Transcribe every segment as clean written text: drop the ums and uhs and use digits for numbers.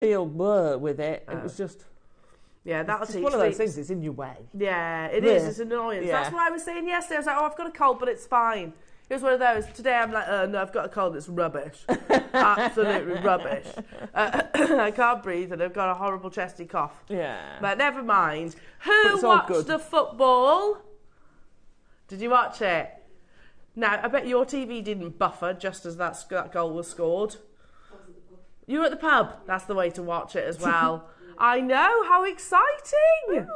feel blur with it. It was just... Yeah, that'll it's teach one of those me. things, it's in your way. Yeah, it is. It's an annoyance. Yeah. That's what I was saying yesterday. I was like, oh, I've got a cold, but it's fine. It was one of those. Today I'm like, oh, no, I've got a cold. It's rubbish. Absolutely rubbish. I can't breathe and I've got a horrible chesty cough. Yeah. But never mind. Who watched the football? Did you watch it? Now, I bet your TV didn't buffer just as that goal was scored. You were at the pub. That's the way to watch it as well. I know, how exciting!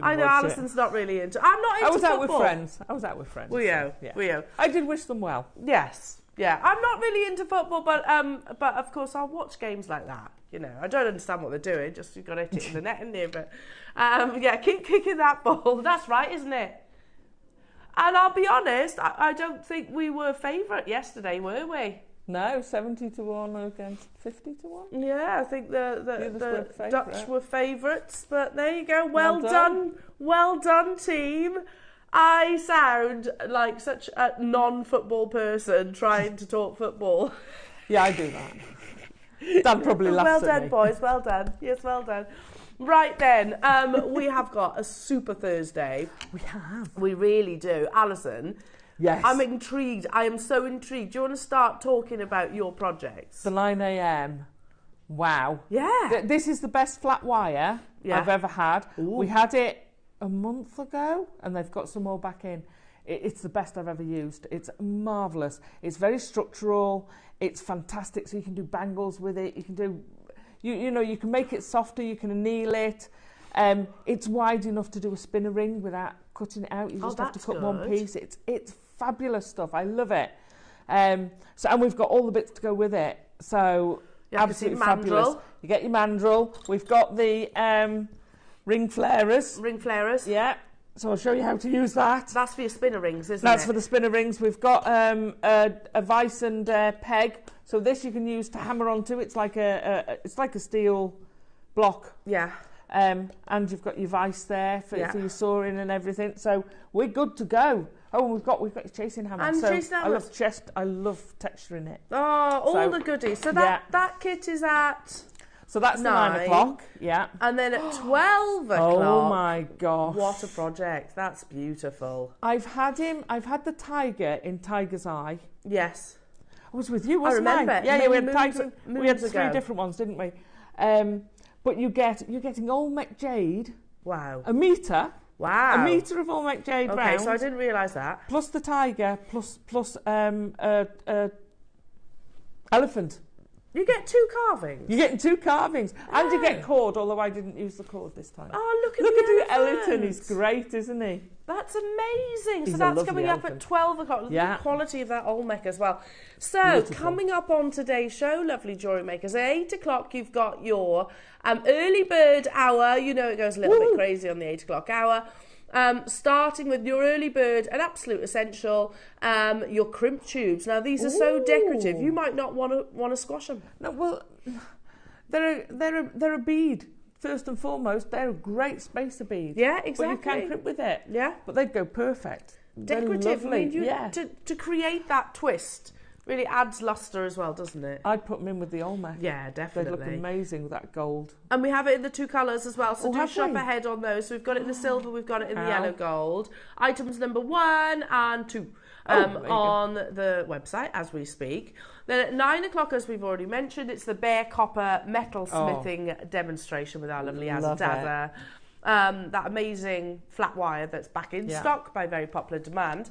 I know Alison's not really into. I'm not into football. I was out with friends. Were you? So, yeah. Were you? I did wish them well. Yes. Yeah. I'm not really into football, but of course I'll watch games like that. You know, I don't understand what they're doing. Just you've got to hit it in the net, in there. But yeah, keep kicking that ball. That's right, isn't it? And I'll be honest, I don't think we were favourite yesterday, were we? No, 70-1 against 50-1. Yeah, I think the Dutch were favourites, but there you go. Well done, team. I sound like such a non-football person trying to talk football. Yeah, I do that. Dan probably laughs Well at done, me. boys. Well done. Yes, well done. Right then, we have got a super Thursday. We have. We really do. Alison. Yes. I'm intrigued. I am so intrigued. Do you want to start talking about your projects? The 9 a.m. Wow. Yeah. This is the best flat wire I've ever had. Ooh. We had it a month ago and they've got some more back in. It's the best I've ever used. It's marvellous. It's very structural. It's fantastic. So you can do bangles with it. You can do, you know, you can make it softer. You can anneal it. It's wide enough to do a spinner ring without cutting it out. You just have to cut one piece. It's fabulous stuff. I love it. And we've got all the bits to go with it. So absolutely fabulous. You get your mandrel. We've got the ring flarers. Ring flarers. Yeah. So I'll show you how to use that. That's for your spinner rings, isn't it? That's for the spinner rings. We've got a vice and peg. So this you can use to hammer onto. It's like a steel block. Yeah. And you've got your vice there for your sawing and everything. So we're good to go. Oh, and we've got your chasing hammer. And chasing hammer. I love texturing it. Oh, all the goodies. So that kit is at... So that's 9 o'clock. Yeah. And then at 12 o'clock... Oh my gosh. What a project. That's beautiful. I've had the tiger in Tiger's Eye. Yes. I was with you, wasn't I? Remember. Yeah, we had tiger. We had 3 different ones, didn't we? But you're getting Olmec Jade. Wow. A metre. Wow. A metre of Olmec Jade round. Okay, so I didn't realise that. Plus the tiger, plus elephant. You get 2 carvings. You're getting 2 carvings. Oh. And you get cord, although I didn't use the cord this time. Oh, look at Elephant. He's great, isn't he? That's amazing. He's so that's coming up at 12 o'clock. Look at the quality of that Olmec as well. So coming up on today's show, lovely jewellery makers, at 8 o'clock you've got your early bird hour. You know it goes a little bit crazy on the 8 o'clock hour. Starting with your early bird, an absolute essential, your crimp tubes. Now these are so decorative, you might not want to squash them. No, well, they're a bead. First and foremost, they're a great spacer bead. Yeah, exactly. But you can crimp with it. Yeah. But they'd go perfect. Decorative. Lovely. I mean, to create that twist really adds lustre as well, doesn't it? I'd put them in with the Olmec. Yeah, definitely. They'd look amazing with that gold. And we have it in the 2 colours as well, so do shop ahead on those. So we've got it in the silver, we've got it in the yellow gold. Items number 1 and 2 on the website as we speak. Then at 9 o'clock, as we've already mentioned, it's the bare copper metal smithing demonstration with our lovely Azadaza. That amazing flat wire that's back in stock by very popular demand.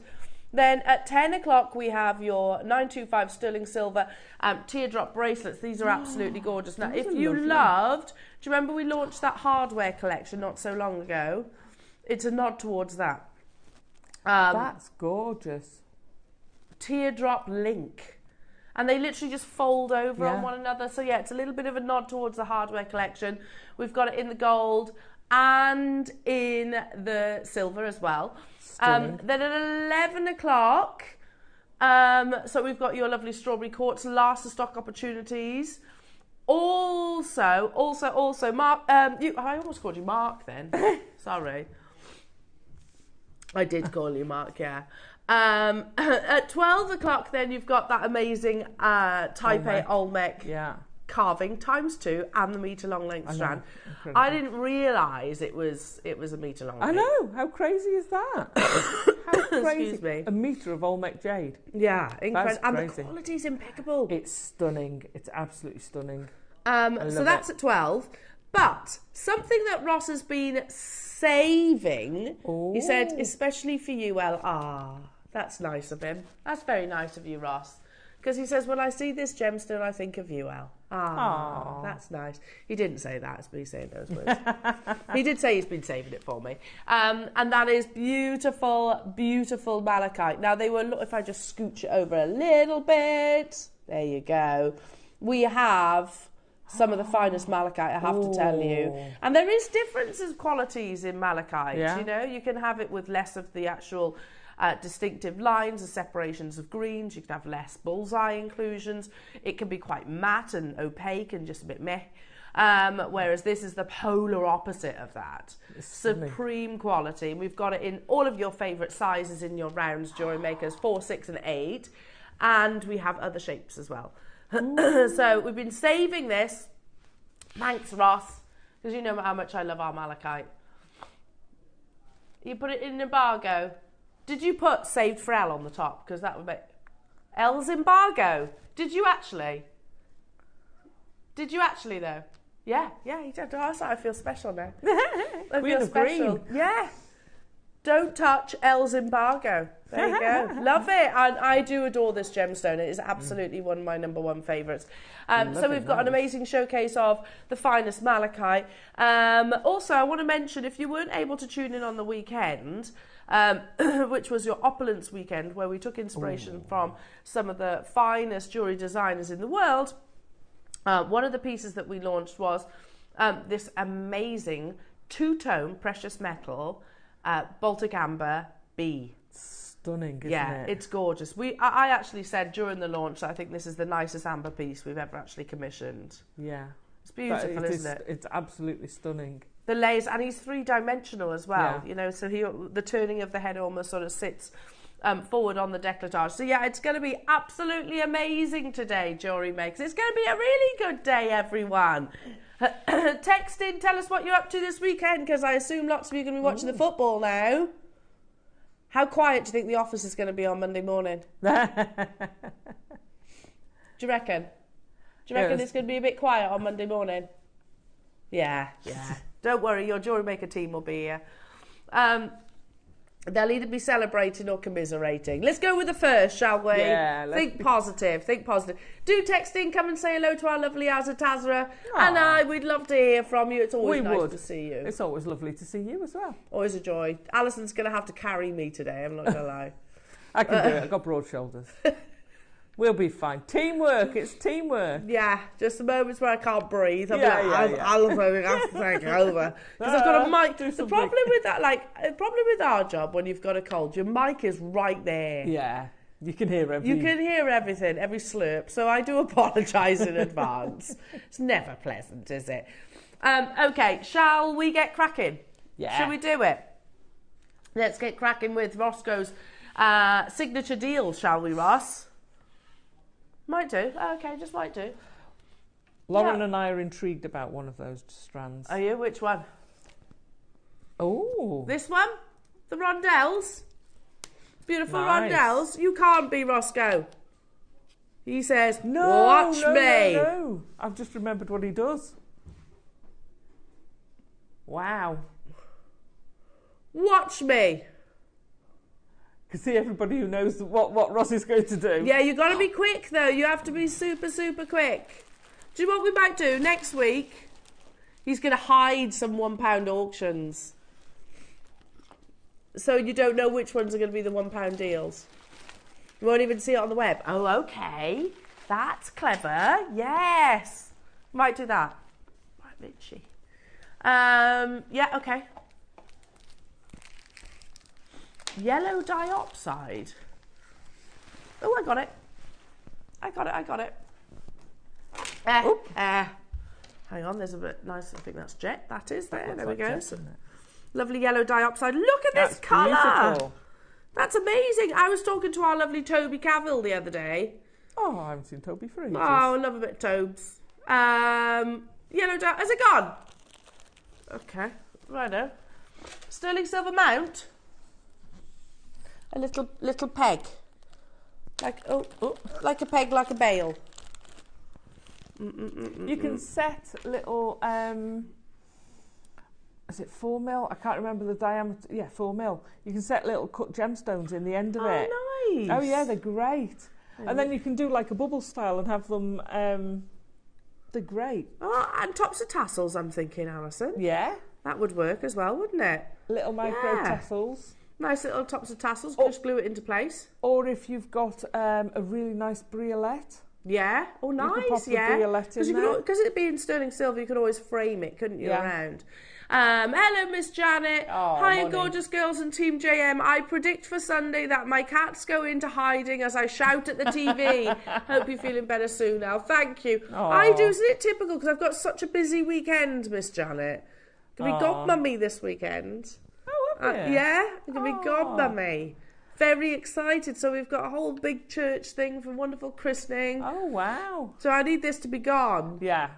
Then at 10 o'clock, we have your 925 sterling silver teardrop bracelets. These are absolutely gorgeous. Now, if you loved, do you remember we launched that hardware collection not so long ago? It's a nod towards that. That's gorgeous. Teardrop link. And they literally just fold over on one another. So, yeah, it's a little bit of a nod towards the hardware collection. We've got it in the gold and in the silver as well. Then at 11 o'clock, so we've got your lovely strawberry quartz, last of stock opportunities. Also, Mark, I almost called you Mark then. Sorry. I did call you Mark, yeah. At 12 o'clock then you've got that amazing Type A Olmec carving ×2 and the metre long length strand. Incredible. I didn't realise it was a metre long. I know. How crazy is that? How crazy! Excuse me. A metre of Olmec jade. Yeah, incredible. And crazy. the quality's impeccable. It's stunning. It's absolutely stunning. So that's at 12. But something that Ross has been saving, he said, especially for you, Elle. That's nice of him. That's very nice of you, Ross. Because he says, when I see this gemstone, I think of you, Elle. That's nice. He didn't say that, but he's saying those words. He did say he's been saving it for me. And that is beautiful, beautiful malachite. Now, they were, if I just scooch it over a little bit, there you go. We have some of the finest malachite, I have to tell you. And there is differences qualities in malachite. Yeah. You know, you can have it with less of the actual distinctive lines and separations of greens. You can have less bullseye inclusions. It can be quite matte and opaque and just a bit meh. Whereas this is the polar opposite of that. Supreme quality. We've got it in all of your favourite sizes in your rounds, JewelleryMakers, 4, 6 and 8. And we have other shapes as well. So we've been saving this. Thanks, Ross, because you know how much I love our malachite. You put it in embargo. Did you put saved for Elle on the top? Because that would make... Elle's embargo. Did you actually? Did you actually, though? Yeah, he did. Oh, I feel special now. I feel special. Green. Yeah. Don't touch Elle's embargo. There you go. Love it. And I do adore this gemstone. It is absolutely one of my #1 favourites. So we've got an amazing showcase of the finest malachite. Also, I want to mention, if you weren't able to tune in on the weekend, which was your opulence weekend, where we took inspiration from some of the finest jewellery designers in the world, one of the pieces that we launched was this amazing 2-tone precious metal Baltic Amber B. Stunning, isn't it? Yeah, it's gorgeous. I actually said during the launch that I think this is the nicest amber piece we've ever actually commissioned. Yeah. It's beautiful, isn't it? It's absolutely stunning. The layers, and he's 3-dimensional as well, you know, so the turning of the head almost sort of sits forward on the décolletage. So yeah, it's going to be absolutely amazing today, JewelleryMakers. It's going to be a really good day, everyone. Text in, tell us what you're up to this weekend, because I assume lots of you are going to be watching the football now. How quiet do you think the office is going to be on Monday morning? Do you reckon? Do you reckon it's going to be a bit quiet on Monday morning? Yeah. Don't worry, your JewelleryMaker team will be here. They'll either be celebrating or commiserating. Let's go with the first, shall we? Yeah. Think positive. Do text in, come and say hello to our lovely Azatazra. And we'd love to hear from you. It's always nice to see you. It's always lovely to see you as well. Always a joy. Alison's going to have to carry me today, I'm not going to lie. I can do it. I've got broad shoulders. We'll be fine. Teamwork. It's teamwork. Yeah, just the moments where I can't breathe. I'll have to take over because I've got a mic. The problem with that, the problem with our job when you've got a cold, your mic is right there. Yeah, you can hear everything. You can hear everything, every slurp. So I do apologise in advance. It's never pleasant, is it? Okay, shall we get cracking? Yeah. Shall we do it? Let's get cracking with Roscoe's signature deal, shall we, Ross? Might do. Okay, just might do. Lauren and I are intrigued about one of those strands. Are you? Which one? Oh. This one? The rondelles? Beautiful rondelles? You can't be Roscoe. He says, watch me. No. I've just remembered what he does. Wow. Watch me. Can see everybody who knows what Ross is going to do. Yeah, you've got to be quick, though. You have to be super, super quick. Do you know what we might do? Next week, he's going to hide some £1 auctions. So you don't know which ones are going to be the £1 deals. You won't even see it on the web. Oh, okay. That's clever. Yes. Might do that. Right, Mitchie. Yeah, okay. Yellow dioxide. Oh, I got it. Hang on, there's a bit nice. I think that's jet. That is there. There we go. Lovely yellow dioxide. Look at this colour. That's amazing. I was talking to our lovely Toby Cavill the other day. Oh, I haven't seen Toby for ages. Oh, I love a bit of Tobes. Yellow dye. Has it gone? Okay, righto. Sterling silver mount. A little peg. Like like a peg, like a bale. You can set little, is it 4mm? I can't remember the diameter. Yeah, 4mm. You can set little cut gemstones in the end of it. Oh, nice. Oh, yeah, they're great. And then you can do like a bubble style and have them, they're great. Oh, and tops of tassels, I'm thinking, Alison. Yeah. That would work as well, wouldn't it? Little micro tassels. Nice little tops of tassels, just glue it into place. Or if you've got a really nice bracelet. Yeah. Oh, nice. You could pop the bracelet in there. Because it being sterling silver, you could always frame it, couldn't you, around? Hello, Miss Janet. Oh, hi, morning. gorgeous girls and Team JM. I predict for Sunday that my cats go into hiding as I shout at the TV. Hope you're feeling better soon now. Thank you. Oh. I do. Isn't it typical? Because I've got such a busy weekend, Miss Janet. Can we godmummy this weekend? Oh, have you? Yeah, can we godmummy? Very excited. So we've got a whole big church thing for wonderful christening. Oh, wow. So I need this to be gone. Yeah.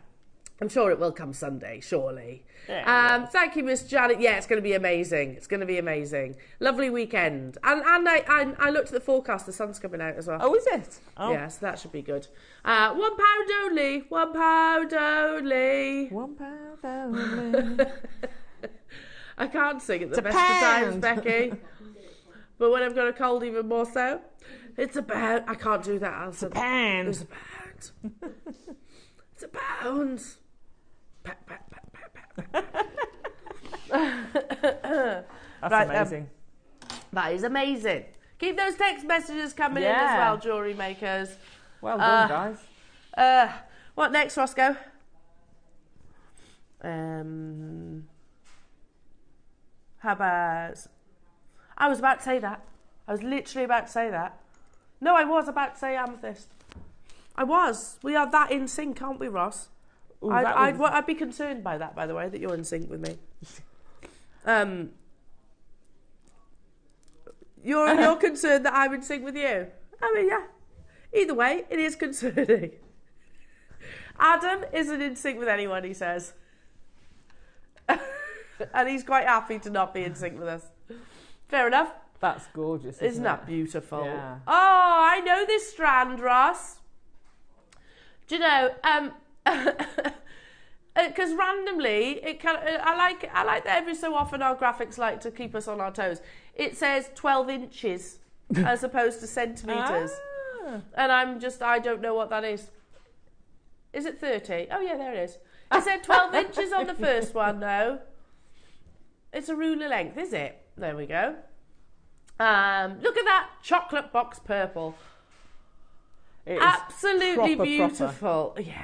I'm sure it will come Sunday, surely. Yeah, thank you, Miss Janet. Yeah, it's going to be amazing. It's going to be amazing. Lovely weekend. And I looked at the forecast. The sun's coming out as well. Oh, is it? Oh. Yeah, so that should be good. £1 only. £1 only. £1 only. I can't sing at the best of times, Becky. But when I've got a cold, even more so. It's about... I can't do that, Alison. It's a pound. It's a pound. It's a pound. Pat, pat, pat, pat, pat. That's right, amazing. That is amazing. Keep those text messages coming in as well, jewellery makers. Well done, guys. What next, Roscoe? How about... I was about to say that. I was literally about to say that. No, I was about to say amethyst. I was. We are that in sync, aren't we, Ross? Ooh, I'd be concerned by that, by the way, that you're in sync with me. You're concerned that I'm in sync with you. I mean, yeah. Either way, it is concerning. Adam isn't in sync with anyone, he says. And he's quite happy to not be in sync with us. Fair enough. That's gorgeous, Isn't that beautiful? Yeah. Oh, I know this strand, Ross. Do you know, because randomly, I like that every so often our graphics like to keep us on our toes. It says 12 inches as opposed to centimetres. And I don't know what that is. Is it 30? Oh, yeah, there it is. It said 12 inches on the first one, though. It's a ruler length, is it? There we go. Look at that chocolate box purple. It is absolutely proper. beautiful. Yeah,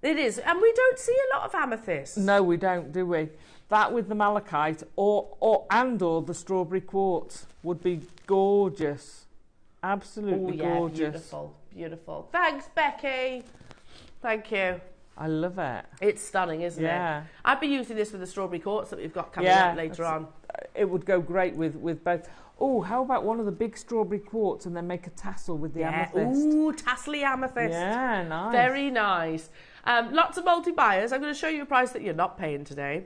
it is. And we don't see a lot of amethyst. No, we don't, do we? That with the malachite or the strawberry quartz would be gorgeous. Absolutely gorgeous. Beautiful, beautiful. Thanks, Becky. Thank you. I love it. It's stunning, isn't it? Yeah. I'd be using this with the strawberry quartz that we've got coming up later on. It would go great with both. Oh, how about one of the big strawberry quartz and then make a tassel with the amethyst? Ooh, tassely amethyst. Yeah, nice. Very nice. Lots of multi-buyers. I'm going to show you a price that you're not paying today.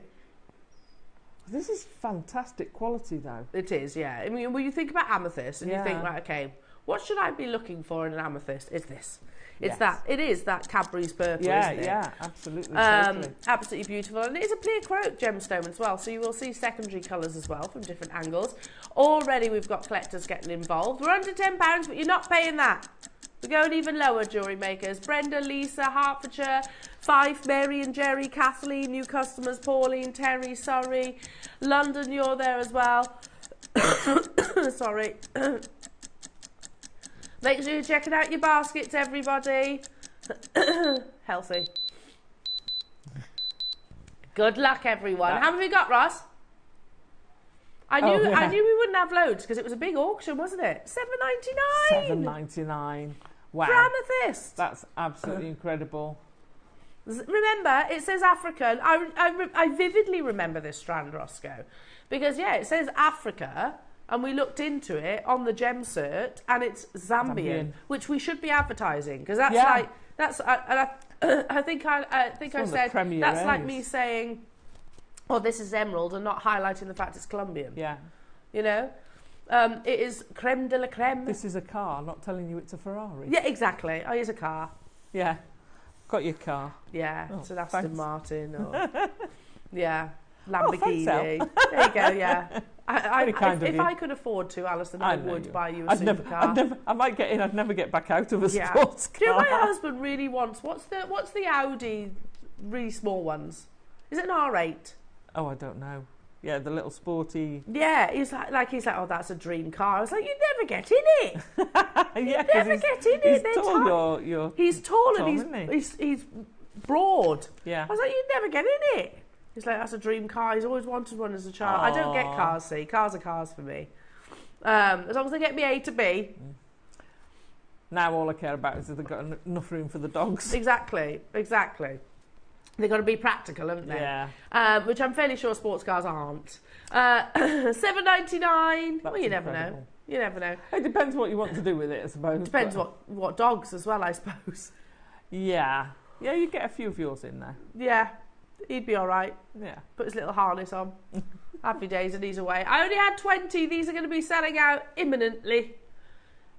This is fantastic quality, though. It is, yeah. I mean, when you think about amethyst and you think, right, okay, what should I be looking for in an amethyst? It's this. It's that. It is that Cadbury's purple, isn't it? Yeah, absolutely. Totally. Absolutely beautiful. And it is a clear croak gemstone as well, so you will see secondary colours as well from different angles. Already we've got collectors getting involved. We're under £10, but you're not paying that. We're going even lower, jewellery makers. Brenda, Lisa, Hertfordshire, Fife, Mary and Jerry, Kathleen, new customers, Pauline, Terry, Surrey, London, you're there as well. Sorry. Make sure you're checking out your baskets, everybody. Healthy. Good luck, everyone. How many have we got, Ross? I knew we wouldn't have loads because it was a big auction, wasn't it? $7.99. $7.99. Wow. For amethyst. That's absolutely incredible. Remember, it says African. I vividly remember this strand, Roscoe, because it says Africa. And we looked into it on the gem cert, and it's Zambian, which we should be advertising because that's I think I said that's like me saying, "Oh, this is emerald," and not highlighting the fact it's Colombian. Yeah. You know, it is creme de la creme. This is a car, not telling you it's a Ferrari. Yeah, exactly. Oh, here's a car. Yeah, got your car. Yeah, oh, it's an Aston thanks. Martin or yeah, Lamborghini. Oh, there you go. Yeah. If I could afford to, Alison, I would buy you a supercar. I might get in. I'd never get back out of a sports car. Do you know my husband really wants? What's the Audi? Really small ones. Is it an R8? Oh, I don't know. Yeah, the little sporty. Yeah, he's like, oh, that's a dream car. I was like, you'd never get in it. Yeah, never get in it. He's tall. He's tall and he's broad. Yeah. I was like, you'd never get in it. He's like, that's a dream car. He's always wanted one as a child. Aww. I don't get cars, see. Cars are cars for me. As long as they get me A to B. Now all I care about is if they've got enough room for the dogs. Exactly. They've got to be practical, haven't they? Yeah. Which I'm fairly sure sports cars aren't. $7.99. Well, you never know. You never know. It depends what you want to do with it, I suppose. Depends what dogs as well, I suppose. Yeah. Yeah, you get a few of yours in there. Yeah. He'd be all right. Yeah. Put his little harness on. Happy days and he's away. I only had 20. These are going to be selling out imminently.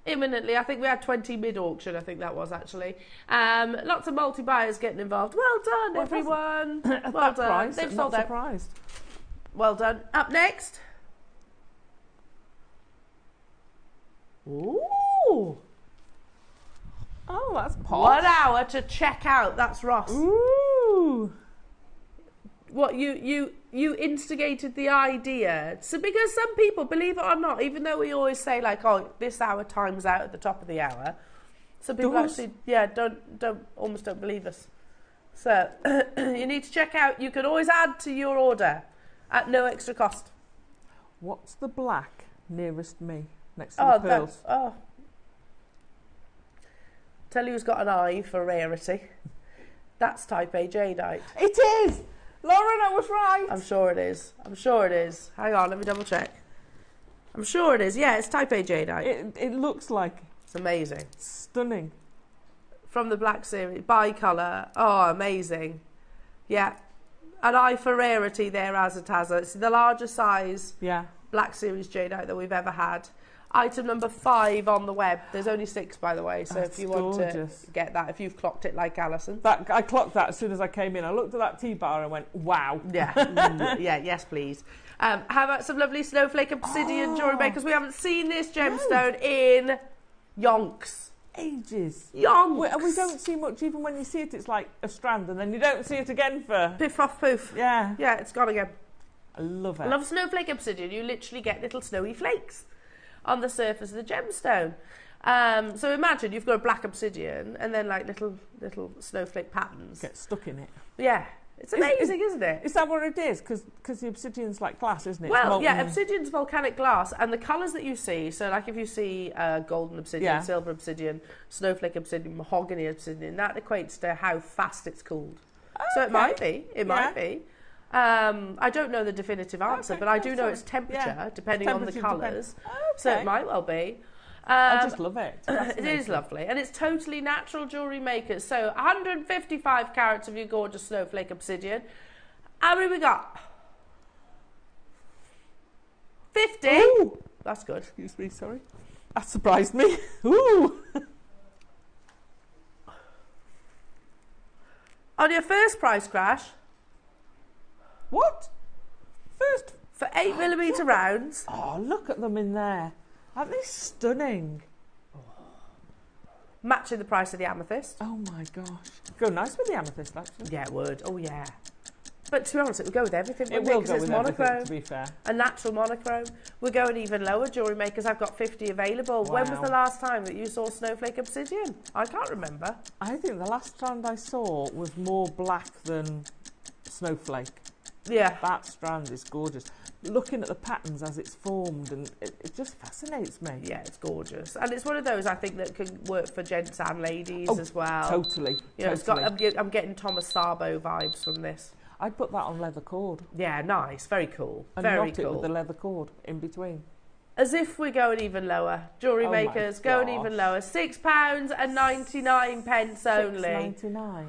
I think we had 20 mid-auction, I think that was actually. Lots of multi-buyers getting involved. Well done, everyone. Well done. Price, they've sold out. Surprised. Well done. Up next. Ooh. Oh, that's posh. 1 hour to check out. That's Ross. Ooh. What, you instigated the idea. So because some people, believe it or not, even though we always say like, oh, this hour times out at the top of the hour, some people actually, almost don't believe us. So you need to check out. You can always add to your order at no extra cost. What's the black nearest me next to the pearls? Tell you who's got an eye for rarity. That's type A Jadeite. It is! Lauren, I was right. I'm sure it is. Hang on, let me double check. I'm sure it is. Yeah, it's type A Jadeite. It looks like. It's amazing. Stunning. From the black series. Bi-colour. Oh, amazing. Yeah. An eye for rarity there, as it has. It's the largest size black series Jadeite that we've ever had. Item number 5 on the web. There's only 6, by the way, so if you want to get that, if you've clocked it like Alison. I clocked that as soon as I came in. I looked at that T-bar and went, wow. Yeah, yes, please. How about some lovely Snowflake obsidian jewellery makers? We haven't seen this gemstone in yonks. Ages. Yonks. We don't see much. Even when you see it, it's like a strand, and then you don't see it again for... Piff, off, poof. Yeah. Yeah, it's gone again. I love it. I love Snowflake obsidian. You literally get little snowy flakes on the surface of the gemstone. So imagine you've got a black obsidian and then like little snowflake patterns. Get stuck in it. Yeah. It's amazing, isn't it? Is that what it is? Because the obsidian's like glass, isn't it? Well, yeah, obsidian's volcanic glass, and the colours that you see, so like if you see golden obsidian, silver obsidian, snowflake obsidian, mahogany obsidian, that equates to how fast it's cooled. Okay. So it might be. Might be. I don't know the definitive answer, but I do know its temperature, depending on the colours. Okay. So it might well be. I just love it. It is lovely. And it's totally natural jewellery makers. So 155 carats of your gorgeous snowflake obsidian. How many we got? 50. Ooh. That's good. Excuse me, sorry. That surprised me. Ooh. On your first price crash. What? First? For 8mm rounds. Oh, look at them in there. Aren't they stunning? Matching the price of the amethyst. Oh my gosh. Go nice with the amethyst, actually. Yeah, it would. Oh, yeah. But to be honest, it would go with everything. It will go with everything, to be fair. A natural monochrome. We're going even lower, jewellery makers. I've got 50 available. Wow. When was the last time that you saw snowflake obsidian? I can't remember. I think the last strand I saw was more black than snowflake. Yeah. That strand is gorgeous. Looking at the patterns as it's formed, and it just fascinates me. Yeah, it's gorgeous. And it's one of those, I think, that can work for gents and ladies as well. Totally. You know, it's got, I'm getting Thomas Sabo vibes from this. I'd put that on leather cord. Yeah, nice. Very cool. And very knot cool. it with the leather cord in between. As if we're going even lower. Jewellery makers, going even lower. £6.99 only. £6.99.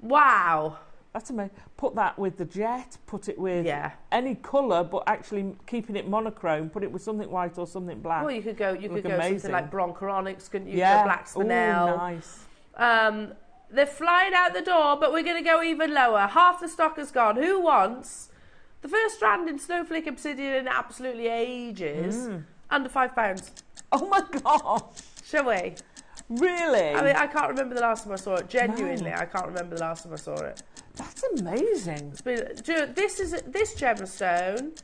Wow. That's amazing. Put that with the jet, put it with any colour, but actually keeping it monochrome, put it with something white or something black. Well, you could go something like bronchoronics, couldn't you? Yeah. Go black spinel. Ooh, nice. They're flying out the door, but we're going to go even lower. Half the stock is gone. Who wants the first strand in Snowflake obsidian in absolutely ages? Under £5. Oh my gosh. Shall we? Really? I mean, I can't remember the last time I saw it. Genuinely, I can't remember the last time I saw it. That's amazing. This gemstone.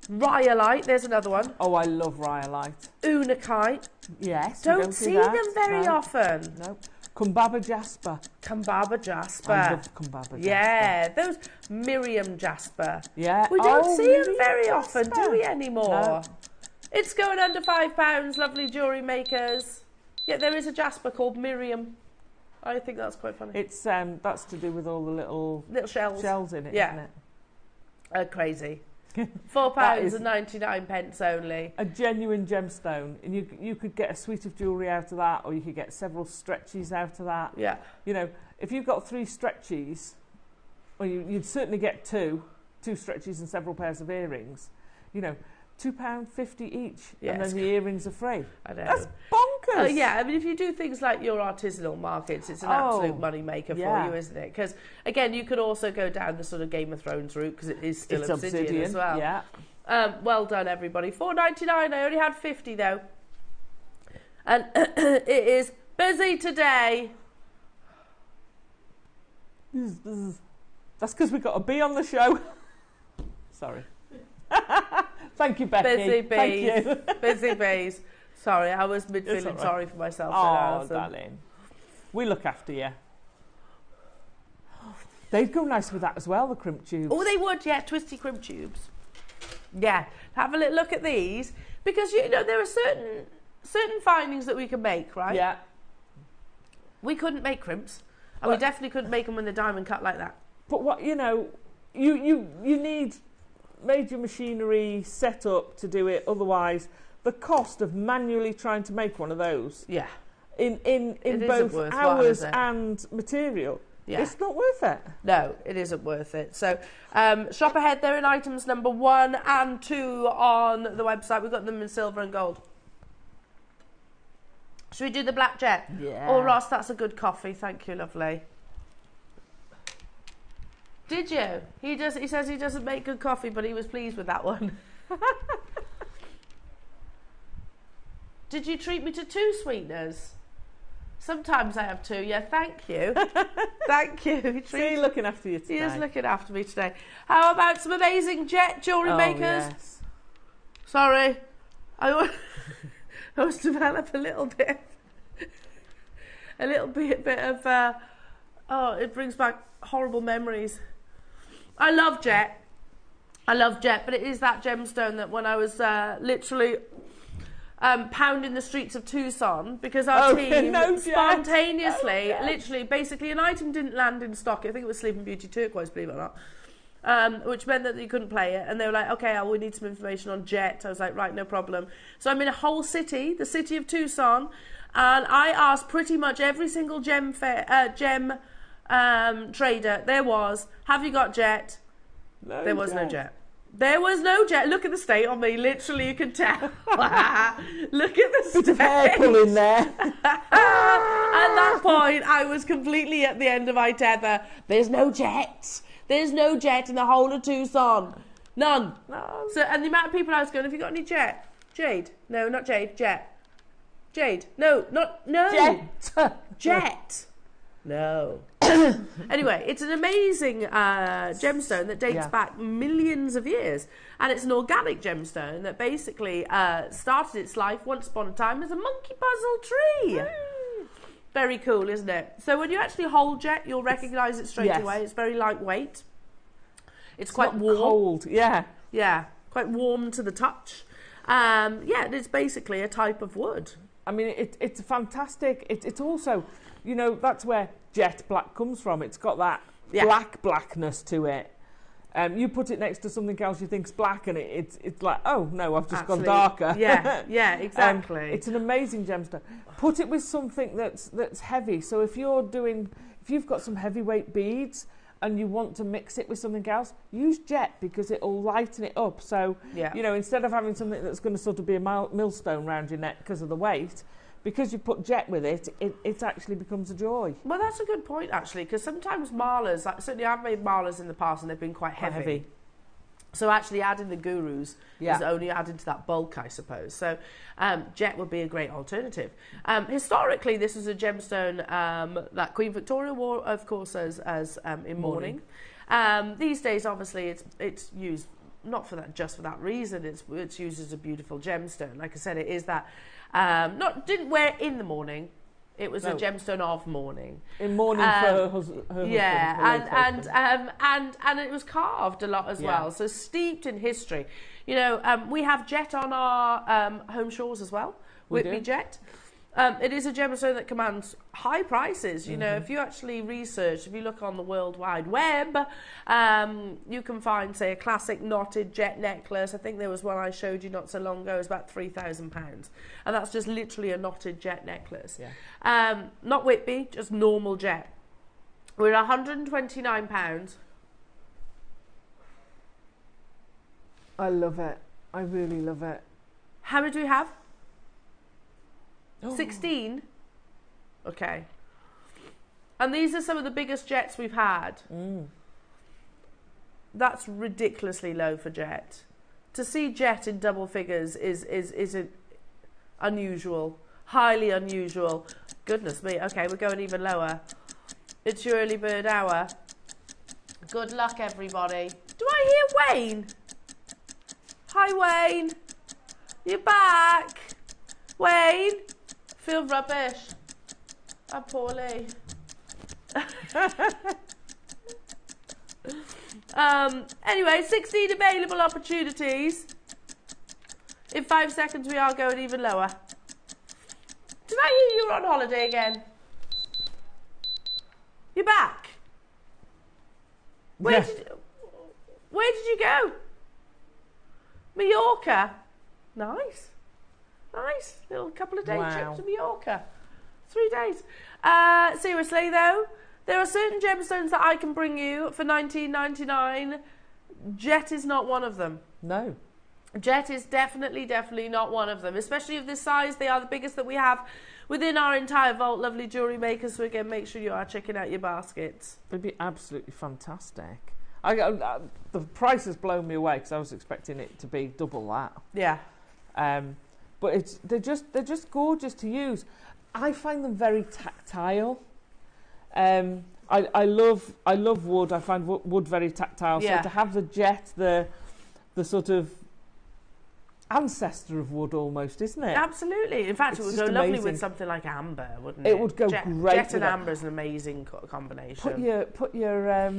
Rhyolite, there's another one. Oh, I love rhyolite. Unakite. Yes. Don't see them very often. No. Kumbaba jasper. Kumbaba jasper. I love Kumbaba jasper. Yeah, those Miriam jasper. Yeah. We don't see them very often, do we, anymore? No. It's going under £5, lovely jewellery makers. Yeah, there is a jasper called Miriam. I think that's quite funny. It's that's to do with all the little shells in it, isn't it? Crazy. £4.99 only. A genuine gemstone, and you could get a suite of jewellery out of that, or you could get several stretchies out of that. Yeah. You know, if you've got 3 stretchies, well, you'd certainly get two stretchies and several pairs of earrings. You know, £2.50 each, and then the earrings are free. I know. That's bonkers. Yeah, I mean, if you do things like your artisanal markets, it's an absolute money maker for you, isn't it? Because again, you could also go down the sort of Game of Thrones route because it is still obsidian as well. Yeah. Well done, everybody. £4.99. I only had 50 though, and it is busy today. That's because we got a bee on the show. Sorry. Thank you, Becky. Busy bees. Thank you. Busy bees. Sorry, I was feeling sorry for myself. Oh, darling. We look after you. They'd go nice with that as well, the crimp tubes. Oh, they would, yeah, twisty crimp tubes. Yeah, have a little look at these. Because, you know, there are certain findings that we can make, right? Yeah. We couldn't make crimps. And we definitely couldn't make them in the diamond cut like that. But what, you know, you need major machinery set up to do it. Otherwise, the cost of manually trying to make one of those in both hours and material, it's not worth it. No, it isn't worth it. So shop ahead. They're in items number 1 and 2 on the website. We've got them in silver and gold. Should we do the black jet? Yeah. Oh, Ross, that's a good coffee. Thank you, lovely. Did you? He says he doesn't make good coffee, but he was pleased with that one. Did you treat me to 2 sweeteners? Sometimes I have 2. Yeah, thank you. Thank you. He's looking after you today. He is looking after me today. How about some amazing jet jewellery makers? Yes. Sorry. I was develop a little bit of it brings back horrible memories. I love jet, but it is that gemstone that when I was literally pounding the streets of Tucson because our team spontaneously, literally, basically an item didn't land in stock. I think it was Sleeping Beauty Turquoise, believe it or not. Which meant that you couldn't play it, and they were like, okay, we need some information on jet. I was like, right, no problem. So I'm in a whole city, the city of Tucson, and I asked pretty much every single gem trader there was, have you got jet? There was no jet. There was no jet. Look at the state on me. Literally, you can tell. Look at the state. Bit of hair pulling there. At that point, I was completely at the end of my tether. There's no jet. There's no jet in the whole of Tucson. None. No. So, and the amount of people I was going, have you got any jet? Jade. No, not Jade. Jet. Jade. No. Jet. Jet. No. Anyway, it's an amazing gemstone that dates back millions of years. And it's an organic gemstone that basically started its life once upon a time as a monkey puzzle tree. Very cool, isn't it? So when you actually hold jet, you'll recognise it straight away. It's very lightweight. It's quite warm. Cold, yeah. Yeah, quite warm to the touch. It's basically a type of wood. I mean, it's fantastic. It's also, you know, that's where jet black comes from. It's got that blackness to it. You put it next to something else you think's black, and it's like, oh no, I've just gone darker. Yeah, exactly. It's an amazing gemstone. Put it with something that's heavy. So if you're doing if you've got some heavyweight beads and you want to mix it with something else, use jet because it'll lighten it up. So, you know, instead of having something that's going to sort of be a millstone around your neck because of the weight, because you put jet with it, it actually becomes a joy. Well, that's a good point, actually, because sometimes marlers, certainly I've made marlers in the past and they've been quite heavy. So actually adding the gurus is only adding to that bulk, I suppose. So jet would be a great alternative. Historically, this is a gemstone that Queen Victoria wore, of course, as in mourning. These days, obviously, it's used not for that, just for that reason. It's used as a beautiful gemstone. Like I said, it is that. Didn't wear it in the morning. It was a gemstone of mourning. In mourning for her husband. Yeah, and it was carved a lot as well. So steeped in history. You know, we have jet on our home shores as well. Whitby jet. It is a gemstone that commands high prices. You know, if you actually research, if you look on the World Wide Web, you can find, say, a classic knotted jet necklace. I think there was one I showed you not so long ago. It was about £3,000. And that's just literally a knotted jet necklace. Yeah. Not Whitby, just normal jet. We're £129. I love it. I really love it. How many do we have? 16? Okay. And these are some of the biggest jets we've had. That's ridiculously low for jet. To see jet in double figures is unusual. Highly unusual. Goodness me. Okay, we're going even lower. It's your early bird hour. Good luck, everybody. Do I hear Wayne? Hi, Wayne. You're back. Wayne. Feel rubbish. I'm poorly. Anyway, 16 available opportunities. In 5 seconds, we are going even lower. Did I hear you were on holiday again? You're back. Where did you go? Mallorca. Nice. Nice little couple of day trip to Mallorca. 3 days. Seriously though, there are certain gemstones that I can bring you for $19.99. Jet is not one of them. No. Jet is definitely not one of them. Especially of this size, they are the biggest that we have within our entire vault. Lovely jewellery makers. So again, make sure you are checking out your baskets. They'd be absolutely fantastic. The price has blown me away because I was expecting it to be double that. Yeah. But they're just gorgeous to use. I find them very tactile. I love wood. I find wood very tactile. Yeah. So to have the jet, the sort of ancestor of wood almost, isn't it? Absolutely. In fact, it would go lovely with something like amber, wouldn't it? It would go great. Jet and amber is an amazing combination. Put your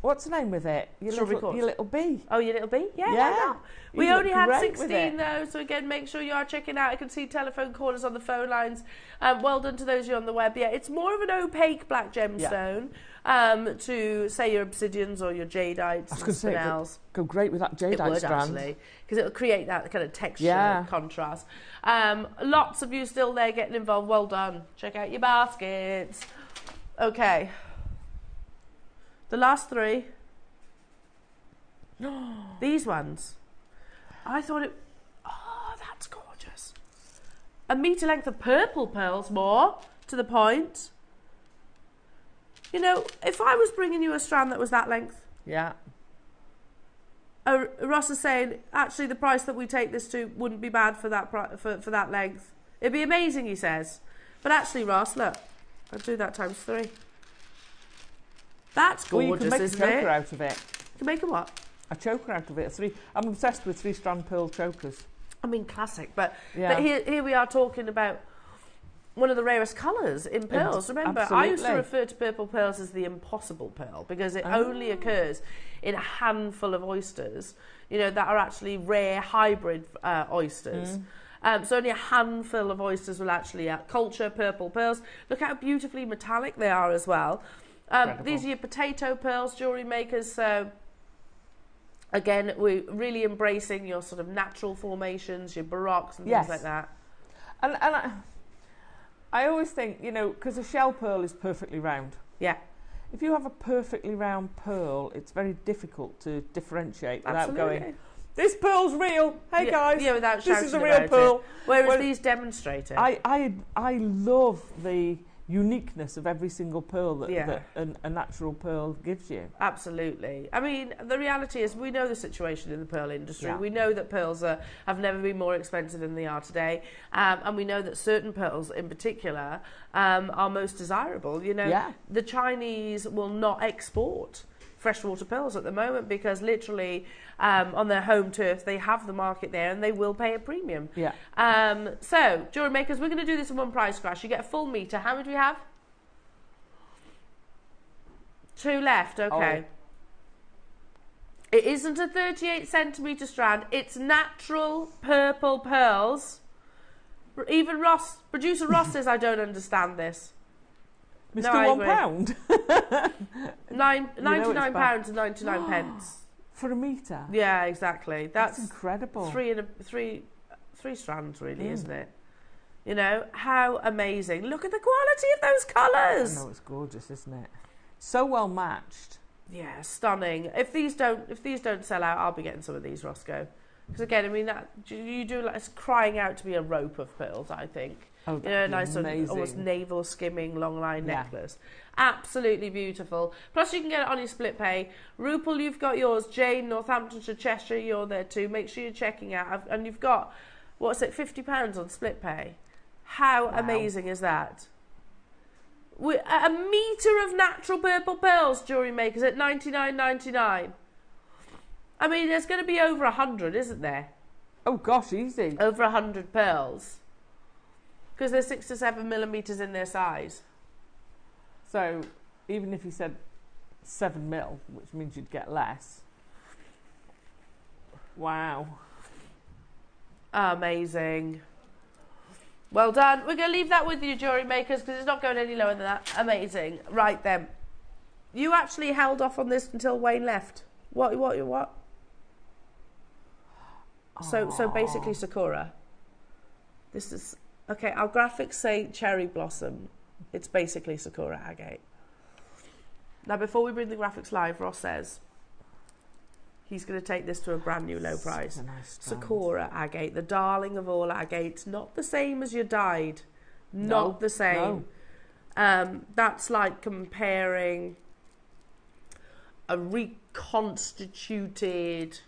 what's the name with it? Your little bee. Oh, your little bee? Yeah. We only had 16 though, so again, make sure you are checking out. I can see telephone callers on the phone lines. Well done to those of you on the web. Yeah, it's more of an opaque black gemstone. To say your obsidians or your Jadeites and something else. Go great with that Jadeite strand. Actually, because it'll create that kind of texture contrast. Lots of you still there getting involved. Well done. Check out your baskets. Okay. The last 3. These ones. I thought it... Oh, that's gorgeous. A metre length of purple pearls, more to the point. You know, if I was bringing you a strand that was that length... Yeah. Ross is saying, actually, the price that we take this to wouldn't be bad for that for that length. It'd be amazing, he says. But actually, Ross, look. I'll do that times 3. That's gorgeous, isn't it? You can make a choker out of it. You can make a what? A choker out of it. I'm obsessed with 3-strand pearl chokers. I mean, classic. But here we are talking about one of the rarest colours in pearls. Remember, I used to refer to purple pearls as the impossible pearl because it only occurs in a handful of oysters, you know, that are actually rare hybrid oysters. So only a handful of oysters will actually culture purple pearls. Look how beautifully metallic they are as well. These are your potato pearls, jewellery makers. So again, we're really embracing your sort of natural formations, your baroques and things like that. And I always think, you know, because a shell pearl is perfectly round. Yeah. if you have a perfectly round pearl, it's very difficult to differentiate without going, this pearl's real. Hey guys, without this is a real pearl. Whereas these demonstrate it. I love the uniqueness of every single pearl that a natural pearl gives you. Absolutely. I mean, the reality is we know the situation in the pearl industry. We know that pearls have never been more expensive than they are today. And we know that certain pearls in particular are most desirable. You know, the Chinese will not export freshwater pearls at the moment because literally on their home turf they have the market there and they will pay a premium. So jewelry makers, we're going to do this in one price crash. You get a full meter. How many do we have? 2 left. Okay. It isn't a 38 centimetre strand. It's natural purple pearls. Even Ross, producer Ross says I don't understand this. Mr. £1. £99 and 99 pence. For a metre? Yeah, exactly. That's incredible. Three strands, really, isn't it? You know, how amazing. Look at the quality of those colours. I know, it's gorgeous, isn't it? So well matched. Yeah, stunning. If these don't sell out, I'll be getting some of these, Roscoe. Because again, I mean, that you do like, it's crying out to be a rope of pearls, I think. Oh, you know, a nice sort of almost navel skimming long line necklace. Absolutely beautiful. Plus you can get it on your split pay. Rupal, you've got yours. Jade, Northamptonshire, Cheshire, you're there too. Make sure you're checking out. And you've got, what's it, £50 on split pay. How amazing is that? A metre of natural purple pearls, jewellery makers, at $99.99. I mean, there's going to be over 100, isn't there? Oh gosh, easy. Over 100 pearls. Because they're 6 to 7 millimetres in their size. So, even if you said 7 mil, which means you'd get less. Wow. Amazing. Well done. We're going to leave that with you, jewellery makers, because it's not going any lower than that. Amazing. Right then. You actually held off on this until Wayne left. What? So basically Sakura. This is... Okay, our graphics say cherry blossom. It's basically Sakura agate. Now, before we bring the graphics live, Ross says he's going to take this to a brand new low price. Nice Sakura agate, the darling of all agates. Not the same as your dyed. Not the same. No. That's like comparing a reconstituted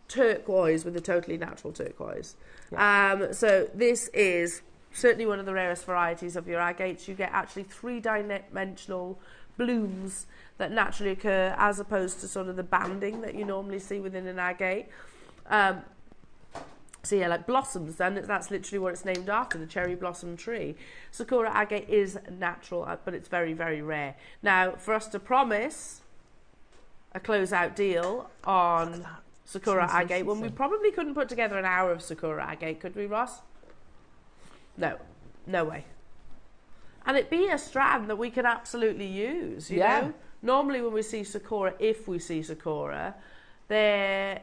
turquoise with a totally natural turquoise. So this is certainly one of the rarest varieties of your agates. You get actually 3-dimensional blooms that naturally occur as opposed to sort of the banding that you normally see within an agate. So yeah, like blossoms, then that's literally what it's named after, the cherry blossom tree. Sakura agate is natural, but it's very, very rare. Now, for us to promise a closeout deal on Sakura agate, when we probably couldn't put together an hour of Sakura agate, could we, Ross? No way. And it be a strand that we can absolutely use, you know? Normally when we see Sakura, if we see Sakura, they're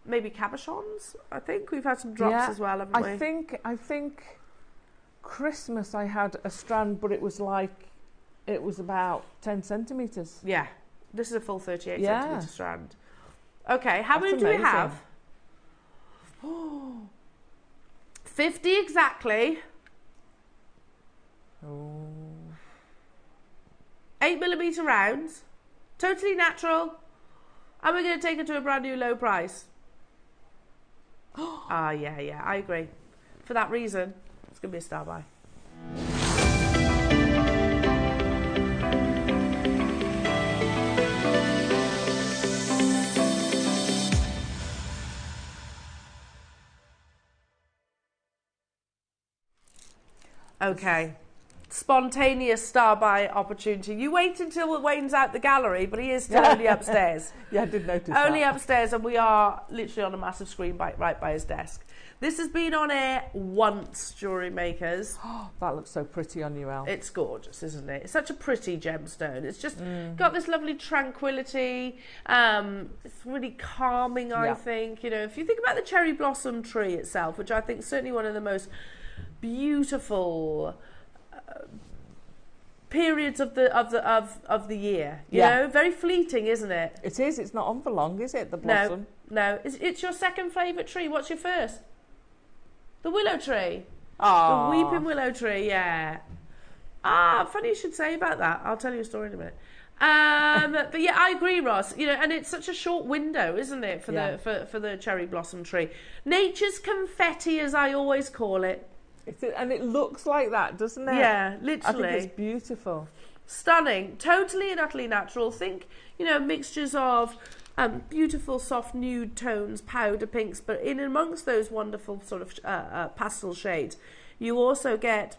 maybe cabochons, I think. We've had some drops as well, haven't we? I think Christmas I had a strand, but it was about 10 centimetres. Yeah. This is a full 38 centimetre strand. Okay, how many do we have? 50 exactly. 8mm rounds. Totally natural. And we're going to take it to a brand new low price. Yeah, I agree. For that reason, it's going to be a star buy. Okay. Spontaneous star buy opportunity. You wait until Wayne's out the gallery, but he is still only upstairs. Yeah, I did notice only upstairs, and we are literally on a massive screen right by his desk. This has been on air once, jewellery makers. That looks so pretty on you, Elle. It's gorgeous, isn't it? It's such a pretty gemstone. It's just got this lovely tranquility. It's really calming, I think. You know, if you think about the cherry blossom tree itself, which I think is certainly one of the most beautiful periods of the year. You know, very fleeting, isn't it? It is. It's not on for long, is it? The blossom. No. It's your second favourite tree. What's your first? The willow tree. Ah, the weeping willow tree. Yeah. Funny you should say about that. I'll tell you a story in a minute. But yeah, I agree, Ross. You know, and it's such a short window, isn't it, for the cherry blossom tree? Nature's confetti, as I always call it. And it looks like that, doesn't it? Yeah, literally. I think it's beautiful. Stunning, totally and utterly natural. Think, you know, mixtures of beautiful soft nude tones, powder pinks, but in amongst those wonderful sort of pastel shades, you also get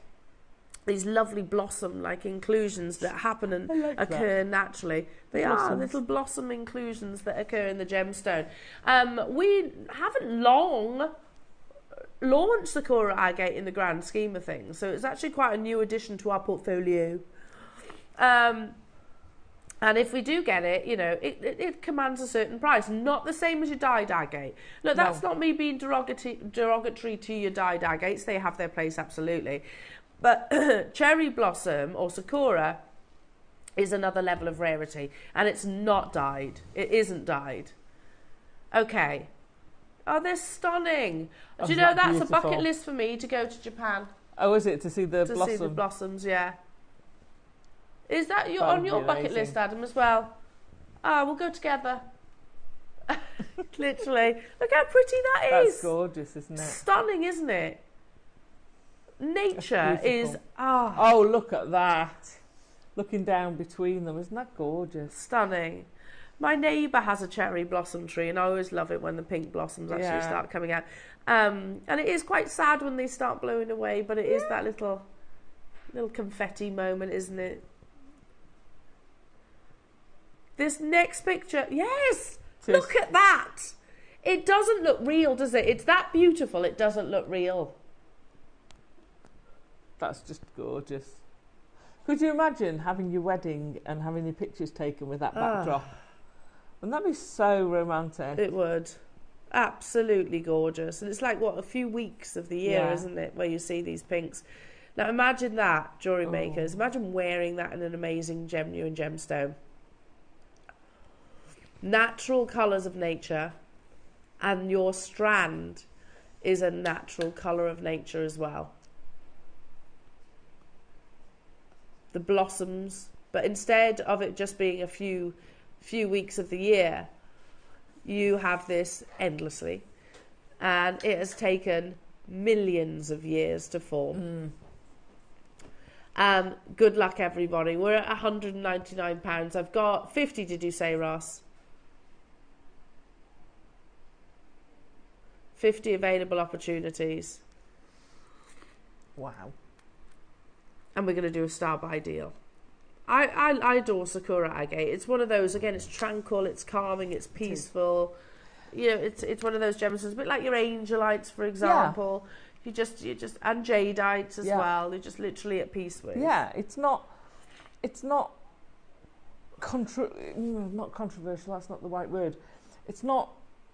these lovely blossom-like inclusions that happen and occur naturally. They are little blossom inclusions that occur in the gemstone. We haven't long launched Sakura agate in the grand scheme of things, so it's actually quite a new addition to our portfolio. And if we do get it, you know, it commands a certain price, not the same as your dyed agate. Look, that's not me being derogatory to your dyed agates. They have their place, absolutely. But cherry blossom or Sakura is another level of rarity, and it's not dyed. It isn't dyed. Okay. Oh, they're stunning. Do you know that's beautiful? A bucket list for me to go to Japan. Oh, is it? To see the blossom? To see the blossoms, yeah. Is that on your bucket list, Adam, as well? We'll go together. Literally. Look how pretty that is. That's gorgeous, isn't it? Stunning, isn't it? Nature is... Oh, look at that. Looking down between them. Isn't that gorgeous? Stunning. My neighbour has a cherry blossom tree, and I always love it when the pink blossoms actually start coming out. And it is quite sad when they start blowing away, but it is that little confetti moment, isn't it? This next picture, yes! Look at that! It doesn't look real, does it? It's that beautiful, it doesn't look real. That's just gorgeous. Could you imagine having your wedding and having your pictures taken with that backdrop? Wouldn't that be so romantic? It would. Absolutely gorgeous. And it's like, what, a few weeks of the year, isn't it, where you see these pinks. Now imagine that, jewellery makers. Imagine wearing that in an amazing genuine gemstone. Natural colours of nature, and your strand is a natural colour of nature as well. The blossoms, but instead of it just being a few weeks of the year, you have this endlessly, and it has taken millions of years to form. Good luck, everybody. We're at £199. I've got 50, did you say, Ross? 50 available opportunities. Wow. And we're going to do a star buy deal. I adore Sakura agate. It's one of those, again, it's tranquil, it's calming, it's peaceful. You know, it's one of those gemstones, a bit like your angelites, for example. You just and Jadeites as well. They're just literally at peace with. Yeah, it's not controversial. That's not the right word. It's not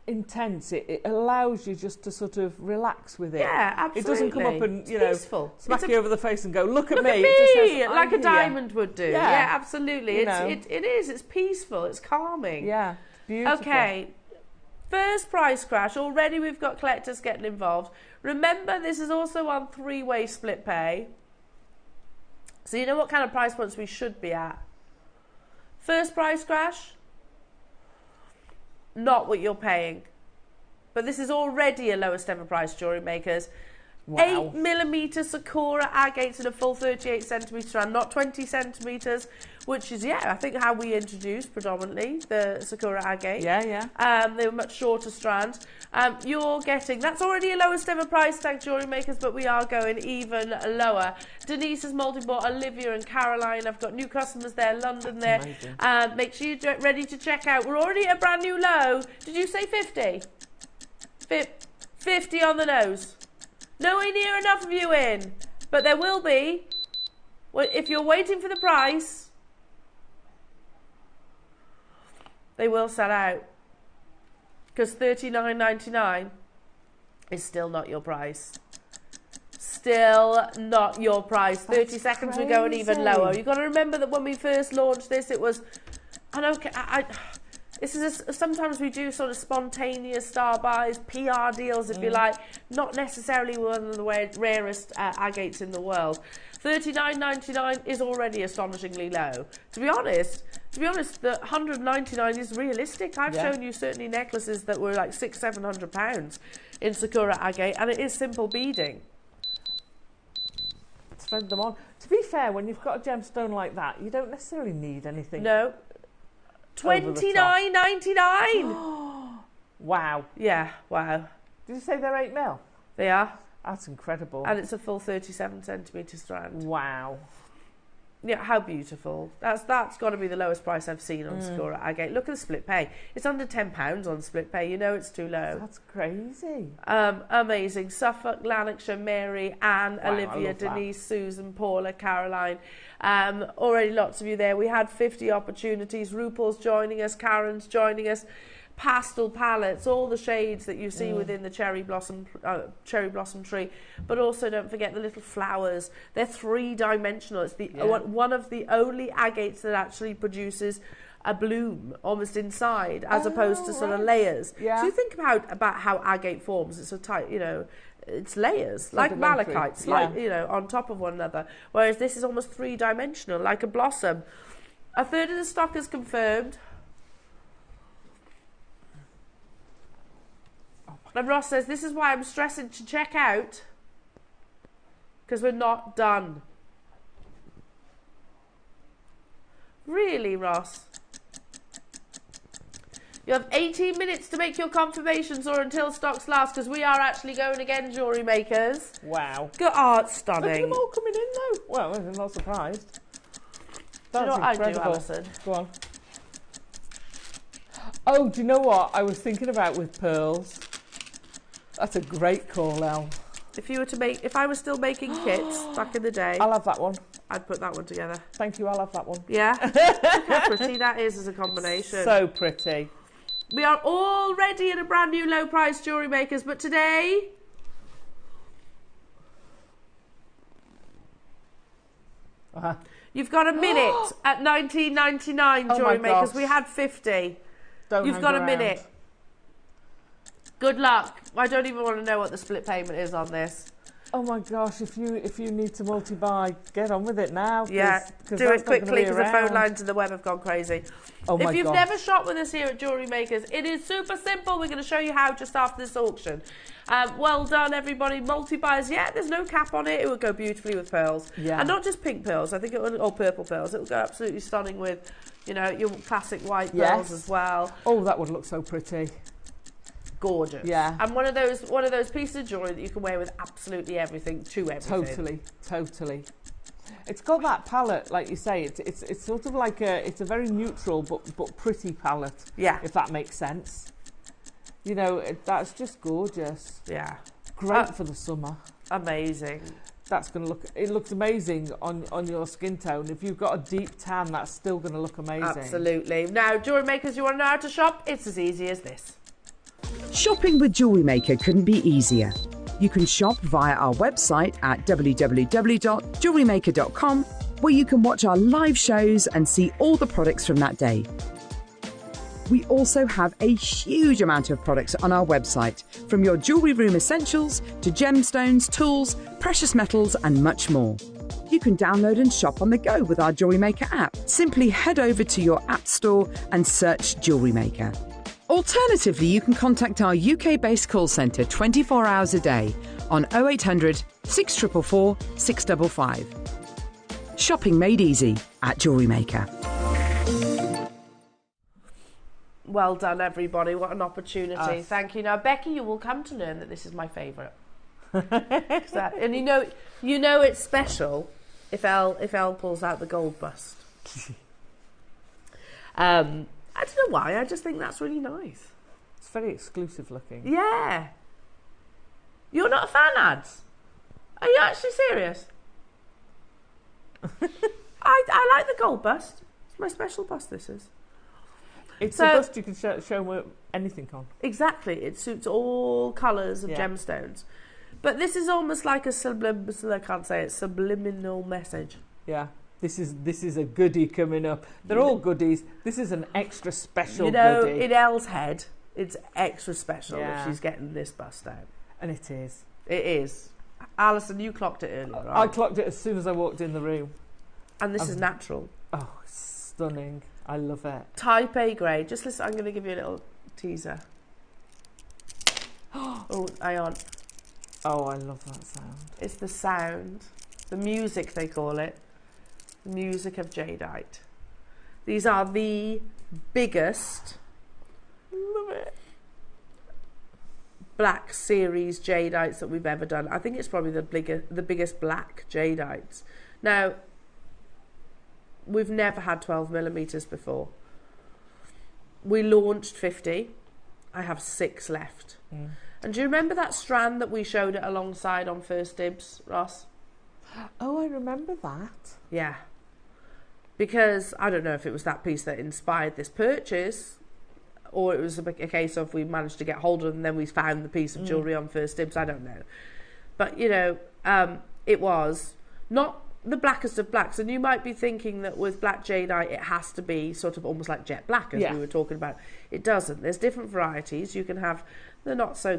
intense. It allows you just to sort of relax with it. Yeah, absolutely. It doesn't come up and peaceful. Smack you over the face and go, look at me. Look at me, it just says, like a diamond would do. Yeah, absolutely. It is. It's peaceful. It's calming. Yeah, beautiful. Okay. First price crash. Already we've got collectors getting involved. Remember, this is also on 3-way split pay. So you know what kind of price points we should be at. First price crash, not what you're paying. But this is already a lowest ever price, jewellery makers. Wow. 8mm Sakura agates in a full 38cm strand, not 20 centimetres, which is, I think how we introduced predominantly the Sakura agate. Yeah. They were much shorter strands. You're getting, that's already a lowest ever price tag, jewellery makers, but we are going even lower. Denise has multi-bought, Olivia and Caroline. I've got new customers there, London there. Make sure you're ready to check out. We're already at a brand new low. Did you say 50? 50 on the nose. Nowhere near enough of you in, but there will be. Well, if you're waiting for the price, they will sell out, because $39.99 is still not your price. still not your price. 30 seconds, we're going even lower. You've got to remember that when we first launched this, it was, this is sometimes we do sort of spontaneous star buys, PR deals, if you like, not necessarily one of the rarest agates in the world. $39.99 is already astonishingly low. To be honest, the $199 is realistic. I've shown you certainly necklaces that were like £600-700 in Sakura agate, and it is simple beading. Thread them on. To be fair, when you've got a gemstone like that, you don't necessarily need anything. No. $29.99. Wow. Yeah, wow. Did you say they're 8mm? They are. That's incredible. And it's a full 37cm strand. Wow. Yeah, how beautiful. That's got to be the lowest price I've seen on Sakura agate. Look at the split pay. It's under £10 on split pay. You know it's too low. That's crazy. Amazing. Suffolk, Lanarkshire, Mary, Anne, Olivia, Denise, Susan, Paula, Caroline. Already lots of you there. We had 50 opportunities. RuPaul's joining us. Karen's joining us. Pastel palettes, all the shades that you see within the cherry blossom tree, but also don't forget the little flowers. They're three-dimensional. It's the one of the only agates that actually produces a bloom almost inside, as opposed to sort of layers. Yeah. So you think about how agate forms. It's a tight, it's layers, like malachite, on top of one another. Whereas this is almost three-dimensional, like a blossom. A third of the stock is confirmed. And Ross says, this is why I'm stressing to check out, because we're not done. Really, Ross? You have 18 minutes to make your confirmations or until stocks last, because we are actually going again, jewellery makers. Wow. It's stunning. Look at them all coming in, though. Well, I'm not surprised. That's do you know what incredible. I do, Alison? Go on. Oh, do you know what I was thinking about with pearls? That's a great call, Elle. If I was still making kits back in the day, I'll have that one. I'd put that one together. Thank you, I'll have that one. Yeah? Look how pretty that is as a combination. So pretty. We are already at a brand new low price, jewellery makers, but today... You've got a minute at $19.99, jewellery makers. We had 50. You've got a minute. Good luck. I don't even want to know what the split payment is on this. Oh my gosh, if you need to multi-buy, get on with it now. Yeah, do it quickly because the phone lines and the web have gone crazy. Oh my If you've never shopped with us here at Jewellery Makers, it is super simple. We're going to show you how just after this auction. Well done, everybody. Multi-buys, there's no cap on it. It will go beautifully with pearls. Yeah. And not just pink pearls, I think it will, or purple pearls. It will go absolutely stunning with, your classic white pearls as well. Oh, that would look so pretty. Gorgeous. Yeah. And one of those pieces of jewellery that you can wear with absolutely everything to everything. Totally. It's got that palette, like you say. It's sort of like it's a very neutral but pretty palette. Yeah. If that makes sense. That's just gorgeous. Yeah. Great for the summer. Amazing. That's going to look. It looks amazing on your skin tone. If you've got a deep tan, that's still going to look amazing. Absolutely. Now, jewellery makers, you want to know how to shop? It's as easy as this. Shopping with Jewellery Maker couldn't be easier. You can shop via our website at www.jewellerymaker.com, where you can watch our live shows and see all the products from that day. We also have a huge amount of products on our website, from your jewellery room essentials to gemstones, tools, precious metals and much more. You can download and shop on the go with our Jewellery Maker app. Simply head over to your app store and search Jewellery Maker. Alternatively, you can contact our UK-based call centre 24 hours a day on 0800 644 655. Shopping made easy at Jewellery Maker. Well done, everybody. What an opportunity. Thank you. Now, Becky, you will come to learn that this is my favourite. And you know it's special if Elle pulls out the gold bust. I don't know why, I just think that's really nice. It's very exclusive looking. Yeah. You're not a fan, Ads? Are you actually serious? I like the gold bust. It's my special bust, this is. It's a bust you can show anything on. Exactly. It suits all colours of gemstones. But this is almost like a subliminal message. Yeah. This is a goodie coming up. They're all goodies. This is an extra special goodie. In Elle's head, it's extra special if she's getting this bust out. And it is. It is. Alison, you clocked it earlier, right? I clocked it as soon as I walked in the room. And this is natural. Oh, stunning. I love it. Type A grey. Just listen, I'm going to give you a little teaser. Oh, hang on. Oh, I love that sound. It's the sound. The music, they call it. The music of Jadeite. These are the biggest... Love it. Black series Jadeites that we've ever done. I think it's probably the biggest black Jadeites. Now, we've never had 12mm before. We launched 50. I have 6 left. And do you remember that strand that we showed it alongside on First Dibs, Ross? Oh, I remember that. Yeah. Because I don't know if it was that piece that inspired this purchase, or it was a case of we managed to get hold of it and then we found the piece of jewellery on First Dibs. I don't know. But, you know, it was not the blackest of blacks. And you might be thinking that with black jadeite, it has to be sort of almost like jet black, as we were talking about. It doesn't. There's different varieties. You can have the not so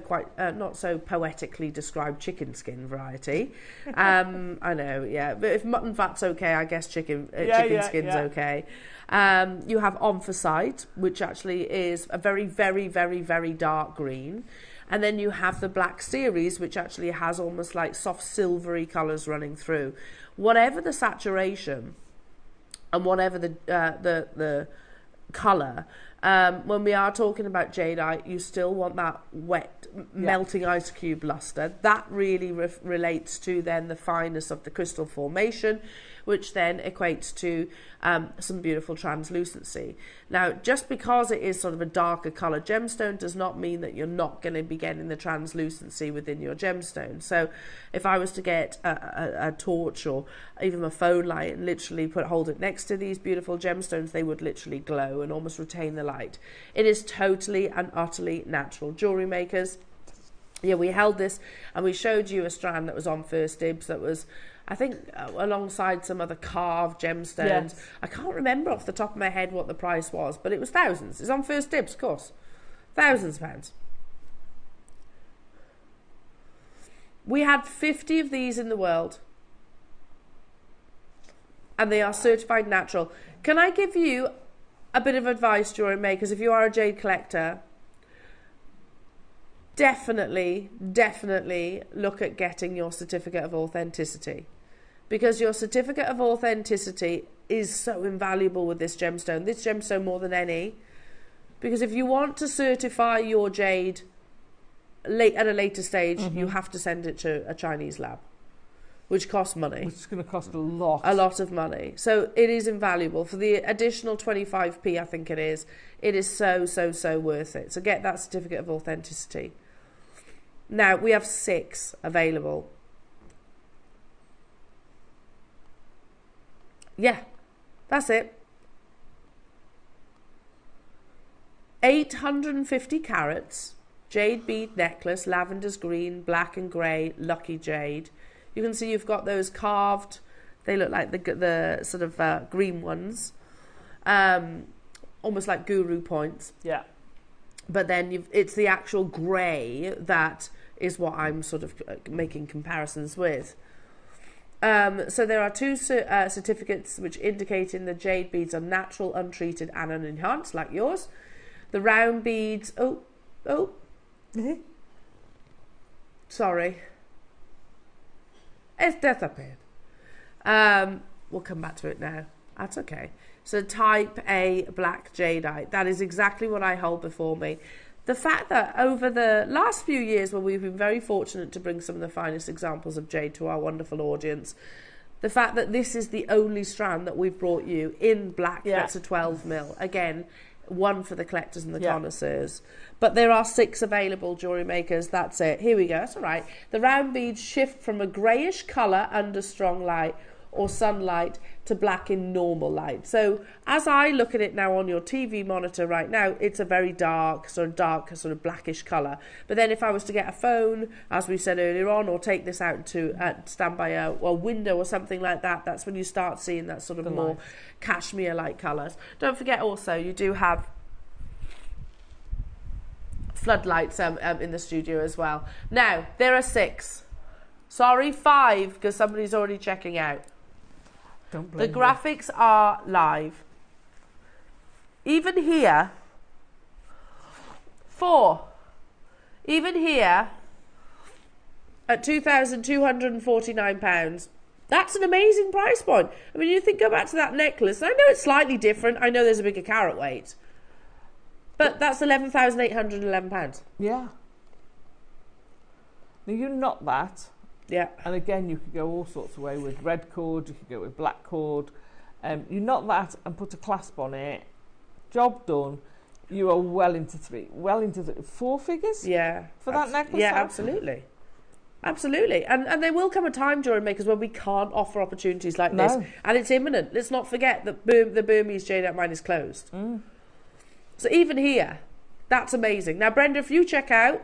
poetically described chicken skin variety. I know, yeah. But if mutton fat's okay, I guess chicken skin's okay. You have Omphacite, which actually is a very, very, very, very dark green. And then you have the black series, which actually has almost like soft silvery colours running through. Whatever the saturation and whatever the colour, when we are talking about jadeite, you still want that wet, melting ice cube luster. That really relates to then the fineness of the crystal formation, which then equates to some beautiful translucency. Now, just because it is sort of a darker colour gemstone does not mean that you're not going to be getting the translucency within your gemstone. So if I was to get a torch or even a phone light and literally hold it next to these beautiful gemstones, they would literally glow and almost retain the light. It is totally and utterly natural. Jewellery makers, yeah, we held this and we showed you a strand that was on First Dibs that was, I think, alongside some other carved gemstones. Yes. I can't remember off the top of my head what the price was, but it was thousands. It's on First Dibs, of course. Thousands of pounds. We had 50 of these in the world. And they are certified natural. Can I give you a bit of advice, jewellery makers? If you are a jade collector, definitely look at getting your certificate of authenticity, because your certificate of authenticity is so invaluable with this gemstone more than any, because if you want to certify your jade at a later stage, you have to send it to a Chinese lab, which costs money. Which is going to cost a lot. A lot of money. So it is invaluable. For the additional 25p, I think it is so worth it. So get that certificate of authenticity. Now, we have 6 available. Yeah, that's it. 850 carats, jade bead necklace, lavender's green, black and grey, lucky jade. You can see you've got those carved, they look like the sort of green ones, almost like guru points. Yeah. But then it's the actual grey that is what I'm sort of making comparisons with. So there are 2 certificates which indicating the jade beads are natural, untreated and unenhanced, like yours. The round beads, sorry. It's disappeared. We'll come back to it now. That's okay. So type A black jadeite. That is exactly what I hold before me. The fact that over the last few years, where we've been very fortunate to bring some of the finest examples of jade to our wonderful audience, the fact that this is the only strand that we've brought you in black that's a 12mm. Again, one for the collectors and the connoisseurs. But there are 6 available, jewellery makers. That's it. Here we go. That's all right. The round beads shift from a greyish colour under strong light or sunlight to black in normal light. So as I look at it now on your TV monitor right now, it's a very dark, sort of blackish colour. But then if I was to get a phone, as we said earlier on, or take this out to stand by a window or something like that, that's when you start seeing that sort of more cashmere-like colours. Don't forget also, you do have floodlights in the studio as well. Now, there are 6. Sorry, 5, because somebody's already checking out. Don't blame the graphics are live. Even here, 4. Even here, at £2,249. That's an amazing price point. I mean, you think, go back to that necklace. I know it's slightly different. I know there's a bigger carat weight. But that's £11,811. Yeah. Now, you knot that. Yeah. And again, you could go all sorts of way with red cord, you could go with black cord. You knot that and put a clasp on it. Job done. You are well into 4 figures? Yeah. For that necklace? Yeah, absolutely. Absolutely. And there will come a time, JewelleryMakers, when we can't offer opportunities like this. And it's imminent. Let's not forget that the Burmese Jadeite mine is closed. So even here, that's amazing. Now, Brenda, if you check out,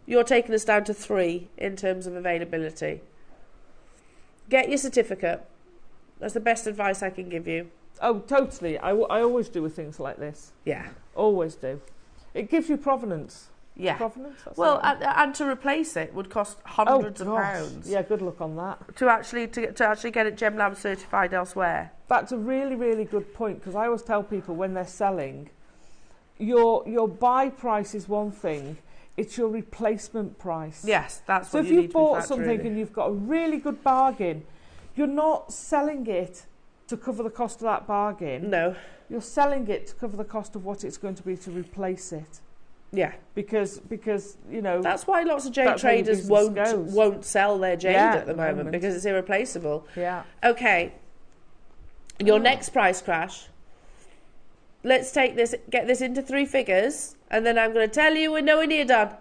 you're taking us down to 3 in terms of availability. Get your certificate. That's the best advice I can give you. Oh, totally. I always do with things like this. Yeah. Always do. It gives you provenance. Yeah. Provenance? Well, and to replace it would cost hundreds of pounds. Yeah, good luck on that. To actually get it GemLab certified elsewhere. That's a really, really good point, because I always tell people when they're selling, your buy price is one thing, it's your replacement price. Yes, that's what you need. So if you've bought something and you've got a really good bargain, you're not selling it to cover the cost of that bargain. No. You're selling it to cover the cost of what it's going to be to replace it. Yeah. Because you know... That's why lots of jade traders won't sell their jade at the moment, because it's irreplaceable. Yeah. Okay. Your next price crash. Let's take this, get this into 3 figures, and then I'm going to tell you we're nowhere near done.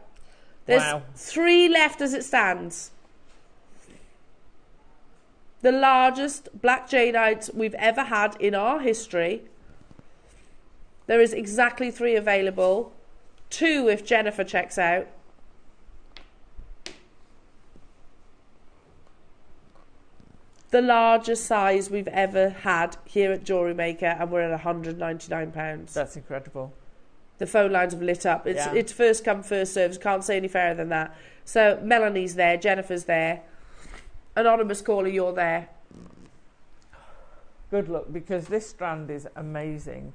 There's 3 left as it stands. The largest black jadeite we've ever had in our history. There is exactly 3 available. 2 if Jennifer checks out. The largest size we've ever had here at JewelleryMaker, and we're at £199. That's incredible. The phone lines have lit up. It's first come, first served. Can't say any fairer than that. So Melanie's there, Jennifer's there. Anonymous caller, you're there. Good luck, because this strand is amazing.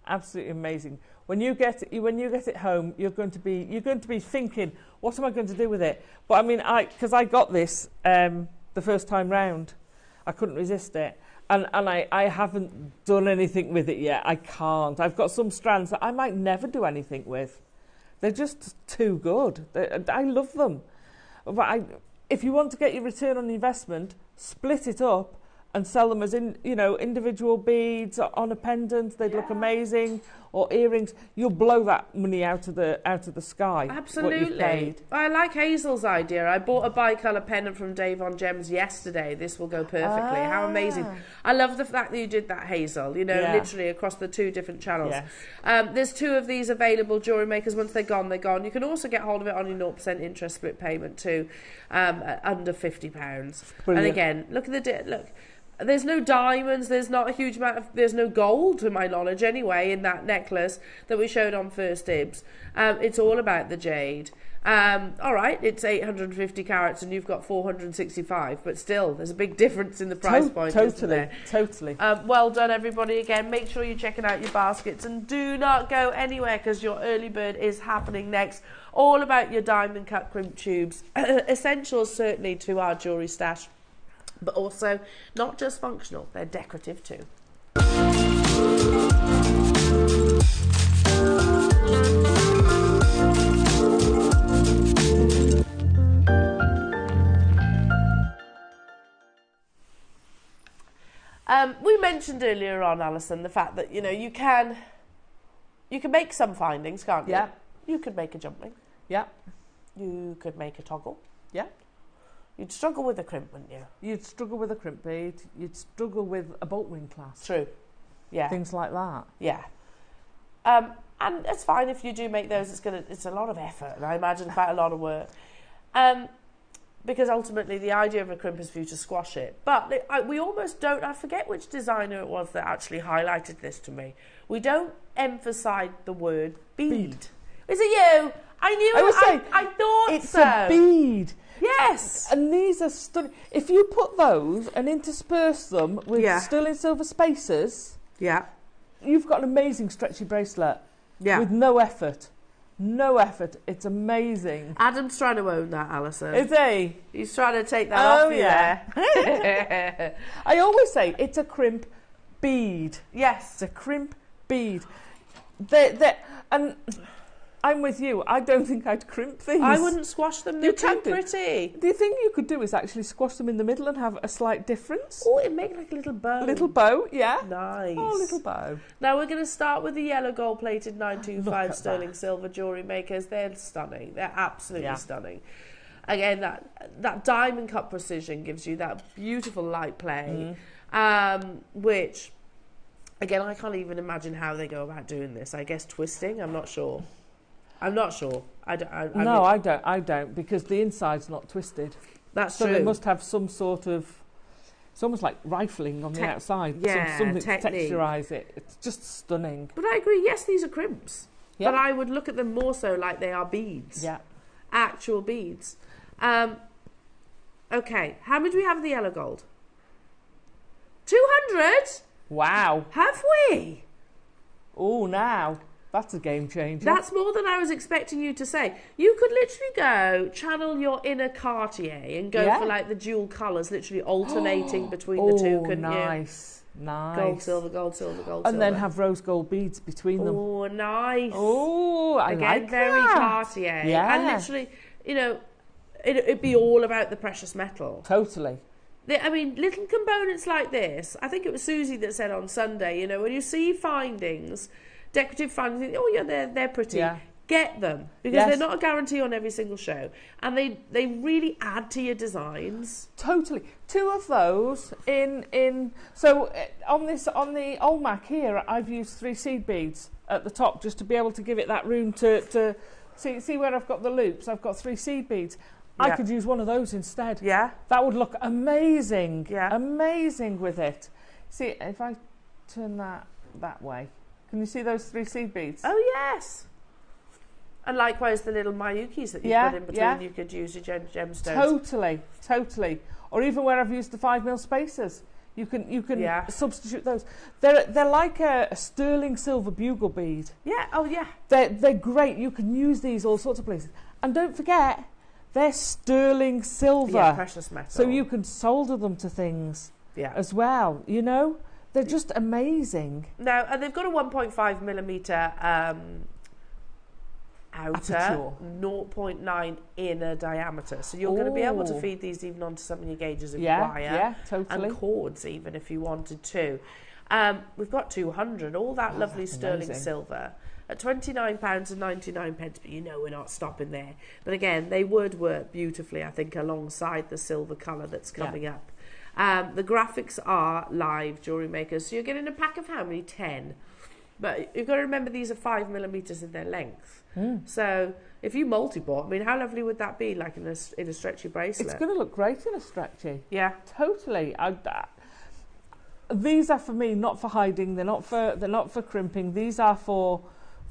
Absolutely amazing. When you get it home, you're going to be thinking, what am I going to do with it? But I mean, because I got this the first time round, I couldn't resist it, and I haven't done anything with it yet. I can't. I've got some strands that I might never do anything with. They're just too good. I love them. But if you want to get your return on investment, split it up and sell them as individual beads on a pendant. They'd look amazing, or earrings. You'll blow that money out of the sky. Absolutely. What you've paid. I like Hazel's idea. I bought a bicolour pendant from Dave on Gems yesterday. This will go perfectly. How amazing. I love the fact that you did that, Hazel, literally across the 2 different channels. Yes. There's 2 of these available, JewelleryMakers. Once they're gone, they're gone. You can also get hold of it on your 0% interest split payment too, at under £50. Brilliant. And again, look at look. There's no diamonds, there's not a huge amount of, there's no gold to my knowledge anyway in that necklace that we showed on First Dibs. It's all about the jade. Alright, it's 850 carats and you've got 465, but still, there's a big difference in the price point. Totally. Well done everybody again. Make sure you're checking out your baskets and do not go anywhere, because your early bird is happening next. All about your diamond cut crimp tubes. Essentials certainly to our jewellery stash, but also not just functional, they're decorative too. We mentioned earlier on, Alison, the fact that you can make some findings, can't you? Yeah. You could make a jump ring. Yeah. You could make a toggle. Yeah. You'd struggle with a crimp, wouldn't you? You'd struggle with a crimp bead. You'd struggle with a bolt ring clasp. True. Yeah. Things like that. Yeah. And it's fine if you do make those. It's a lot of effort, and I imagine quite a lot of work. Because ultimately the idea of a crimp is for you to squash it. But we almost don't. I forget which designer it was that actually highlighted this to me. We don't emphasise the word bead. Is it you? I knew it. I thought it's so. It's a bead. Yes. And these are stunning. If you put those and intersperse them with sterling silver spacers, you've got an amazing stretchy bracelet with no effort. No effort. It's amazing. Adam's trying to own that, Alison. Is he? He's trying to take that off you there. I always say it's a crimp bead. Yes. It's a crimp bead. And I'm with you. I don't think I'd crimp these. I wouldn't squash them. They're too pretty. The thing you could do is actually squash them in the middle and have a slight difference. Oh, it'd make like a little bow. A little bow, yeah. Nice. Oh, a little bow. Now we're going to start with the yellow gold plated 925 sterling silver jewellery makers. They're stunning. They're absolutely stunning. Again, that diamond cut precision gives you that beautiful light play, which, again, I can't even imagine how they go about doing this. I guess twisting. I'm not sure. I don't, because the inside's not twisted. That's true. So they must have some sort of, it's almost like rifling on the outside. Something to texturise it. It's just stunning. But I agree, yes, these are crimps. Yeah. But I would look at them more so like they are beads. Yeah. Actual beads. Okay, how many do we have of the yellow gold? 200? Wow. Have we? Oh, now. That's a game changer. That's more than I was expecting you to say. You could literally go channel your inner Cartier and go for like the dual colours, literally alternating between the two, couldn't you? Nice. Gold, silver, gold, silver, gold, and silver. then have rose gold beads between them. Oh, nice. Oh, I like very that. Cartier. Yeah. And literally, you know, it'd be all about the precious metal. Totally. I mean, little components like this, I think it was Susie that said on Sunday, you know, when you see findings, decorative findings, oh yeah, they're pretty. Yeah. Get them, because they're not a guarantee on every single show, and they really add to your designs. Totally. Two of those in so on the old Mac here, I've used 3 seed beads at the top just to be able to give it that room to see where I've got the loops. I've got 3 seed beads. I could use one of those instead. Yeah. That would look amazing. Yeah. Amazing with it. See, if I turn that way, can you see those 3 seed beads? Oh yes. And likewise, the little Mayukis that you put in between, you could use your gemstones. Totally. Or even where I've used the 5mm spacers, you can substitute those. They're like a sterling silver bugle bead. Yeah. Oh yeah. They're great. You can use these all sorts of places. And don't forget, they're sterling silver. Yeah, precious metal. So you can solder them to things as well. You know, they're just amazing. Now, and they've got a 1.5mm. outer, 0.9 inner diameter. So you're going to be able to feed these even onto some of your gauges of wire. Yeah, totally. And cords even if you wanted to. We've got 200, all that lovely sterling silver at £29.99, but you know we're not stopping there. But again, they would work beautifully, I think, alongside the silver colour that's coming up. The graphics are live jewellery makers. So you're getting a pack of how many? 10. But you've got to remember these are 5mm in their length. So if you multi-bought, I mean, how lovely would that be, like in a stretchy bracelet? It's going to look great in a stretchy. Yeah, totally. These are for me, not for hiding. They're not for crimping. These are for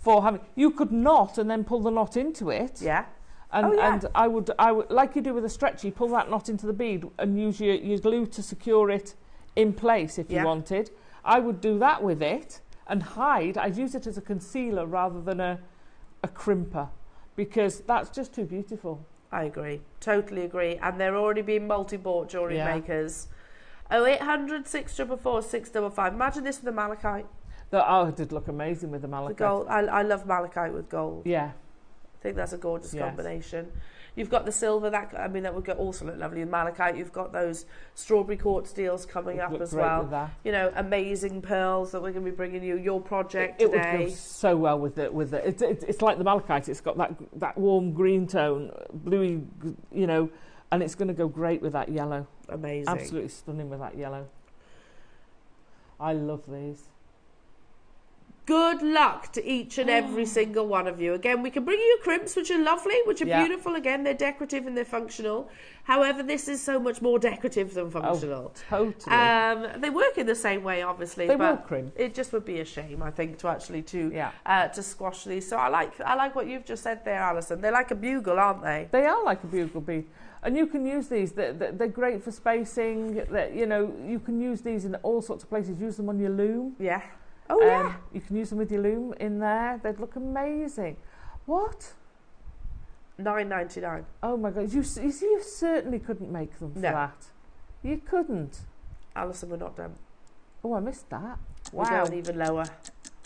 having. You could knot and then pull the knot into it. Yeah. And I would like you do with a stretchy, pull that knot into the bead and use your glue to secure it in place if you wanted. I would do that with it. And hide, I'd use it as a concealer rather than a crimper, because that's just too beautiful. I agree, totally agree. And they're already being multi-bought jewellery makers. 0800 644 655. Imagine this with the malachite. It did look amazing with the malachite. The gold. I love malachite with gold. Yeah. I think that's a gorgeous combination. You've got the silver, that would also look lovely with malachite. You've got those strawberry quartz deals coming up as well. You know, amazing pearls that we're going to be bringing you. Your project today. It would go so well with it. It's like the malachite. It's got that warm green tone, bluey, you know, And it's going to go great with that yellow. Amazing. Absolutely stunning with that yellow. I love these. Good luck to each and every single one of you. Again, we can bring you crimps, which are lovely, which are beautiful. Again, they're decorative and they're functional. However, this is so much more decorative than functional. Oh, totally. They work in the same way, obviously. They but will crimp. It just would be a shame, I think, to actually to squash these. So I like what you've just said there, Alison. They're like a bugle, aren't they? They are like a bugle bead. And you can use these. They're great for spacing. You know, you can use these in all sorts of places. Use them on your loom. Yeah. Oh, yeah. You can use them with your loom in there. They'd look amazing. What? $9.99. Oh, my God. You see, you certainly couldn't make them for that. You couldn't. Alison, we're not done. Oh, I missed that. Wow. We're going even lower.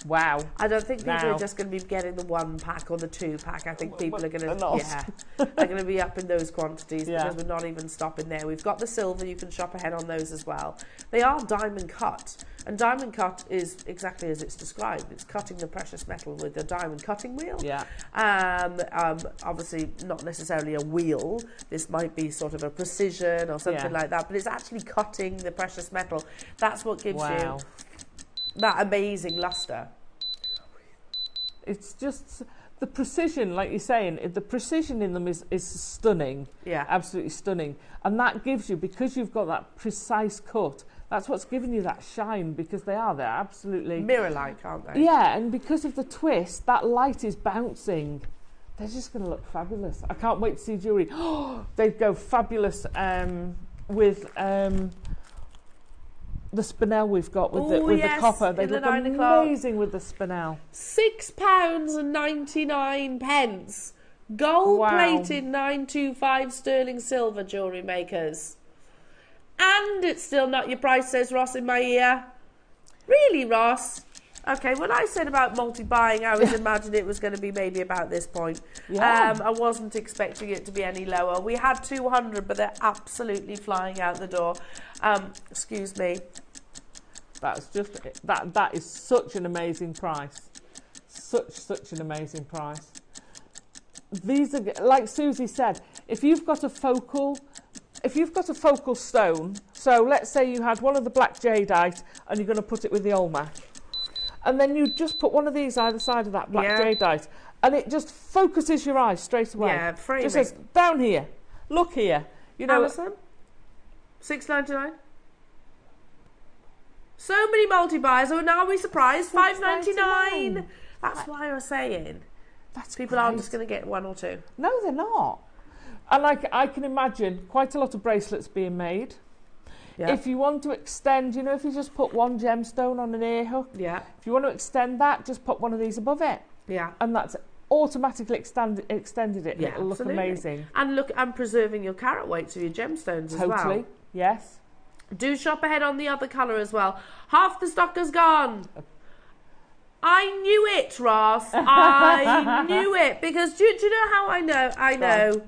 Wow. I don't think people are just going to be getting the 1-pack or the 2-pack. I think people are going to are going to be up in those quantities because we're not even stopping there. We've got the silver. You can shop ahead on those as well. They are diamond cut. And diamond cut is exactly as it's described. It's cutting the precious metal with a diamond cutting wheel. Yeah. Obviously, not necessarily a wheel. This might be sort of a precision or something like that. But it's actually cutting the precious metal. That's what gives you that amazing luster. It's just the precision, like you're saying, the precision in them is stunning. Yeah. Absolutely stunning. And that gives you, because you've got that precise cut, that's what's giving you that shine, because they're absolutely mirror-like, aren't they? Yeah, and because of the twist, that light is bouncing. They're just going to look fabulous. I can't wait to see jewellery. Oh, they'd go fabulous with the spinel we've got with the copper. They look amazing with the spinel. £6.99. Gold-plated 925 sterling silver jewellery makers. And it's still not your price, says Ross in my ear. Really, Ross? Okay, when I said about multi-buying, I was imagining it was going to be maybe about this point. Yeah. I wasn't expecting it to be any lower. We had 200, but they're absolutely flying out the door. Excuse me. That's just that is such an amazing price. Such an amazing price. These are, like Susie said, if you've got a focal stone, so let's say you had one of the black jadeite and you're going to put it with the olmec, and then you just put one of these either side of that black jadeite, and it just focuses your eyes straight away. Yeah, framing. Just says, down here, look here. You know, Alison, $6.99. So many multi-buys. Oh, now are we surprised? $5.99. That's why I was saying. That's people aren't just going to get one or two. No, they're not. And I can imagine quite a lot of bracelets being made. Yeah. If you want to extend, you know, if you just put one gemstone on an ear hook, if you want to extend that, just put one of these above it. Yeah. And that's automatically extended it. Yeah, it'll look amazing. And preserving your carat weights of your gemstones as well. Totally, yes. Do shop ahead on the other colour as well. Half the stock has gone. I knew it, Ross. I knew it. Because do you know how I know? I know.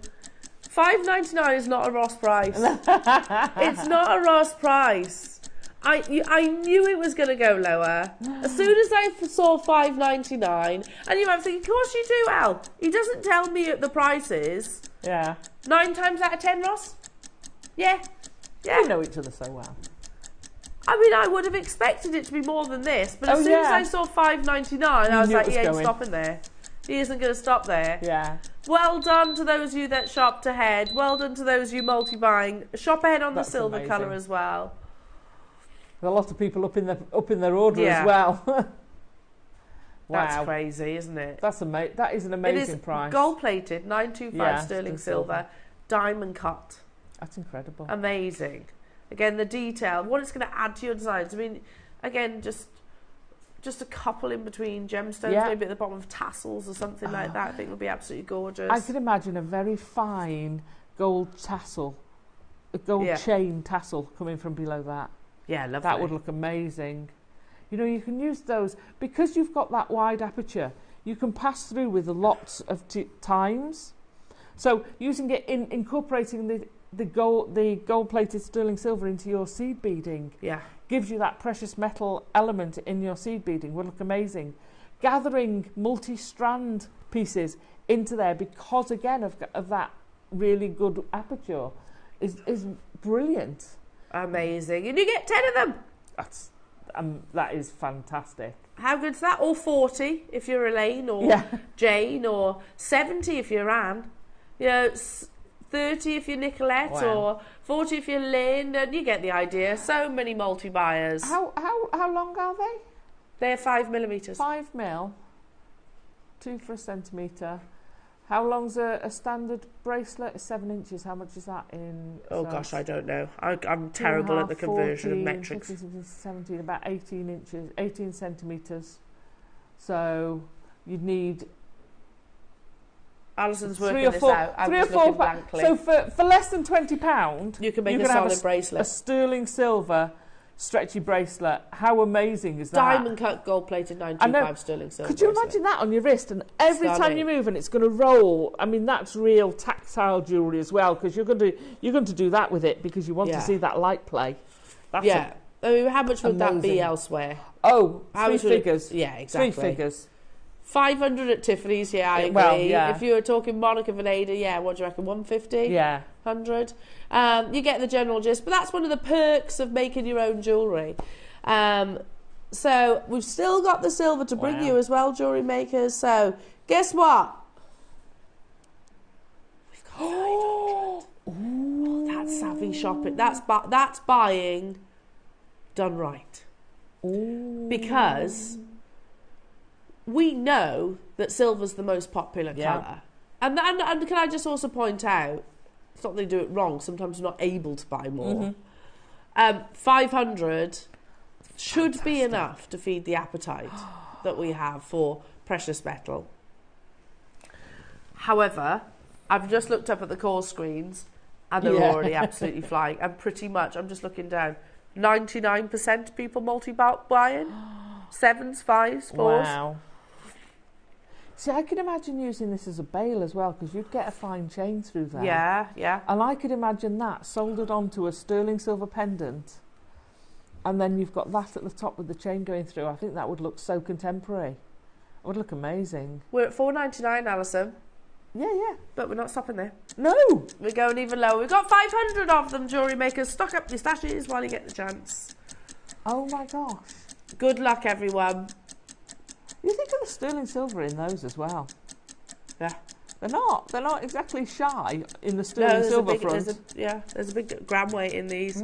$5.99 is not a Ross price. It's not a Ross price. I knew it was going to go lower. As soon as I saw $5.99, and you might be thinking, of course you do, Al. He doesn't tell me the prices. Yeah. 9 times out of 10, Ross? Yeah. Yeah. We know each other so well. I mean, I would have expected it to be more than this, but as soon as I saw $5.99, I was like, he ain't stopping there. He isn't going to stop there. Yeah. Well done to those of you that shopped ahead. Well done to those of you multi-buying. Shop ahead on the silver colour as well. There's a lot of people up in their order as well. Wow. That's crazy, isn't it? That is an amazing price. Gold-plated, 925 sterling silver, diamond cut. That's incredible. Amazing. Again, the detail, what it's going to add to your designs. I mean, again, just a couple in between gemstones, maybe at the bottom of tassels or something like that. I think would be absolutely gorgeous. I could imagine a very fine gold tassel, a gold chain tassel coming from below that. Yeah, lovely. That would look amazing. You know, you can use those, because you've got that wide aperture, you can pass through with lots of times. So using it, incorporating the gold-plated sterling silver into your seed beading gives you that precious metal element in your seed beading. Will look amazing. Gathering multi-strand pieces into there because, again, of that really good aperture is brilliant. Amazing. And you get 10 of them. That is fantastic. How good's that? Or 40 if you're Elaine, or Jane, or 70 if you're Anne. You know, 30 if you're Nicolette, or 40 if you're Lynn, and you get the idea. So many multi-buyers. How long are they? They're 5mm. 5 mil, 2 for a centimetre. How long's a standard bracelet? 7 inches. How much is that in? Oh gosh, I don't know. I'm terrible at the conversion 14, of metrics. 15, 17, about 18 inches, 18 centimetres. So you'd need. Alison's working this out. I'm just looking blankly. So for less than £20, you can make a solid bracelet. A sterling silver stretchy bracelet. How amazing is that? Diamond cut, gold plated, 925 sterling silver. Could you imagine that on your wrist? And every time you move, and it's going to roll. I mean, that's real tactile jewellery as well, because you're going to do that with it because you want to see that light play. That's I mean, how much would that be elsewhere? Oh, three figures. Yeah, exactly. 3 figures. 500 at Tiffany's, I agree. Well, yeah. If you were talking Monica Veneda, what do you reckon, 150? Yeah. 100? You get the general gist, but that's one of the perks of making your own jewellery. So we've still got the silver to bring you as well, jewellery makers. So guess what? We've got 500. Oh, that's savvy shopping. That's buying done right. Ooh. Because we know that silver's the most popular colour. And can I just also point out, it's not that they do it wrong, sometimes you're not able to buy more. 500 should be enough to feed the appetite that we have for precious metal. However, I've just looked up at the call screens and they're already absolutely flying. And pretty much, I'm just looking down, 99% people multi-buying. 7s, 5s, 4s. Wow. See, I could imagine using this as a bail as well, because you'd get a fine chain through there. Yeah. And I could imagine that soldered onto a sterling silver pendant, and then you've got that at the top with the chain going through. I think that would look so contemporary. It would look amazing. We're at $4.99, Alison. Yeah. But we're not stopping there. No! We're going even lower. We've got 500 of them, jewellery makers. Stock up your stashes while you get the chance. Oh my gosh. Good luck, everyone. You think of the sterling silver in those as well? Yeah. They're not exactly shy in the sterling silver front. There's a big gram weight in these.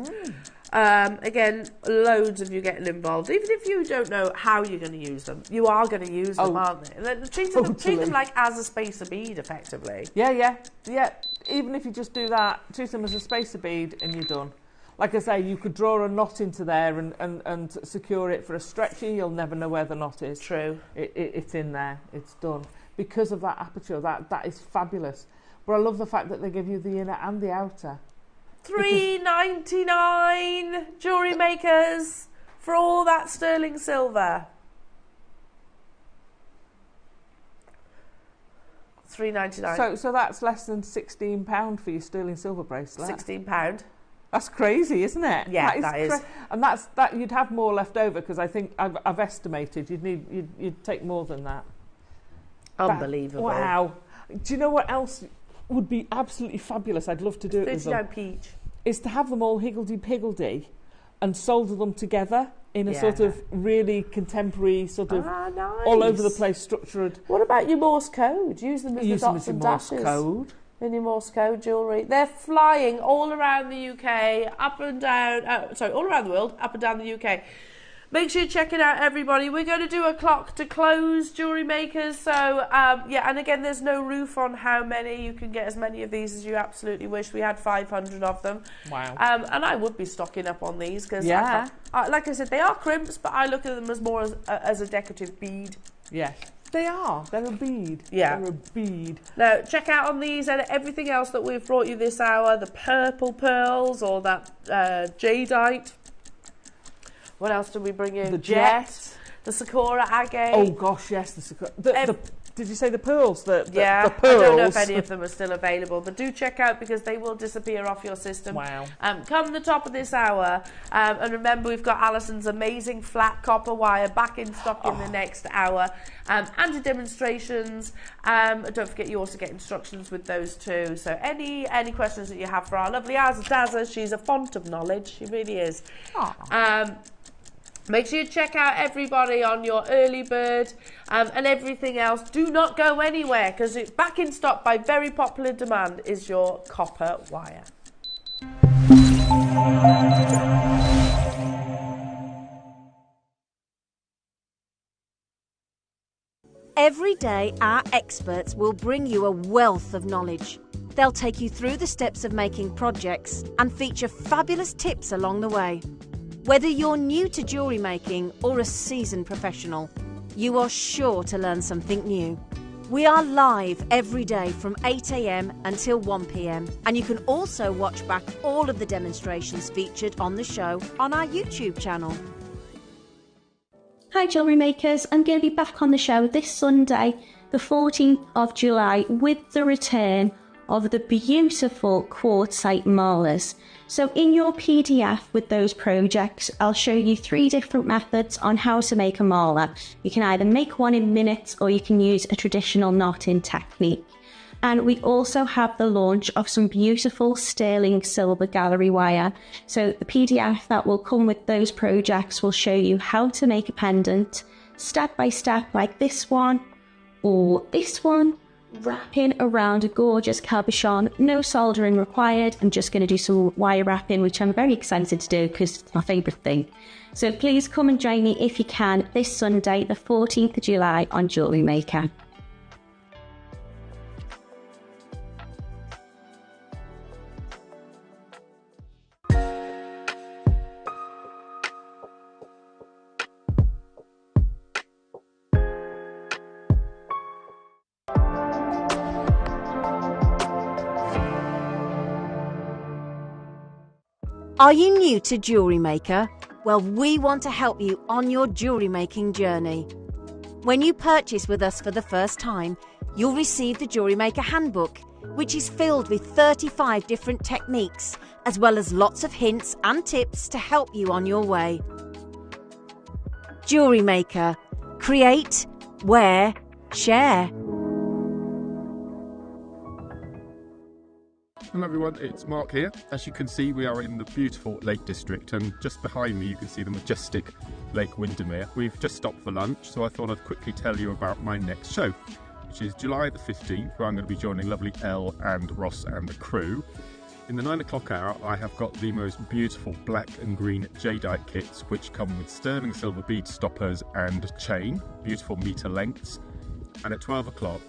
Again, loads of you getting involved. Even if you don't know how you're going to use them, you are going to use them, aren't they? Treat them like as a spacer bead, effectively. Yeah. Even if you just do that, treat them as a spacer bead and you're done. Like I say, you could draw a knot into there and secure it for a stretchy. You'll never know where the knot is. True. It's in there. It's done. Because of that aperture, that is fabulous. But I love the fact that they give you the inner and the outer. $3.99, jewellery makers, for all that sterling silver. $3.99. So that's less than £16 for your sterling silver bracelet. £16. That's crazy, isn't it? Yeah, that is. And that you'd have more left over, because I think I've estimated you'd take more than that. Unbelievable. Wow. Do you know what else would be absolutely fabulous? I'd love to do it with them. 39 peach. Is to have them all higgledy-piggledy and solder them together in a sort of really contemporary sort of nice. all over the place structured. What about your Morse code? Use them as the dots and dashes. Morse code. In your Morse code jewellery. They're flying all around the UK, up and down, all around the world, up and down the UK. Make sure you check it out, everybody. We're going to do a clock to close, jewellery makers. So, and again, there's no roof on how many. You can get as many of these as you absolutely wish. We had 500 of them. Wow. And I would be stocking up on these because, like I said, they are crimps, but I look at them as more as a decorative bead. Yes. They are. They're a bead. Yeah. They're a bead. Now, check out on these and everything else that we've brought you this hour. The purple pearls or that Jadeite. What else did we bring you? The jet. The Sakura agate. Oh, gosh, yes. The did you say the pearls? The yeah, pearls. I don't know if any of them are still available, but do check out because they will disappear off your system. Wow. Come the top of this hour, and remember we've got Alison's amazing flat copper wire back in stock in the next hour, and the demonstrations. Don't forget you also get instructions with those too. So any questions that you have for our lovely Azza, she's a font of knowledge. She really is. Make sure you check out everybody on your early bird and everything else. Do not go anywhere because it's back in stock by very popular demand is your copper wire. Every day, our experts will bring you a wealth of knowledge. They'll take you through the steps of making projects and feature fabulous tips along the way. Whether you're new to jewellery making or a seasoned professional, you are sure to learn something new. We are live every day from 8 AM until 1 PM, and you can also watch back all of the demonstrations featured on the show on our YouTube channel. Hi jewellery makers, I'm going to be back on the show this Sunday, the 14th of July, with the return of the beautiful quartzite malas. So in your PDF with those projects, I'll show you 3 different methods on how to make a mala. You can either make one in minutes or you can use a traditional knotting technique. And we also have the launch of some beautiful sterling silver gallery wire. So the PDF that will come with those projects will show you how to make a pendant step by step like this one or this one, wrapping around a gorgeous cabochon. No soldering required. I'm just going to do some wire wrapping, which I'm very excited to do because it's my favourite thing. So please come and join me if you can this Sunday, the 14th of July on Jewellery Maker. Are you new to Jewellery Maker? Well, we want to help you on your jewellery making journey. When you purchase with us for the first time, you'll receive the Jewellery Maker Handbook, which is filled with 35 different techniques, as well as lots of hints and tips to help you on your way. Jewellery Maker. Create, wear, share. Hello everyone, it's Mark here. As you can see, we are in the beautiful Lake District, and just behind me you can see the majestic Lake Windermere. We've just stopped for lunch, so I thought I'd quickly tell you about my next show, which is July the 15th, where I'm going to be joining lovely Elle and Ross and the crew. In the 9 o'clock hour, I have got the most beautiful black and green Jadeite kits, which come with sterling silver bead stoppers and chain, beautiful metre lengths. And at 12 o'clock,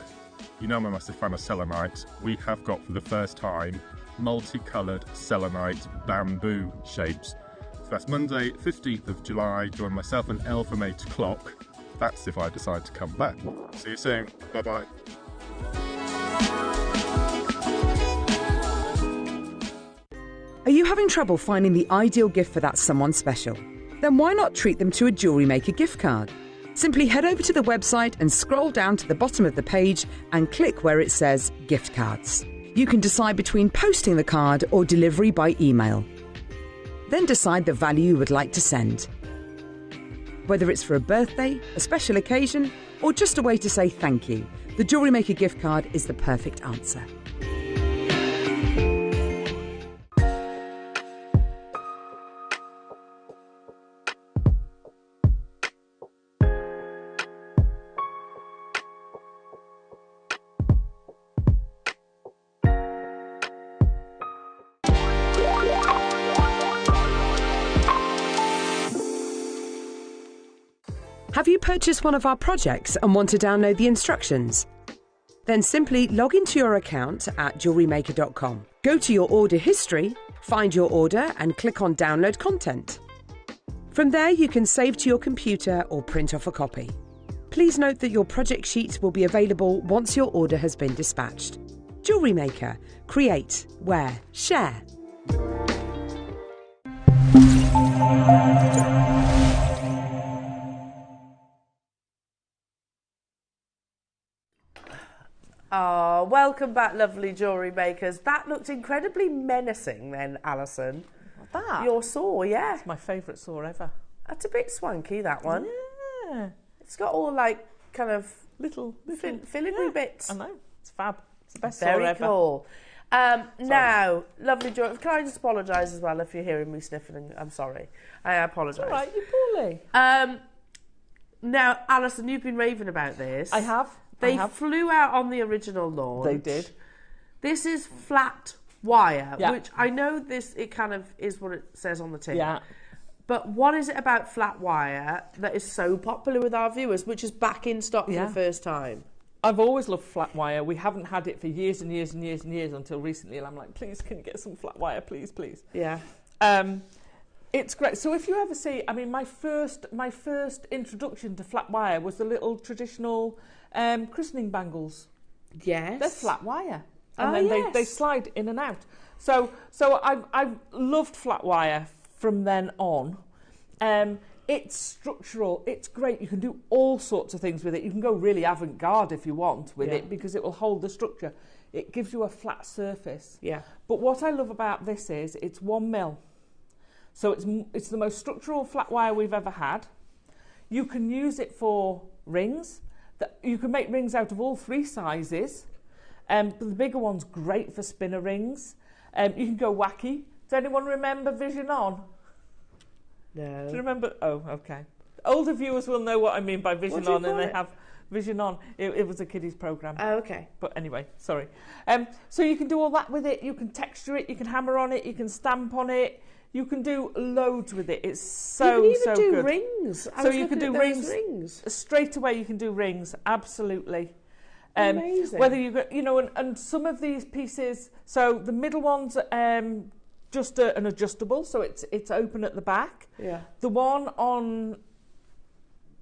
you know I'm a massive fan of selenite. We have got for the first time multicoloured selenite bamboo shapes. So that's Monday 15th of July. Join myself and Elle from 8 o'clock. That's if I decide to come back. See you soon. Bye bye. Are you having trouble finding the ideal gift for that someone special? Then why not treat them to a Jewellery Maker gift card? Simply head over to the website and scroll down to the bottom of the page and click where it says Gift Cards. You can decide between posting the card or delivery by email. Then decide the value you would like to send. Whether it's for a birthday, a special occasion, or just a way to say thank you, the Jewellery Maker gift card is the perfect answer. Have you purchased one of our projects and want to download the instructions? Then simply log into your account at JewelleryMaker.com. Go to your order history, find your order and click on Download Content. From there you can save to your computer or print off a copy. Please note that your project sheets will be available once your order has been dispatched. Jewellery Maker. Create, wear, share. Welcome back, lovely jewellery makers. That looked incredibly menacing then, Alison. That? Your saw, yeah. It's my favourite saw ever. That's a bit swanky, that one. Yeah. It's got all like kind of little filigree bits. I know. It's fab. It's the best saw Very ever. cool. Now, lovely jewellery. Can I just apologise as well if you're hearing me sniffing? I'm sorry. I apologise. All right, you're poorly. Now, Alison, you've been raving about this. I have. They flew out on the original launch. They did. This is flat wire, Yeah. which I know it kind of is what it says on the tin. Yeah. But what is it about flat wire that is so popular with our viewers, which is back in stock for the first time? I've always loved flat wire. We haven't had it for years and years and years and years until recently, and I'm like, please, can you get some flat wire, please, please? Yeah. It's great. So if you ever see, I mean, my first introduction to flat wire was the little traditional christening bangles. Yes. They're flat wire. And then they slide in and out. So I've loved flat wire from then on. It's structural. It's great. You can do all sorts of things with it. You can go really avant-garde if you want with it because it will hold the structure. It gives you a flat surface. Yeah. But what I love about this is it's 1 mil. So it's the most structural flat wire we've ever had. You can use it for rings. You can make rings out of all 3 sizes. But the bigger one's great for spinner rings. You can go wacky. Does anyone remember Vision On? No. Do you remember? Oh, okay. Older viewers will know what I mean by Vision On, and they have Vision On. It was a kiddies program. Oh, okay. But anyway, sorry. So you can do all that with it. You can texture it. You can hammer on it. You can stamp on it. You can do loads with it. It's so you can even do good. Rings. So you can do rings straight away. You can do rings, absolutely. Amazing. Whether and some of these pieces. So the middle one's just an adjustable, so it's open at the back. Yeah. The one on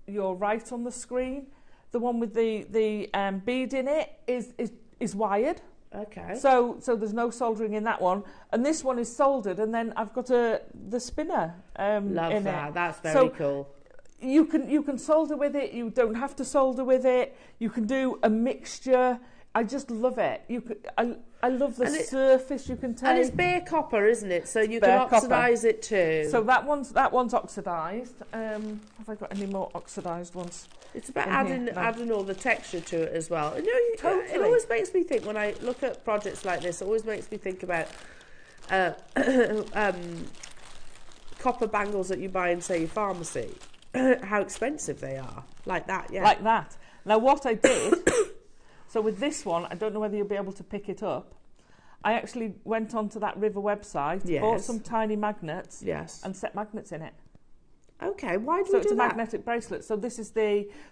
your right on the screen, the one with the bead in it is wired. Okay. So there's no soldering in that one, and this one is soldered, and then I've got the spinner Love in that. it. That's very cool. You can solder with it. You don't have to solder with it. You can do a mixture. I just love it. I love the surface you can take. And it's bare copper, isn't it? So you can oxidise it too. So that one's oxidised. Have I got any more oxidised ones? It's about adding all the texture to it as well. Totally. It always makes me think, when I look at projects like this, it always makes me think about copper bangles that you buy in, say, your pharmacy. How expensive they are. Like that, yeah. Like that. Now, what I did, so with this one, I don't know whether you'll be able to pick it up. I actually went onto that River website, bought some tiny magnets, and set magnets in it. Okay, why do you do that? So it's a magnetic bracelet. So this is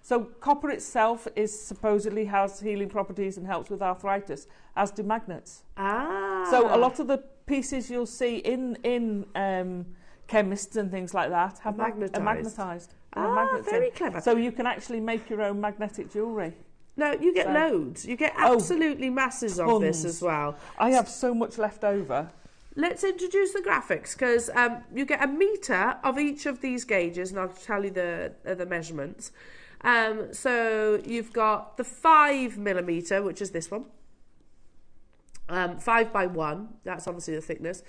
so copper itself supposedly has healing properties and helps with arthritis, as do magnets. Ah. So a lot of the pieces you'll see in chemists and things like that are magnetised. Very clever. So you can actually make your own magnetic jewellery. No, you get loads. You get absolutely masses of this as well. I have so much left over. Let's introduce the graphics, because you get a metre of each of these gauges, and I'll tell you the measurements. So you've got the 5mm, which is this one. 5 by 1, that's obviously the thickness.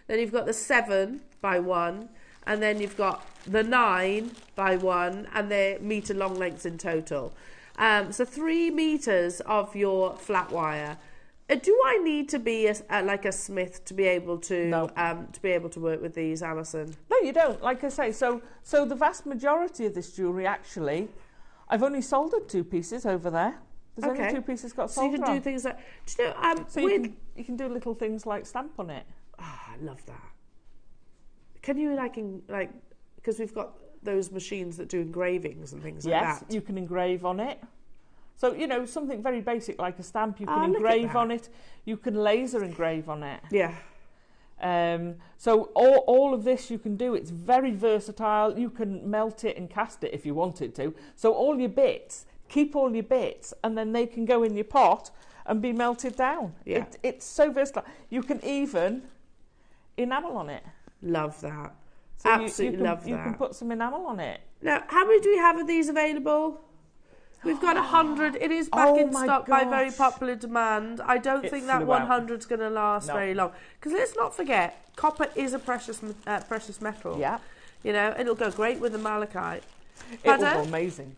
Then you've got the 7 by 1, and then you've got the 9 by 1, and they're metre long lengths in total. So 3 metres of your flat wire. Do I need to be like a smith to be able to work with these, Alison? No, you don't. Like I say, so the vast majority of this jewellery, actually, I've only soldered 2 pieces over there. There's only 2 pieces got soldered. So you can do things like, do you know, so you can do little things like stamp on it. I love that. Can you because we've got those machines that do engravings and things like that. Yes, you can engrave on it. So, something very basic like a stamp, you can engrave on it. You can laser engrave on it. Yeah. So all of this you can do. It's very versatile. You can melt it and cast it if you wanted to. So keep all your bits, and then they can go in your pot and be melted down. Yeah. It's so versatile. You can even enamel on it. Love that. So Absolutely love that. You can put some enamel on it. Now, how many do we have of these available? We've got 100. It is back in stock by very popular demand. I don't think that 100 is going to last very long. Because let's not forget, copper is a precious metal. Yeah. You know, it'll go great with the malachite. It will go amazing.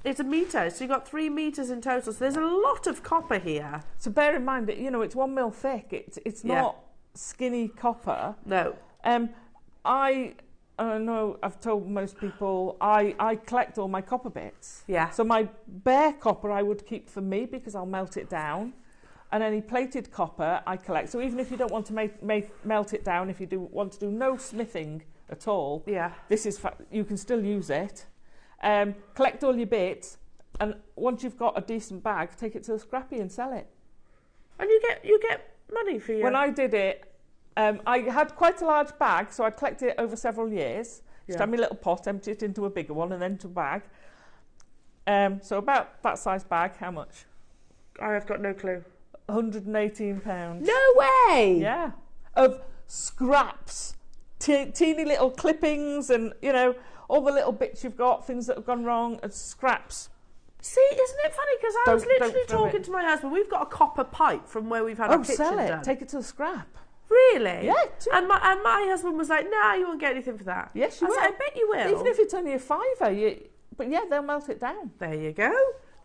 It's a metre, so you've got 3 metres in total. So there's a lot of copper here. So bear in mind that, you know, it's 1 mil thick. It's not skinny copper. No. I know I've told most people I collect all my copper bits. Yeah. So my bare copper I would keep for me because I'll melt it down. And any plated copper I collect. So even if you don't want to melt it down, if you want to do no smithing at all, this is you can still use it. Collect all your bits, and once you've got a decent bag, take it to the scrappy and sell it. And you get money for your... When I did it, I had quite a large bag, so I'd collect it over several years. Just have my little pot, empty it into a bigger one, and then to a bag. So about that size bag, how much? I have got no clue. £118. No way! Yeah. Of scraps. Teeny little clippings and, you know, all the little bits you've got, things that have gone wrong, and scraps. See, isn't it funny? Because I was literally talking to my husband. We've got a copper pipe from where we've had our kitchen sell it. done. Take it to the scrap. Really? Yeah. And my husband was like, "Nah, you won't get anything for that." Yes, you will. I bet you will. Even if it's only a £5, but yeah, they'll melt it down. There you go.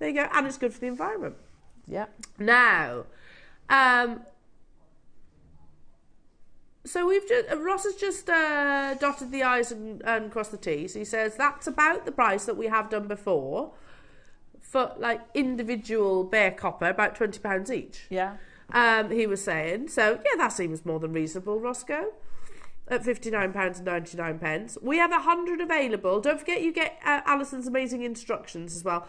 There you go. And it's good for the environment. Yeah. Now, so Ross has just dotted the I's and crossed the T's. He says that's about the price that we have done before for like individual bare copper, about £20 each. Yeah. He was saying. So yeah, that seems more than reasonable, Roscoe. At £59.99. We have 100 available. Don't forget you get Alison's amazing instructions as well.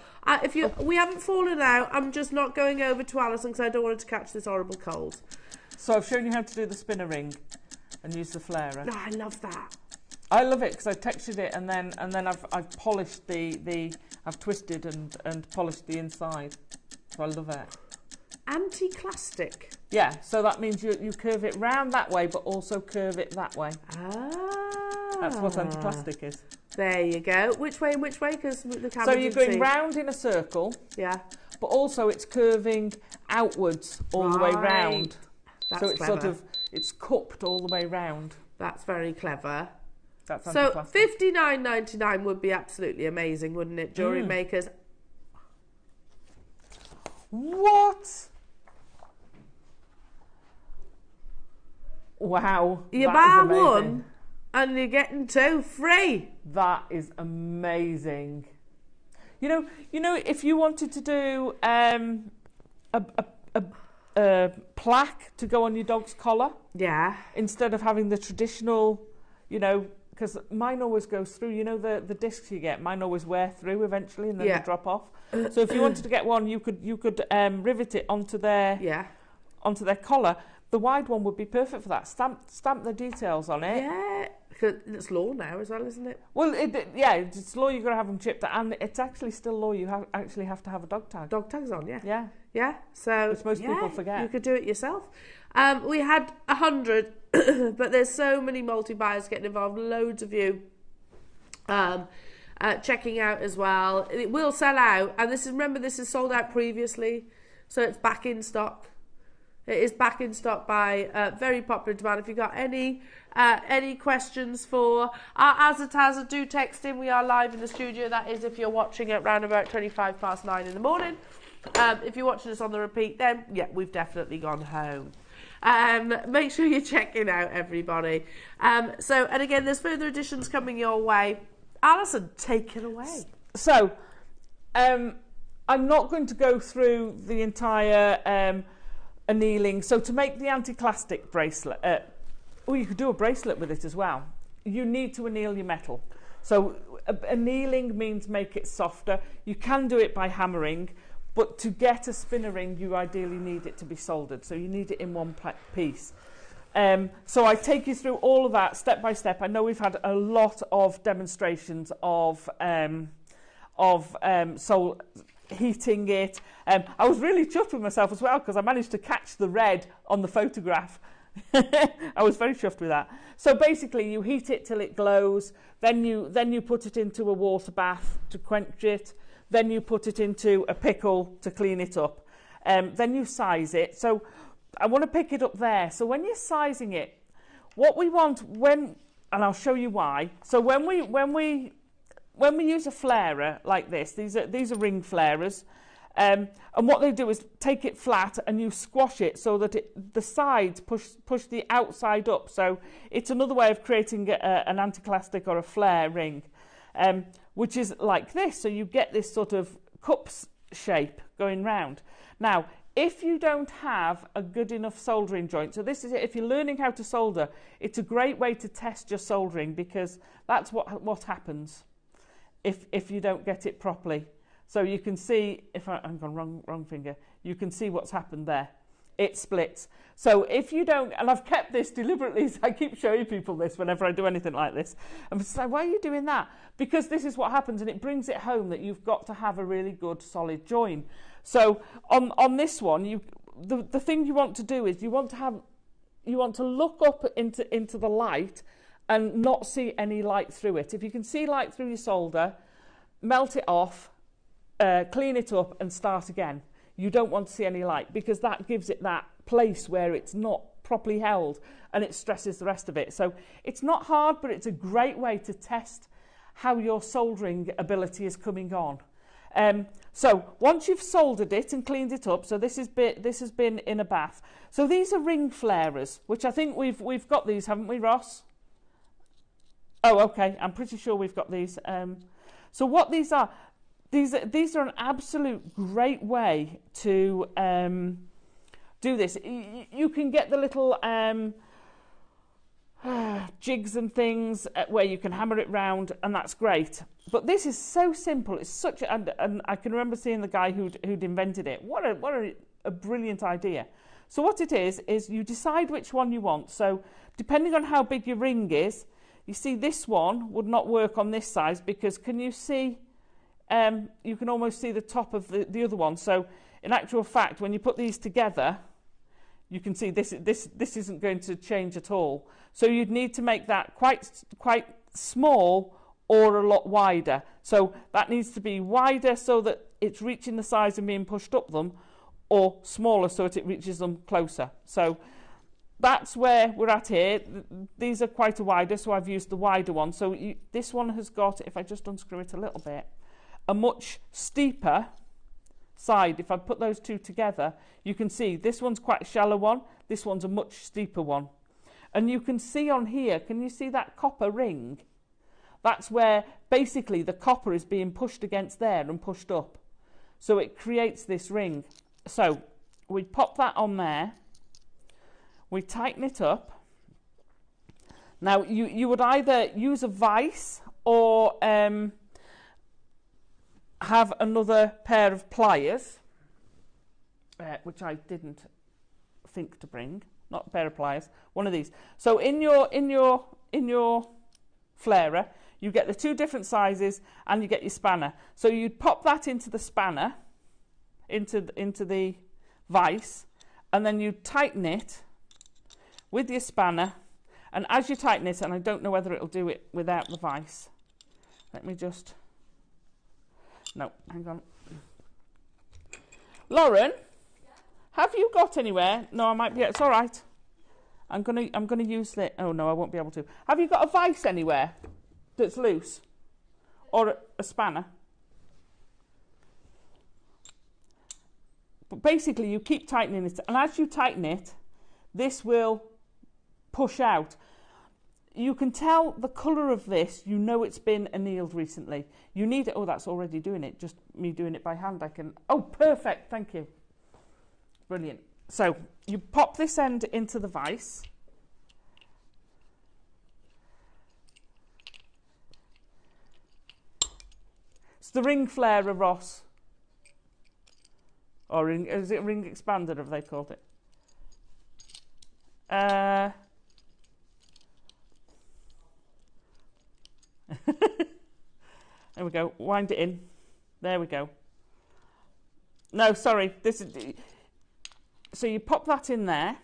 We haven't fallen out, I'm just not going over to Alison because I don't want her to catch this horrible cold. So I've shown you how to do the spinner ring and use the flairer. No, I love that. I love it because I textured it and then I've polished I've twisted and polished the inside. So I love it. Anti-clastic. Yeah, so that means you curve it round that way, but also curve it that way. Ah. That's what anti-plastic is. There you go. Which way and which way? Because the camera. So you're going round in a circle. Yeah. But also it's curving outwards all the way round. That's so it's clever. it's cupped all the way round. That's very clever. That's so anti-plastic. $59.99 would be absolutely amazing, wouldn't it? Jewellery makers. What? Wow. You buy one and you're getting 2 free. That is amazing. You know, if you wanted to do a plaque to go on your dog's collar, instead of having the traditional, you know, because mine always goes through. You know the discs you get, mine always wear through eventually, and then they drop off. So if you wanted to get one, you could rivet it onto their collar. The wide one would be perfect for that. Stamp the details on it. Yeah, because it's law now as well, isn't it? Well, it's law. You've got to have them chipped, and it's actually still law. You actually have to have a dog tag. Dog tags on, yeah. So which most people forget. You could do it yourself. We had 100, but there's so many multi-buyers getting involved. Loads of you checking out as well. It will sell out, and this is sold out previously, so it's back in stock. It is back in stock by very popular demand. If you've got any questions for our Azataza, do text in. We are live in the studio. That is if you're watching at round about 9:25 in the morning. If you're watching us on the repeat, then we've definitely gone home. Make sure you're checking out, everybody. And again, there's further editions coming your way. Alison, take it away. So, I'm not going to go through the entire annealing. So to make the anti-plastic bracelet, you could do a bracelet with it as well. You need to anneal your metal. So annealing means make it softer. You can do it by hammering, but to get a spinner ring, you ideally need it to be soldered. So you need it in one piece. So I take you through all of that step by step. I know we've had a lot of demonstrations of heating it. I was really chuffed with myself as well because I managed to catch the red on the photograph. I was very chuffed with that. So basically you heat it till it glows, then you put it into a water bath to quench it, Then you put it into a pickle to clean it up. Then you size it. So I want to pick it up there. So when you're sizing it, what we want and I'll show you why. So when we use a flairer like this, these are ring flairers, and what they do is take it flat and you squash it so that the sides push the outside up. So it's another way of creating an anticlastic or a flare ring, which is like this. So you get this sort of cups shape going round. Now, if you don't have a good enough soldering joint, so this is it, if you're learning how to solder, it's a great way to test your soldering, because that's what happens if you don't get it properly. So you can see, if I've gone wrong finger, you can see what's happened there. It splits. So if you don't, and I've kept this deliberately, so I keep showing people this whenever I do anything like this. I'm just like, why are you doing that? Because this is what happens, and it brings it home that you've got to have a really good solid join. So on this one, the thing you want to do is you want to look up into the light and not see any light through it. If you can see light through your solder, melt it off, clean it up and start again. You don't want to see any light, because that gives it that place where it's not properly held and it stresses the rest of it. So it's not hard, but it's a great way to test how your soldering ability is coming on. So once you've soldered it and cleaned it up, so this has been in a bath. So these are ring flairers, which I think we've got these, haven't we, Ross? Oh, okay. I'm pretty sure we've got these. So what these are an absolute great way to do this. You can get the little jigs and things where you can hammer it round, and that's great. But this is so simple. It's such and I can remember seeing the guy who'd invented it. What a brilliant idea. So what it is you decide which one you want. So depending on how big your ring is, you see this one would not work on this size, because can you see, you can almost see the top of the other one. So in actual fact, when you put these together, you can see this isn't going to change at all. So you'd need to make that quite small or a lot wider. So that needs to be wider so that it's reaching the size and being pushed up them, or smaller so that it reaches them closer. So that's where we're at here. These are quite a wider, so I've used the wider one. So this one has got, if I just unscrew it a little bit, a much steeper side. If I put those two together, you can see this one's quite a shallow one, this one's a much steeper one. And you can see on here, can you see that copper ring? That's where basically the copper is being pushed against there and pushed up. So it creates this ring. So we pop that on there, we tighten it up. Now you would either use a vise or have another pair of pliers, which I didn't think to bring. Not a pair of pliers, one of these. So in your flairer, you get the two different sizes and you get your spanner. So you'd pop that into the spanner, into the vise, and then you tighten it with your spanner. And as you tighten it, and I don't know whether it'll do it without the vise. Let me just. No, hang on. Lauren, have you got anywhere? No, I might be. It's all right. I'm gonna use the. Oh no, I won't be able to. Have you got a vise anywhere that's loose, or a spanner? But basically, you keep tightening it, and as you tighten it, this will push out. You can tell the colour of this, you know it's been annealed recently. You need it. Oh, that's already doing it. Just me doing it by hand, I can. Oh, perfect. Thank you. Brilliant. So you pop this end into the vise. It's the ring flairer, Ross. Or ring, is it ring expander, have they called it? There we go. Wind it in. There we go. No, sorry. This is. So you pop that in there.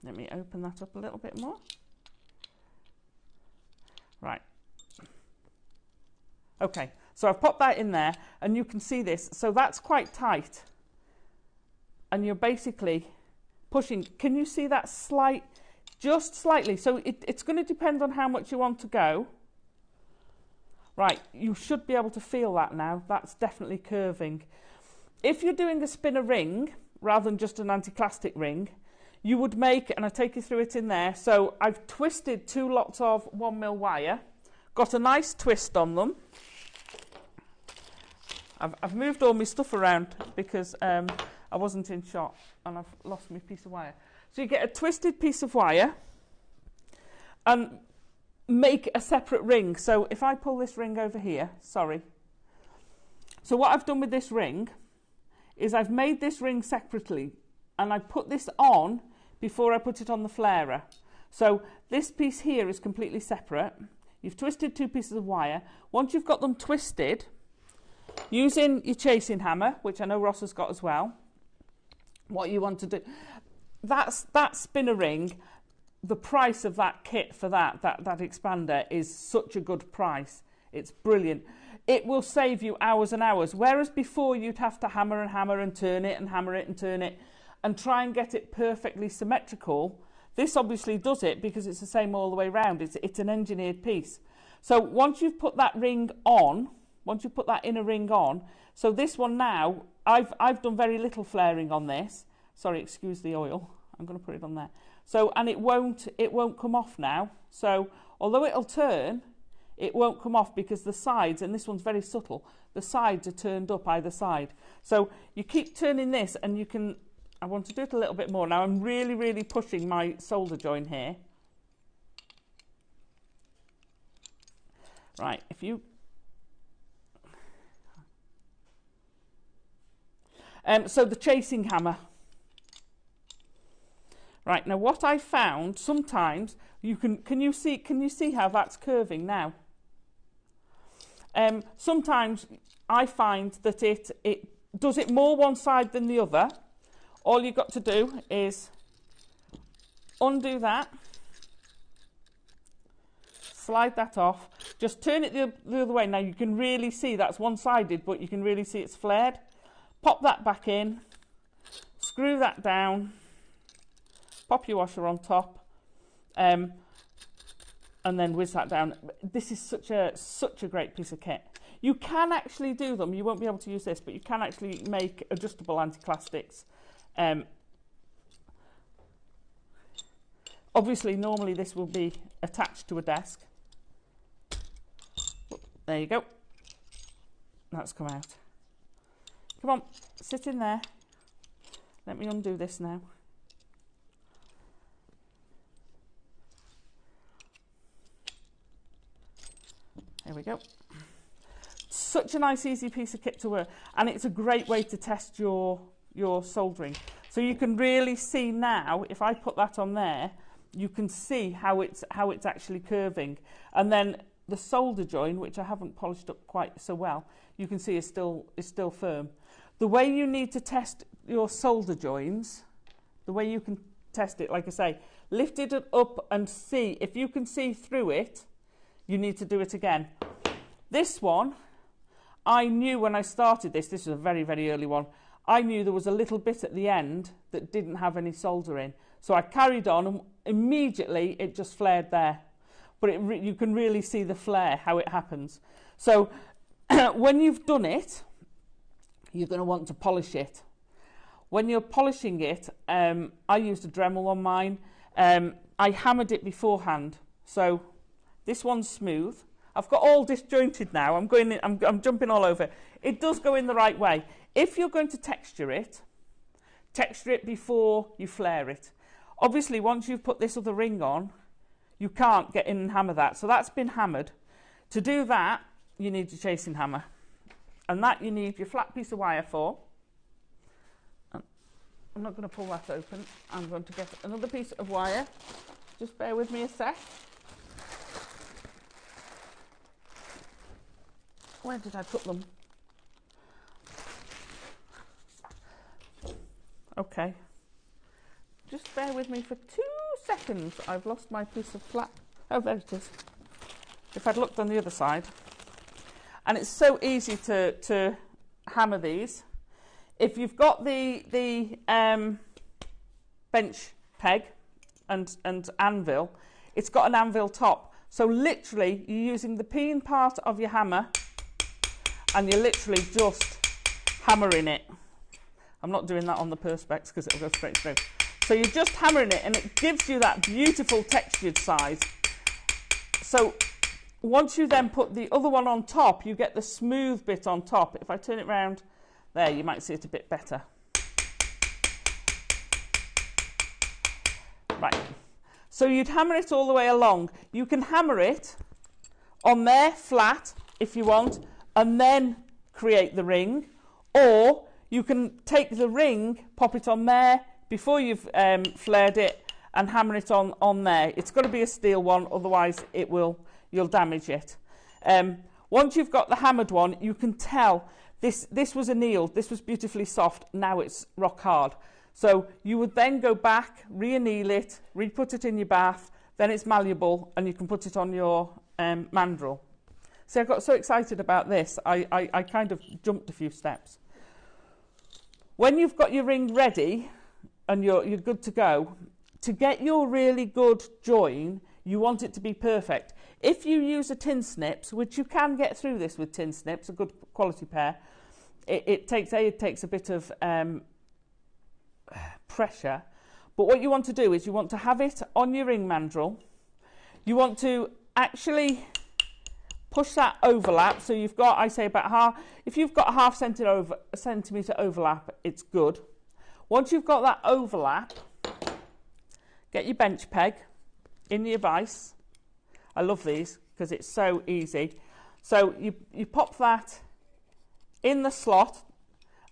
Let me open that up a little bit more. Right. Okay. So I've popped that in there, and you can see this. So that's quite tight. And you're basically pushing. Can you see that just slightly? So it's going to depend on how much you want to go. Right, you should be able to feel that now. That's definitely curving. If you're doing a spinner ring, rather than just an anti-clastic ring, you would make, and I take you through it in there, so I've twisted 2 lots of 1mm wire, got a nice twist on them. I've moved all my stuff around because I wasn't in shot and I've lost my piece of wire. So you get a twisted piece of wire and make a separate ring. So if I pull this ring over here, sorry. So what I've done with this ring is I've made this ring separately and I put this on before I put it on the flarer. So this piece here is completely separate. You've twisted 2 pieces of wire. Once you've got them twisted, using your chasing hammer, which I know Ross has got as well, what you want to do, that spinner ring, the price of that kit for that expander is such a good price. It's brilliant. It will save you hours and hours, whereas before you'd have to hammer and hammer and turn it and hammer it and turn it and try and get it perfectly symmetrical. This obviously does it because it's the same all the way around. It's an engineered piece. So once you've put that ring on, once you put that inner ring on, so this one now, I've done very little flaring on this. Sorry, excuse the oil. I'm going to put it on there. So, and it won't come off now. So although it'll turn, it won't come off because the sides, and this one's very subtle, the sides are turned up either side. So you keep turning this and you can, I want to do it a little bit more. Now I'm really, really pushing my solder joint here. Right, if you... so the chasing hammer. Right, now what I found, sometimes you can you see how that's curving now? Sometimes I find that it does it more one side than the other. All you've got to do is undo that, slide that off, just turn it the other way. Now you can really see that's one-sided, but you can really see it's flared. Pop that back in, screw that down, pop your washer on top, and then whiz that down. This is such a great piece of kit. You can actually do them. You won't be able to use this, but you can actually make adjustable anti-clastics. Obviously, normally this will be attached to a desk. There you go. That's come out. Come on, sit in there. Let me undo this now. There we go. Such a nice, easy piece of kit to wear, and it's a great way to test your soldering. So you can really see now, if I put that on there, you can see how it's actually curving, and then the solder joint, which I haven't polished up quite so well, you can see is still firm. The way you need to test your solder joints, the way you can test it, like I say, lift it up and see. If you can see through it, you need to do it again. This one, I knew when I started this was a very, very early one, I knew there was a little bit at the end that didn't have any solder in. So I carried on and immediately it just flared there. But you can really see the flare, how it happens. So when you've done it, you're going to want to polish it. When you're polishing it, I used a Dremel on mine. I hammered it beforehand. So this one's smooth. I've got all disjointed now. I'm jumping all over. It does go in the right way. If you're going to texture it before you flare it. Obviously, once you've put this other ring on, you can't get in and hammer that. So that's been hammered. To do that, you need your chasing hammer. And that you need your flat piece of wire for. I'm not going to pull that open. I'm going to get another piece of wire. Just bear with me a sec. Where did I put them? Okay. Just bear with me for 2 seconds. I've lost my piece of flat. Oh, there it is. If I'd looked on the other side. And it's so easy to hammer these. If you've got the bench peg and anvil, it's got an anvil top. So literally you're using the peen part of your hammer and you're literally just hammering it. I'm not doing that on the perspex because it'll go straight through. So you're just hammering it and it gives you that beautiful textured size. So once you then put the other one on top, you get the smooth bit on top. If I turn it round, there, you might see it a bit better. Right. So you'd hammer it all the way along. You can hammer it on there flat if you want and then create the ring, or you can take the ring, pop it on there before you've flared it and hammer it on there. It's got to be a steel one, otherwise you'll damage it. Once you've got the hammered one, you can tell this was annealed, this was beautifully soft, now it's rock hard. So you would then go back, re-anneal it, re-put it in your bath, then it's malleable and you can put it on your mandrel. See, I got so excited about this, I kind of jumped a few steps. When you've got your ring ready and you're good to go, to get your really good join, you want it to be perfect. If you use a tin snips, which you can get through this with tin snips, a good quality pair, it takes a bit of pressure, but what you want to do is you want to have it on your ring mandrel. You want to actually push that overlap, so you've got, I say about half, if you've got a half centimetre overlap, it's good. Once you've got that overlap, get your bench peg in your vise. I love these because it's so easy. So you pop that in the slot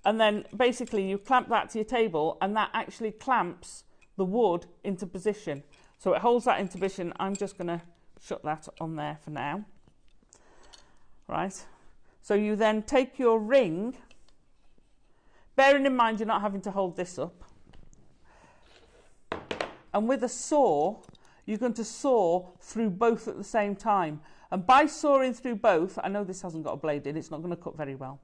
and then basically you clamp that to your table and that actually clamps the wood into position. So it holds that into position. I'm just going to shut that on there for now. Right. So you then take your ring, bearing in mind you're not having to hold this up. And with a saw, you're going to saw through both at the same time. And by sawing through both, I know this hasn't got a blade in, it's not going to cut very well.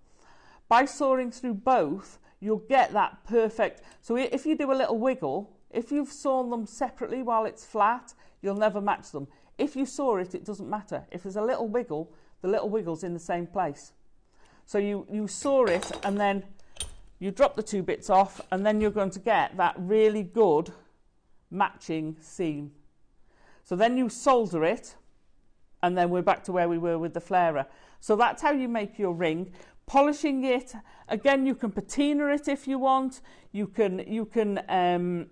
By sawing through both, you'll get that perfect. So if you do a little wiggle, if you've sawn them separately while it's flat, you'll never match them. If you saw it, it doesn't matter. If there's a little wiggle, the little wiggle's in the same place. So you saw it and then you drop the two bits off and then you're going to get that really good matching seam. So then you solder it and then we're back to where we were with the flairer. So that's how you make your ring. Polishing it, again, you can patina it if you want. You can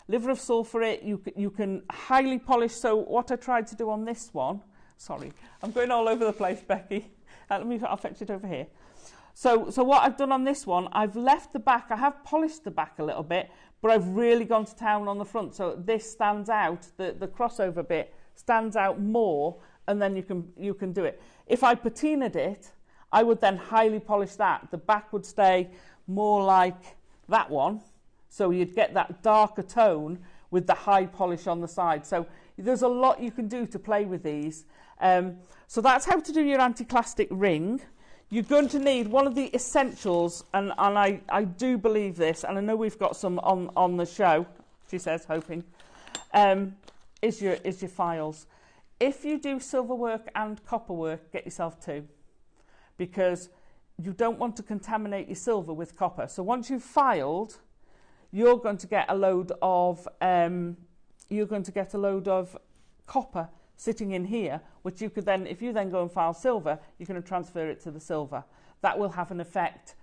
liver of sulphur it. You can highly polish. So what I tried to do on this one, sorry, I'm going all over the place, Becky. I'll fetch it over here. So what I've done on this one, I've left the back. I have polished the back a little bit, but I've really gone to town on the front. So this stands out. The crossover bit stands out more, and then you can do it. If I patinaed it, I would then highly polish that. The back would stay more like that one. So you'd get that darker tone with the high polish on the side. So there's a lot you can do to play with these. So that's how to do your anti-clastic ring. You're going to need one of the essentials, and I do believe this, and I know we've got some on the show, she says, hoping, is your files. If you do silver work and copper work, get yourself two, because you don't want to contaminate your silver with copper. So once you've filed, you're going to get a load of copper sitting in here, which you could then, if you then go and file silver, you're going to transfer it to the silver. That will have an effect,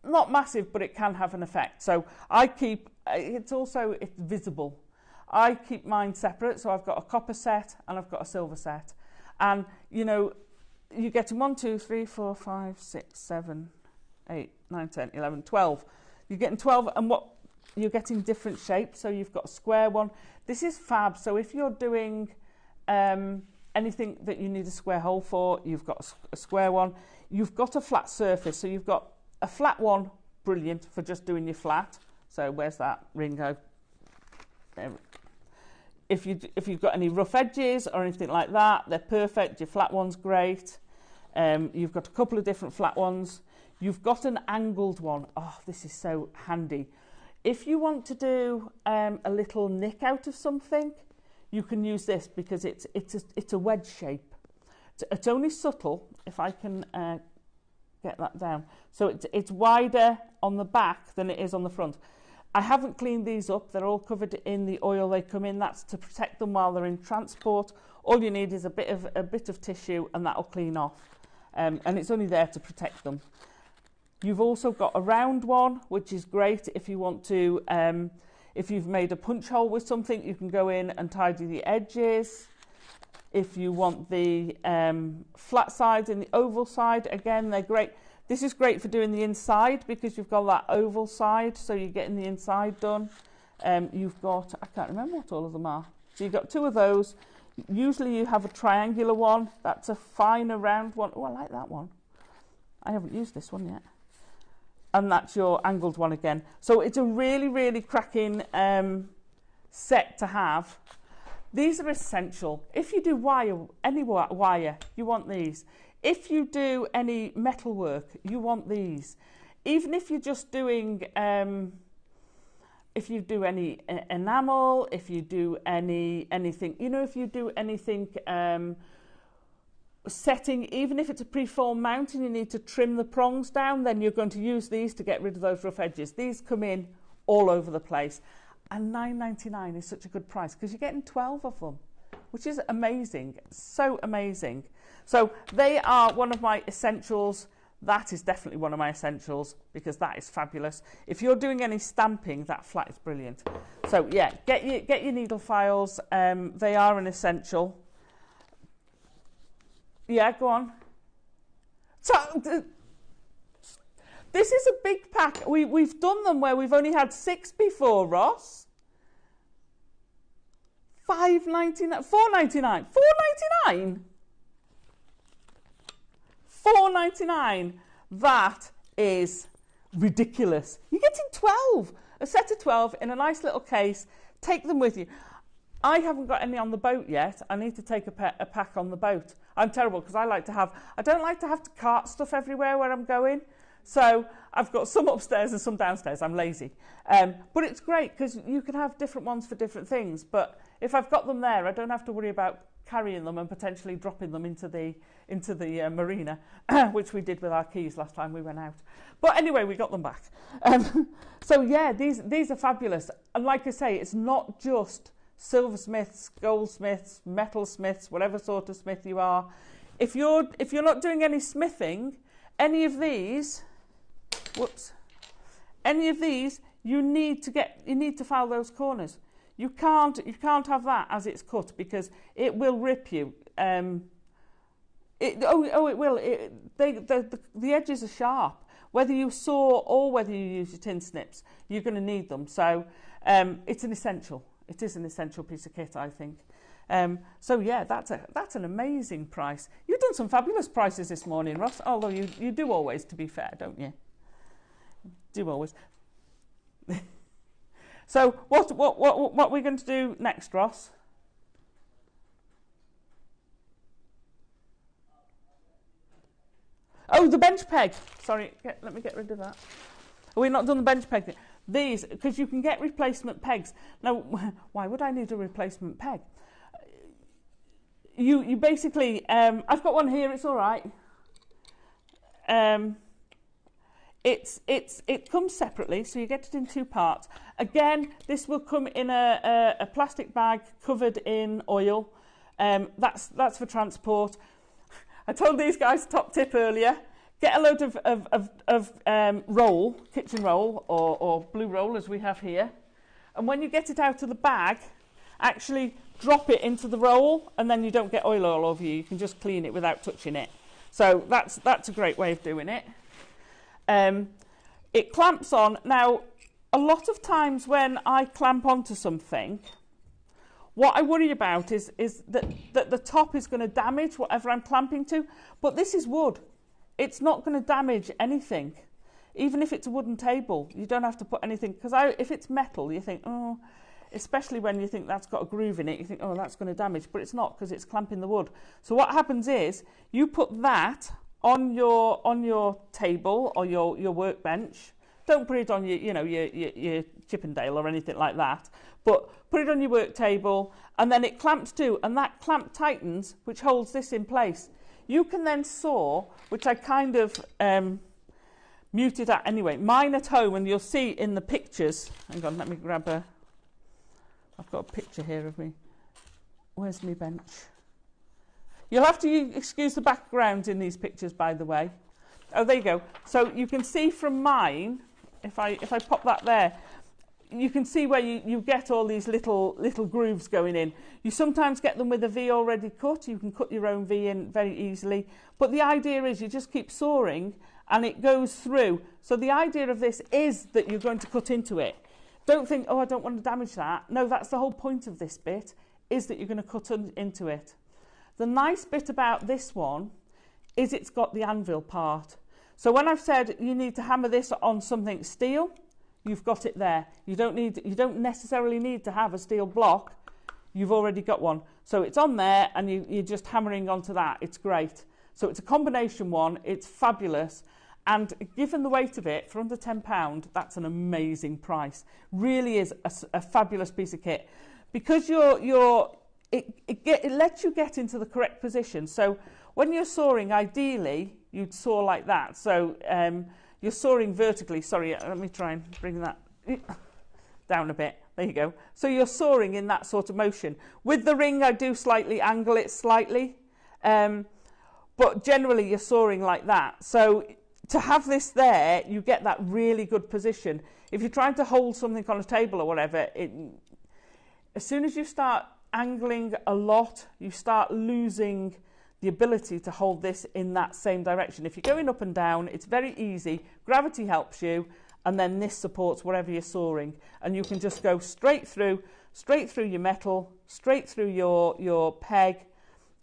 not massive, but it can have an effect. So I keep, it's visible. I keep mine separate, so I've got a copper set and I've got a silver set. And, you know, you're getting 1, 2, 3, 4, 5, 6, 7, 8, 9, 10, 11, 12. You're getting 12, and what you're getting different shapes. So you've got a square one. This is fab. So if you're doing anything that you need a square hole for, you've got a square one. You've got a flat surface. So you've got a flat one, brilliant for just doing your flat. So where's that ring go? There. If you've got any rough edges or anything like that, they're perfect. Your flat one's great. You've got a couple of different flat ones. You've got an angled one. Oh, this is so handy. If you want to do a little nick out of something, you can use this because it's a wedge shape. It's only subtle, if I can get that down. So it's wider on the back than it is on the front. I haven't cleaned these up. They're all covered in the oil they come in. That's to protect them while they're in transport. All you need is a bit of tissue, and that'll clean off. And it's only there to protect them. You've also got a round one, which is great if you want to, if you've made a punch hole with something, you can go in and tidy the edges. If you want the flat sides and the oval side, again, they're great. This is great for doing the inside because you've got that oval side, so you're getting the inside done. You've got, I can't remember what all of them are. So you've got two of those. Usually you have a triangular one. That's a finer round one. Oh, I like that one. I haven't used this one yet. And that's your angled one again. So it's a really, really cracking set to have. These are essential. If you do any wire, you want these. If you do any metal work, you want these. Even if you're just doing, if you do any enamel, if you do anything, you know, if you do anything setting, even if it's a preformed mount and you need to trim the prongs down, then you're going to use these to get rid of those rough edges. These come in all over the place. And $9.99 is such a good price because you're getting 12 of them, which is amazing. So amazing. So they are one of my essentials. That is definitely one of my essentials because that is fabulous. If you're doing any stamping, that flat is brilliant. So yeah, get your needle files. They are an essential. Yeah, go on. So this is a big pack. We've done them where we've only had 6 before, Ross. $5.99, $4.99, $4.99. $4.99. That is ridiculous. You're getting 12, a set of 12 in a nice little case. Take them with you. I haven't got any on the boat yet. I need to take a pack on the boat. I'm terrible because I don't like to have to cart stuff everywhere where I'm going. So I've got some upstairs and some downstairs. I'm lazy. But it's great because you can have different ones for different things. But if I've got them there, I don't have to worry about carrying them and potentially dropping them into the marina, which we did with our keys last time we went out. But anyway, we got them back. So yeah, these are fabulous. And like I say, it's not just silversmiths, goldsmiths, metalsmiths, whatever sort of smith you are. If you're not doing any smithing, any of these, you need to file those corners. You can't have that as it's cut because it will rip you. It will. The edges are sharp. Whether you saw or whether you use your tin snips, you're going to need them. So it's an essential. It is an essential piece of kit, I think. So yeah, that's an amazing price. You've done some fabulous prices this morning, Ross. Although you do always, to be fair, don't you? Do always. So what are we going to do next, Ross? Oh, the bench peg. Sorry, let me get rid of that. We've not done the bench peg yet. These, because you can get replacement pegs. Now, why would I need a replacement peg? You basically, I've got one here. It's all right. It comes separately, so you get it in 2 parts. Again, this will come in a plastic bag covered in oil. That's for transport. I told these guys top tip earlier. Get a load of roll, kitchen roll or blue roll as we have here. And when you get it out of the bag, actually drop it into the roll and then you don't get oil all over you. You can just clean it without touching it. So that's a great way of doing it. It clamps on. Now, a lot of times when I clamp onto something, what I worry about is that the top is going to damage whatever I'm clamping to. But this is wood. It's not going to damage anything. Even if it's a wooden table, you don't have to put anything. Because if it's metal, you think, oh, especially when you think that's got a groove in it, you think, oh, that's going to damage. But it's not because it's clamping the wood. So what happens is you put that on your table or your workbench. Don't put it on your Chippendale or anything like that, but put it on your work table, and then it clamps too, and that clamp tightens, which holds this in place. You can then saw, which I kind of muted at anyway, mine at home, and you'll see in the pictures. Hang on, let me grab I've got a picture here of me. Where's my bench? You'll have to excuse the background in these pictures, by the way. Oh, there you go. So you can see from mine, if I pop that there, you can see where you get all these little grooves going in. You sometimes get them with a V already cut. You can cut your own V in very easily. But the idea is you just keep sawing and it goes through. So the idea of this is that you're going to cut into it. Don't think, oh, I don't want to damage that. No, that's the whole point of this bit, is that you're going to cut into it. The nice bit about this one is it's got the anvil part. So when I've said you need to hammer this on something steel, you've got it there. You don't necessarily need to have a steel block. You've already got one. So it's on there and you're just hammering onto that. It's great. So it's a combination one. It's fabulous. And given the weight of it, for under £10, that's an amazing price. Really is a fabulous piece of kit. Because it lets you get into the correct position. So when you're sawing, ideally, you'd saw like that. So you're sawing vertically. Sorry, let me try and bring that down a bit. There you go. So you're sawing in that sort of motion. With the ring, I do slightly angle it slightly. But generally, you're sawing like that. So to have this there, you get that really good position. If you're trying to hold something on a table or whatever, as soon as you start angling a lot, you start losing the ability to hold this in that same direction. If you're going up and down, it's very easy. Gravity helps you, and then this supports whatever you're sawing. And you can just go straight through your metal, straight through your peg,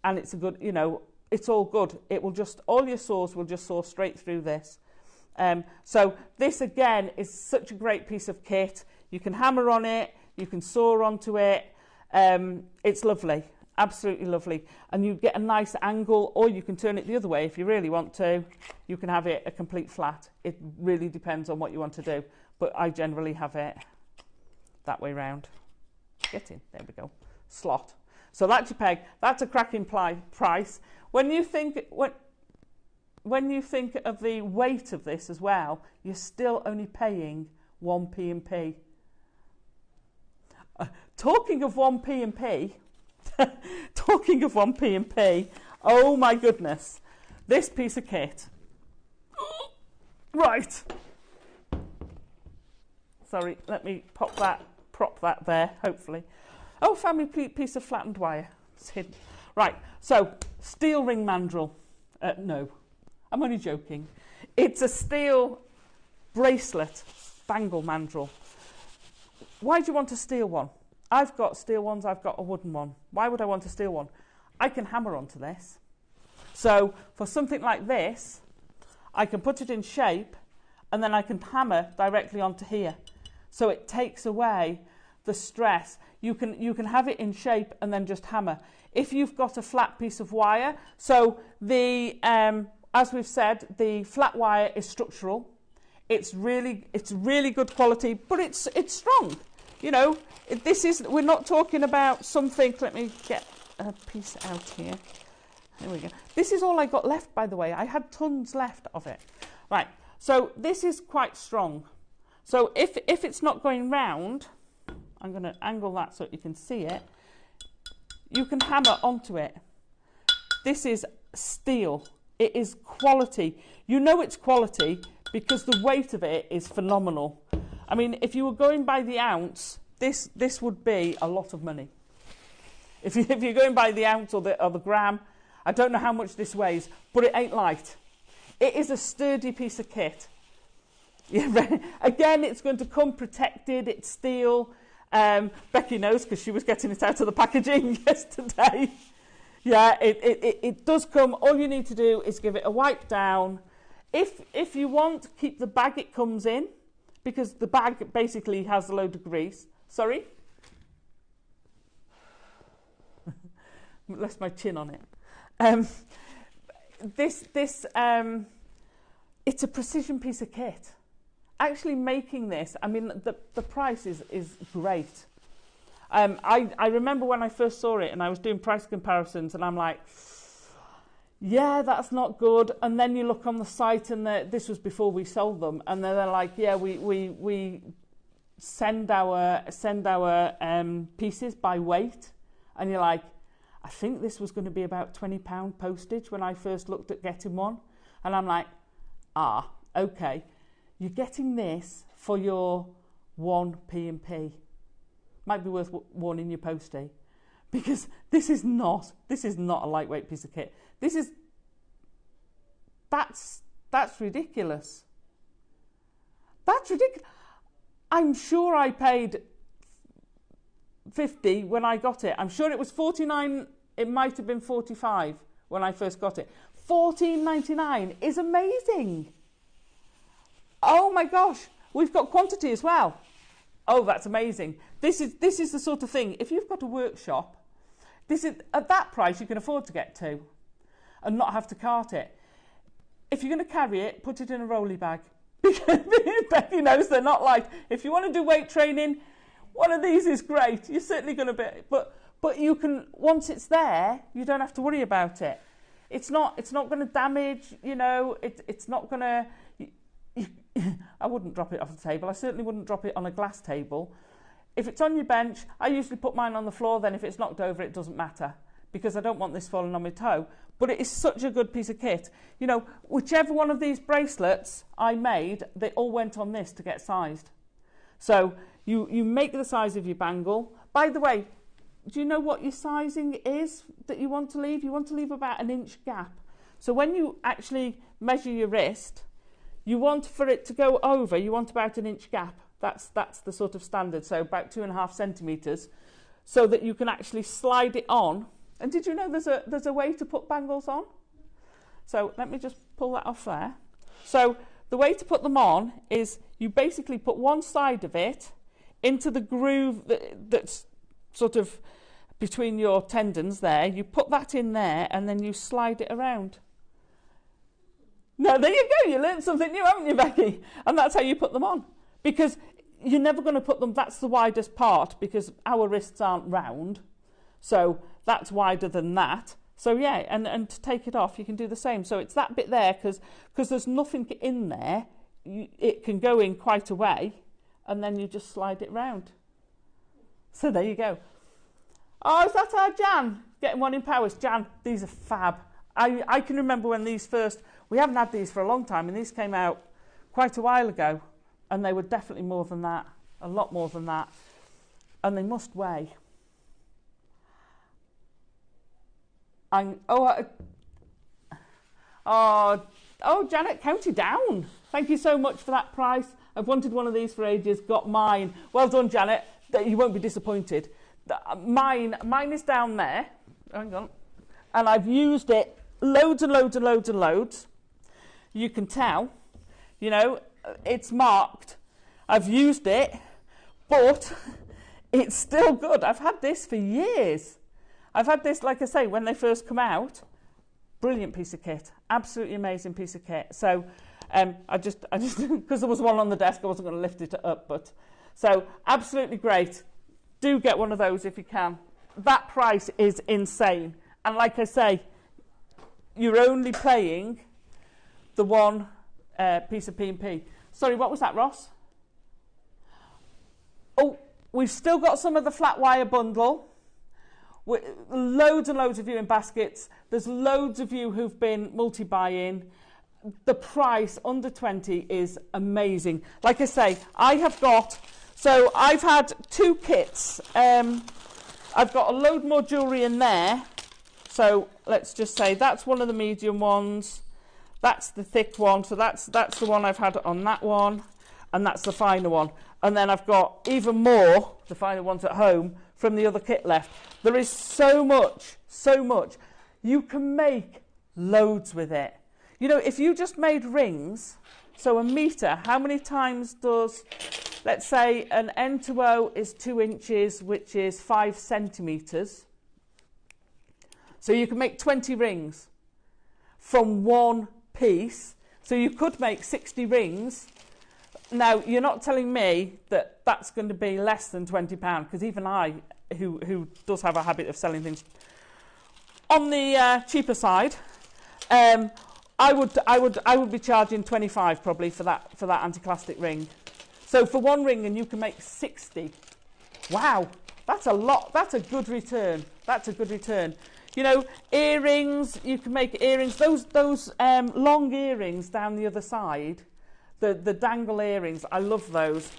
and it's a good, it's all good. It will just, all your saws will just saw straight through this. So this again is such a great piece of kit. You can hammer on it, you can saw onto it. It's lovely, absolutely lovely. And you get a nice angle, or you can turn it the other way if you really want to. You can have it a complete flat. It really depends on what you want to do. But I generally have it that way round. Get in, there we go. Slot. So that's your peg. That's a cracking price. When you think of the weight of this as well, you're still only paying 1p and p. Talking of 1p and p, oh my goodness, this piece of kit. Right. Sorry, let me prop that there, hopefully. Oh, family piece of flattened wire. It's hidden. Right, so steel ring mandrel. No, I'm only joking. It's a steel bracelet bangle mandrel. Why do you want a steel one? I've got steel ones, I've got a wooden one. Why would I want a steel one? I can hammer onto this. So for something like this, I can put it in shape and then I can hammer directly onto here. So it takes away the stress. You can have it in shape and then just hammer. If you've got a flat piece of wire, so the as we've said, the flat wire is structural. It's really good quality, but it's strong. We're not talking about something. Let me get a piece out here. There we go. This is all I got left, by the way. I had tons left of it. Right. So this is quite strong. So if it's not going round, I'm going to angle that so you can see it. You can hammer onto it. This is steel. It is quality. You know it's quality because the weight of it is phenomenal. I mean, if you were going by the ounce, this would be a lot of money. If you're going by the ounce or the gram, I don't know how much this weighs, but it ain't light. It is a sturdy piece of kit. Yeah, again, it's going to come protected. It's steel. Becky knows because she was getting it out of the packaging yesterday. Yeah, it does come. All you need to do is give it a wipe down. If you want, keep the bag it comes in, because the bag basically has a load of grease. Sorry? Left my chin on it. it's a precision piece of kit. Actually making this, I mean, the price is great. I remember when I first saw it and I was doing price comparisons and I'm like, yeah, that's not good. And then you look on the site and this was before we sold them, and they're like, yeah, we send our pieces by weight. And you're like, I think this was going to be about £20 postage when I first looked at getting one. And I'm like, okay, you're getting this for your one P&P. Might be worth warning your postie, because this is not a lightweight piece of kit. That's ridiculous. That's ridiculous. I'm sure I paid 50 when I got it. I'm sure it was 49. It might have been 45 when I first got it. $14.99 is amazing. Oh my gosh, we've got quantity as well. Oh, that's amazing. This is the sort of thing, if you've got a workshop, this is at that price you can afford to get to and not have to cart it. If you're going to carry it, put it in a rolly bag. Because Becky knows they're not light. If you want to do weight training, one of these is great. You're certainly going to be, but you can, once it's there, you don't have to worry about it. It's not going to damage, you know, it's not going to, I wouldn't drop it off the table. I certainly wouldn't drop it on a glass table. If it's on your bench, I usually put mine on the floor. Then if it's knocked over, it doesn't matter, because I don't want this falling on my toe. But it is such a good piece of kit. You know, whichever one of these bracelets I made, they all went on this to get sized. So you make the size of your bangle. By the way, do you know what your sizing is that you want to leave? You want to leave about 1 inch gap. So when you actually measure your wrist, you want for it to go over, you want about 1 inch gap. That's the sort of standard, so about 2.5 centimetres, so that you can actually slide it on. And did you know there's a way to put bangles on? So let me just pull that off there. So the way to put them on is you basically put one side of it into the groove that's sort of between your tendons there. You put that in there and then you slide it around. Now, there you go. You learned something new, haven't you, Becky? And that's how you put them on. Because you're never going to put them, that's the widest part, because our wrists aren't round. So that's wider than that. So yeah, and to take it off, you can do the same. So it's that bit there, because there's nothing in there. It can go in quite a way, and then you just slide it round. So there you go. Oh, is that our Jan? Getting one in Powers. Jan, these are fab. I can remember when these first, we haven't had these for a long time, and these came out quite a while ago, and they were definitely more than that, a lot more than that, and they must weigh. Janet, County Down. Thank you so much for that price. I've wanted one of these for ages, got mine. Well done, Janet. You won't be disappointed. Mine is down there. Hang on. And I've used it loads and loads and loads and loads. You can tell, you know, it's marked. I've used it, but it's still good. I've had this for years. I've had this, like I say, when they first come out. Brilliant piece of kit. Absolutely amazing piece of kit. So I just because there was one on the desk, I wasn't going to lift it up. But so absolutely great. Do get one of those if you can. That price is insane. And like I say, you're only paying the one piece of P&P. Sorry, what was that, Ross? Oh, we've still got some of the flat wire bundle. Loads and loads of you in baskets. There's loads of you who've been multi-buying. The price under 20 is amazing. Like I say, I've had 2 kits. I've got a load more jewellery in there. So let's just say that's one of the medium ones. That's the thick one. So that's the one I've had on that one. And that's the finer one. And then I've got even more, the finer ones at home, from the other kit left. There is so much. You can make loads with it. You know, if you just made rings, so a metre, how many times does, let's say an N to O is 2 inches, which is 5 centimetres. So you can make 20 rings. from one piece. So you could make 60 rings. Now, you're not telling me that that's going to be less than £20, because even I, who does have a habit of selling things on the cheaper side, I would be charging 25 probably for that anti-clastic ring. So for one ring, and you can make 60. Wow, that's a lot. That's a good return. That's a good return. You know, earrings, you can make earrings. Those long earrings down the other side, the dangle earrings, I love those.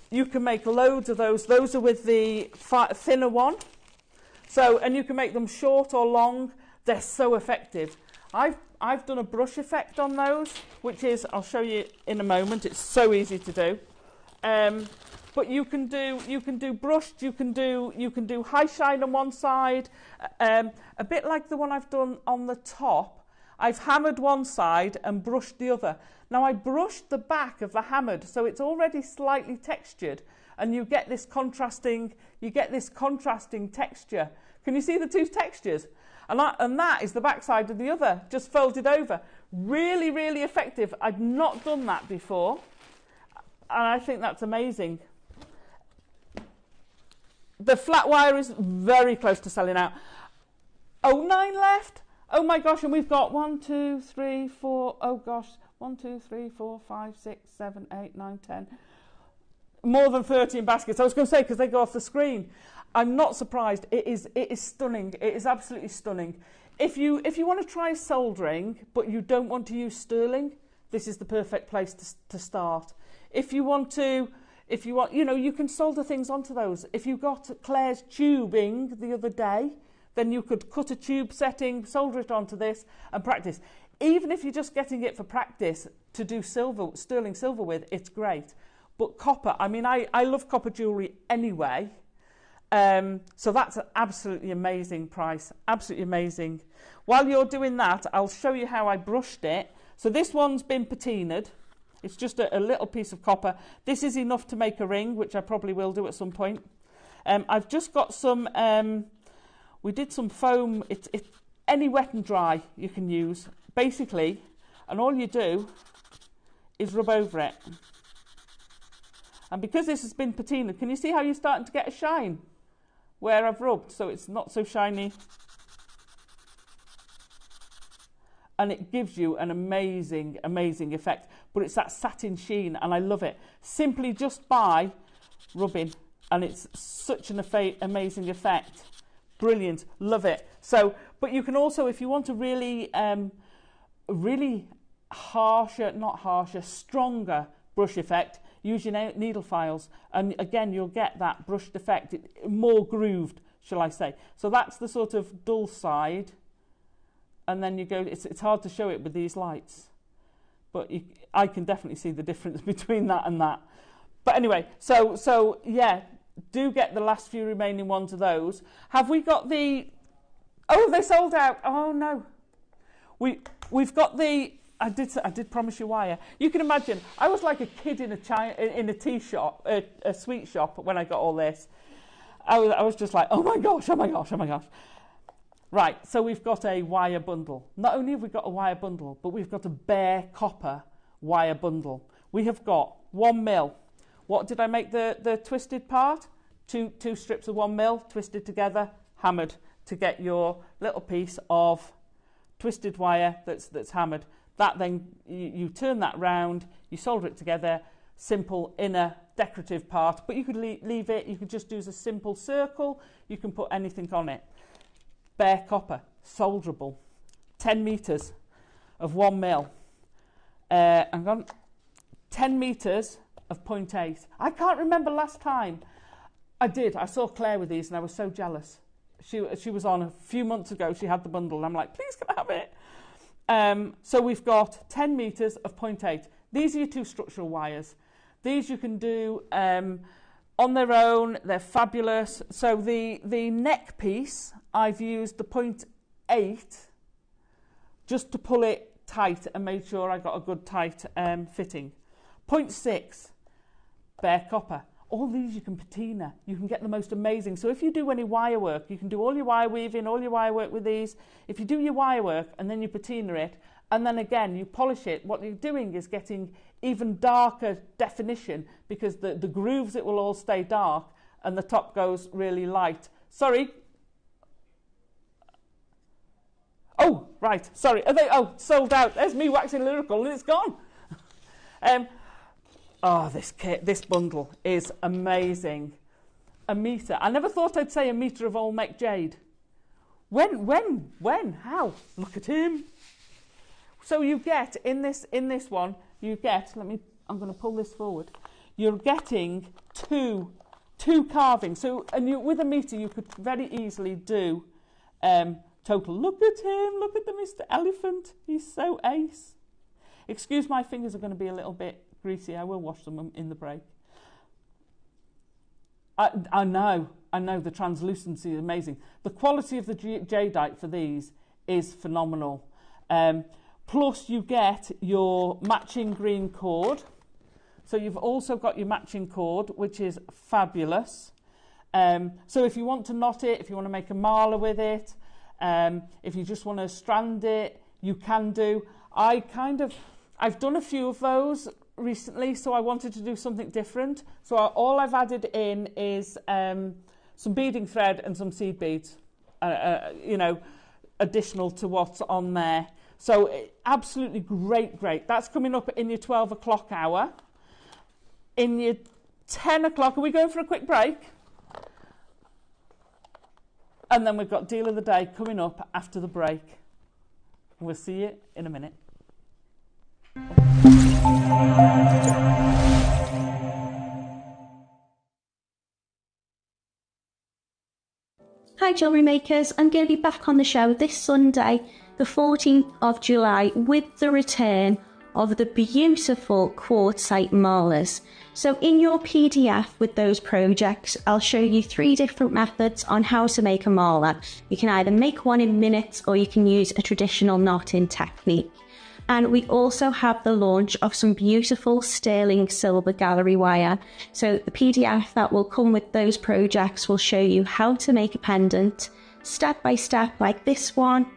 You can make loads of those. Those are with the thinner one. So, and you can make them short or long. They're so effective. I've done a brush effect on those, which is, I'll show you in a moment. It's so easy to do. But you can do brushed, you can do high shine on one side, a bit like the one I've done on the top. I've hammered one side and brushed the other. Now I brushed the back of the hammered, so it's already slightly textured, and you get this contrasting texture. Can you see the two textures? And that is the back side of the other, just folded over. Really, really effective. I've not done that before, and I think that's amazing. The flat wire is very close to selling out. 9 left. Oh my gosh, and we've got 1, 2, 3, 4, oh gosh, 1, 2, 3, 4, 5, 6, 7, 8, 9, 10. More than 13 baskets. I was going to say, because they go off the screen. I'm not surprised. It is stunning. It is absolutely stunning. If you want to try soldering, but you don't want to use sterling, this is the perfect place to start. If you want, you know, you can solder things onto those. If you got Claire's tubing the other day, then you could cut a tube setting, solder it onto this, and practice. Even if you're just getting it for practice to do sterling silver with, it's great. But copper, I mean, I love copper jewellery anyway. So that's an absolutely amazing price, absolutely amazing. While you're doing that, I'll show you how I brushed it. So this one's been patinaed. It's just a little piece of copper. This is enough to make a ring, which I probably will do at some point. I've just got some, we did some foam. It's any wet and dry you can use, basically, and all you do is rub over it. And because this has been patinaed, can you see how you're starting to get a shine where I've rubbed, so it's not so shiny? And it gives you an amazing, amazing effect. But it's that satin sheen, and I love it. Simply just by rubbing, and it's such an amazing effect. Brilliant, love it. So, but you can also, if you want a really, really stronger brush effect, use your needle files, and again you'll get that brushed effect, more grooved, shall I say. So that's the sort of dull side, and then you go, it's hard to show it with these lights, but I can definitely see the difference between that and that. But anyway, so yeah, do get the last few remaining ones of those. Have we got the, oh, they sold out. Oh no, we've got the, I did promise you wire. You can imagine, I was like a kid in a tea shop, a sweet shop when I got all this. I was just like, oh my gosh, oh my gosh, oh my gosh. Right, so we've got a wire bundle. Not only have we got a wire bundle, but we've got a bare copper wire bundle. We have got 1 mil. What did I make the twisted part? Two strips of 1 mil twisted together, hammered to get your little piece of twisted wire that's hammered. That then, you turn that round, you solder it together, simple inner decorative part, but you could leave it, you could just do a simple circle, you can put anything on it. Bare copper, solderable, 10 metres of 1 mil. I'm gone, 10 metres of 0.8. I can't remember last time I saw Claire with these and I was so jealous. She was on a few months ago, she had the bundle and I'm like, please can I have it? So we've got 10 metres of 0.8. These are your 2 structural wires. These you can do on their own, they're fabulous. So the neck piece, I've used the 0.8 just to pull it tight and made sure I got a good tight fitting. 0.6, bare copper. All these you can patina. You can get the most amazing. So if you do any wire work, you can do all your wire weaving, all your wire work with these. If you do your wire work and then you patina it, and then again you polish it, what you're doing is getting even darker definition, because the grooves, it will all stay dark and the top goes really light. Sorry. Oh, right, sorry. Are they, oh, sold out. There's me waxing lyrical and it's gone. Oh, this kit, this bundle is amazing. A metre. I never thought I'd say a metre of Olmec Jade. When? How? Look at him. So you get, in this one, you get, I'm going to pull this forward. You're getting two carvings. So, with a metre, you could very easily do total. Look at him. Look at the Mr. Elephant. He's so ace. Excuse, my fingers are going to be a little bit greasy. I will wash them in the break. I know the translucency is amazing. The quality of the Jadeite for these is phenomenal. Plus you get your matching green cord. So you've also got your matching cord, which is fabulous. So if you want to knot it, if you want to make a mala with it, if you just want to strand it, you can do. I've done a few of those recently, so I wanted to do something different. So all I've added in is some beading thread and some seed beads, additional to what's on there. So absolutely great. That's coming up in your 12 o'clock hour. In your 10 o'clock, are we going for a quick break? And then we've got deal of the day coming up after the break. We'll see you in a minute. Hi jewellery makers, I'm going to be back on the show this Sunday, the 14th of July, with the return of the beautiful quartzite malas. So in your PDF with those projects, I'll show you 3 different methods on how to make a mala. You can either make one in minutes or you can use a traditional knotting technique. And we also have the launch of some beautiful sterling silver gallery wire. So the PDF that will come with those projects will show you how to make a pendant step by step, like this one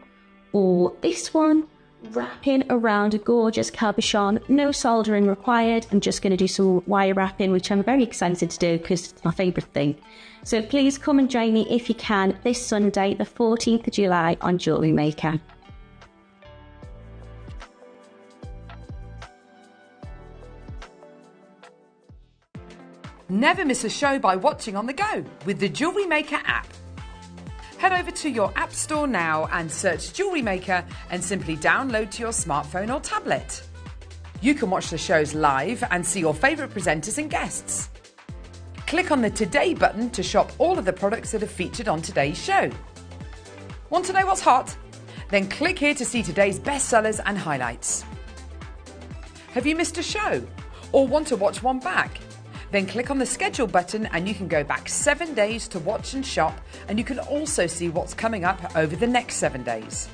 or this one, wrapping around a gorgeous cabochon. No soldering required. I'm just going to do some wire wrapping, which I'm very excited to do because it's my favourite thing. So please come and join me if you can this Sunday, the 14th of July on JewelleryMaker. Never miss a show by watching on the go with the JewelleryMaker app. Head over to your app store now and search JewelleryMaker and simply download to your smartphone or tablet. You can watch the shows live and see your favourite presenters and guests. Click on the Today button to shop all of the products that are featured on today's show. Want to know what's hot? Then click here to see today's bestsellers and highlights. Have you missed a show or want to watch one back? Then click on the schedule button and you can go back 7 days to watch and shop, and you can also see what's coming up over the next 7 days.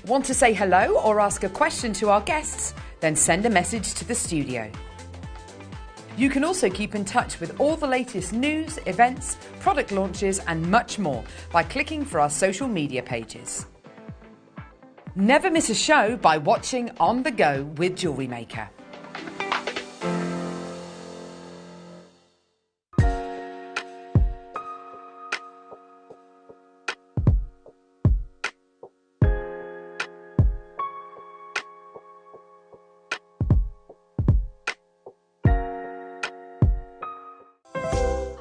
Want to say hello or ask a question to our guests? Then send a message to the studio. You can also keep in touch with all the latest news, events, product launches and much more by clicking for our social media pages. Never miss a show by watching on the go with JewelleryMaker.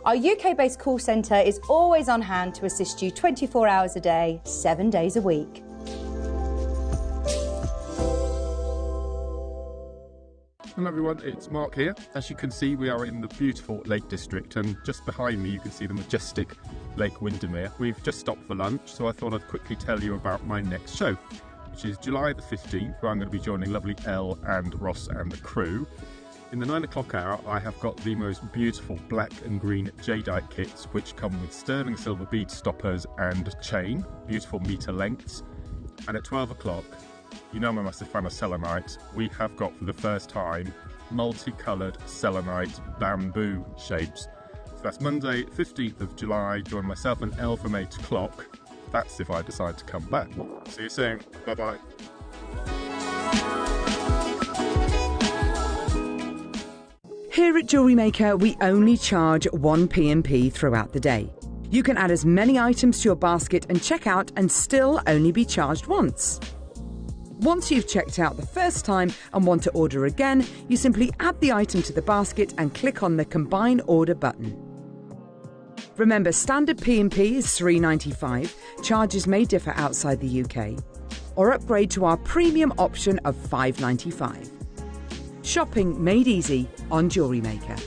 Our UK-based call centre is always on hand to assist you 24 hours a day, 7 days a week. Hello everyone, it's Mark here. As you can see, we are in the beautiful Lake District, and just behind me you can see the majestic Lake Windermere. We've just stopped for lunch, so I thought I'd quickly tell you about my next show, which is July the 15th, where I'm going to be joining lovely Elle and Ross and the crew. In the 9 o'clock hour, I have got the most beautiful black and green Jadeite kits, which come with sterling silver bead stoppers and chain, beautiful metre lengths. And at 12 o'clock, you know I'm a massive fan of selenite, we have got for the first time multicoloured selenite bamboo shapes. So that's Monday, 15th of July. Join myself and Elle from 8 o'clock. That's if I decide to come back. See you soon. Bye-bye. Here at JewelleryMaker, we only charge 1 P&P throughout the day. You can add as many items to your basket and check out and still only be charged once. Once you've checked out the first time and want to order again, you simply add the item to the basket and click on the Combine Order button. Remember, standard P&P is $3.95. Charges may differ outside the UK. Or upgrade to our premium option of $5.95. Shopping made easy on JewelleryMaker.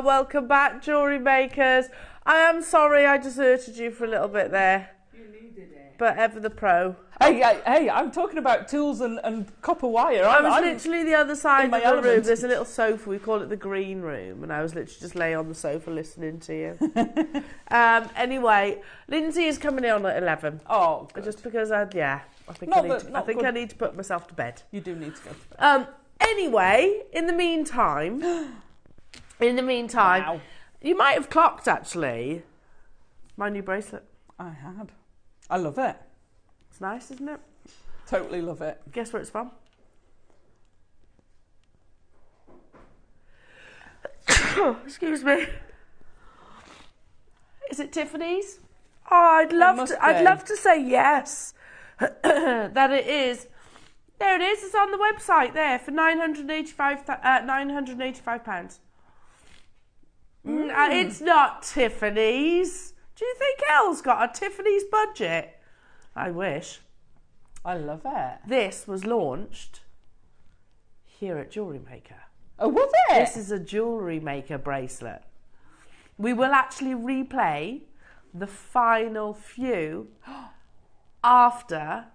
Welcome back, jewellery makers. I am sorry I deserted you for a little bit there. You needed it. But ever the pro. Hey, I'm talking about tools and copper wire. I was literally the other side of the element. room. There's a little sofa, we call it the green room, and I was literally just laying on the sofa listening to you. Anyway, Lindsay is coming in on at 11. Oh, good. Just because I think I need to put myself to bed. You do need to go to bed. Anyway, in the meantime, wow. You might have clocked, actually, my new bracelet. I had. I love it. It's nice, isn't it? Totally love it. Guess where it's from? Excuse me. Is it Tiffany's? Oh, I'd love to say yes. That it is. There it is. It's on the website there for £985. It's not Tiffany's. Do you think Elle's got a Tiffany's budget? I wish. I love it. This was launched here at JewelleryMaker. Oh, was it? This is a JewelleryMaker bracelet. We will actually replay the final few after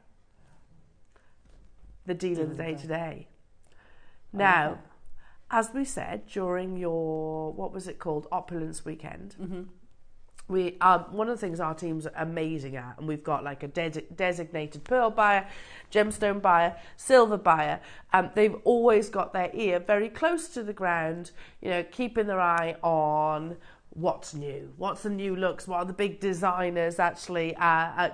the deal of the day today. Now, as we said, during your, what was it called, Opulence Weekend, we one of the things our team's amazing at, and we've got like a designated pearl buyer, gemstone buyer, silver buyer. They've always got their ear very close to the ground, you know, keeping their eye on what's new, what's the new looks, what are the big designers actually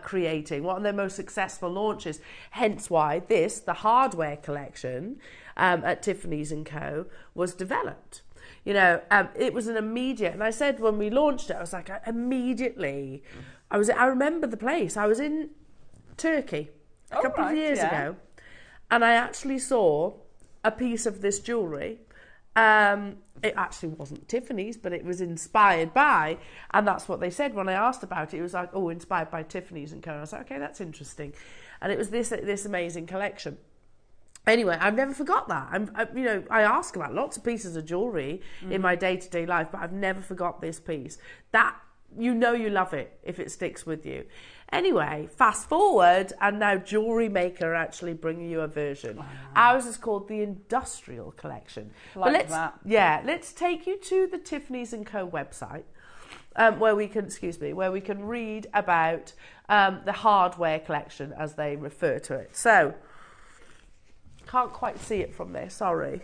creating, what are their most successful launches. Hence why this, the hardware collection at Tiffany's & Co. was developed. You know, it was an immediate, and I said when we launched it, I was like, immediately, I remember the place. I was in Turkey a couple of years ago, and I actually saw a piece of this jewellery. It actually wasn't Tiffany's, but it was inspired by, and that's what they said when I asked about it. It was like, oh, inspired by Tiffany's & Co. And I was like, okay, that's interesting. And it was this amazing collection. Anyway, I've never forgot that. I ask about lots of pieces of jewellery in my day-to-day life, but I've never forgot this piece. That, you know you love it if it sticks with you. Anyway, fast forward, and now JewelleryMaker are actually bringing you a version. Wow. Ours is called the Industrial Collection. Let's take you to the Tiffany's & Co. website, where we can read about the hardware collection as they refer to it. So, can't quite see it from there, sorry.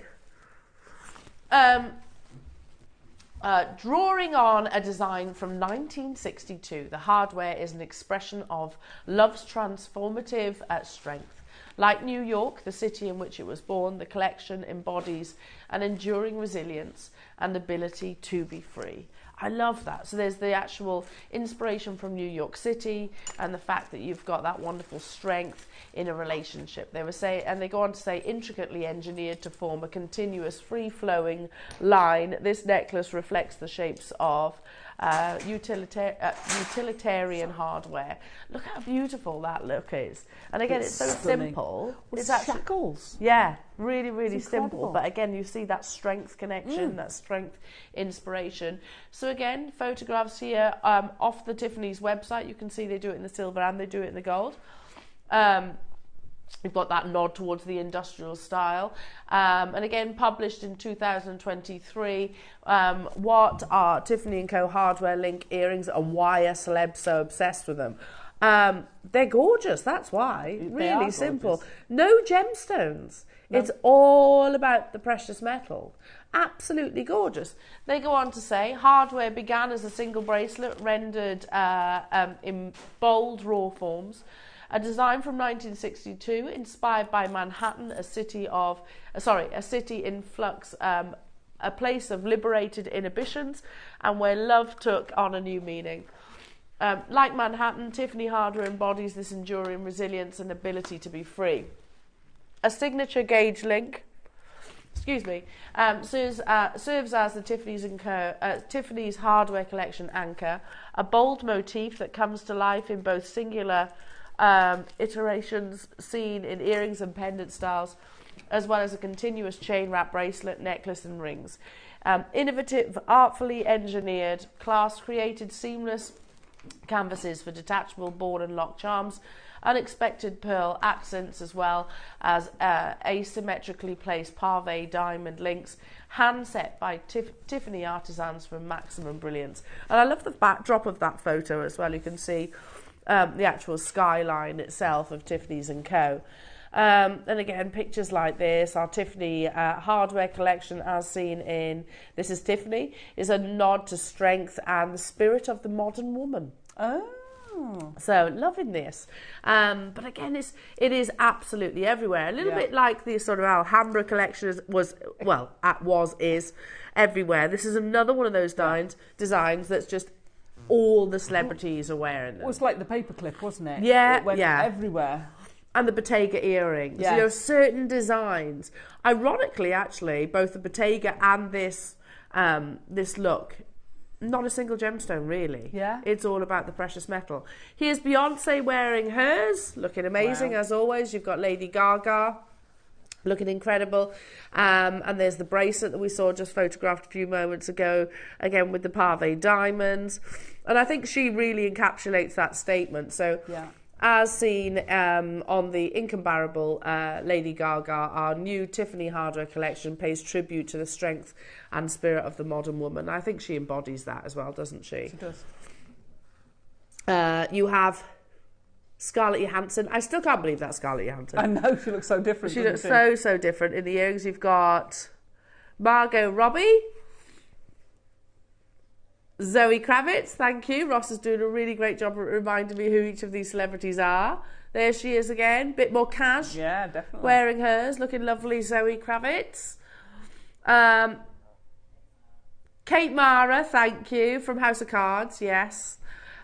Drawing on a design from 1962, the hardware is an expression of love's transformative strength. Like New York, the city in which it was born, the collection embodies an enduring resilience and ability to be free. I love that. So there's the actual inspiration from New York City and the fact that you've got that wonderful strength in a relationship. They go on to say, intricately engineered to form a continuous free-flowing line, this necklace reflects the shapes of utilitarian hardware. Look how beautiful that look is. And again, it's so stunning. Simple. It's shackles. Yeah, really, really simple. But again, you see that strength connection, that strength inspiration. So again, photographs here off the Tiffany's website. You can see they do it in the silver and they do it in the gold. We've got that nod towards the industrial style. And again, published in 2023. What are Tiffany & Co. hardware link earrings and why are celebs so obsessed with them? They're gorgeous, that's why. Really simple. Gorgeous. No gemstones. No. It's all about the precious metal. Absolutely gorgeous. They go on to say, hardware began as a single bracelet rendered in bold raw forms. A design from 1962, inspired by Manhattan, a city in flux, a place of liberated inhibitions, and where love took on a new meaning. Like Manhattan, Tiffany hardware embodies this enduring resilience and ability to be free. A signature gauge link, serves as the Tiffany's hardware collection anchor, a bold motif that comes to life in both singular iterations seen in earrings and pendant styles, as well as a continuous chain wrap bracelet, necklace and rings. Innovative, artfully engineered, class-created seamless canvases for detachable ball and lock charms, unexpected pearl accents, as well as asymmetrically placed pave diamond links, hand set by Tiffany artisans for maximum brilliance. And I love the backdrop of that photo as well. You can see the actual skyline itself of Tiffany's & Co. And again, pictures like this, our Tiffany hardware collection as seen in This Is Tiffany, is a nod to strength and the spirit of the modern woman. Oh. So, loving this. But again, it is absolutely everywhere. A little bit like the sort of Alhambra collection is everywhere. This is another one of those designs that's just all the celebrities are wearing them. It was like the paperclip, wasn't it? Yeah, it went everywhere. And the Bottega earrings. Yes. There are certain designs. Ironically, actually, both the Bottega and this look, not a single gemstone, really. Yeah. It's all about the precious metal. Here's Beyonce wearing hers, looking amazing as always. You've got Lady Gaga, looking incredible. And there's the bracelet that we saw just photographed a few moments ago, again with the pave diamonds. And I think she really encapsulates that statement. So, as seen on the incomparable Lady Gaga, our new Tiffany hardware collection pays tribute to the strength and spirit of the modern woman. I think she embodies that as well, doesn't she? She does. You have Scarlett Johansson. I still can't believe that's Scarlett Johansson. I know, she looks so different. She looks so different. In the earrings, you've got Margot Robbie, Zoe Kravitz, thank you. Ross is doing a really great job of reminding me who each of these celebrities are. There she is again, bit more cash. Yeah, definitely. Wearing hers, looking lovely, Zoe Kravitz. Kate Mara, thank you, from House of Cards, yes.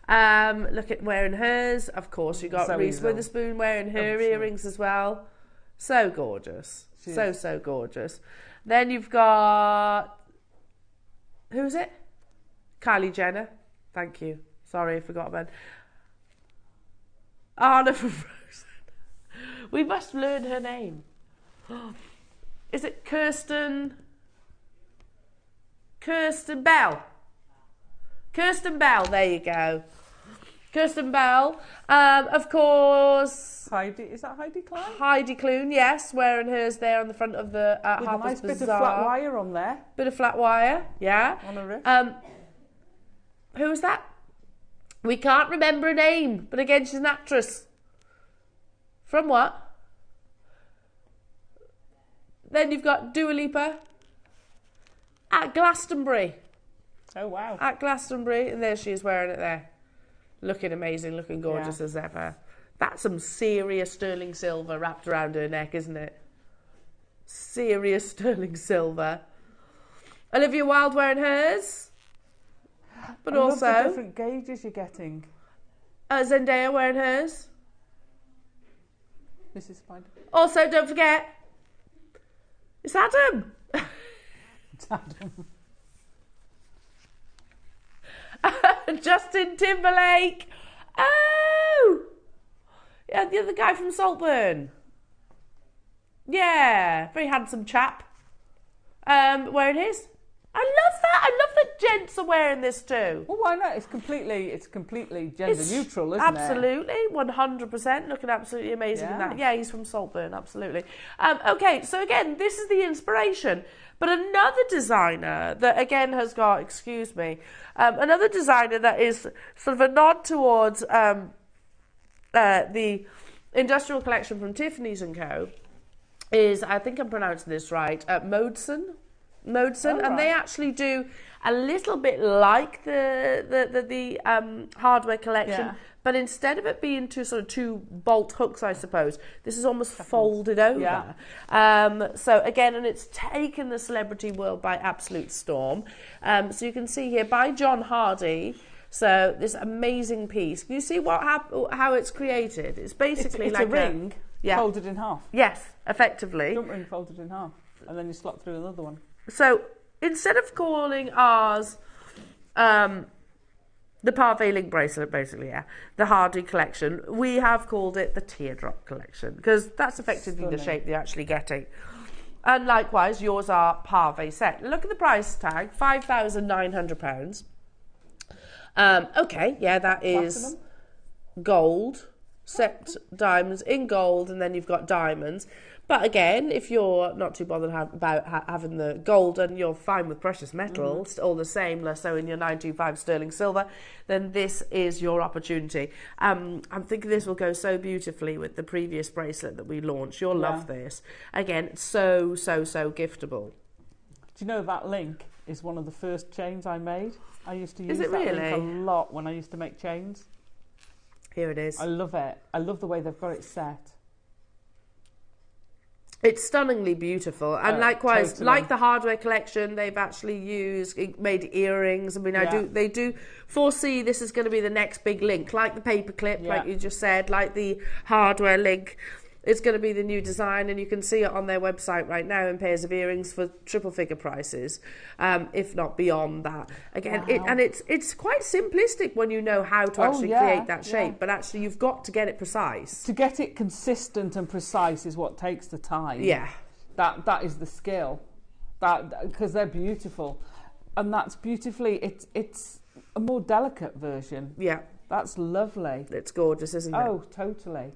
Look at wearing hers. Of course, you got Reese Witherspoon wearing her earrings as well. So gorgeous. So gorgeous. Then you've got... Who's it? Kylie Jenner. Thank you. Sorry, I forgot about Anna from Frozen. We must learn her name. Is it Kirsten Bell? Kirsten Bell, there you go. Kirsten Bell. Of course... Heidi, is that Heidi Klum? Heidi Klum, yes, wearing hers there on the front of the with a nice bit of flat wire on there. Bit of flat wire, yeah. On a wrist. Who was that? We can't remember her name, but again, she's an actress. From what? Then you've got Dua Lipa at Glastonbury. Oh, wow. At Glastonbury, and there she is wearing it there. Looking amazing, looking gorgeous as ever. That's some serious sterling silver wrapped around her neck, isn't it? Serious sterling silver. Olivia Wilde wearing hers. But I also... love the different gauges you're getting. Zendaya wearing hers. This is fine. Also, don't forget, it's Adam. It's Adam. Justin Timberlake. Oh! Yeah, the other guy from Saltburn. Yeah, very handsome chap. Wearing his. I love that. I love that gents are wearing this too. Well, why not? It's completely gender neutral, isn't it? Absolutely, 100%. Looking absolutely amazing in that. Yeah, he's from Saltburn, absolutely. Okay, so again, this is the inspiration. But another designer that again has got, excuse me, another designer that is sort of a nod towards the industrial collection from Tiffany's & Co. is, I think I'm pronouncing this right, Modson, and they actually do a little bit like the hardware collection, but instead of it being two bolt hooks, I suppose, this is almost folded over. Yeah. So again, and it's taken the celebrity world by absolute storm. So you can see here by John Hardy. So this amazing piece. Can you see how it's created? It's basically it's like a ring folded in half. Yes, effectively. Jump ring folded in half, and then you slot through another one. So instead of calling ours the Parfait Link bracelet, basically, the Hardy collection, we have called it the Teardrop collection because that's effectively the shape they're actually getting. And likewise, yours are Parfait set. Look at the price tag, £5,900. Okay, yeah, that is platinum. Gold, set diamonds in gold, and then you've got diamonds. But again, if you're not too bothered about having the gold and you're fine with precious metals, all the same, less so in your 925 sterling silver, then this is your opportunity. I'm thinking this will go so beautifully with the previous bracelet that we launched. You'll love this. Again, it's so giftable. Do you know that link is one of the first chains I made? I used to use that link a lot when I used to make chains. Here it is. I love it. I love the way they've got it set. It's stunningly beautiful, and likewise, totally. like the hardware collection, they've actually made earrings. I mean, they do foresee this is going to be the next big link, like the paperclip, like you just said, like the hardware link. It's going to be the new design, and you can see it on their website right now in pairs of earrings for triple-figure prices, if not beyond that. Again, it's quite simplistic when you know how to actually create that shape, but actually you've got to get it precise. To get it consistent and precise is what takes the time. Yeah. That is the skill. Because they're beautiful. And that's beautifully, it's a more delicate version. Yeah. That's lovely. It's gorgeous, isn't it? Oh, totally.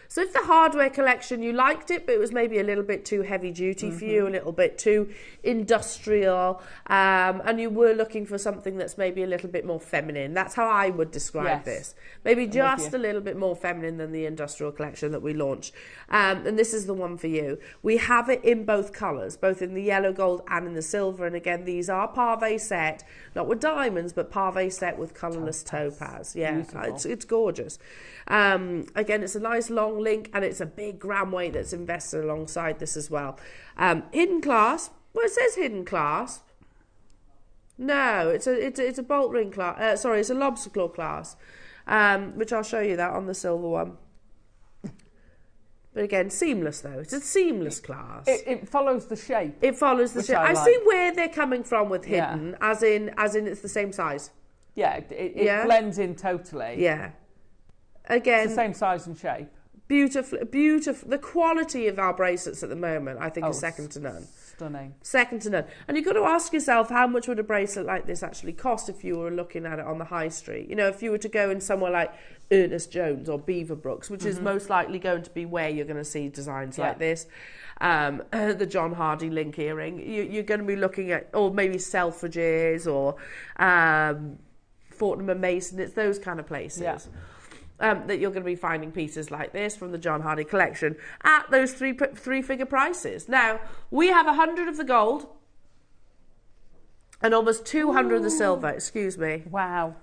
So if the hardware collection, you liked it, but it was maybe a little bit too heavy duty for you, a little bit too industrial, and you were looking for something that's maybe a little bit more feminine. That's how I would describe this. Maybe just a little bit more feminine than the industrial collection that we launched. And this is the one for you. We have it in both colours, both in the yellow gold and in the silver. And again, these are Parfait set, not with diamonds, but Parfait set with colourless topaz. Yeah, it's gorgeous. Again, it's a nice long link, and it's a big gram weight that's invested alongside this as well. Hidden clasp. Well, it says hidden clasp. No, it's a bolt ring clasp. Sorry, it's a lobster claw clasp, which I'll show you that on the silver one. But again, seamless though. It's a seamless clasp. It follows the shape. It follows the shape. I see where they're coming from with hidden, as in it's the same size. Yeah, it blends in totally. Yeah. Again, it's the same size and shape. Beautiful. The quality of our bracelets at the moment, I think, is second to none. Stunning. Second to none. And you've got to ask yourself, how much would a bracelet like this actually cost if you were looking at it on the high street? You know, if you were to go in somewhere like Ernest Jones or Beaverbrooks, which is most likely going to be where you're going to see designs like this, the John Hardy link earring, you're going to be looking at, or maybe Selfridges or Fortnum & Mason, it's those kind of places. Yeah. That you're going to be finding pieces like this from the John Hardy collection at those three-figure prices. Now, we have 100 of the gold and almost 200 of the silver, excuse me. Wow.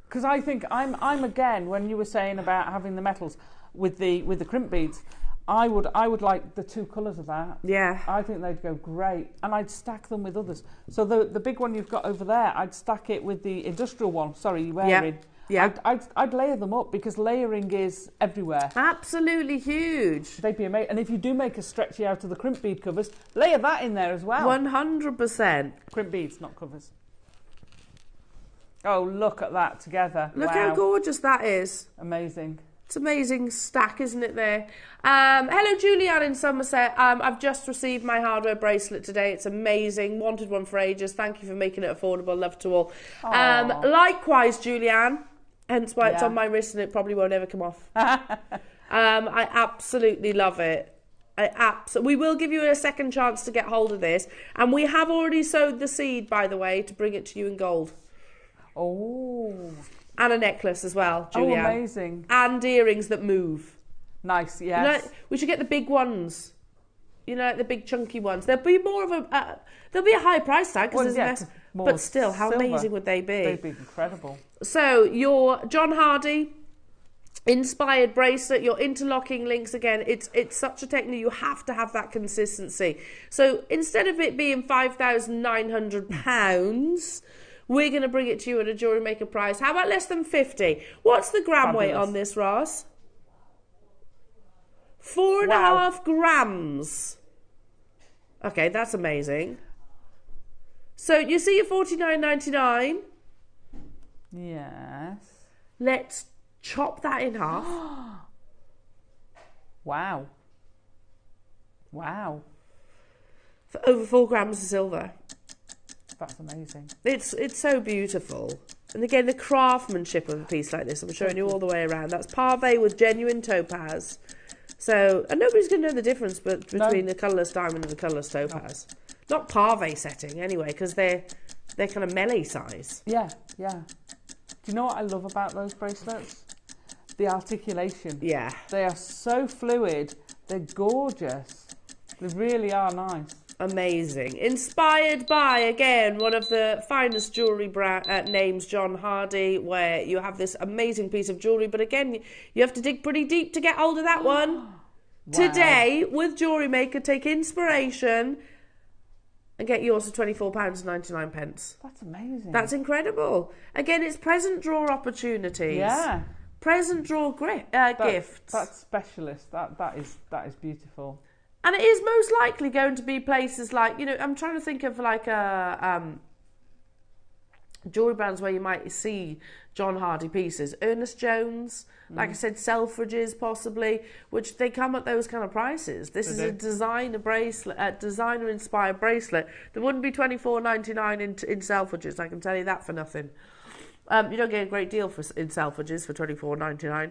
Because I think I'm again, when you were saying about having the metals with the crimp beads, I would like the two colours of that. Yeah. I think they'd go great. And I'd stack them with others. So the big one you've got over there, I'd stack it with the industrial one. Sorry, you're wearing. Yeah. Yeah, I'd layer them up because layering is everywhere. Absolutely huge. They'd be amazing. And if you do make a stretchy out of the crimp bead covers, layer that in there as well. 100%. Crimp beads, not covers. Oh, look at that together. Look how gorgeous that is. Amazing. It's an amazing stack, isn't it, there? Hello, Julianne in Somerset. I've just received my hardware bracelet today. It's amazing. Wanted one for ages. Thank you for making it affordable. Love to all. Likewise, Julianne. Hence why it's on my wrist and it probably won't ever come off. I absolutely love it. We will give you a second chance to get hold of this. And we have already sowed the seed, by the way, to bring it to you in gold. Oh. And a necklace as well, Julianne. Oh, amazing. And earrings that move. Nice, yes. You know, we should get the big ones. You know, like the big chunky ones. There'll be more of a... there'll be a high price tag. But still, how amazing would they be? They'd be incredible. So, your John Hardy inspired bracelet, your interlocking links, again, it's such a technique. You have to have that consistency. So, instead of it being £5,900... we're going to bring it to you at a Jewellery Maker price. How about less than 50? What's the gram weight on this, Ross? 4.5 grams. Okay, that's amazing. So you see your $49.99? Yes. Let's chop that in half. Wow. Wow. For over 4 grams of silver. That's amazing. It's so beautiful. And again, the craftsmanship of a piece like this, I'm showing you all the way around. That's pave with genuine topaz. So, and nobody's going to know the difference between the colourless diamond and the colourless topaz. Not pave setting, anyway, because they're kind of melee size. Yeah, yeah. Do you know what I love about those bracelets? The articulation. Yeah. They are so fluid. They're gorgeous. They really are nice. Amazing. Inspired by, again, one of the finest jewellery names, John Hardy, where you have this amazing piece of jewellery. But again, you have to dig pretty deep to get hold of that one. Wow. Today, with Jewellery Maker, take inspiration and get yours for £24.99. That's amazing. That's incredible. Again, it's present draw opportunities. Yeah. Present draw gifts. That's specialist. That is beautiful. And it is most likely going to be places like, you know, I'm trying to think of like jewellery brands where you might see John Hardy pieces. Ernest Jones, like I said, Selfridges possibly, which they come at those kind of prices. This is a designer bracelet, a designer-inspired bracelet. There wouldn't be $24.99 in Selfridges, I can tell you that for nothing. You don't get a great deal in Selfridges for $24.99.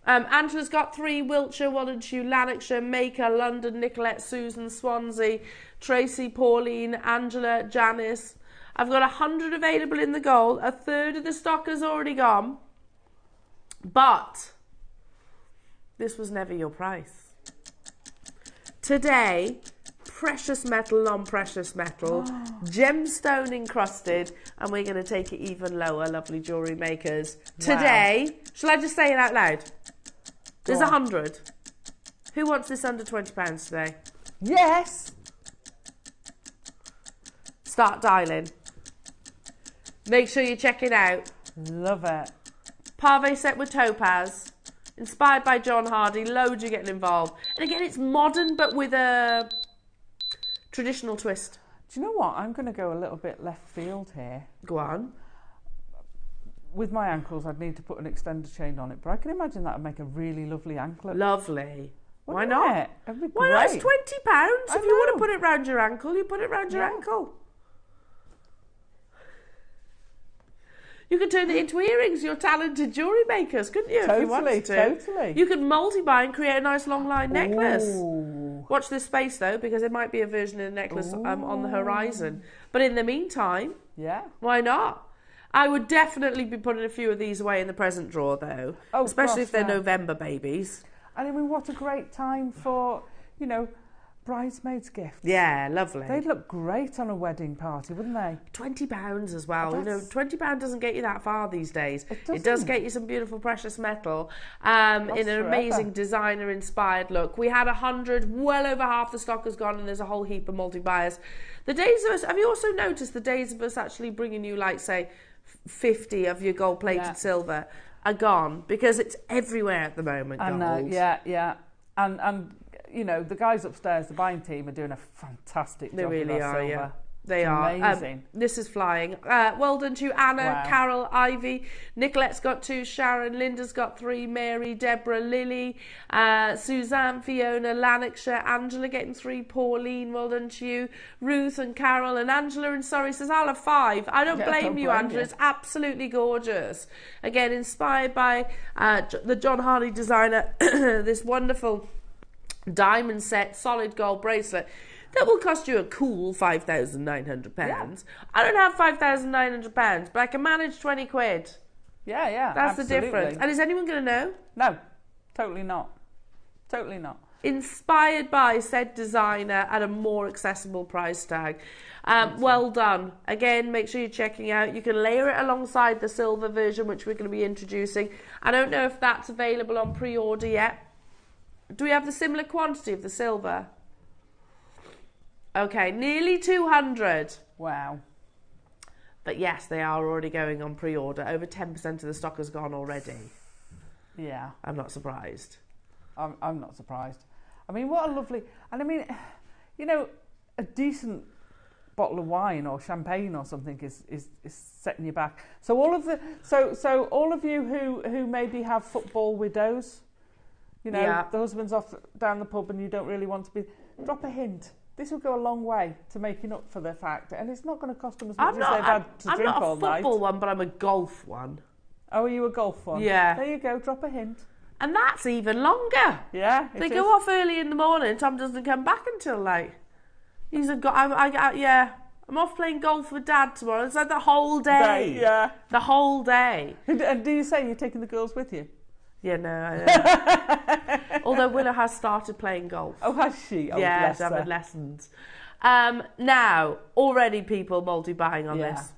Angela's got 3, Wiltshire, Walenshaw, Lanarkshire, Maker, London, Nicolette, Susan, Swansea, Tracy, Pauline, Angela, Janice. I've got 100 available in the gold. A third of the stock has already gone. But this was never your price. Today, precious metal, non-precious metal, gemstone encrusted, and we're going to take it even lower, lovely jewellery makers. Wow. Today, shall I just say it out loud? There's 100. Who wants this under £20 today? Yes. Start dialing. Make sure you check it out. Love it. Pave set with topaz. Inspired by John Hardy. Loads are getting involved. And again, it's modern but with a traditional twist. Do you know what? I'm going to go a little bit left field here. Go on. With my ankles, I'd need to put an extender chain on it, but I can imagine that would make a really lovely anklet. Lovely. Why not? It'd be Why great. not? It's £20. If you want to put it round your ankle, you put it round your ankle. You could turn it into earrings. You're talented jewellery makers, couldn't you? Totally, if you wanted to. Totally. You could multi-buy and create a nice long line necklace. Ooh. Watch this space though, because there might be a version of the necklace on the horizon. But in the meantime, why not? I would definitely be putting a few of these away in the present drawer though, especially if they're November babies. And I mean, what a great time for, you know, bridesmaids' gifts. Yeah, lovely. They'd look great on a wedding party, wouldn't they? £20 as well. You know, £20 doesn't get you that far these days. It does get you some beautiful precious metal in an amazing designer-inspired look. We had 100, well over half the stock has gone, and there's a whole heap of multi-buyers. The days of us, have you also noticed the days of us actually bringing you, like, say, 50 of your gold-plated silver are gone, because it's everywhere at the moment, gold. And you know, the guys upstairs, the buying team, are doing a fantastic job with our silver. They are. Amazing. This is flying. Well done to Anna, Carol, Ivy. Nicolette's got 2, Sharon, Linda's got 3, Mary, Deborah, Lily, Suzanne, Fiona, Lanarkshire, Angela getting 3, Pauline, well done to you. Ruth and Carol and Angela in Surrey says, I'll have 5. I don't blame you, Angela. It's absolutely gorgeous. Again, inspired by the John Hardy designer, this wonderful diamond set, solid gold bracelet. That will cost you a cool £5,900. Yeah. I don't have £5,900, but I can manage 20 quid. Yeah, That's absolutely. the difference. And is anyone going to know? No, totally not. Totally not. Inspired by said designer at a more accessible price tag. Well done. Again, make sure you're checking out. You can layer it alongside the silver version, which we're going to be introducing. I don't know if that's available on pre-order yet. Do we have the similar quantity of the silver? Okay, nearly 200. Wow. But yes, they are already going on pre-order. Over 10% of the stock has gone already. Yeah. I'm not surprised. I'm not surprised. I mean, what a lovely... And I mean, you know, a decent bottle of wine or champagne or something is setting you back. So all of the... So all of you who maybe have football widows, you know, the husband's off down the pub and you don't really want to be... Drop a hint. This will go a long way to making up for the fact, and it's not going to cost them as much as they've had to drink all night. I'm not a football one, but I'm a golf one. Oh, are you a golf one? Yeah. There you go, drop a hint. And that's even longer. Yeah, They go off early in the morning, Tom doesn't come back until late. I'm off playing golf with Dad tomorrow. It's like the whole day. Yeah. The whole day. And do you say you're taking the girls with you? Yeah, no, I know. Although Willow has started playing golf. Oh, has she? Oh, yeah, she's having lessons. Now, already people multi-buying on this.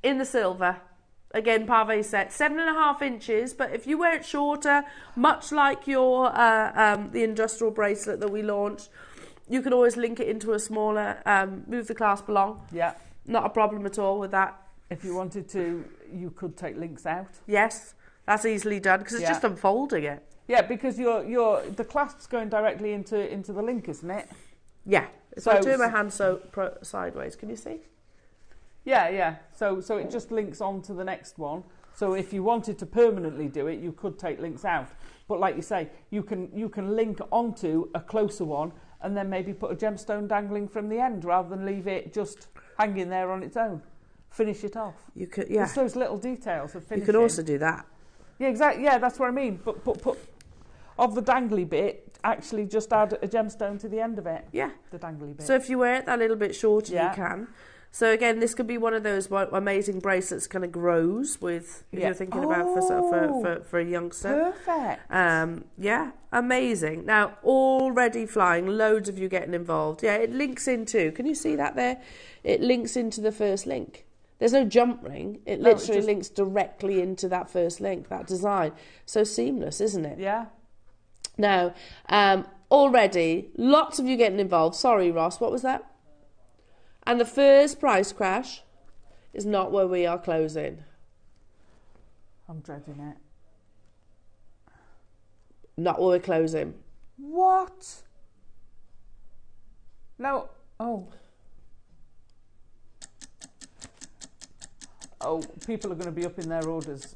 In the silver, again, pave set, 7.5 inches, but if you wear it shorter, much like your the industrial bracelet that we launched, you can always link it into a smaller, move the clasp along. Yeah. Not a problem at all with that. If you wanted to, you could take links out. Yes, that's easily done because it's just unfolding it. Yeah, because the clasp's going directly into the link, isn't it? Yeah. So I turn my hand sideways, can you see? Yeah. So it just links on to the next one. So if you wanted to permanently do it, you could take links out. But like you say, you can link onto a closer one and then maybe put a gemstone dangling from the end rather than leave it just hanging there on its own. Finish it off. You could, It's those little details of finishing. You can also do that. Yeah, exactly. Yeah, that's what I mean. But put of the dangly bit, actually just add a gemstone to the end of it. Yeah. The dangly bit. So if you wear it that little bit shorter, you can. So again, this could be one of those amazing bracelets kind of grows with, if you're thinking about for a youngster. Perfect. Yeah, amazing. Now, already flying, loads of you getting involved. Yeah, it links into, can you see that there? It links into the first link. There's no jump ring. It literally links directly into that first link, that design. So seamless, isn't it? Yeah. Now, already, lots of you getting involved. Sorry, Ross, what was that? And the first price crash is not where we are closing. I'm dreading it. Not where we're closing. What? No. Oh, people are going to be up in their orders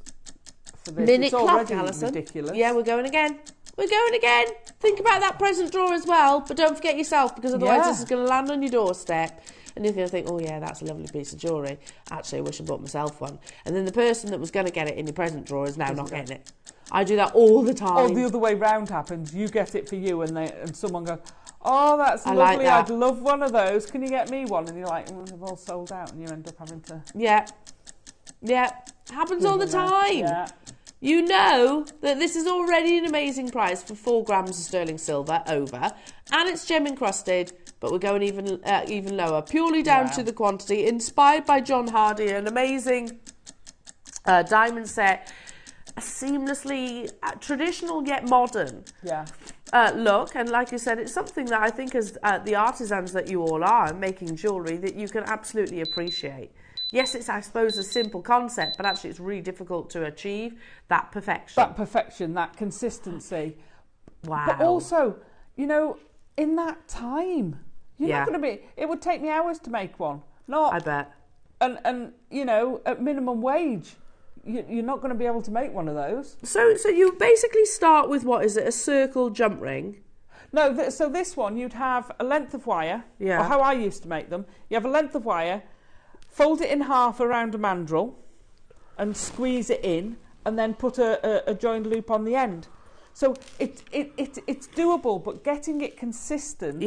for this. Minute it's clock, already Alison. ridiculous. Yeah, we're going again. Think about that present drawer as well, but don't forget yourself, because otherwise this is going to land on your doorstep and you're going to think, oh yeah, that's a lovely piece of jewellery. Actually, I wish I bought myself one. And then the person that was going to get it in your present drawer is now not getting it. I do that all the time. Or the other way round happens. You get it for you and someone goes, oh, that's lovely, like that. I'd love one of those. Can you get me one? And you're like, well, they've all sold out, and you end up having to... Yeah. Happens all the time. Yeah. You know that this is already an amazing price for 4 grams of sterling silver over, and it's gem encrusted, but we're going even lower, purely down to the quantity. Inspired by John Hardy, an amazing diamond set, a seamlessly traditional yet modern look. And like you said, it's something that I think as the artisans that you all are making jewellery, that you can absolutely appreciate. Yes, it's, I suppose, a simple concept, but actually it's really difficult to achieve that perfection. That perfection, that consistency. Wow. But also, you know, in that time. You're not going to be... It would take me hours to make one. Not... I bet. And you know, at minimum wage, you're not going to be able to make one of those. So you basically start with, what is it, a circle jump ring? No, so this one, you'd have a length of wire, or how I used to make them. You have a length of wire, fold it in half around a mandrel, and squeeze it in, and then put a joined loop on the end. So it's doable, but getting it consistent,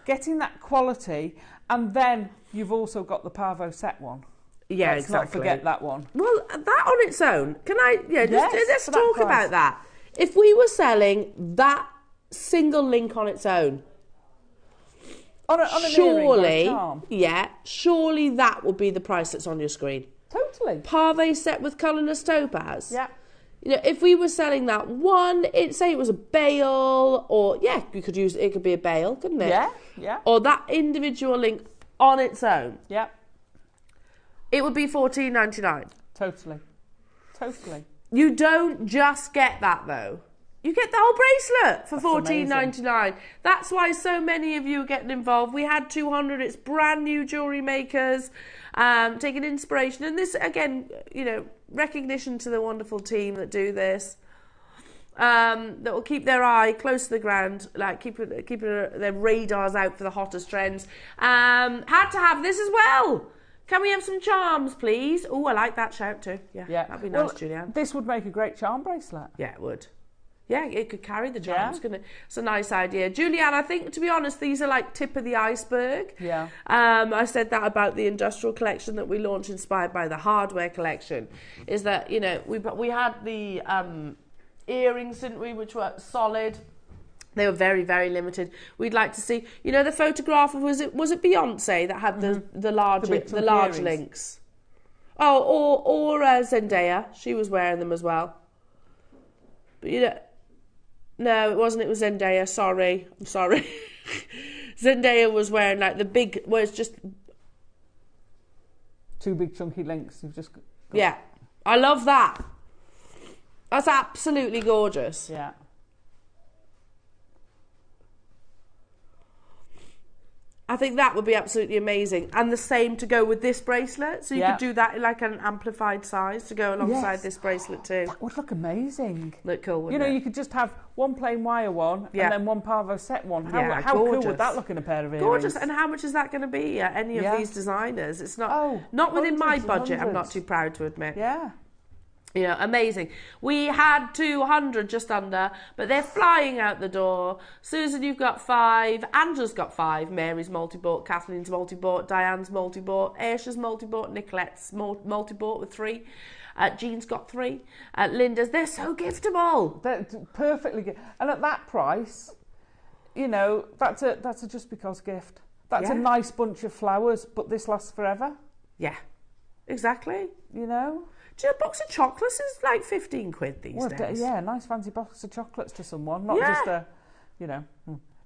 getting that quality, and then you've also got the Parvo set one. Yeah, Let's not forget that one. Well, that on its own, let's talk about that. If we were selling that single link on its own, on an earring or a charm. Surely that would be the price that's on your screen. Totally. Parve set with colourless topaz. Yeah. You know, if we were selling that one, say it was a bail, or you could use it could be a bail, couldn't it? Yeah. Or that individual link on its own. Yeah. It would be $14.99. Totally. You don't just get that though. You get the whole bracelet for $14.99. That's why so many of you are getting involved. We had 200. It's brand new jewellery makers taking inspiration. And this, again, you know, recognition to the wonderful team that do this. That will keep their eye close to the ground, like keeping their radars out for the hottest trends. Had to have this as well. Can we have some charms, please? Oh, I like that shout too. Yeah. That'd be nice, Julianne. This would make a great charm bracelet. Yeah, it would. Yeah, it could carry the charms, couldn't it? It's a nice idea. Julianne, I think, to be honest, these are like tip of the iceberg. Yeah. I said that about the industrial collection that we launched inspired by the hardware collection, is that, you know, we had the earrings, didn't we, which were solid. They were very, very limited. We'd like to see, you know, the photograph of, was it Beyonce that had the large links? Oh, or Zendaya. She was wearing them as well. But you know, no, it wasn't. It was Zendaya. Sorry, I'm sorry. Zendaya was wearing like the big, where it's just two big chunky links. You've just got... Yeah, I love that. That's absolutely gorgeous. Yeah. I think that would be absolutely amazing. And the same to go with this bracelet. So you could do that in like an amplified size to go alongside this bracelet too. That would look amazing. Look cool, wouldn't you know, it? you could just have one plain wire one and then one Parvo set one. How cool would that look in a pair of earrings? Gorgeous. And how much is that going to be at any of these designers? It's not within my budget, I'm not too proud to admit. Yeah. You know, amazing. We had 200 just under, but they're flying out the door. Susan, you've got 5. Angela's got 5. Mary's multi-bought. Kathleen's multi-bought. Diane's multi-bought. Aisha's multi-bought. Nicolette's multi-bought with 3. Jean's got 3. Linda's, they're so giftable. They're perfectly good. And at that price, you know, that's a just because gift. That's a nice bunch of flowers, but this lasts forever. Yeah, exactly. You know? A box of chocolates is like 15 quid these days. Yeah, a nice fancy box of chocolates to someone, not just a, you know,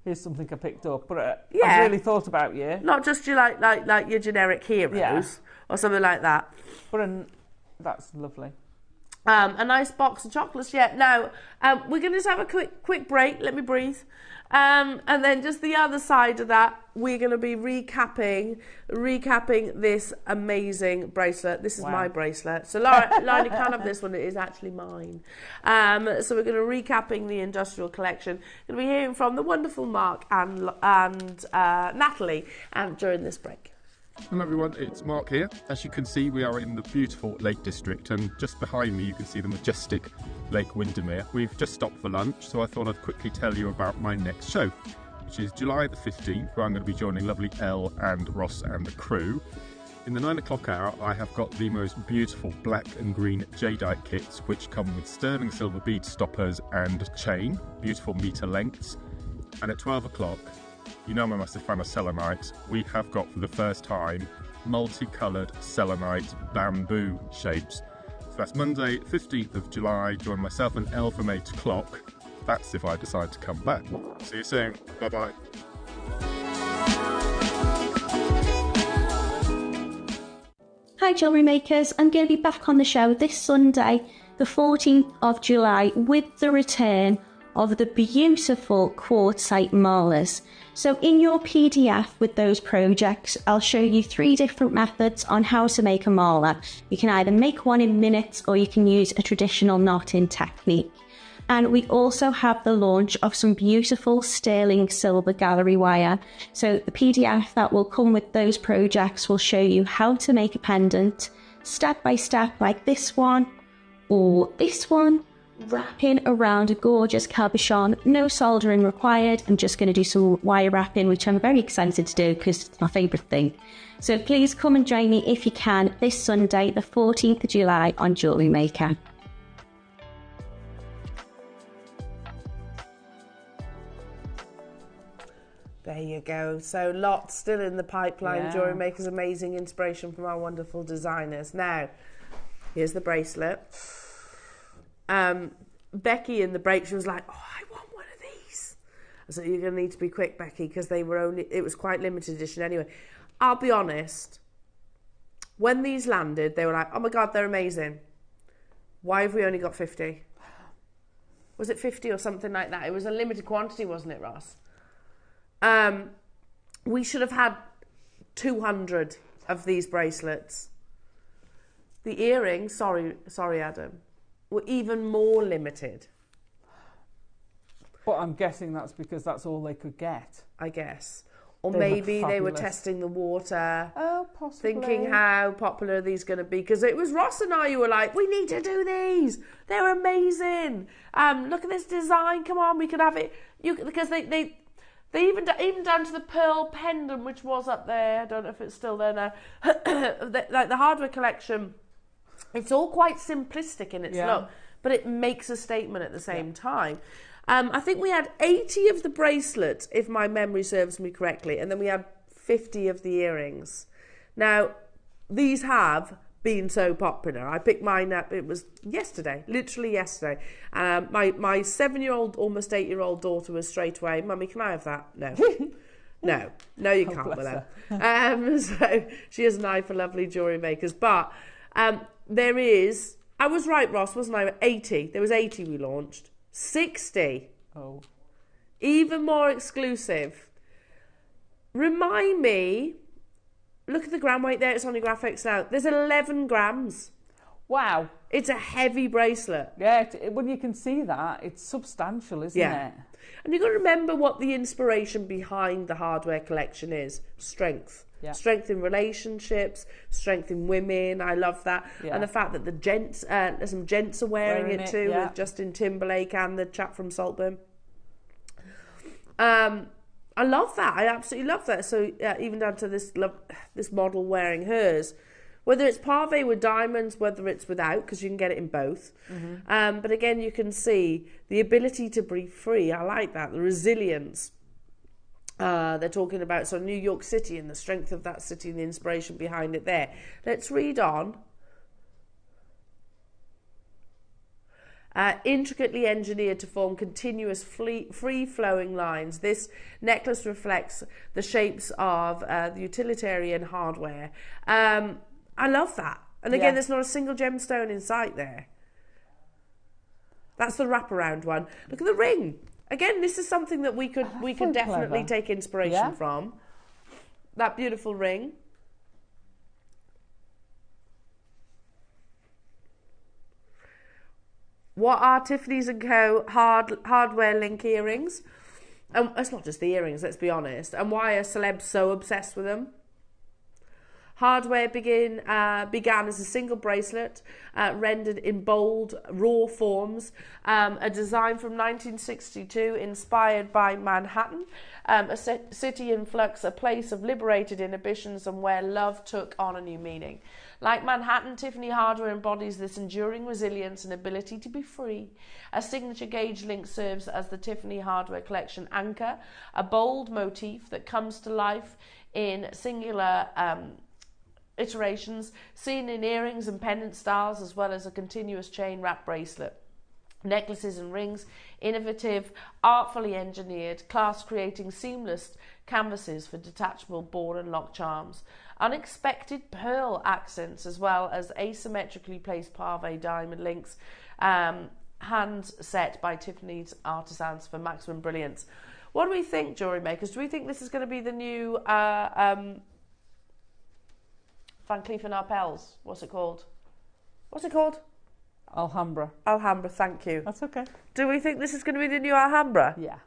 here's something I picked up, but I've really thought about you. Not just your like your generic heroes or something like that. But that's lovely. A nice box of chocolates. Yeah. Now we're going to just have a quick break. Let me breathe. And then just the other side of that, we're going to be recapping this amazing bracelet. This is my bracelet. So Laura can't have this one. It is actually mine. So we're going to recapping the industrial collection. Going to be hearing from the wonderful Mark and Natalie during this break. Hello everyone, it's Mark here. As you can see, we are in the beautiful Lake District, and just behind me you can see the majestic Lake Windermere. We've just stopped for lunch, so I thought I'd quickly tell you about my next show, which is July the 15th, where I'm going to be joining lovely Elle and Ross and the crew. In the 9 o'clock hour, I have got the most beautiful black and green Jadeite kits, which come with sterling silver bead stoppers and chain, beautiful metre lengths. And at 12 o'clock, you know I'm a massive fan of selenite. We have got for the first time multicoloured selenite bamboo shapes. So that's Monday 15th of July. Join myself and Elle from 8 o'clock. That's if I decide to come back. See you soon. Bye bye. Hi jewellery makers, I'm going to be back on the show this Sunday, the 14th of July, with the return of the beautiful quartzite marlers. So in your PDF with those projects, I'll show you 3 different methods on how to make a marler. You can either make one in minutes or you can use a traditional knotting technique. And we also have the launch of some beautiful sterling silver gallery wire. So the PDF that will come with those projects will show you how to make a pendant step by step, like this one or this one, wrapping around a gorgeous cabochon. No soldering required. I'm just going to do some wire wrapping, which I'm very excited to do because it's my favourite thing. So please come and join me if you can this Sunday, the 14th of July on JewelleryMaker. There you go. So lots still in the pipeline. JewelleryMaker's amazing inspiration from our wonderful designers. Now, here's the bracelet. Becky in the break, she was like, oh, I want one of these. I said, you're going to need to be quick, Becky, because it was quite limited edition anyway. I'll be honest, when these landed, they were like, oh my God, they're amazing. Why have we only got 50? Was it 50 or something like that? It was a limited quantity, wasn't it, Ross? We should have had 200 of these bracelets. The earrings, sorry, Adam, were even more limited. But I'm guessing that's because that's all they could get. I guess. Or maybe they were testing the water. Oh, possibly. Thinking how popular are these going to be. Because it was Ross and I who were like, we need to do these. They're amazing. Look at this design. Come on, we could have it. Because they even down to the pearl pendant, which was up there. I don't know if it's still there now. Like the hardware collection, it's all quite simplistic in its look, but it makes a statement at the same time. I think we had 80 of the bracelets, if my memory serves me correctly, and then we had 50 of the earrings. Now, these have been so popular. I picked mine up, it was yesterday, literally yesterday. My 7-year-old, almost 8-year-old daughter was straight away, Mummy, can I have that? No. No, you can't with her. So she has an eye for lovely jewellery makers. But there is, I was right, Ross, wasn't I? 80. There was 80 we launched. 60. Oh. Even more exclusive. Remind me, look at the gram weight there, it's on your graphics now. There's 11 grams. Wow. It's a heavy bracelet. Yeah, when you can see that, it's substantial, isn't it? And you've got to remember what the inspiration behind the hardware collection is. Strength. Yeah. Strength in relationships, strength in women. I love that. Yeah. And the fact that the gents, some gents are wearing it too, with Justin Timberlake and the chap from Saltburn. I love that. I absolutely love that. So even down to this model wearing hers, whether it's pave with diamonds, whether it's without, because you can get it in both. Mm-hmm. But again, you can see the ability to breathe free. I like that. The resilience. They're talking about New York City and the strength of that city and the inspiration behind it there. Let's read on. Intricately engineered to form continuous free-flowing lines. This necklace reflects the shapes of the utilitarian hardware. I love that. And again, there's not a single gemstone in sight there. That's the wraparound one. Look at the ring. Again, this is something that we could definitely take inspiration from. That beautiful ring. What are Tiffany's & Co. hardware link earrings? It's not just the earrings, let's be honest. And why are celebs so obsessed with them? Hardware began as a single bracelet, rendered in bold, raw forms. A design from 1962, inspired by Manhattan, a city in flux, a place of liberated inhibitions and where love took on a new meaning. Like Manhattan, Tiffany hardware embodies this enduring resilience and ability to be free. A signature gauge link serves as the Tiffany hardware collection anchor, a bold motif that comes to life in singular iterations, seen in earrings and pendant styles, as well as a continuous chain wrap bracelet. Necklaces and rings, innovative, artfully engineered, class creating seamless canvases for detachable ball and lock charms. Unexpected pearl accents, as well as asymmetrically placed pave diamond links, hand set by Tiffany's Artisans for maximum brilliance. What do we think, jewellery makers? Do we think this is going to be the new Van Cleef & Arpels? What's it called? Alhambra. Alhambra, thank you. That's okay. Do we think this is going to be the new Alhambra? Yeah.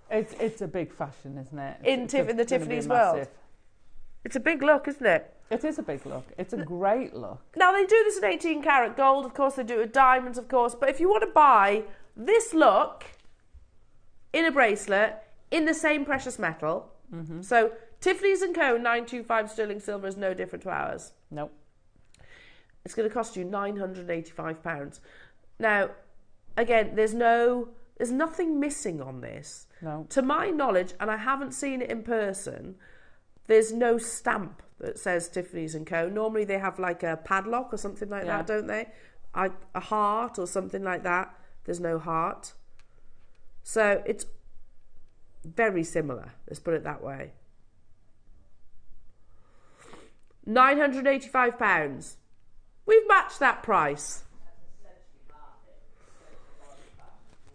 It's a big fashion, isn't it? In the Tiffany's world. It's a big look, isn't it? It is a big look. It's a great look. Now, they do this in 18 karat gold, of course. They do it with diamonds, of course. But if you want to buy this look in a bracelet in the same precious metal, so Tiffany's & Co. 925 sterling silver is no different to ours. Nope. It's going to cost you £985. Now, again, there's nothing missing on this. No. To my knowledge, and I haven't seen it in person, there's no stamp that says Tiffany's & Co. Normally they have like a padlock or something like that, don't they? A heart or something like that. There's no heart. So it's very similar, let's put it that way. £985. We've matched that price.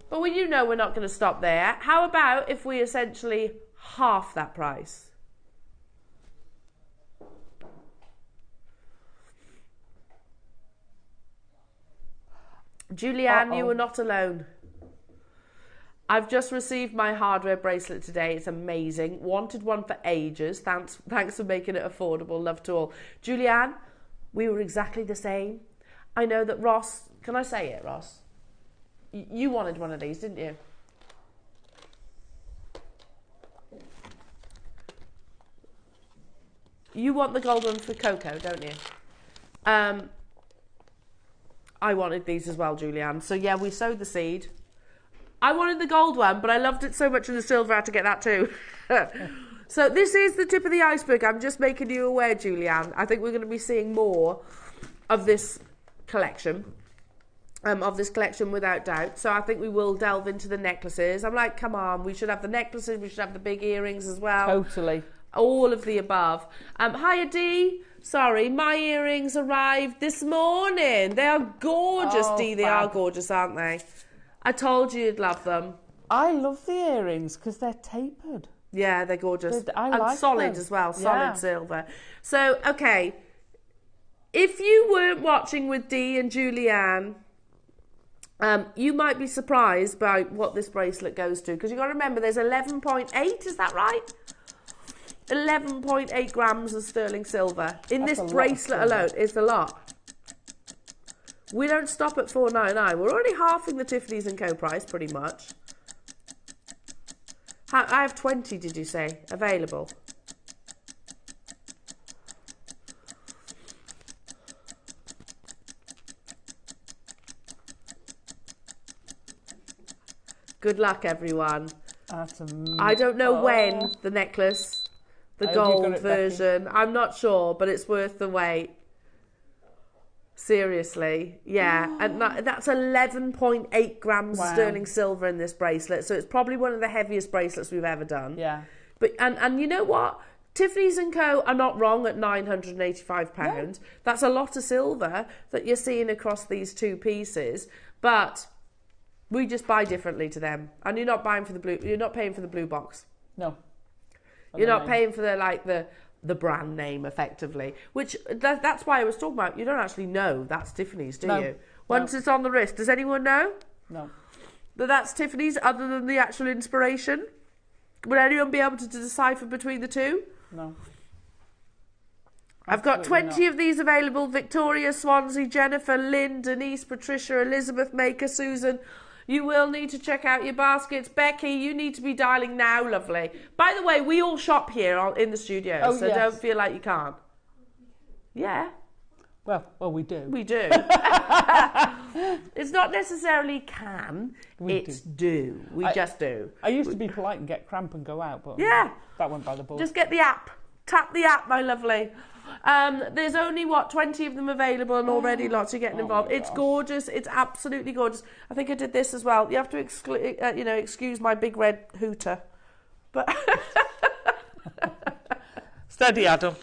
But you know we're not going to stop there. How about if we essentially half that price? Julianne, you are not alone. I've just received my hardware bracelet today. It's amazing. Wanted one for ages. Thanks for making it affordable. Love to all. Julianne, we were exactly the same. I know that Ross... Can I say it, Ross? You wanted one of these, didn't you? You want the gold one for Coco, don't you? I wanted these as well, Julianne. So, yeah, we sowed the seed. I wanted the gold one, but I loved it so much in the silver I had to get that too. So this is the tip of the iceberg. I'm just making you aware, Julianne. I think we're going to be seeing more of this collection. Without doubt. So I think we will delve into the necklaces. I'm like, come on, we should have the necklaces, we should have the big earrings as well. Totally. All of the above. Hiya, Dee. Sorry, my earrings arrived this morning. They are gorgeous, Dee. They are gorgeous, aren't they? I told you you'd love them. I love the earrings because they're tapered. Yeah, they're gorgeous. I like solid them as well, solid silver. So, okay, if you weren't watching with Dee and Julianne, you might be surprised by what this bracelet goes to, because you've got to remember there's 11.8, is that right? 11.8 grams of sterling silver in this bracelet alone. It's a lot. We don't stop at $4.99. We're already halving the Tiffany's & Co. price, pretty much. I have 20, did you say, available? Good luck, everyone. I don't know when the necklace, the gold version. Becky. I'm not sure, but it's worth the wait. Seriously, yeah, and that's 11.8 grams sterling silver in this bracelet, so it's probably one of the heaviest bracelets we've ever done. Yeah, but and you know what? Tiffany's & Co. are not wrong at £985. Yeah. That's a lot of silver that you're seeing across these two pieces, but we just buy differently to them, and you're not buying for the blue. You're not paying for the blue box. No, you're not paying for the brand name, effectively, which that's why I was talking about. You don't actually know that's Tiffany's, do you? Once it's on the wrist, does anyone know? No. That's Tiffany's, other than the actual inspiration? Would anyone be able to decipher between the two? No. I've got 20 of these available. Victoria, Swansea, Jennifer, Lynn, Denise, Patricia, Elizabeth, Maker, Susan. You will need to check out your baskets. Becky, you need to be dialing now, lovely. By the way, we all shop here in the studio, so don't feel like you can't. Yeah. Well, we do. We do. It's not necessarily can, it's do. We just do. I used to be polite and get cramp and go out, but that went by the book. Just get the app. Tap the app, my lovely. There's only 20 of them available, and already lots are getting involved. It's gorgeous. It's absolutely gorgeous. I think I did this as well. You have to excuse my big red hooter, but steady, Adam.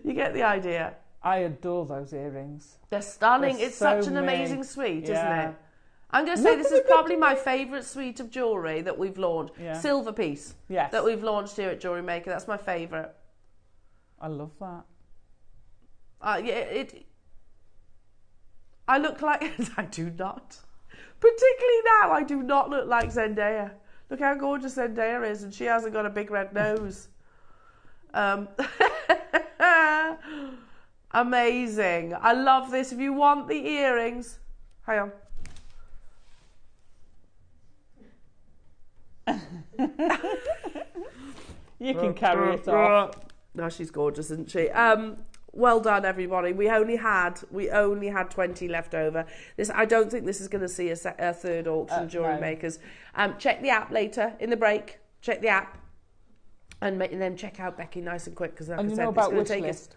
You get the idea. I adore those earrings. They're stunning. They're it's so such an amazing me. suite, Yeah. isn't it? I'm going to say this is probably my favourite suite of jewellery that we've launched. Yeah. Silver piece. Yes. That we've launched here at JewelleryMaker. That's my favourite. I love that. I look like... I do not. Particularly now, I do not look like Zendaya. Look how gorgeous Zendaya is, and she hasn't got a big red nose. Amazing. I love this. If you want the earrings... Hang on. You can carry it off. No, she's gorgeous, isn't she? Well done, everybody. We only had 20 left over. I don't think this is going to see a third auction, Jewellery Makers. Check the app later in the break. Check the app, and then check out Becky nice and quick, because like I said, it's going to take us.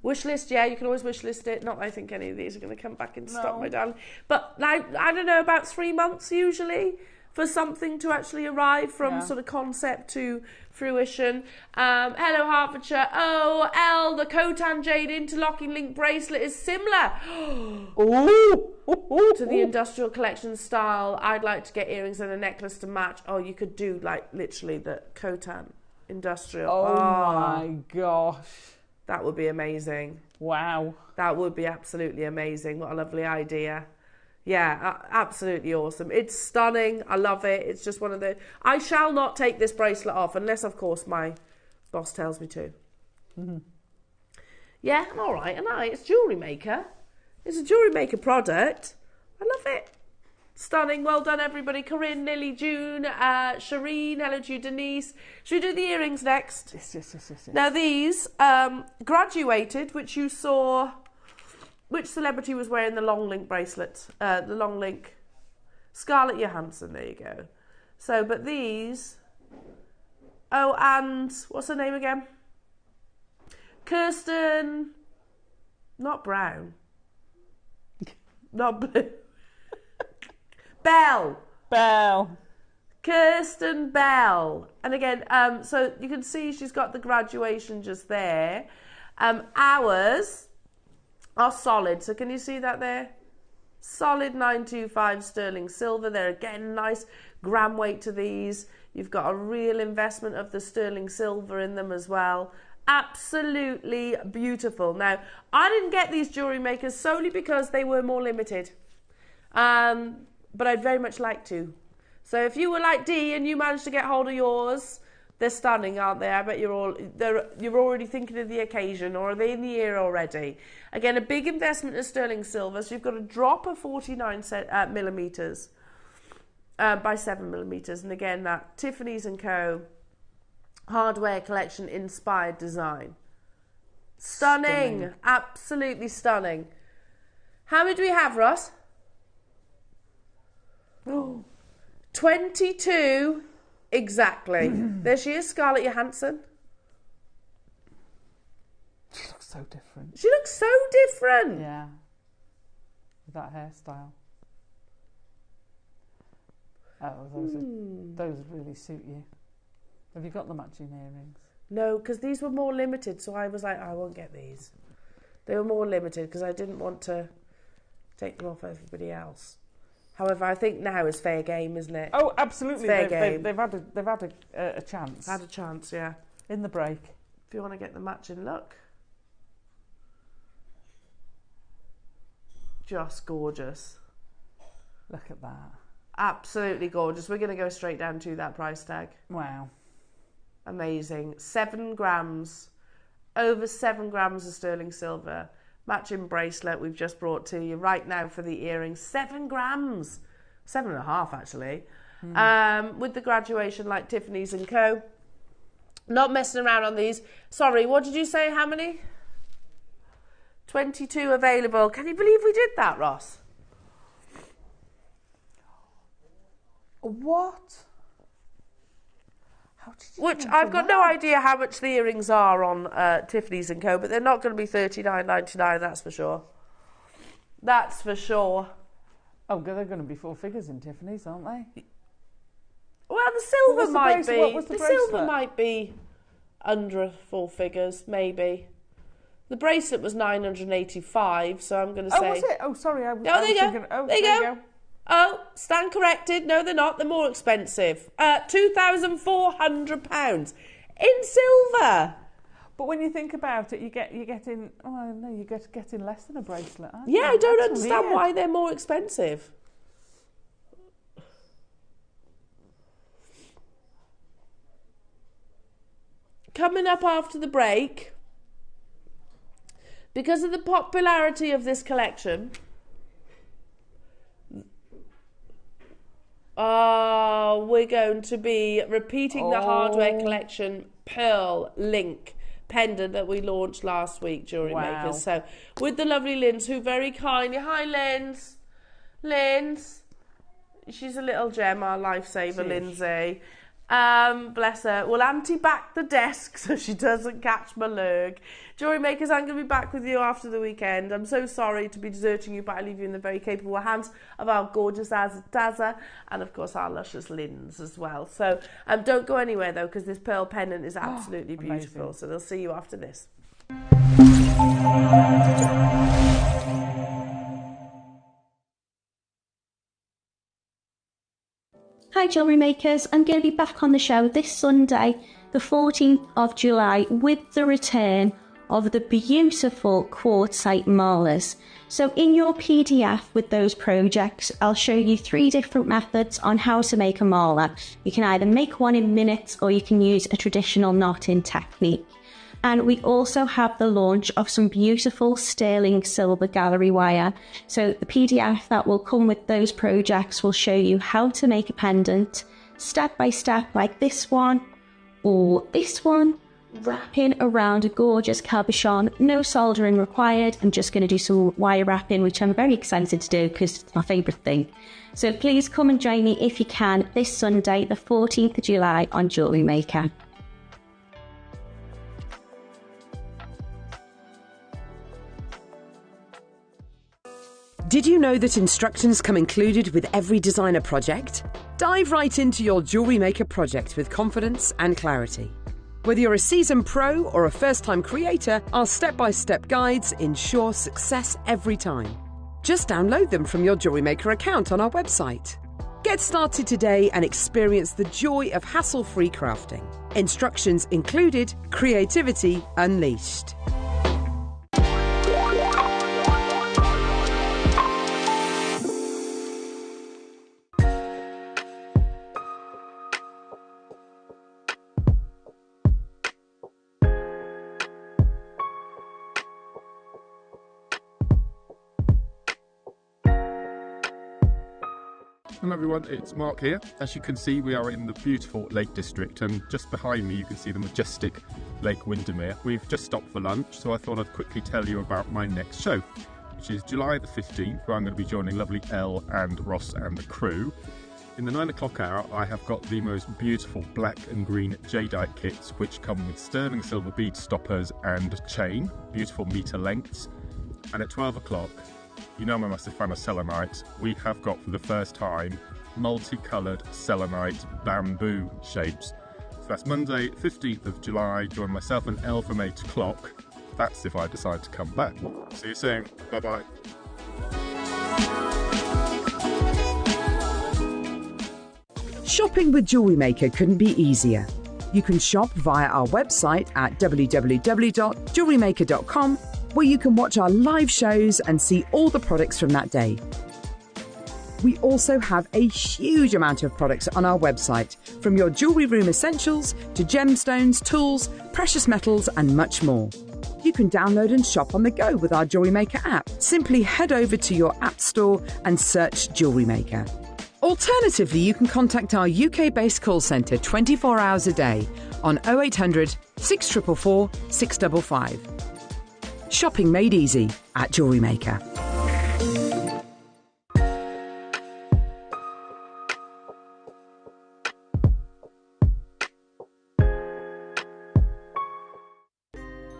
Wish list, yeah, you can always wish list it. Not that I think any of these are going to come back into stock, my darling. But like, I don't know, about 3 months usually for something to actually arrive from sort of concept to fruition. Hello, Hertfordshire. Oh, L, the Khotan Jade interlocking link bracelet is similar to the industrial collection style. I'd like to get earrings and a necklace to match. Oh, you could do like literally the Khotan industrial. Oh my gosh. That would be amazing. Wow. That would be absolutely amazing. What a lovely idea. Yeah, absolutely awesome. It's stunning. I love it. It's just one of the... I shall not take this bracelet off unless, of course, my boss tells me to. Mm-hmm. Yeah, I'm all right. And it's JewelleryMaker. It's a JewelleryMaker product. I love it. Stunning. Well done, everybody. Corinne, Lily, June, Shireen, hello to you, Denise. Should we do the earrings next? Yes. Now, these graduated, which you saw... Which celebrity was wearing the long link bracelet? The long link. Scarlett Johansson, there you go. So, but these... Oh, and what's her name again? Kirsten... Not Brown. Not Blue. Bell. Kirsten Bell. And again, so you can see she's got the graduation just there. Ours... are solid. So can you see that there? Solid 925 sterling silver. They're again nice gram weight to these. You've got a real investment of the sterling silver in them as well. Absolutely beautiful. Now, I didn't get these Jewellery Makers solely because they were more limited. But I'd very much like to. So if you were like Dee and you managed to get hold of yours, they're stunning, aren't they? I bet you're already thinking of the occasion, or are they in the year already? Again, a big investment in sterling silver. So you've got a drop of 49 millimetres by 7 millimetres. And again, that Tiffany's & Co. hardware collection inspired design. Stunning. Absolutely stunning. How many do we have, Ross? 22. Exactly. There she is, Scarlett Johansson. She looks so different. She looks so different. Yeah. With that hairstyle. Oh, those would really suit you. Have you got the matching earrings? No, because these were more limited, so I was like, I won't get these. They were more limited because I didn't want to take them off everybody else. However, I think now is fair game, isn't it? Oh, absolutely. Fair game. They've had a chance. Had a chance, yeah. In the break. If you want to get the matching look. Just gorgeous. Look at that. Absolutely gorgeous. We're going to go straight down to that price tag. Wow. Amazing. 7 grams. Over 7 grams of sterling silver. Matching bracelet we've just brought to you right now for the earrings. 7 grams. 7.5 actually. With the graduation like Tiffany's & Co. Not messing around on these. Sorry, what did you say? How many? 22 available. Can you believe we did that, Ross? What? How did you Which I've got no idea how much the earrings are on Tiffany's & Co, but they're not going to be $39.99, that's for sure. That's for sure. Oh, they're going to be 4 figures in Tiffany's, aren't they? Well, the silver might be. What was the bracelet? Silver might be under 4 figures, maybe. The bracelet was 985, so I'm going to say... Oh, was it? Oh, sorry. There you go. Oh, stand corrected. No, they're not. They're more expensive. £2,400 in silver. But when you think about it, you're getting less than a bracelet, aren't you? Yeah, I don't understand weird. why they're more expensive. Coming up after the break, because of the popularity of this collection, we're going to be repeating the hardware collection Pearl Link pendant that we launched last week, JewelleryMaker. So with the lovely Linz, who very kindly, hi Linz, she's a little gem, our lifesaver, Lindsay. Bless her. We'll anti-back the desk so she doesn't catch my lurg. JewelleryMakers, I'm going to be back with you after the weekend. I'm so sorry to be deserting you, but I leave you in the very capable hands of our gorgeous Dazza and, of course, our luscious Linz as well. So don't go anywhere, though, because this pearl pendant is absolutely beautiful. Amazing. So they'll see you after this. Hi Jewellery Makers, I'm going to be back on the show this Sunday, the 14th of July, with the return of the beautiful quartzite marlers. So in your PDF with those projects, I'll show you 3 different methods on how to make a marler. You can either make one in minutes or you can use a traditional knotting technique. And we also have the launch of some beautiful sterling silver gallery wire. So the PDF that will come with those projects will show you how to make a pendant step by step, like this one or this one, wrapping around a gorgeous cabochon. No soldering required. I'm just going to do some wire wrapping, which I'm very excited to do because it's my favourite thing. So please come and join me if you can this Sunday, the 14th of July on JewelleryMaker. Did you know that instructions come included with every designer project? Dive right into your JewelleryMaker project with confidence and clarity. Whether you're a seasoned pro or a first-time creator, our step-by-step guides ensure success every time. Just download them from your JewelleryMaker account on our website. Get started today and experience the joy of hassle-free crafting. Instructions included, creativity unleashed. Hello everyone, it's Mark here. As you can see, we are in the beautiful Lake District, and just behind me you can see the majestic Lake Windermere. We've just stopped for lunch, so I thought I'd quickly tell you about my next show, which is July the 15th, where I'm going to be joining lovely Elle and Ross and the crew. In the 9 o'clock hour, I have got the most beautiful black and green Jadeite kits, which come with sterling silver bead stoppers and chain, beautiful metre lengths. And at 12 o'clock, you know I'm a massive fan of selenite. We have got for the first time multicoloured selenite bamboo shapes. So that's Monday 15th of July. Join myself and Elle from 8 o'clock. That's if I decide to come back. See you soon. Bye bye. Shopping with JewelleryMaker couldn't be easier. You can shop via our website at www.jewellerymaker.com, where you can watch our live shows and see all the products from that day. We also have a huge amount of products on our website, from your jewellery room essentials to gemstones, tools, precious metals and much more. You can download and shop on the go with our JewelleryMaker app. Simply head over to your app store and search JewelleryMaker. Alternatively, you can contact our UK-based call centre 24 hours a day on 0800 644 655. Shopping made easy at JewelleryMaker.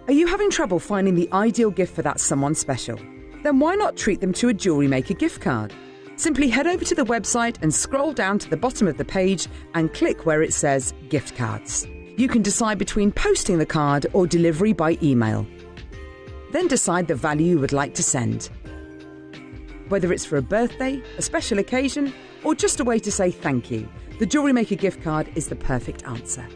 Are you having trouble finding the ideal gift for that someone special? Then why not treat them to a JewelleryMaker gift card? Simply head over to the website and scroll down to the bottom of the page and click where it says Gift Cards. You can decide between posting the card or delivery by email. Then decide the value you would like to send. Whether it's for a birthday, a special occasion, or just a way to say thank you, the Jewellery Maker gift card is the perfect answer.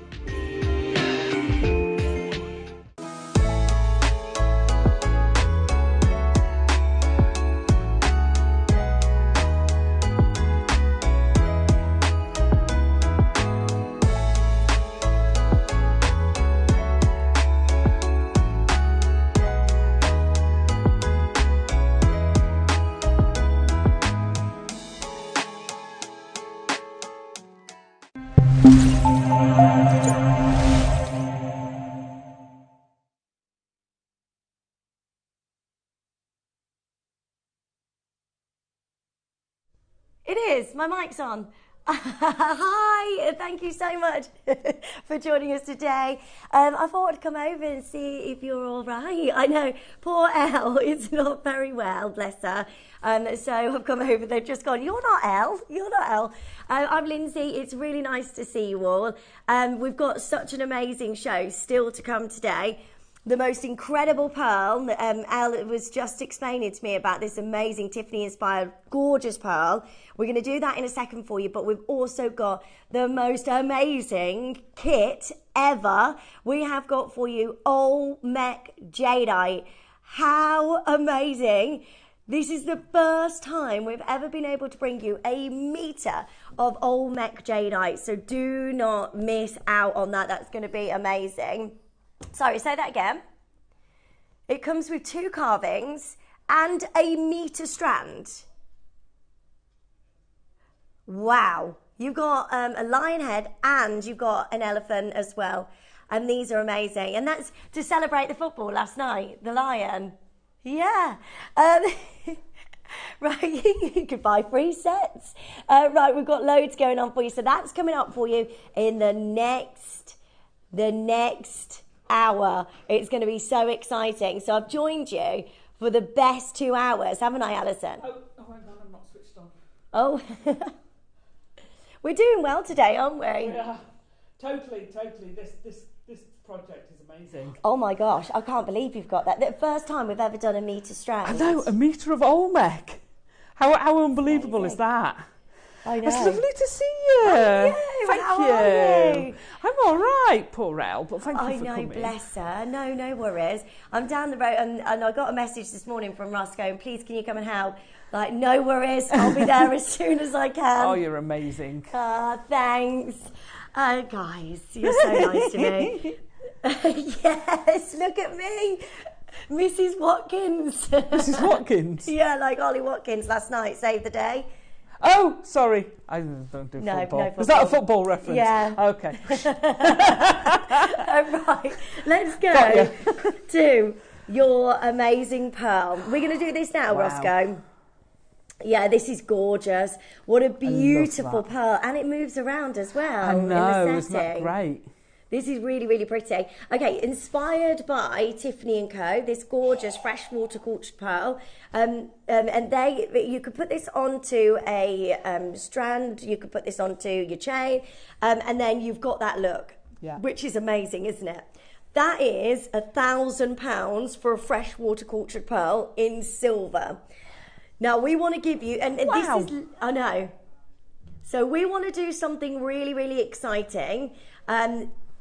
It is. My mic's on. Hi, thank you so much for joining us today. I thought I'd come over and see if you're all right. I know poor Elle is not very well, bless her. So I've come over. They've just gone, you're not Elle. You're not Elle. I'm Lindsay. It's really nice to see you all. We've got such an amazing show still to come today. The most incredible pearl. Elle was just explaining to me about this amazing Tiffany-inspired, gorgeous pearl. We're going to do that in a second for you, but we've also got the most amazing kit ever. We have got for you Olmec Jadeite. How amazing. This is the first time we've ever been able to bring you a metre of Olmec Jadeite, so do not miss out on that. That's going to be amazing. Sorry, say that again. It comes with 2 carvings and a metre strand. Wow. You've got a lion head and you've got an elephant as well. And these are amazing. And that's to celebrate the football last night, the lion. Yeah. Right, you could buy 3 sets. Right, we've got loads going on for you. So that's coming up for you in the next hour. It's going to be so exciting. So I've joined you for the best 2 hours, haven't I, Alison? Oh, hang on, I'm not switched on. Oh, we're doing well today, aren't we? Yeah, totally. This project is amazing. Oh my gosh, I can't believe you've got that. The first time we've ever done a metre strand. I know, a metre of Olmec. How unbelievable is that? I know. It's lovely to see you. How are you? I'm all right, poor Elle, but thank you for coming. I know, bless her. No worries. I'm down the road and I got a message this morning from Ross going, please, can you come and help? Like, no worries. I'll be there as soon as I can. Oh, you're amazing. Thanks. Guys, you're so nice to me. Yes, look at me. Mrs. Watkins. Mrs. Watkins? Yeah, like Ollie Watkins last night, saved the day. Oh, sorry. I don't do football. No football. Is that a football reference? Yeah. Okay. Right, let's go to your amazing pearl. We're going to do this now, wow. Roscoe. Yeah, this is gorgeous. What a beautiful pearl. And it moves around as well. I know, in the isn't that great? This is really, really pretty. Okay, inspired by Tiffany & Co., this gorgeous freshwater cultured pearl. And you could put this onto a strand, you could put this onto your chain, and then you've got that look, which is amazing, isn't it? That is £1,000 for a freshwater cultured pearl in silver. Now, we want to give you, and wow. this is, I know. So we want to do something really, really exciting.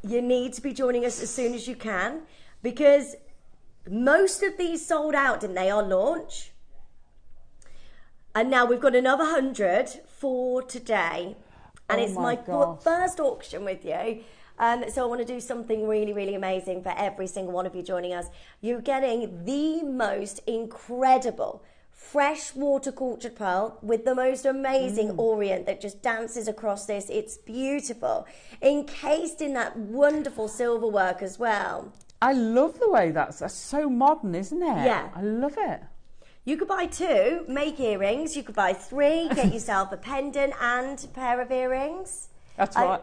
You need to be joining us as soon as you can, because most of these sold out, didn't they, on launch? And now we've got another 100 for today. And it's my first auction with you. So I want to do something really, really amazing for every single one of you joining us. You're getting the most incredible freshwater cultured pearl with the most amazing orient that just dances across this. It's beautiful, encased in that wonderful silver work as well. I love the way that's so modern, isn't it? Yeah, I love it. You could buy 2, make earrings. You could buy 3, get yourself a pendant and a pair of earrings. That's right.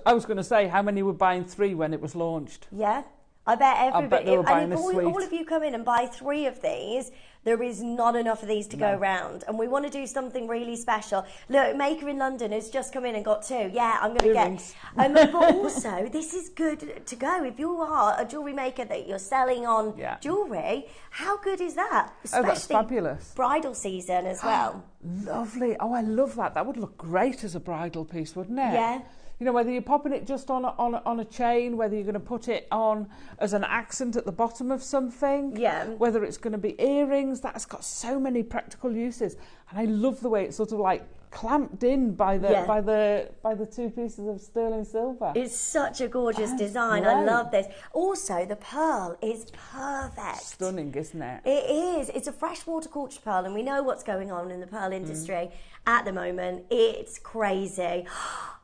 I was going to say, how many were buying 3 when it was launched? Yeah, I bet everybody. I bet they were buying if a suite. all of you come in and buy 3 of these, There is not enough of these to go around, and we want to do something really special. Look, Maker in London has just come in and got 2. Yeah, I'm going to get. But also, this is good to go. If you are a jewellery maker that you're selling on jewellery, how good is that? Especially that's fabulous. Bridal season as well. Lovely. Oh, I love that. That would look great as a bridal piece, wouldn't it? Yeah. You know, whether you're popping it just on a chain, whether you're going to put it on as an accent at the bottom of something, whether it's going to be earrings, that's got so many practical uses. And I love the way it's sort of like clamped in by the 2 pieces of sterling silver. It's such a gorgeous design. I love this. Also, the pearl is perfect. Stunning, isn't it? It is. It's a freshwater quartz pearl, and we know what's going on in the pearl industry at the moment. It's crazy.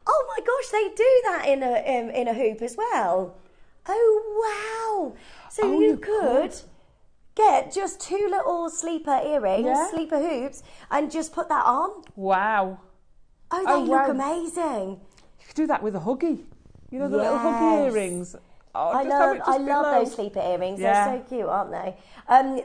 Oh my gosh, they do that in a hoop as well. Oh wow! So you could get just 2 little sleeper earrings, sleeper hoops, and just put that on. Wow! Oh, they look amazing. You could do that with a huggy. You know, the little huggy earrings. Oh, I love those sleeper earrings. They're so cute, aren't they?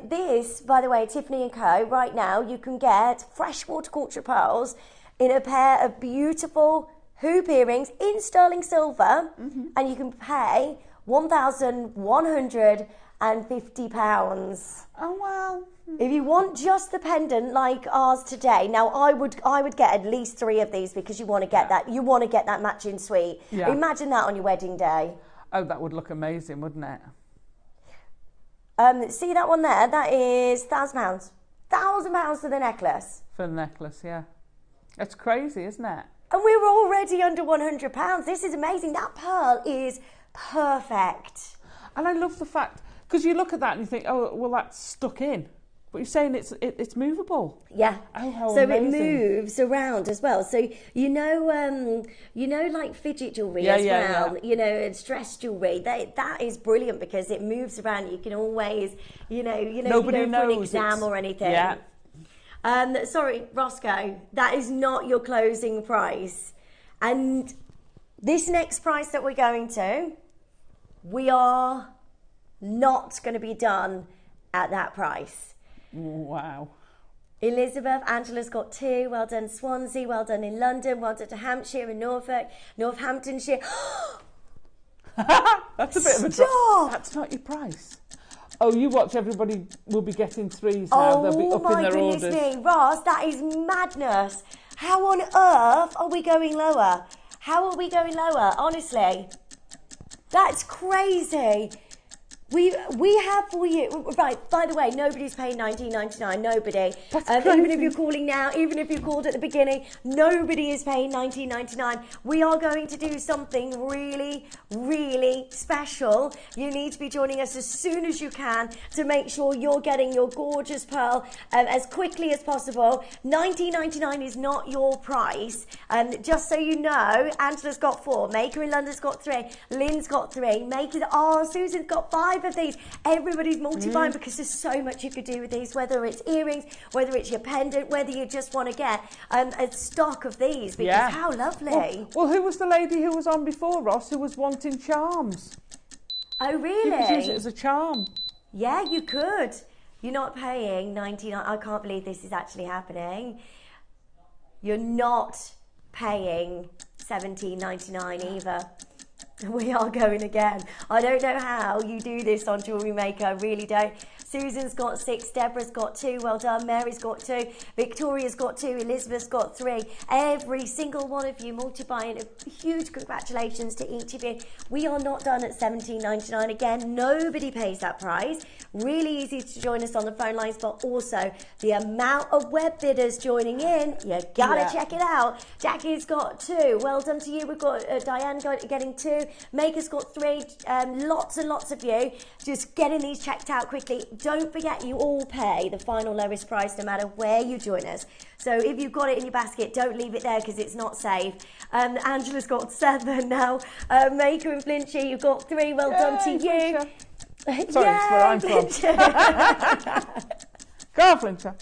This, by the way, Tiffany & Co. Right now, you can get freshwater quartz pearls in a pair of beautiful hoop earrings in sterling silver, and you can pay £1,150. Oh wow! If you want just the pendant like ours today, now I would get at least 3 of these because you want to get that. You want to get that matching suite. Yeah. Imagine that on your wedding day. Oh, that would look amazing, wouldn't it? See that one there? That is £1,000. £1,000 for the necklace. For the necklace, yeah. It's crazy, isn't it? And we were already under £100. This is amazing. That pearl is perfect. And I love the fact, because you look at that and you think, oh, well, that's stuck in. But you're saying it's movable. Yeah. Oh, how so amazing. It moves around as well. So like fidget jewelry as well. Yeah. You know, and stress jewelry. That is brilliant because it moves around. You can always, nobody knows for an exam or anything. Yeah. Sorry, Roscoe, that is not your closing price. And this next price that we're going to, we are not going to be done at that price. Wow. Elizabeth, Angela's got 2. Well done, Swansea. Well done in London. Well done to Hampshire and Norfolk, Northamptonshire. That's a bit of a drop. That's not your price. Oh, you watch, everybody will be getting 3s now. They'll be up in their orders. Oh my goodness me, Ross, that is madness. How on earth are we going lower? How are we going lower? Honestly, that's crazy. We have for you, right, by the way, nobody's paying $19.99, nobody. Even if you're calling now, even if you called at the beginning, nobody is paying $19.99. We are going to do something really, really special. You need to be joining us as soon as you can to make sure you're getting your gorgeous pearl as quickly as possible. $19.99 is not your price. Just so you know, Angela's got 4, Maker in London's got 3, Lynn's got 3, Susan's got 5 of these. Everybody's multi-buying because there's so much you could do with these, whether it's earrings, whether it's your pendant, whether you just want to get a stock of these, because how lovely. Well, who was the lady who was on before, Ross, who was wanting charms? Oh, really? You could use it as a charm. Yeah, you could. You're not paying $19. I can't believe this is actually happening. You're not paying $17.99 either. We are going again. I don't know how you do this on Jewellery Maker. I really don't. Susan's got 6, Deborah's got 2, well done. Mary's got 2, Victoria's got 2, Elizabeth's got 3. Every single one of you multi-buying. A huge congratulations to each of you. We are not done at $17.99. Again, nobody pays that price. Really easy to join us on the phone lines, but also the amount of web bidders joining in, you gotta check it out. Jackie's got 2, well done to you. We've got Diane getting 2, Maker's got 3, lots and lots of you just getting these checked out quickly. Don't forget, you all pay the final lowest price no matter where you join us. So if you've got it in your basket, don't leave it there because it's not safe. Angela's got 7 now. Maker and Flinchy, you've got 3, well done to you. Sorry, it's where I'm from. Go on, Flincher.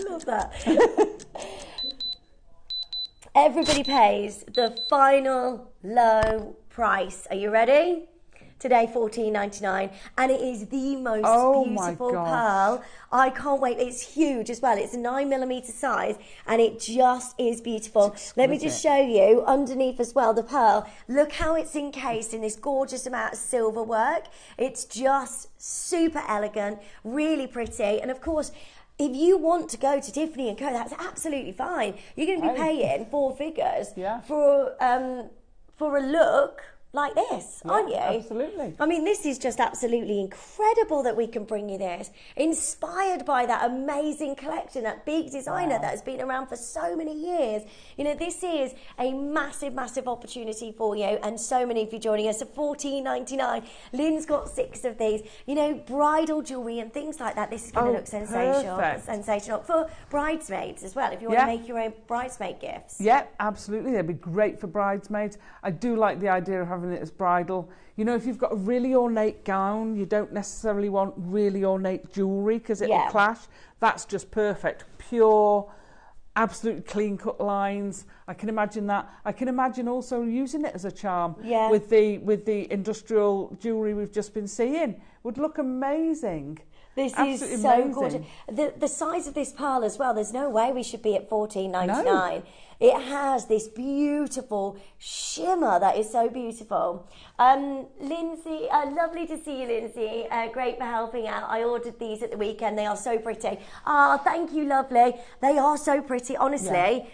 Love that. Everybody pays the final low price. Are you ready? today, $14.99, and it is the most beautiful pearl. I can't wait. It's huge as well. It's a 9mm size, and it just is beautiful. Let me just show you underneath as well the pearl. Look how it's encased in this gorgeous amount of silver work. It's just super elegant, really pretty, and of course, if you want to go to Tiffany & Co, that's absolutely fine. You're going to be paying 4 figures for a look like this, aren't you? Absolutely. I mean, this is just absolutely incredible that we can bring you this. Inspired by that amazing collection, that big designer that has been around for so many years. You know, this is a massive, massive opportunity for you, and so many of you joining us at $14.99. Lynn's got 6 of these. You know, bridal jewellery and things like that. This is going to look sensational. Sensational for bridesmaids as well, if you want to make your own bridesmaid gifts. Yeah, absolutely. They'd be great for bridesmaids. I do like the idea of having it as bridal. You know, if you've got a really ornate gown, you don't necessarily want really ornate jewellery because it will clash. That's just perfect. Pure, absolutely clean cut lines. I can imagine that. I can imagine also using it as a charm with the industrial jewellery we've just been seeing. Would look amazing. This is so gorgeous. The size of this pearl as well, there's no way we should be at $14.99. No. It has this beautiful shimmer that is so beautiful. Lindsay, lovely to see you, Lindsay. Great for helping out. I ordered these at the weekend. They are so pretty. Ah, thank you, lovely. They are so pretty. Honestly,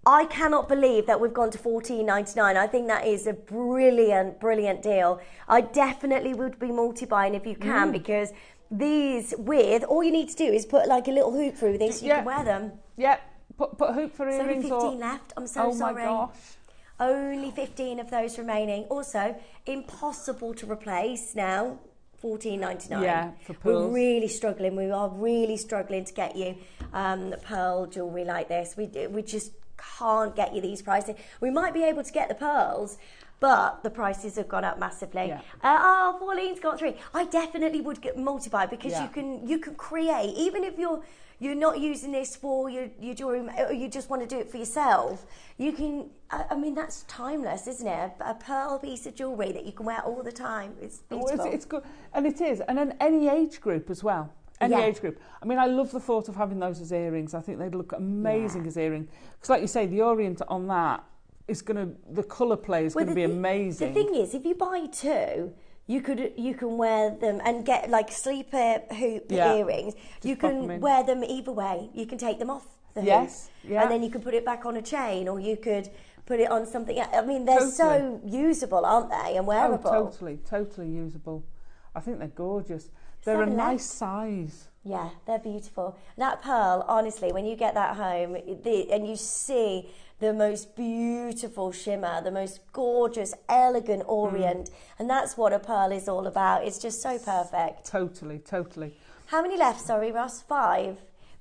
I cannot believe that we've gone to $14.99. I think that is a brilliant, brilliant deal. I definitely would be multi-buying if you can, because these all you need to do is put like a little hoop through this, you can wear them. Yep. Put a hoop for earrings. There's only 15 left. I'm so sorry. Oh my gosh. Only 15 of those remaining. Also, impossible to replace now. $14.99. Yeah, for pearls. We're really struggling. We are really struggling to get you pearl jewellery like this. We just can't get you these prices. We might be able to get the pearls, but the prices have gone up massively. Pauline's got 3. I definitely would get multi-buy because you can create, even if you're not using this for your jewellery, or you just want to do it for yourself, you can, I mean, that's timeless, isn't it? A pearl piece of jewellery that you can wear all the time. It's beautiful. It's good. And it is. And in any age group as well. Any age group. I mean, I love the thought of having those as earrings. I think they'd look amazing as earrings. Because like you say, the orient on that is the colour play is going to be amazing. The thing is, if you buy 2, you can wear them and get like sleeper hoop earrings. You can wear them either way. You can take them off the hoop, and then you can put it back on a chain, or you could put it on something. I mean, they're so usable, aren't they, and wearable? Oh, totally usable. I think they're gorgeous. They're a nice size. Yeah, they're beautiful. That pearl, honestly, when you get that home and you see the most beautiful shimmer, the most gorgeous, elegant orient, and that's what a pearl is all about. It's just so perfect. Totally. How many left? Sorry, Ross. 5.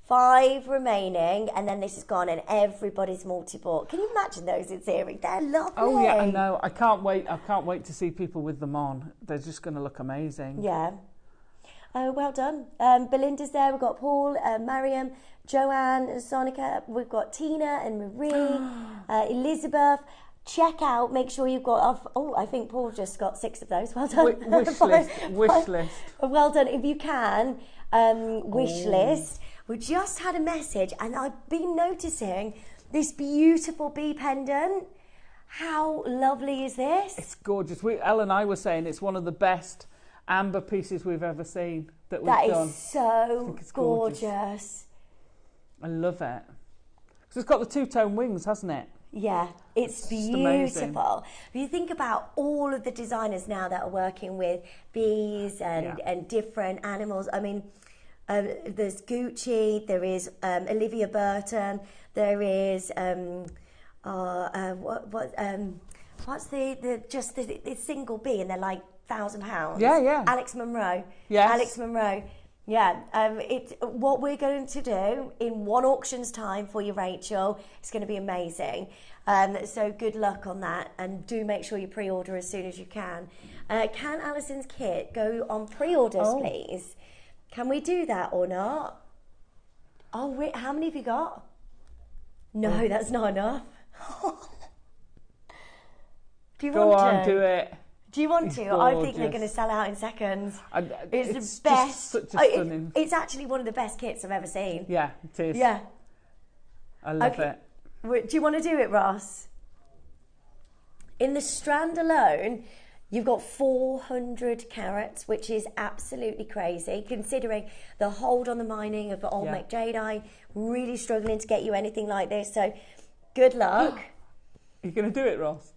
5 remaining, and then this is gone, and everybody's multi-bought. Can you imagine those in earrings? They're lovely. Oh yeah, I know. I can't wait to see people with them on. They're just going to look amazing. Yeah. Oh, well done. Belinda's there. We've got Paul, Mariam, Joanne, Sonica. We've got Tina and Marie, Elizabeth. Check out. Make sure you've got. I think Paul just got 6 of those. Well done. Wish list. Well done. If you can, wish list. We just had a message, and I've been noticing this beautiful bee pendant. How lovely is this? It's gorgeous. Elle and I were saying it's one of the best amber pieces we've ever seen that we've done. That is so gorgeous. I love it. So it's got the 2-tone wings, hasn't it? Yeah, it's beautiful. If you think about all of the designers now that are working with bees and different animals, I mean, there's Gucci, there is Olivia Burton, there is what's the single bee, and they're like £1,000. Yeah. Alex Monroe. Yes. Alex Monroe. Yeah. What we're going to do in one auction's time for you, Rachel, it's going to be amazing. So good luck on that, and do make sure you pre-order as soon as you can. Can Alison's kit go on pre-orders, please? Can we do that or not? Oh, wait, how many have you got? No, that's not enough. Do you want to? Go on, do it. Do you want to? Gorgeous. I think they're going to sell out in seconds. It's the best. Such a stunning. It's actually one of the best kits I've ever seen. Yeah, it is. Yeah. I love it. Do you want to do it, Ross? In the strand alone, you've got 400 carats, which is absolutely crazy, considering the hold on the mining of the old make Jadeite, really struggling to get you anything like this. So, good luck. You're going to do it, Ross?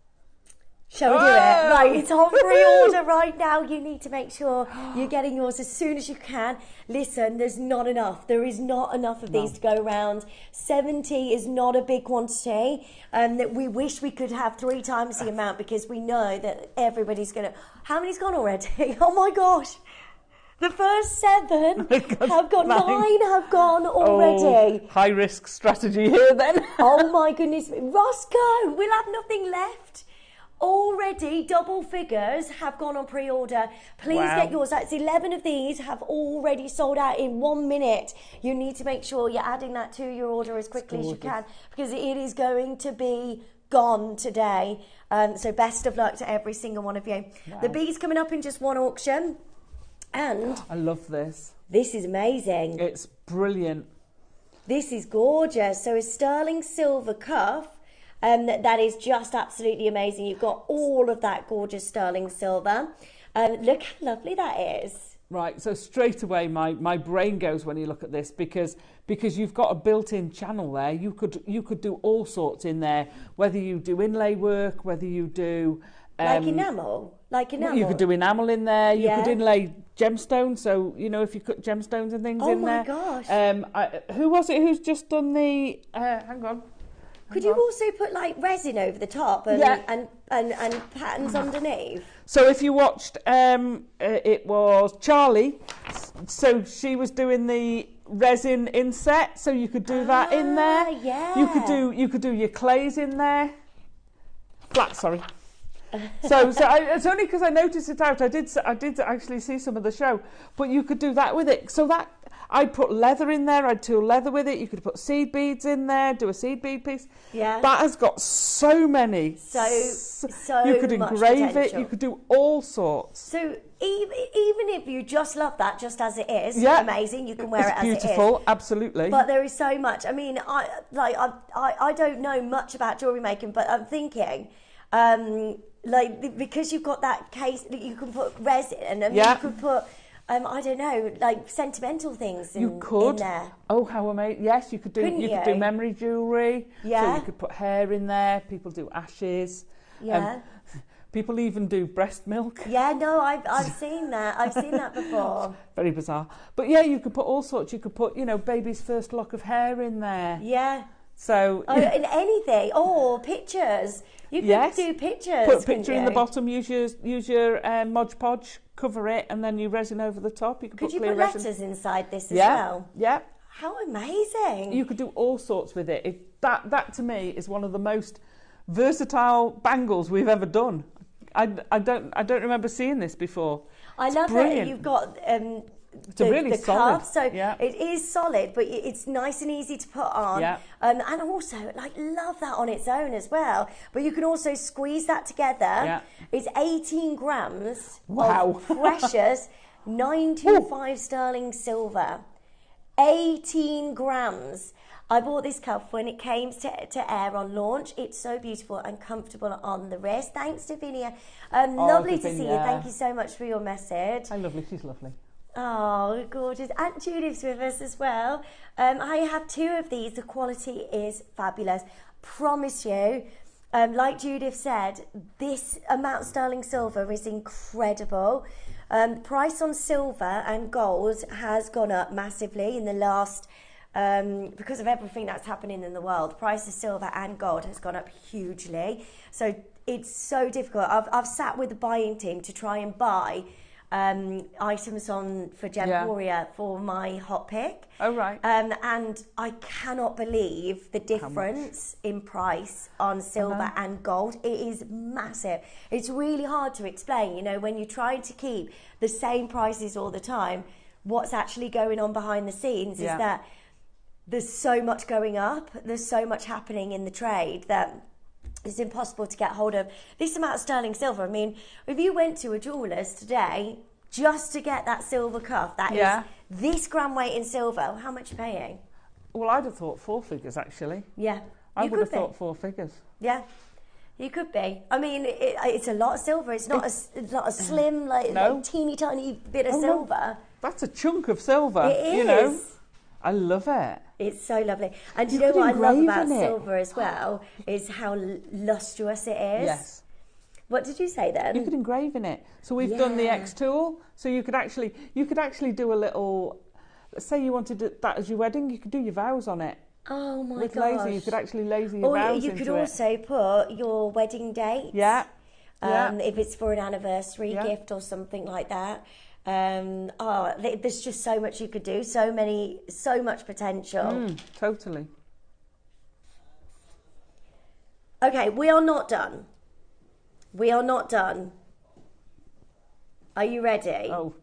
Shall we do it? Right, it's on pre-order right now. You need to make sure you're getting yours as soon as you can. Listen, there's not enough. There is not enough of these to go around. 70 is not a big quantity. We wish we could have 3 times the amount because we know that everybody's going to... How many's gone already? Oh my gosh. The first 7 have gone, 9 have gone already. Oh, high risk strategy here then. Oh my goodness. Roscoe, we'll have nothing left. Already double figures have gone on pre-order. Please get yours. That's 11 of these have already sold out in 1 minute. You need to make sure you're adding that to your order as quickly as you can because it is going to be gone today. So best of luck to every single one of you. Wow. The bead's coming up in just 1 auction. And I love this. This is amazing. It's brilliant. This is gorgeous. So a sterling silver cuff. That is just absolutely amazing. You've got all of that gorgeous sterling silver. Look how lovely that is. Right, so straight away my brain goes when you look at this because you've got a built-in channel there. You could do all sorts in there, whether you do inlay work, whether you do... like enamel? You could do enamel in there. You could inlay gemstones. So, you know, if you cut gemstones and things in there. Oh, my gosh. Who was it who's just done the... hang on. Could you also put like resin over the top and patterns underneath? So if you watched, it was Charlie. So she was doing the resin inset. So you could do that in there. Yeah. You could do your clays in there. Flat, sorry. So it's only because I noticed it out. I did actually see some of the show, but you could do that with it. So that. I'd put leather in there, I'd tool leather with it, you could put seed beads in there, do a seed bead piece. Yeah. That has got so many. So you could much engrave potential. it, you could do all sorts. So even if you just love that just as it is, amazing, you can wear it as it is. Beautiful, absolutely. But there is so much. I mean, I don't know much about jewellery making, but I'm thinking, because you've got that case, you can put resin and you could put... I don't know, like sentimental things in there. Oh, how amazing. Yes, you could do could do memory jewellery. Yeah. So you could put hair in there. People do ashes. Yeah. People even do breast milk. Yeah, no, I've seen that. I've seen that before. Very bizarre. But yeah, you could put all sorts. You could put, baby's first lock of hair in there. Yeah. So... in anything. Or pictures. You could do pictures. Put a picture in the bottom, use your Mod Podge, cover it, and then you resin over the top. Could you put letters inside this as well? Yeah. How amazing. You could do all sorts with it. That to me is one of the most versatile bangles we've ever done. I don't remember seeing this before. I love that you've got really the solid. cuff, so it is solid, but it's nice and easy to put on. Yeah. And also, love that on its own as well. But you can also squeeze that together. Yeah. It's 18 grams of precious 925 sterling silver. 18 grams. I bought this cuff when it came to air on launch. It's so beautiful and comfortable on the wrist. Thanks, Davinia. Lovely to see you. Thank you so much for your message. Hi, lovely. She's lovely. Oh, gorgeous. Aunt Judith's with us as well. I have 2 of these. The quality is fabulous. Promise you, like Judith said, this amount of sterling silver is incredible. Price on silver and gold has gone up massively in the last... because of everything that's happening in the world, the price of silver and gold has gone up hugely. So it's so difficult. I've sat with the buying team to try and buy items for Gem Warrior for my hot pick. Oh, right. And I cannot believe the difference in price on silver and gold. It is massive. It's really hard to explain, when you're trying to keep the same prices all the time, what's actually going on behind the scenes is that there's so much going up, there's so much happening in the trade that it's impossible to get hold of this amount of sterling silver. I mean, if you went to a jeweller's today just to get that silver cuff, that is this gram weight in silver, how much are you paying? Well, I'd have thought 4 figures, actually. Yeah. I would have thought 4 figures. Yeah. You could be. I mean, it's a lot of silver. It's not a slim, like teeny tiny bit of silver. No. That's a chunk of silver. It is. You know, I love it. It's so lovely. And you know what I love about silver as well is how lustrous it is. Yes. What did you say then? You could engrave in it. So we've done the X tool. So you could actually do a little. Let's say you wanted that as your wedding. You could do your vows on it. Oh my gosh. With laser, you could actually laser your vows into it. Or you could also put your wedding date. Yeah. If it's for an anniversary gift or something like that. There's just so much you could do. So much potential. Totally. Okay, we are not done. We are not done. Are you ready? Oh.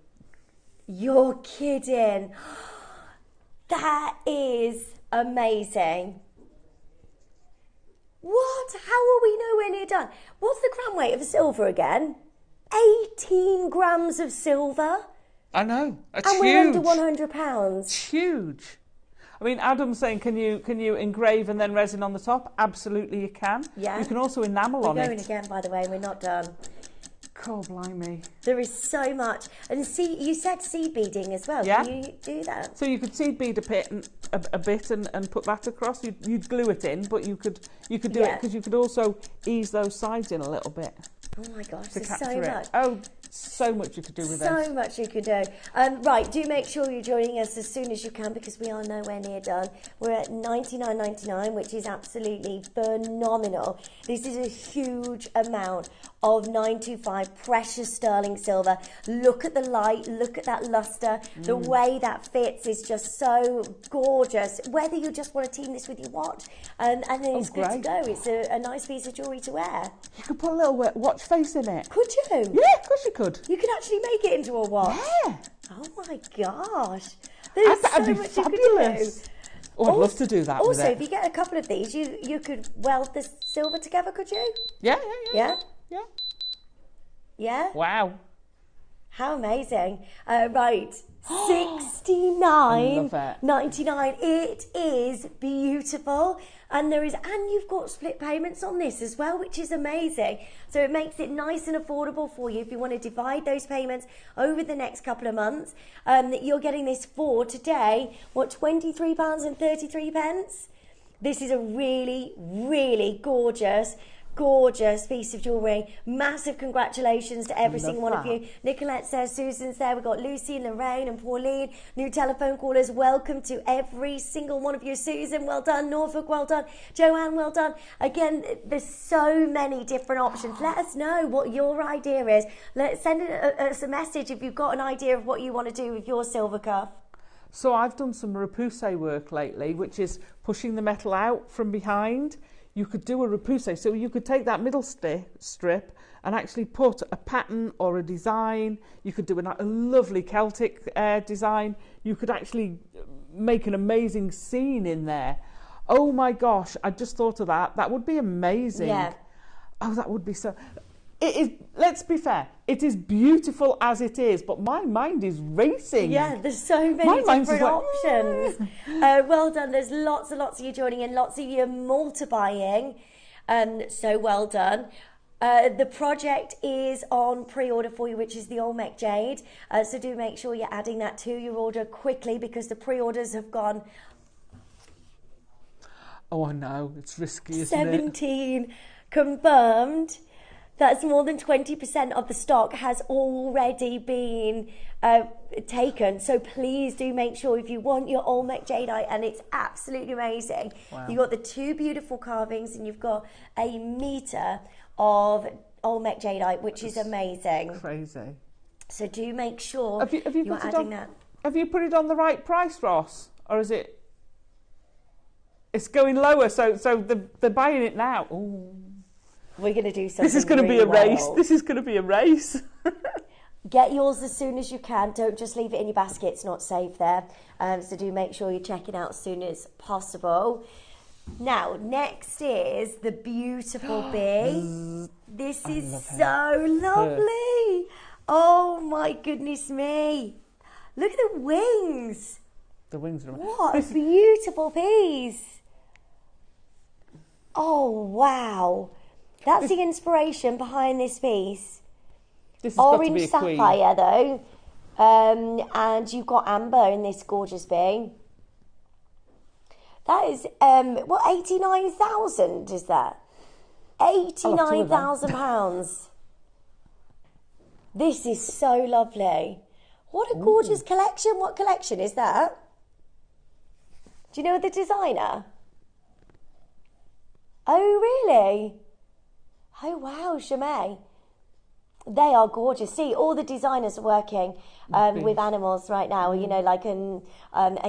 You're kidding. That is amazing. What? How are we nowhere near done? What's the gram weight of silver again? 18 grams of silver. I know. It's and huge. we're under £100. It's huge. I mean, Adam's saying, can you engrave and then resin on the top? Absolutely, you can. Yeah. You can also enamel on it. We're going again, by the way. We're not done. God, blimey. There is so much. And see, you said seed beading as well. Yeah. Can you do that? So you could seed bead a bit and put that across. You'd glue it in, but you could do it because you could also ease those sides in a little bit. Oh my gosh, to there's capture so it. much. Oh, so much you could do with this. So much you could do. Right, do make sure you're joining us as soon as you can because we are nowhere near done. We're at $99.99, which is absolutely phenomenal. This is a huge amount of 925 precious sterling silver. Look at the light, look at that luster. The way that fits is just so gorgeous. Whether you just want to team this with your watch, and then it's good to go. It's a nice piece of jewellery to wear. You could put a little watch face in it. Could you? Yeah, of course you could. You could actually make it into a watch. Yeah. Oh my gosh. There's so much fabulous. you could do. Oh, I'd love to do that with it. Also, if you get a couple of these, you could weld the silver together, could you? Yeah. Yeah? Wow. How amazing. Right. $69.99. It is beautiful. And you've got split payments on this as well, which is amazing. So it makes it nice and affordable for you if you want to divide those payments over the next couple of months. You're getting this for today, £23.33. This is a really, really gorgeous piece of jewellery. Massive congratulations to every single one of you. Nicolette says, Susan's there. We've got Lucy, Lorraine and Pauline. New telephone callers. Welcome to every single one of you. Susan, well done. Norfolk, well done. Joanne, well done. Again, there's so many different options. Let us know what your idea is. Send us a message if you've got an idea of what you want to do with your silver cuff. So I've done some repousse work lately, which is pushing the metal out from behind. You could do a repousse, so you could take that middle strip and actually put a pattern or a design. You could do a lovely Celtic design. You could actually make an amazing scene in there. Oh my gosh, I just thought of that. That would be amazing. Yeah. Oh, that would be so... It is, let's be fair, it is beautiful as it is, but my mind is racing. Yeah, there's so many different options. Well done. There's lots and lots of you joining in, lots of you multiplying. So well done. The project is on pre-order for you, which is the Olmec Jade. So do make sure you're adding that to your order quickly because the pre-orders have gone... Oh, I know. It's risky, isn't it? 17 confirmed. That's more than 20% of the stock has already been taken. So please do make sure if you want your Olmec Jadeite, and it's absolutely amazing. Wow. You've got the two beautiful carvings and you've got a metre of Olmec Jadeite, which is amazing. Crazy. So do make sure have you you're adding that. Have you put it on the right price, Ross? Or is it... It's going lower, so they're buying it now. Ooh. We're going to do something. This is going to be a race. This is going to be a race. Get yours as soon as you can. Don't just leave it in your basket. It's not safe there. So do make sure you're checking out as soon as possible. Now, next is the beautiful bee. This is so lovely. Oh my goodness me. Look at the wings. The wings are amazing. What a beautiful piece. Oh, wow. That's the inspiration behind this piece. This has got to be Orange a queen. sapphire, though. And you've got amber in this gorgeous bee. That is, what, 89,000 is that? £89,000. This is so lovely. What a gorgeous collection. What collection is that? Do you know the designer? Oh, really? Oh, wow, Chimay. They are gorgeous. See, all the designers are working with animals right now, you know, like, and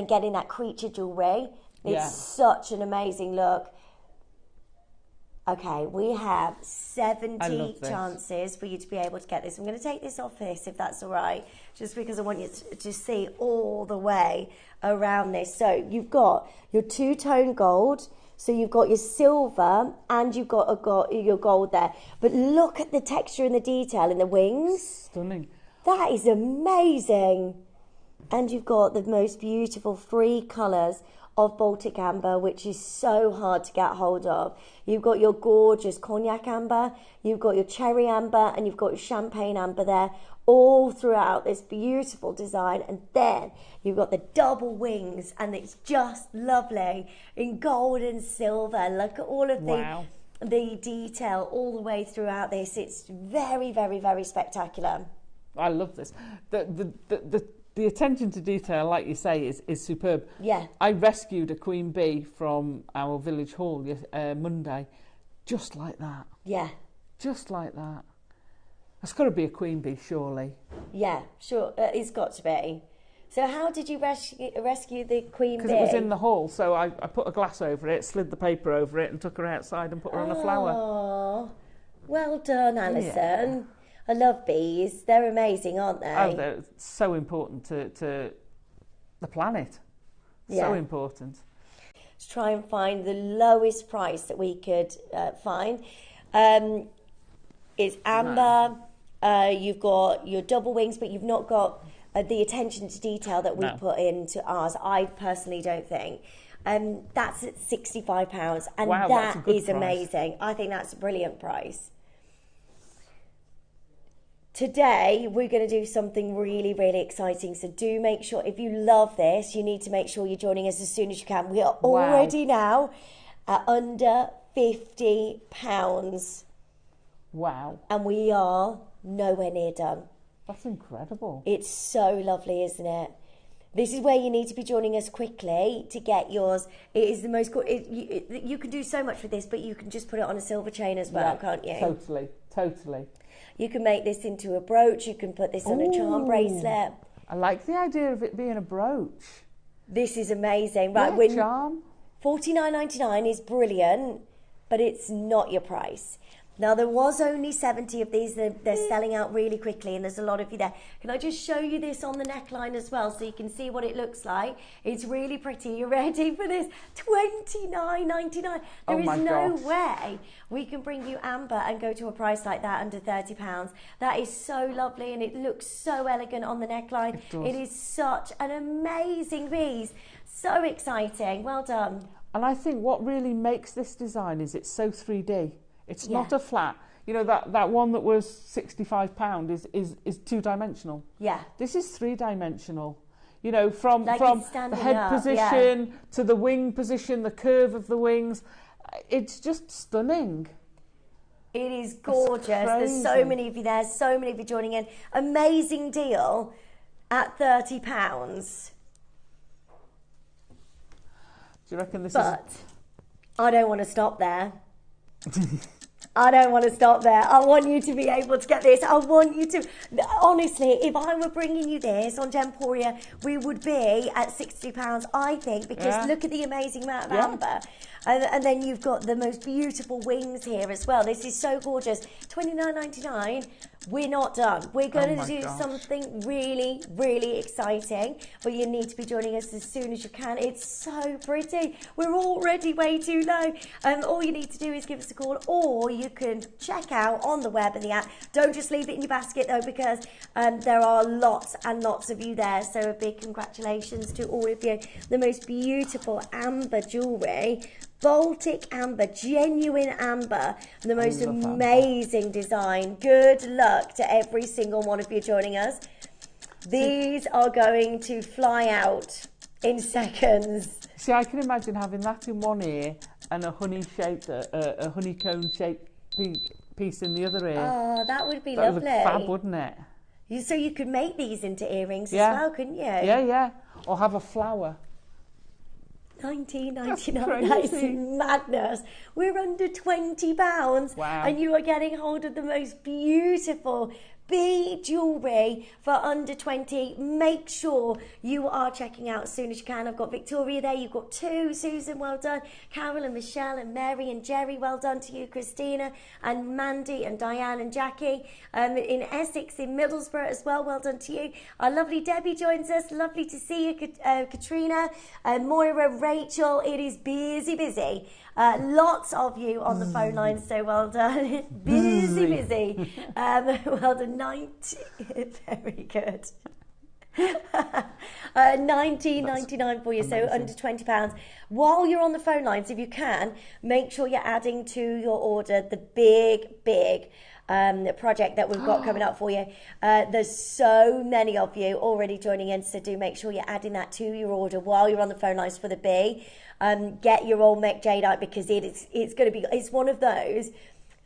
getting that creature jewellery. It's such an amazing look. Okay, we have 70 chances for you to be able to get this. I'm going to take this off this, if that's all right, just because I want you to see all the way around this. So you've got your two-tone gold, so you've got your silver, and you've got your gold there. But look at the texture and the detail in the wings. Stunning. That is amazing. And you've got the most beautiful 3 colours of Baltic amber, which is so hard to get hold of. You've got your gorgeous cognac amber, you've got your cherry amber, and you've got your champagne amber there, all throughout this beautiful design. And then you've got the double wings, and it's just lovely in gold and silver. Look at all of the detail all the way throughout this. It's very, very, very spectacular. I love this. The attention to detail, like you say, is superb. Yeah. I rescued a queen bee from our village hall Monday, just like that. Yeah. Just like that. That's got to be a queen bee, surely. Yeah, sure. It's got to be. So how did you rescue the queen bee? Because it was in the hall, so I put a glass over it, slid the paper over it, and took her outside and put her on a flower. Oh, well done, Alison. Yeah. I love bees. They're amazing, aren't they? Oh, they're so important to the planet. So important. Let's try and find the lowest price that we could find. It's amber. You've got your double wings, but you've not got the attention to detail that we put into ours. I personally don't think. That's at £65, and wow, that is price. Amazing. I think that's a brilliant price. Today, we're going to do something really, really exciting. So do make sure, if you love this, you need to make sure you're joining us as soon as you can. We are already now at under £50. Wow. And we are nowhere near done. That's incredible. It's so lovely, isn't it? This is where you need to be joining us quickly to get yours. It is the most... You can do so much with this, but you can just put it on a silver chain as well, can't you? Totally, totally. You can make this into a brooch. You can put this on a charm bracelet. I like the idea of it being a brooch. This is amazing. Right, charm. $49.99 is brilliant, but it's not your price. Now, there was only 70 of these. They're selling out really quickly, and there's a lot of you there. Can I just show you this on the neckline as well so you can see what it looks like? It's really pretty. You ready for this? $29.99. There is no way we can bring you amber and go to a price like that under £30. That is so lovely, and it looks so elegant on the neckline. It is such an amazing piece. So exciting. Well done. And I think what really makes this design is it's so 3D. It's not a flat. You know, that one that was £65 is two-dimensional. Yeah. This is three-dimensional. You know, from the head position to the wing position, the curve of the wings. It's just stunning. It is gorgeous. There's so many of you there, so many of you joining in. Amazing deal at £30. Do you reckon this is... But I don't want to stop there. I don't want to stop there. I want you to be able to get this. I want you to... Honestly, if I were bringing you this on Gemporia, we would be at £60, I think, because look at the amazing amount of amber. And then you've got the most beautiful wings here as well. This is so gorgeous. $29.99. We're not done. We're going to do something really, really exciting, but you need to be joining us as soon as you can. It's so pretty. We're already way too low. All you need to do is give us a call, or you can check out on the web and the app. Don't just leave it in your basket though, because there are lots and lots of you there. So a big congratulations to all of you. The most beautiful amber jewellery. Baltic amber, genuine amber, the most amazing design. Good luck to every single one of you joining us. These are going to fly out in seconds. See, I can imagine having that in one ear and a honey-shaped, a honeycomb-shaped piece in the other ear. Oh, that would be lovely. That would look fab, wouldn't it? So you could make these into earrings as well, couldn't you? Yeah. Or have a flower. $19.99. That is madness. We're under £20. Wow. And you are getting hold of the most beautiful bead jewellery for under 20. Make sure you are checking out as soon as you can. I've got Victoria there. You've got two. Susan, well done. Carol and Michelle and Mary and Jerry, well done to you. Christina and Mandy and Diane and Jackie. In Essex, in Middlesbrough as well, well done to you. Our lovely Debbie joins us. Lovely to see you, Katrina. Moira, Rachel. It is busy. Lots of you on the phone line, so well done. busy. Well done. 90. Very good. $19.99 for you, so under £20. While you're on the phone lines, if you can, make sure you're adding to your order the big project that we've got coming up for you. There's so many of you already joining in, so do make sure you're adding that to your order while you're on the phone lines for the B. Get your Olmec Jadeite, because it's one of those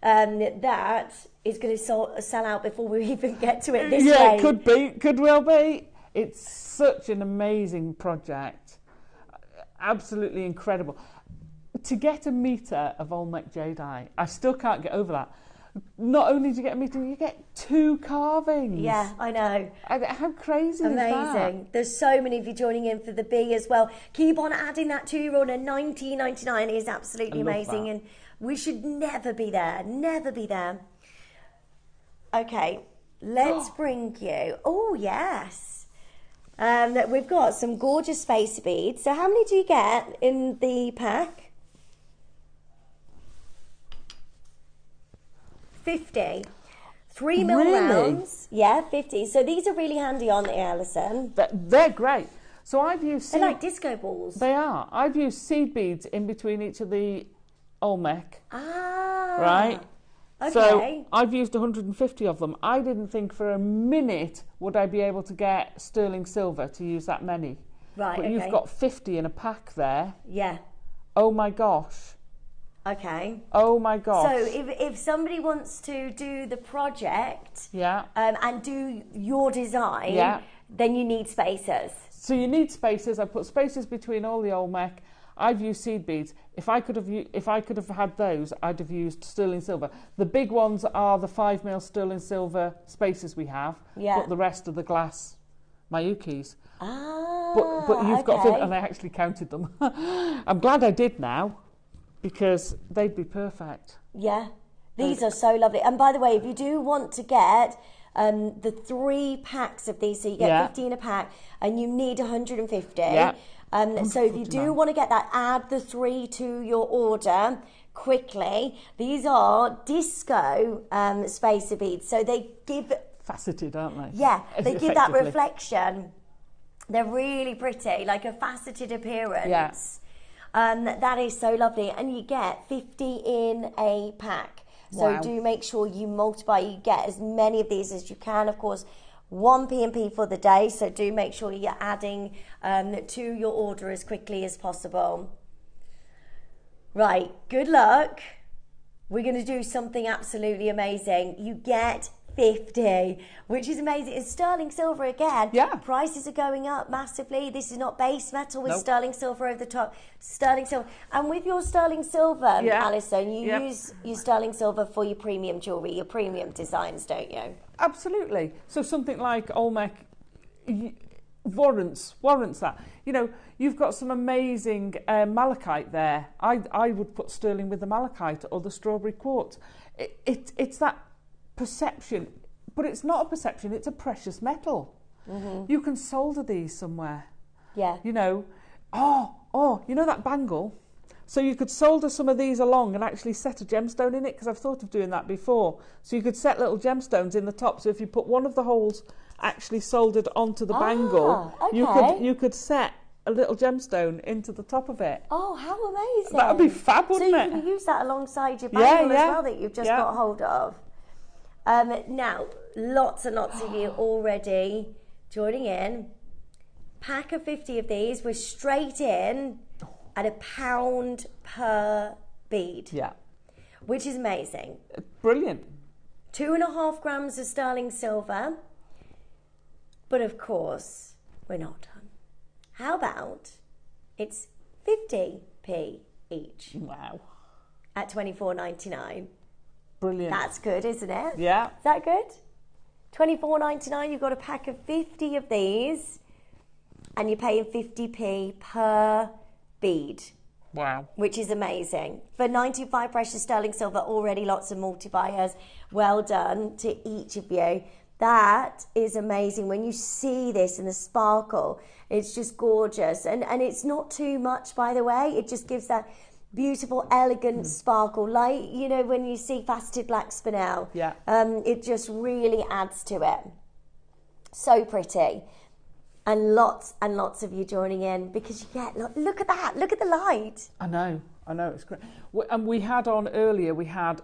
that is going to sell out before we even get to it this way. Yeah, could well be. It's such an amazing project. Absolutely incredible. To get a metre of Olmec Jadeite, I still can't get over that. Not only do you get a metre, you get 2 carvings. Yeah, I know. How crazy is that? Amazing. There's so many of you joining in for the B as well. Keep on adding that to your order. $19.99 is absolutely amazing. And we should never be there. Never be there. Okay, let's bring you... Oh, yes. We've got some gorgeous spacer beads. So how many do you get in the pack? 50. 3 mil rounds. Yeah, 50. So these are really handy, aren't they, Alison? They're great. So I've used... They're like disco balls. They are. I've used seed beads in between each of the Olmec. Ah. Right? Okay. So I've used 150 of them. I didn't think for a minute would I be able to get sterling silver to use that many. Right, but you've got 50 in a pack there. Yeah. Oh my gosh. Okay. Oh my gosh. So if somebody wants to do the project and do your design, then you need spacers. So you need spacers. I put spacers between all the Olmec. I've used seed beads. If I could have had those, I'd have used sterling silver. The big ones are the 5 mil sterling silver spacers we have. But the rest are the glass Mayukis. But you've got, and I actually counted them. I'm glad I did now, because they'd be perfect. Yeah, these are so lovely. And by the way, if you do want to get the 3 packs of these, so you get 50 in a pack, and you need 150. So if you do want to get that, add the 3 to your order quickly. These are disco spacer beads, so they give... Faceted, aren't they? Yeah, they give that reflection. They're really pretty, like a faceted appearance. Yeah. That is so lovely, and you get 50 in a pack. So do make sure you multiply. You get as many of these as you can. Of course, 1 P&P for the day. So do make sure you're adding to your order as quickly as possible. Right. Good luck. We're going to do something absolutely amazing. You get 50, which is amazing. It's sterling silver again. Yeah. Prices are going up massively. This is not base metal with sterling silver over the top. Sterling silver. And with your sterling silver, Alison, you use your sterling silver for your premium jewellery, your premium designs, don't you? Absolutely. So something like Olmec, warrants that. You know, you've got some amazing malachite there. I would put sterling with the malachite or the strawberry quartz. It's that perception, but it's not a perception, it's a precious metal. You can solder these somewhere. Yeah. You know, you know that bangle? So you could solder some of these along and actually set a gemstone in it, because I've thought of doing that before. So you could set little gemstones in the top. So if you put one of the holes actually soldered onto the bangle, okay. you could set a little gemstone into the top of it. Oh, how amazing. That would be fab, wouldn't it? So you can use that alongside your bangle as well that you've just got hold of. Now, lots and lots of you already joining in. Pack of 50 of these. We're straight in at £1 per bead. Yeah. Which is amazing. Brilliant. 2.5 grams of sterling silver. But of course, we're not done. How about it's 50p each? Wow. At $24.99. Brilliant. That's good, isn't it? Yeah. Is that good? $24.99, you've got a pack of 50 of these, and you're paying 50p per bead. Wow. Which is amazing. For 95 precious sterling silver, already lots of multi-buyers. Well done to each of you. That is amazing. When you see this in the sparkle, it's just gorgeous. And it's not too much, by the way. It just gives that beautiful, elegant sparkle. Like, you know, when you see faceted black spinel. Yeah. It just really adds to it. So pretty. And lots of you joining in, because you get, look at that. Look at the light. I know. It's great. And we had on earlier, we had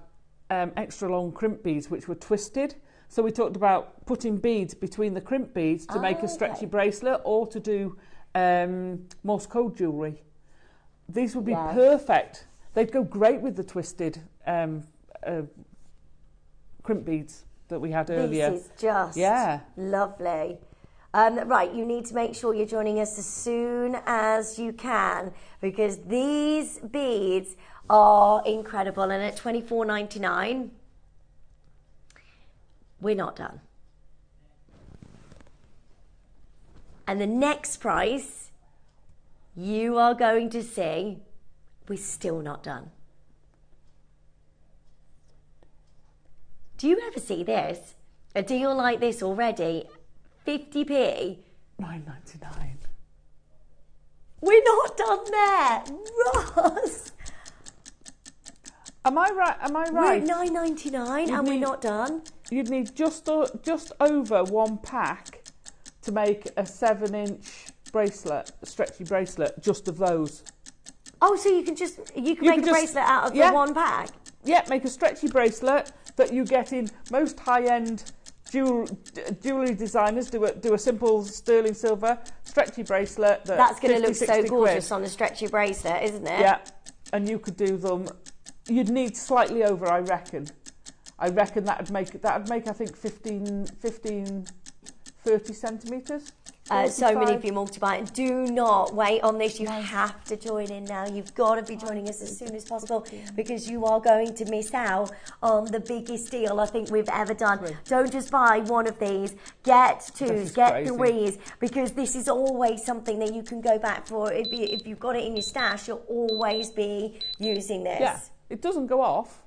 extra long crimp beads, which were twisted. So we talked about putting beads between the crimp beads to make a stretchy bracelet, or to do Morse code jewellery. These would be perfect. They'd go great with the twisted crimp beads that we had earlier. This is just lovely. Right, you need to make sure you're joining us as soon as you can, because these beads are incredible. And at $24.99, we're not done. And the next price, you are going to see, we're still not done. Do you ever see this? A deal like this already? 50p? $9.99. We're not done there, Ross. Am I right? We're at $9.99 and we're not done. You'd need just over one pack to make a 7-inch bracelet, a stretchy bracelet, just of those. Oh, so you can make a bracelet out of the one pack? Yeah, make a stretchy bracelet that you get in most high-end jewellery designers do a simple sterling silver stretchy bracelet. That's going to look so gorgeous on the stretchy bracelet, isn't it? Yeah, and you could do them. You'd need slightly over, I reckon. That'd make I think 15, 30 centimetres. So many of you multi-buy. Do not wait on this. You have to join in now. You've got to be joining us as soon as possible, because you are going to miss out on the biggest deal I think we've ever done. Don't just buy one of these. Get twos, get threes, because this is always something that you can go back for. If you've got it in your stash, you'll always be using this. Yeah, it doesn't go off.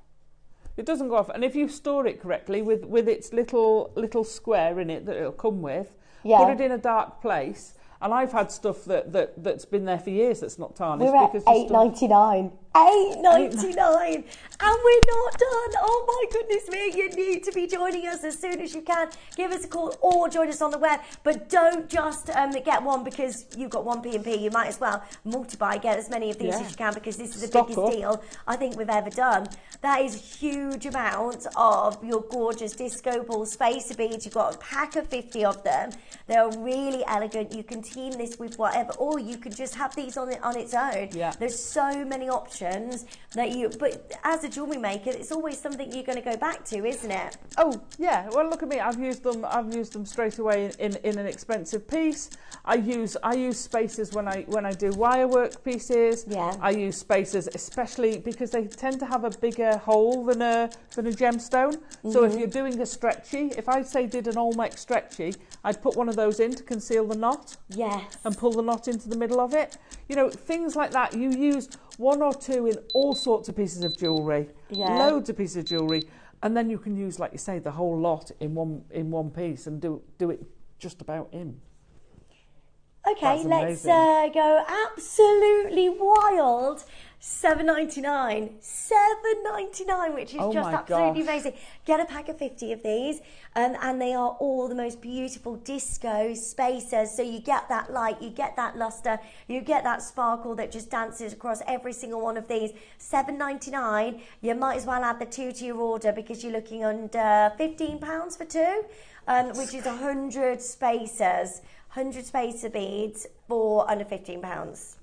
It doesn't go off. And if you store it correctly with its little square in it that it'll come with, put it in a dark place. And I've had stuff that's been there for years that's not tarnished. We're at $8.99. $8.99, and we're not done. Oh my goodness me! You need to be joining us as soon as you can. Give us a call or join us on the web. But don't just get one because you've got one P&P. You might as well multiply, get as many of these as you can, because this is the biggest deal I think we've ever done. That is a huge amount of your gorgeous disco ball spacer beads. You've got a pack of 50 of them. They're really elegant. You can team this with whatever, or you can just have these on its own. Yeah. There's so many options that but as a jewellery maker, it's always something you're going to go back to, isn't it? Oh yeah. Well, look at me. I've used them straight away in an expensive piece. I use spacers when I do wire work pieces. Yeah. I use spacers especially because they tend to have a bigger hole than a gemstone. So if you're doing a stretchy, if I say did an Olmec stretchy, I'd put one of those in to conceal the knot. Yes. And pull the knot into the middle of it. You know, things like that. You use 1 or 2 in all sorts of pieces of jewellery. Yeah. Loads of pieces of jewellery. And then you can use, like you say, the whole lot in one piece and do it just about in. Okay, let's go absolutely wild. $7.99, $7.99, which is just absolutely amazing. Get a pack of 50 of these, and they are all the most beautiful disco spacers. So you get that light, you get that luster, you get that sparkle that just dances across every single one of these. $7.99. You might as well add the 2 to your order because you're looking under £15 for 2, which is 100 spacers, 100 spacer beads for under £15.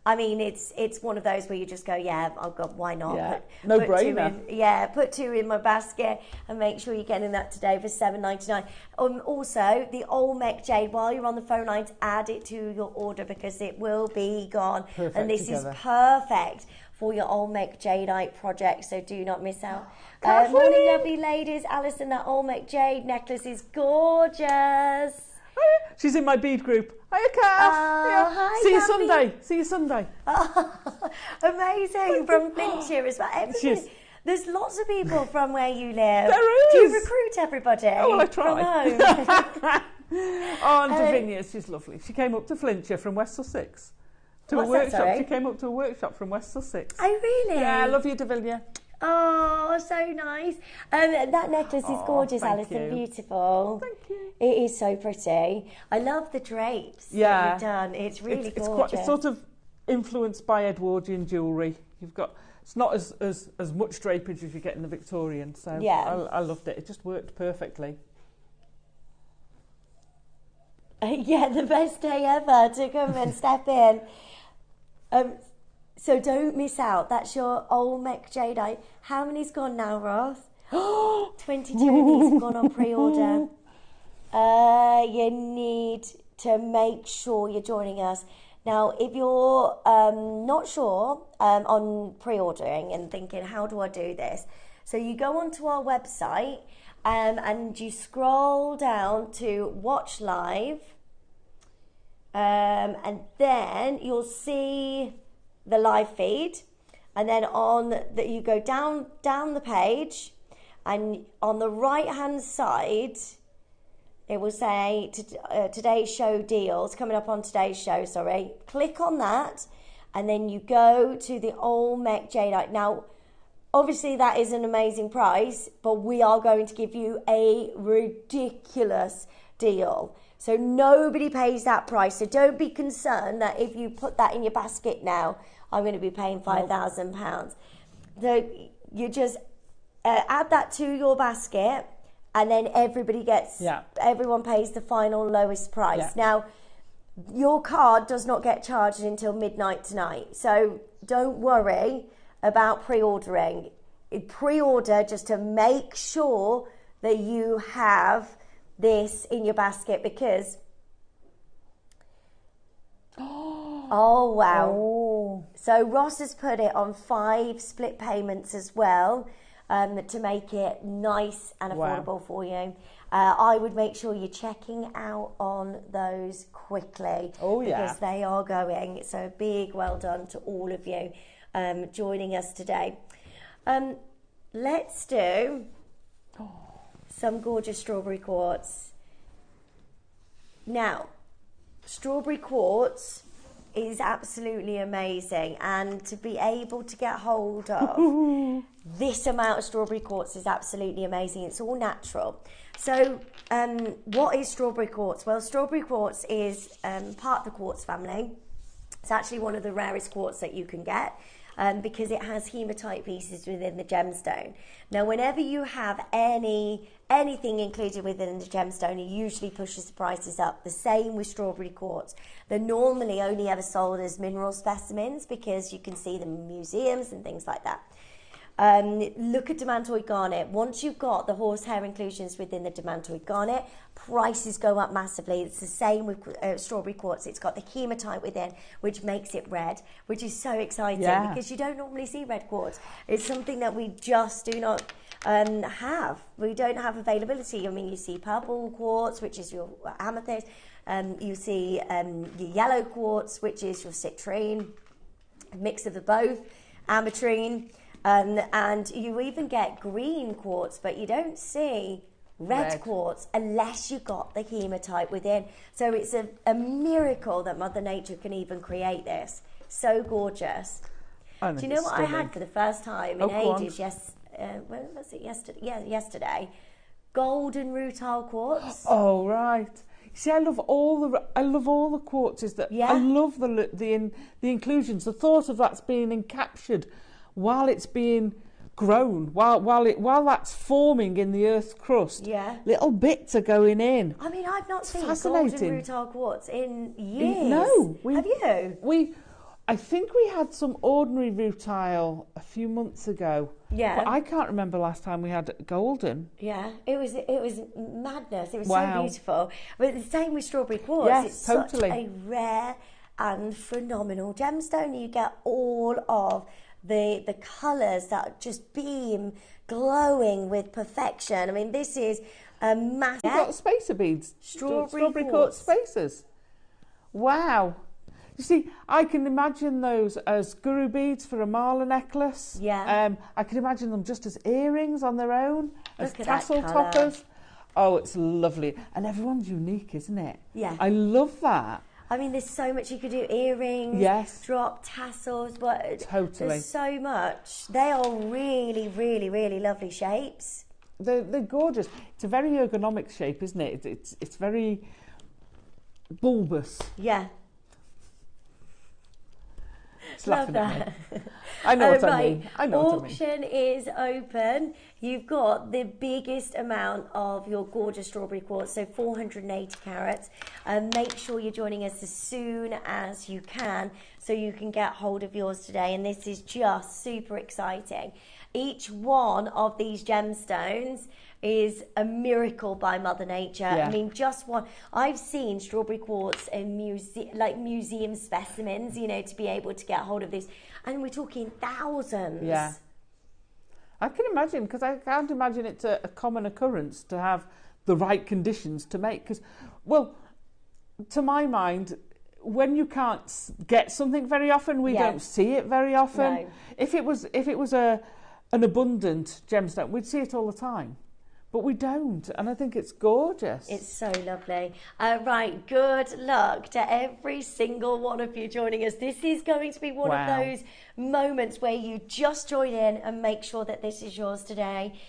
I mean, it's one of those where you just go, yeah, oh God, why not? Yeah, no brainer. Put 2 in my basket and make sure you're getting that today for $7.99. Also, the Olmec Jade, while you're on the phone lines, add it to your order because it will be gone. Perfect and this together. Is perfect for your Olmec Jadeite project, so do not miss out. Kathleen! Morning, lovely ladies. Alison, that Olmec Jade necklace is gorgeous. She's in my bead group. Hiya, Kath. Hi, See you Kathy. Sunday. See you Sunday. Amazing. From Flintshire as well. Everything. There's lots of people from where you live. There is. Do you recruit everybody? Oh, well, I try. From home? Oh, and Davinia, she's lovely. She came up to Flintshire from West Sussex to a workshop. She came up to a workshop from West Sussex. Oh, really? Yeah, I love you, Davinia. Oh, so nice. That necklace is gorgeous, Alison. Beautiful. Thank you. It is so pretty. I love the drapes that you've done. It's really gorgeous. It's sort of influenced by Edwardian jewellery. It's not as much drapage as you get in the Victorian. So yeah. I loved it. It just worked perfectly. Yeah, the best day ever to come and step in. So don't miss out. That's your Olmec Jadeite. How many's gone now, Ross? 22 of these have gone on pre-order. You need to make sure you're joining us. Now, if you're not sure on pre-ordering and thinking, how do I do this? So you go onto our website and you scroll down to watch live. And then you'll see the live feed, and then you go down the page, and on the right hand side it will say today's show deals coming up on today's show. Click on that, and then you go to the Olmec Jadeite. Now obviously that is an amazing price, but we are going to give you a ridiculous deal. So nobody pays that price. So don't be concerned that if you put that in your basket now, I'm going to be paying £5,000. So you just add that to your basket, and then everyone pays the final lowest price. Yeah. Now, your card does not get charged until midnight tonight. So don't worry about pre-ordering. Pre-order just to make sure that you have this in your basket because oh wow. So Ross has put it on 5 split payments as well, to make it nice and affordable for you. I would make sure you're checking out on those quickly because they are going. So a big well done to all of you joining us today. Let's do some gorgeous strawberry quartz. Now, strawberry quartz is absolutely amazing, and to be able to get hold of this amount of strawberry quartz is absolutely amazing. It's all natural. So what is strawberry quartz? Well, strawberry quartz is part of the quartz family. It's actually one of the rarest quartz that you can get because it has hematite pieces within the gemstone. Now, whenever you have anything included within the gemstone, it usually pushes the prices up. The same with strawberry quartz. They're normally only ever sold as mineral specimens because you can see them in museums and things like that. Look at demantoid garnet. Once you've got the horsehair inclusions within the demantoid garnet, prices go up massively. It's the same with strawberry quartz. It's got the hematite within, which makes it red, which is so exciting because you don't normally see red quartz. It's something that we just do not have. We don't have availability. I mean, you see purple quartz, which is your amethyst. You see your yellow quartz, which is your citrine, a mix of the both, ametrine. And you even get green quartz, but you don't see red quartz unless you got the hematite within. So it's a miracle that Mother Nature can even create this. So gorgeous. Do you know what I had for the first time in ages? When was it? Yesterday. Yeah, yesterday. Golden rutile quartz. Oh right. See, I love all the quartzes. I love the inclusions. The thought of that's being encaptured while it's being grown, while that's forming in the Earth's crust. Yeah. Little bits are going in. I mean, I've not seen golden rutile quartz in years. No. Have you? I think we had some ordinary rutile a few months ago. Yeah. But I can't remember last time we had golden. Yeah, it was madness. It was so beautiful. But the same with strawberry quartz. Yes, it's totally. such a rare and phenomenal gemstone. You get all of the colours that just beam, glowing with perfection. I mean, this is a massive... You've got spacer beads. Strawberry quartz spacers. Wow. You see, I can imagine those as guru beads for a mala necklace. Yeah. I can imagine them just as earrings on their own, as Look at tassel that colour. toppers. Oh, it's lovely. And everyone's unique, isn't it? Yeah. I love that. I mean, there's so much you could do. Earrings, drop, tassels, but totally. There's so much. They are really, really, really lovely shapes. They're gorgeous. It's a very ergonomic shape, isn't it? It's very bulbous. Yeah. Love that. I know what I mean. Auction is open. You've got the biggest amount of your gorgeous strawberry quartz, so 480 carats. Make sure you're joining us as soon as you can so you can get hold of yours today. And this is just super exciting. Each one of these gemstones is a miracle by Mother Nature. I mean, just one. I've seen strawberry quartz in museum specimens, to be able to get hold of this. And we're talking thousands. Yeah. I can imagine, because I can't imagine it's a common occurrence to have the right conditions to make. Because, well, to my mind, when you can't get something very often, we don't see it very often. No. If it was an abundant gemstone, we'd see it all the time. But we don't, and I think it's gorgeous. It's so lovely. Right, good luck to every single one of you joining us. This is going to be one of those moments where you just join in and make sure that this is yours today.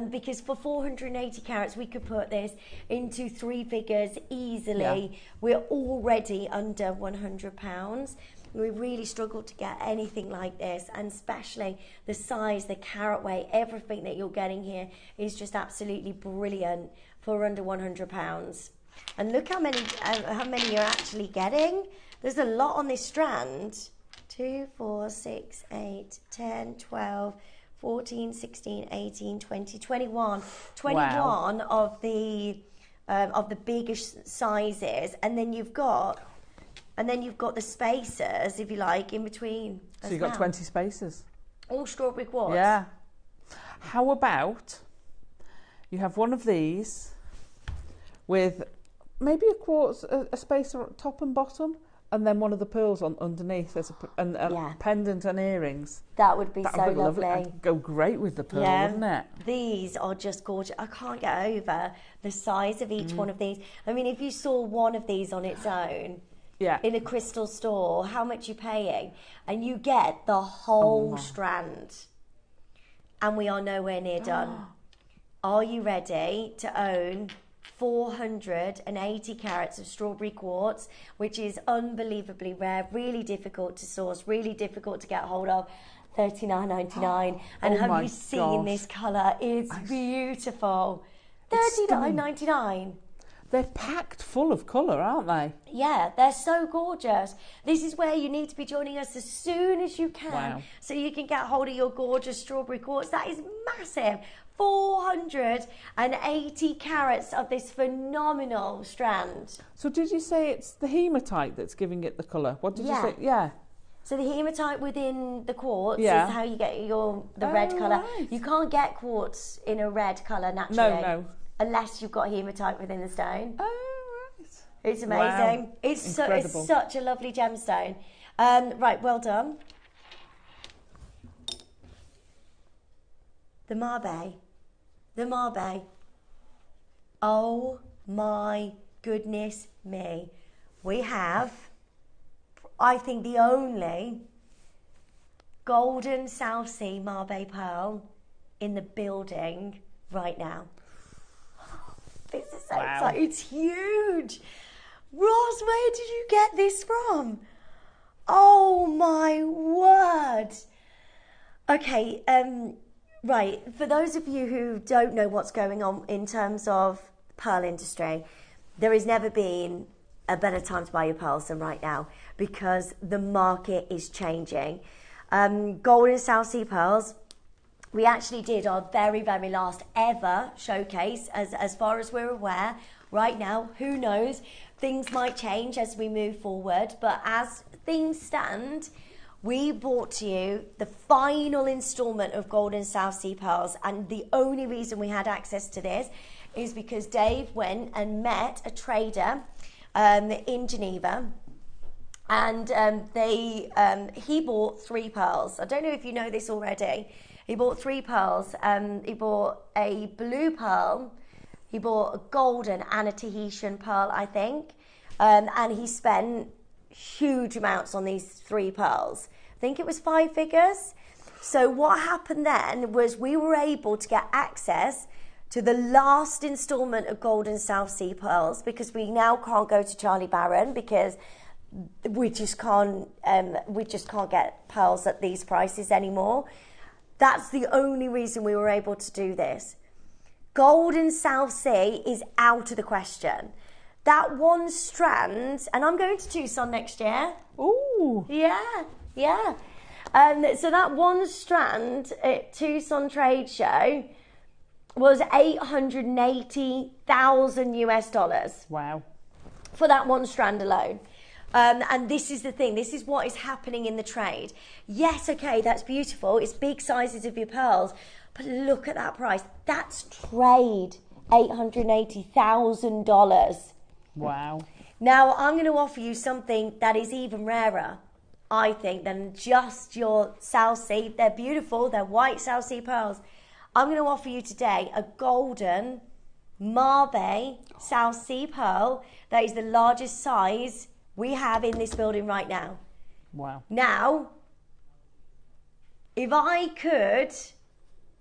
Because for 480 carats, we could put this into 3 figures easily. Yeah. We're already under £100. We really struggled to get anything like this, and especially the size, the carat weight, everything that you're getting here is just absolutely brilliant for under £100. And look how many you're actually getting. There's a lot on this strand. 2, 4, 6, 8, 10, 12, 14, 16, 18, 20, 21. 21 of the biggest sizes, and then you've got the spacers, if you like, in between. So you've got 20 spacers. All strawberry quartz. Yeah. How about you have one of these with maybe a quartz, a spacer top and bottom, and then one of the pearls underneath as a pendant and earrings. That would be so lovely. That'd go great with the pearl, wouldn't it? These are just gorgeous. I can't get over the size of each one of these. I mean, if you saw one of these on its own, in a crystal store, how much you're paying, and you get the whole strand, and we are nowhere near done. Are you ready to own 480 carats of strawberry quartz, which is unbelievably rare, really difficult to source, really difficult to get hold of? $39.99. And have you seen this colour? It's beautiful. $39.99. They're packed full of colour, aren't they? Yeah, they're so gorgeous. This is where you need to be joining us as soon as you can, so you can get hold of your gorgeous strawberry quartz. That is massive. 480 carats of this phenomenal strand. So did you say it's the hematite that's giving it the colour? What did you say? Yeah. So the hematite within the quartz is Yeah. how you get the red colour. Right. You can't get quartz in a red colour naturally. Unless you've got hematite within the stone. Oh, right. It's amazing. Wow. It's Incredible. such a lovely gemstone. Right, well done. The Marbe. The Marbe. Oh my goodness me. We have, I think, the only golden South Sea Marbe pearl in the building right now. This is so exciting. It's huge. Ross, where did you get this from? Oh my word. Okay, right. For those of you who don't know what's going on in terms of pearl industry, there has never been a better time to buy your pearls than right now because the market is changing. Golden South Sea pearls, we actually did our very, very last ever showcase, as far as we're aware. Right now, who knows? Things might change as we move forward, but as things stand, we brought to you the final instalment of Golden South Sea pearls, and the only reason we had access to this is because Dave went and met a trader in Geneva, and he bought 3 pearls. I don't know if you know this already. He bought 3 pearls. He bought a blue pearl, he bought a golden and a Tahitian pearl, I think, and he spent huge amounts on these 3 pearls. I think it was 5 figures. So what happened then was we were able to get access to the last instalment of Golden South Sea pearls, because we now can't go to Charlie Barron because we just can't get pearls at these prices anymore. That's the only reason we were able to do this. Golden South Sea is out of the question. That one strand, and I'm going to Tucson next year. Ooh. Yeah. So that one strand at Tucson Trade Show was $880,000 US. Wow. For that one strand alone. And this is the thing, this is what is happening in the trade. Yes, okay, that's beautiful. It's big sizes of your pearls, but look at that price. That's trade, $880,000. Wow. Now, I'm going to offer you something that is even rarer, I think, than just your South Sea. They're beautiful, they're white South Sea pearls. I'm going to offer you today a golden Marbe South Sea pearl that is the largest size we have in this building right now. Wow. Now, if I could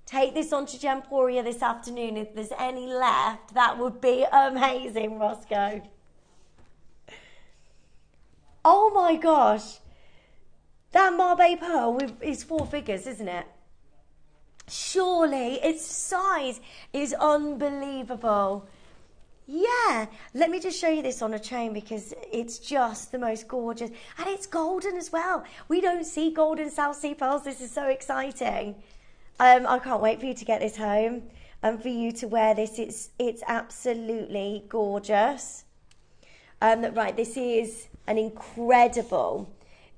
take this on to Gemporia this afternoon, if there's any left, that would be amazing, Roscoe. Oh my gosh. That Marbe pearl is 4 figures, isn't it? Surely its size is unbelievable. Yeah, let me just show you this on a chain because it's just the most gorgeous. And it's golden as well. We don't see golden South Sea pearls. This is so exciting. I can't wait for you to get this home and for you to wear this. It's absolutely gorgeous. Right, this is an incredible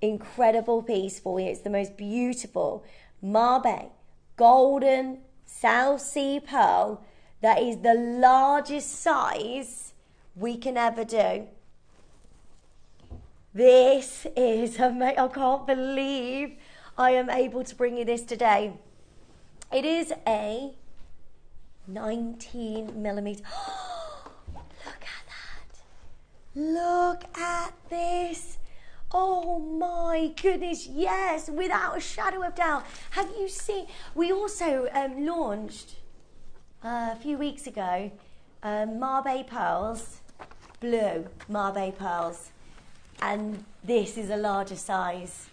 piece for you. It's the most beautiful Marbe golden South Sea pearl that is the largest size we can ever do. This is amazing. I can't believe I am able to bring you this today. It is a 19mm. Look at that. Look at this. Oh my goodness, yes, without a shadow of doubt. Have you seen? We also launched a few weeks ago Marbe pearls, blue Marbe pearls, and this is a larger size.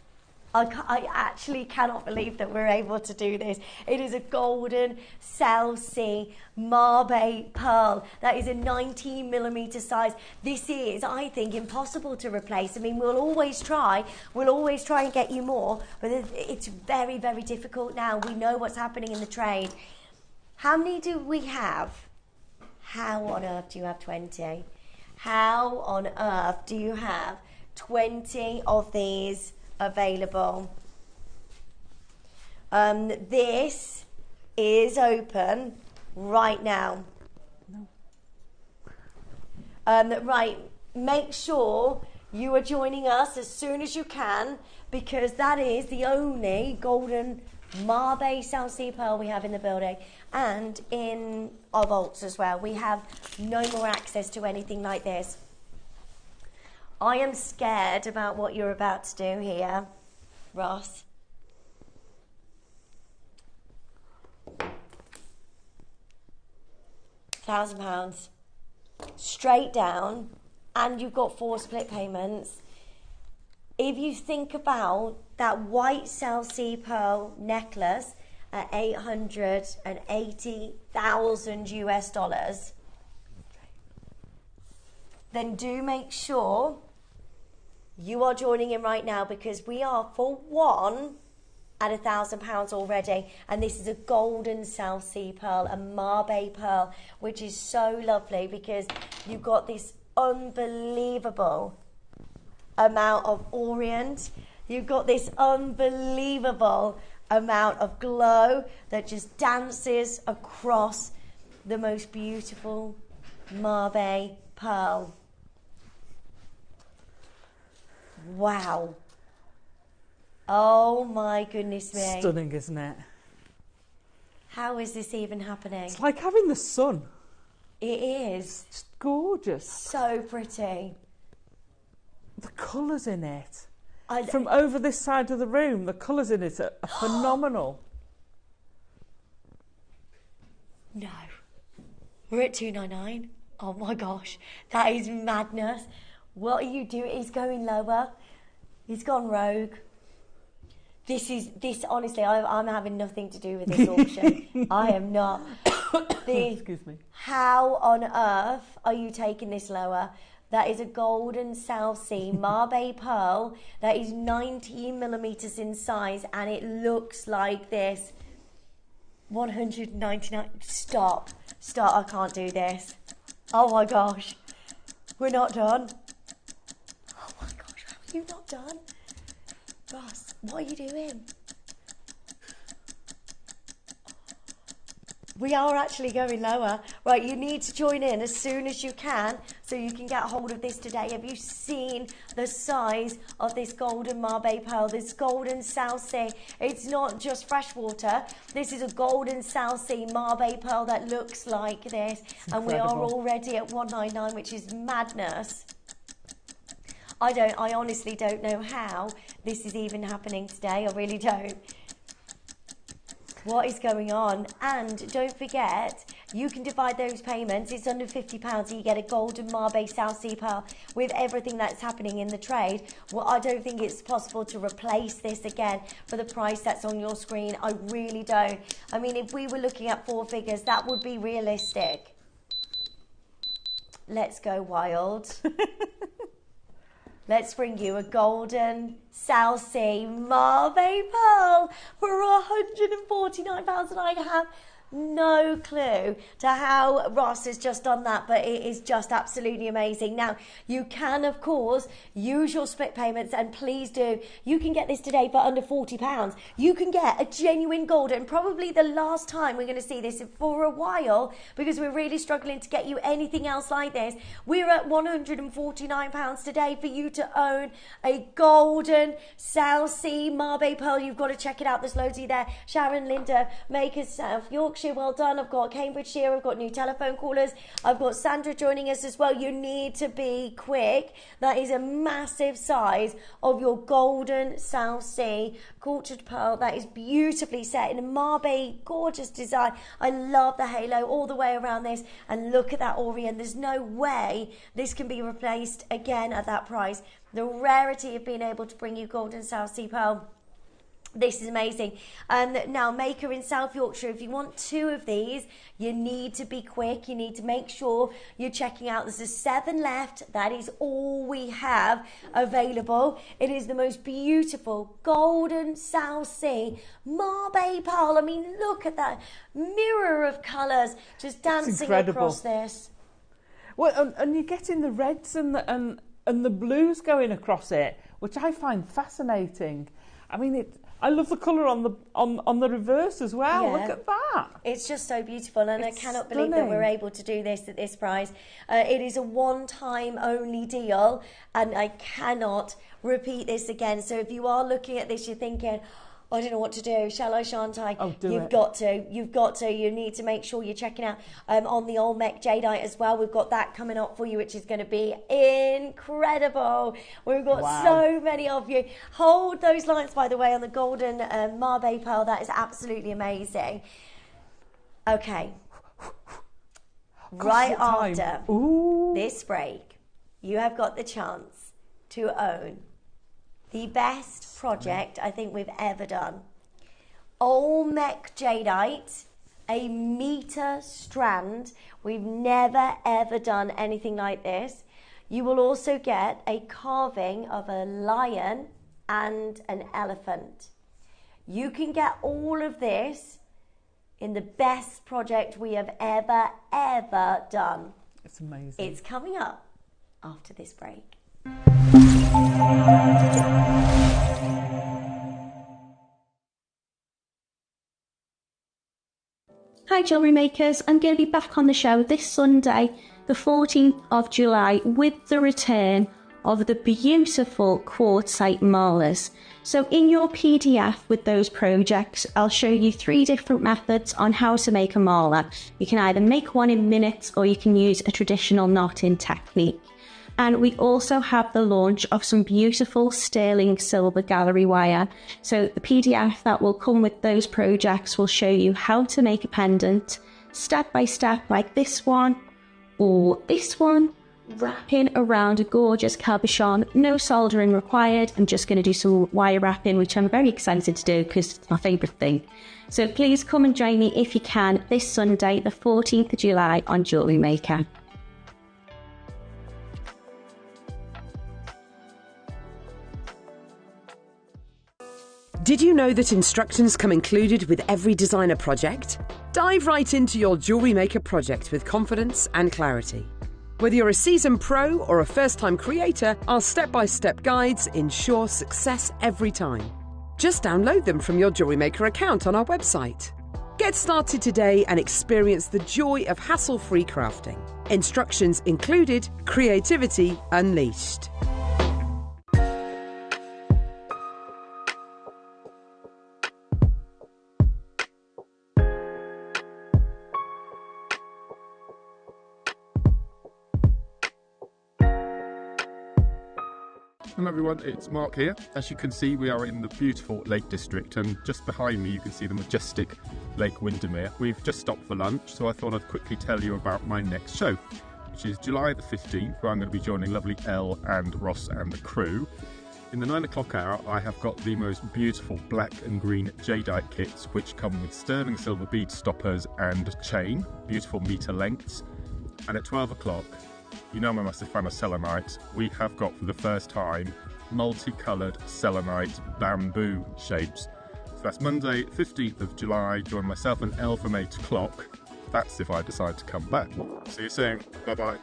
I actually cannot believe that we're able to do this. It is a golden South Sea Marbe pearl. That is a 19mm size. This is, I think, impossible to replace. I mean, we'll always try and get you more, but it's very, very difficult now. We know what's happening in the trade. How many do we have? How on earth do you have 20? How on earth do you have 20 of these available. This is open right now. Right, make sure you are joining us as soon as you can, because that is the only golden Marbe South Sea pearl we have in the building, and in our vaults as well. We have no more access to anything like this. I am scared about what you're about to do here, Ross. £1,000 straight down, and you've got 4 split payments. If you think about that white South Sea pearl necklace at $880,000 US, then do make sure you are joining in right now, because we are for one at £1,000 already, and this is a golden South Sea pearl, a Marbe pearl, which is so lovely because you've got this unbelievable amount of orient. You've got this unbelievable amount of glow that just dances across the most beautiful Marbe pearl. Wow. Oh my goodness me. Stunning, isn't it? How is this even happening? It's like having the sun. It is. It's just gorgeous. So pretty. The colours in it. From over this side of the room, the colours in it are phenomenal. No. We're at $299. Oh my gosh. That is madness. What are you doing? He's going lower. He's gone rogue. This honestly, I'm having nothing to do with this auction. I am not. Excuse me. How on earth are you taking this lower? That is a golden South Sea Marbe pearl that is 19 millimeters in size, and it looks like this. 199. Stop, I can't do this. Oh my gosh, we're not done. Oh my gosh, how are you not done? Ross, what are you doing? We are actually going lower. Right, you need to join in as soon as you can so you can get hold of this today. Have you seen the size of this golden Marbe pearl, this golden South Sea? It's not just freshwater. This is a golden South Sea Marbe pearl that looks like this. And we are already at $199, which is madness. I honestly don't know how this is even happening today. I really don't. What is going on? And don't forget, you can divide those payments. It's under £50 and you get a golden Marbe South Sea pearl with everything that's happening in the trade. Well, I don't think it's possible to replace this again for the price that's on your screen. I really don't. I mean, if we were looking at 4 figures, that would be realistic. Let's go wild. Let's bring you a golden South Sea Marbe pearl for £149. I have no clue to how Ross has just done that, but it is just absolutely amazing. Now, you can, of course, use your split payments, and please do. You can get this today for under £40. You can get a genuine gold, and probably the last time we're going to see this for a while, because we're really struggling to get you anything else like this. We're at £149 today for you to own a golden South Sea Marbe pearl. You've got to check it out. There's loads of you there. Sharon, Linda, Makers, South Yorkshire, well done. I've got Cambridgeshire, I've got new telephone callers, I've got Sandra joining us as well. You need to be quick. That is a massive size of your golden South Sea cultured pearl that is beautifully set in a Marbe, gorgeous design. I love the halo all the way around this, and look at that orient. There's no way this can be replaced again at that price. The rarity of being able to bring you golden South Sea pearl, this is amazing. Now, Maker in South Yorkshire, if you want 2 of these, you need to be quick. You need to make sure you're checking out. There's 7 left. That is all we have available. It is the most beautiful golden South Sea Marbe pearl. I mean, look at that mirror of colours just dancing across this. Well, and you're getting the reds and the blues going across it which I find fascinating. I mean, I love the colour on the reverse as well. Yeah. Look at that. It's just so beautiful, and It's I cannot believe that we're able to do this at this price. It is a one-time only deal, and I cannot repeat this again. So if you are looking at this, you're thinking, I don't know what to do. Shall I, shan't I? Oh, You've got to. You've got to. You need to make sure you're checking out on the Olmec Jadeite as well. We've got that coming up for you, which is going to be incredible. We've got so many of you. Hold those lines, by the way, on the golden Mabe pearl. That is absolutely amazing. Okay. Right after this break, you have got the chance to own the best project I think we've ever done. Olmec Jadeite, a meter strand. We've never ever done anything like this. You will also get a carving of a lion and an elephant. You can get all of this in the best project we have ever done. It's amazing. It's coming up after this break. Hi jewellery makers, I'm going to be back on the show this Sunday, the 14th of July, with the return of the beautiful quartzite marlers. So in your PDF with those projects, I'll show you 3 different methods on how to make a marler. You can either make one in minutes or you can use a traditional knot-in technique. And we also have the launch of some beautiful sterling silver gallery wire. So the PDF that will come with those projects will show you how to make a pendant step by step, like this one or this one, wrapping around a gorgeous cabochon. No soldering required. I'm just going to do some wire wrapping, which I'm very excited to do because it's my favourite thing. So please come and join me if you can this Sunday, the 14th of July on JewelleryMaker. Did you know that instructions come included with every designer project? Dive right into your JewelleryMaker project with confidence and clarity. Whether you're a seasoned pro or a first-time creator, our step-by-step guides ensure success every time. Just download them from your JewelleryMaker account on our website. Get started today and experience the joy of hassle-free crafting. Instructions included, creativity unleashed. Hello everyone, it's Mark here. As you can see, we are in the beautiful Lake District, and just behind me you can see the majestic Lake Windermere. We've just stopped for lunch, so I thought I'd quickly tell you about my next show, which is July the 15th, where I'm going to be joining lovely Elle and Ross and the crew. In the 9 o'clock hour, I have got the most beautiful black and green Jadeite kits, which come with sterling silver bead stoppers and chain, beautiful meter lengths. And at 12 o'clock, you know I'm a massive fan of selenite. We have got for the first time multicoloured selenite bamboo shapes. So that's Monday 15th of July. Join myself and Elle from 8 o'clock. That's if I decide to come back. See you soon. Bye bye.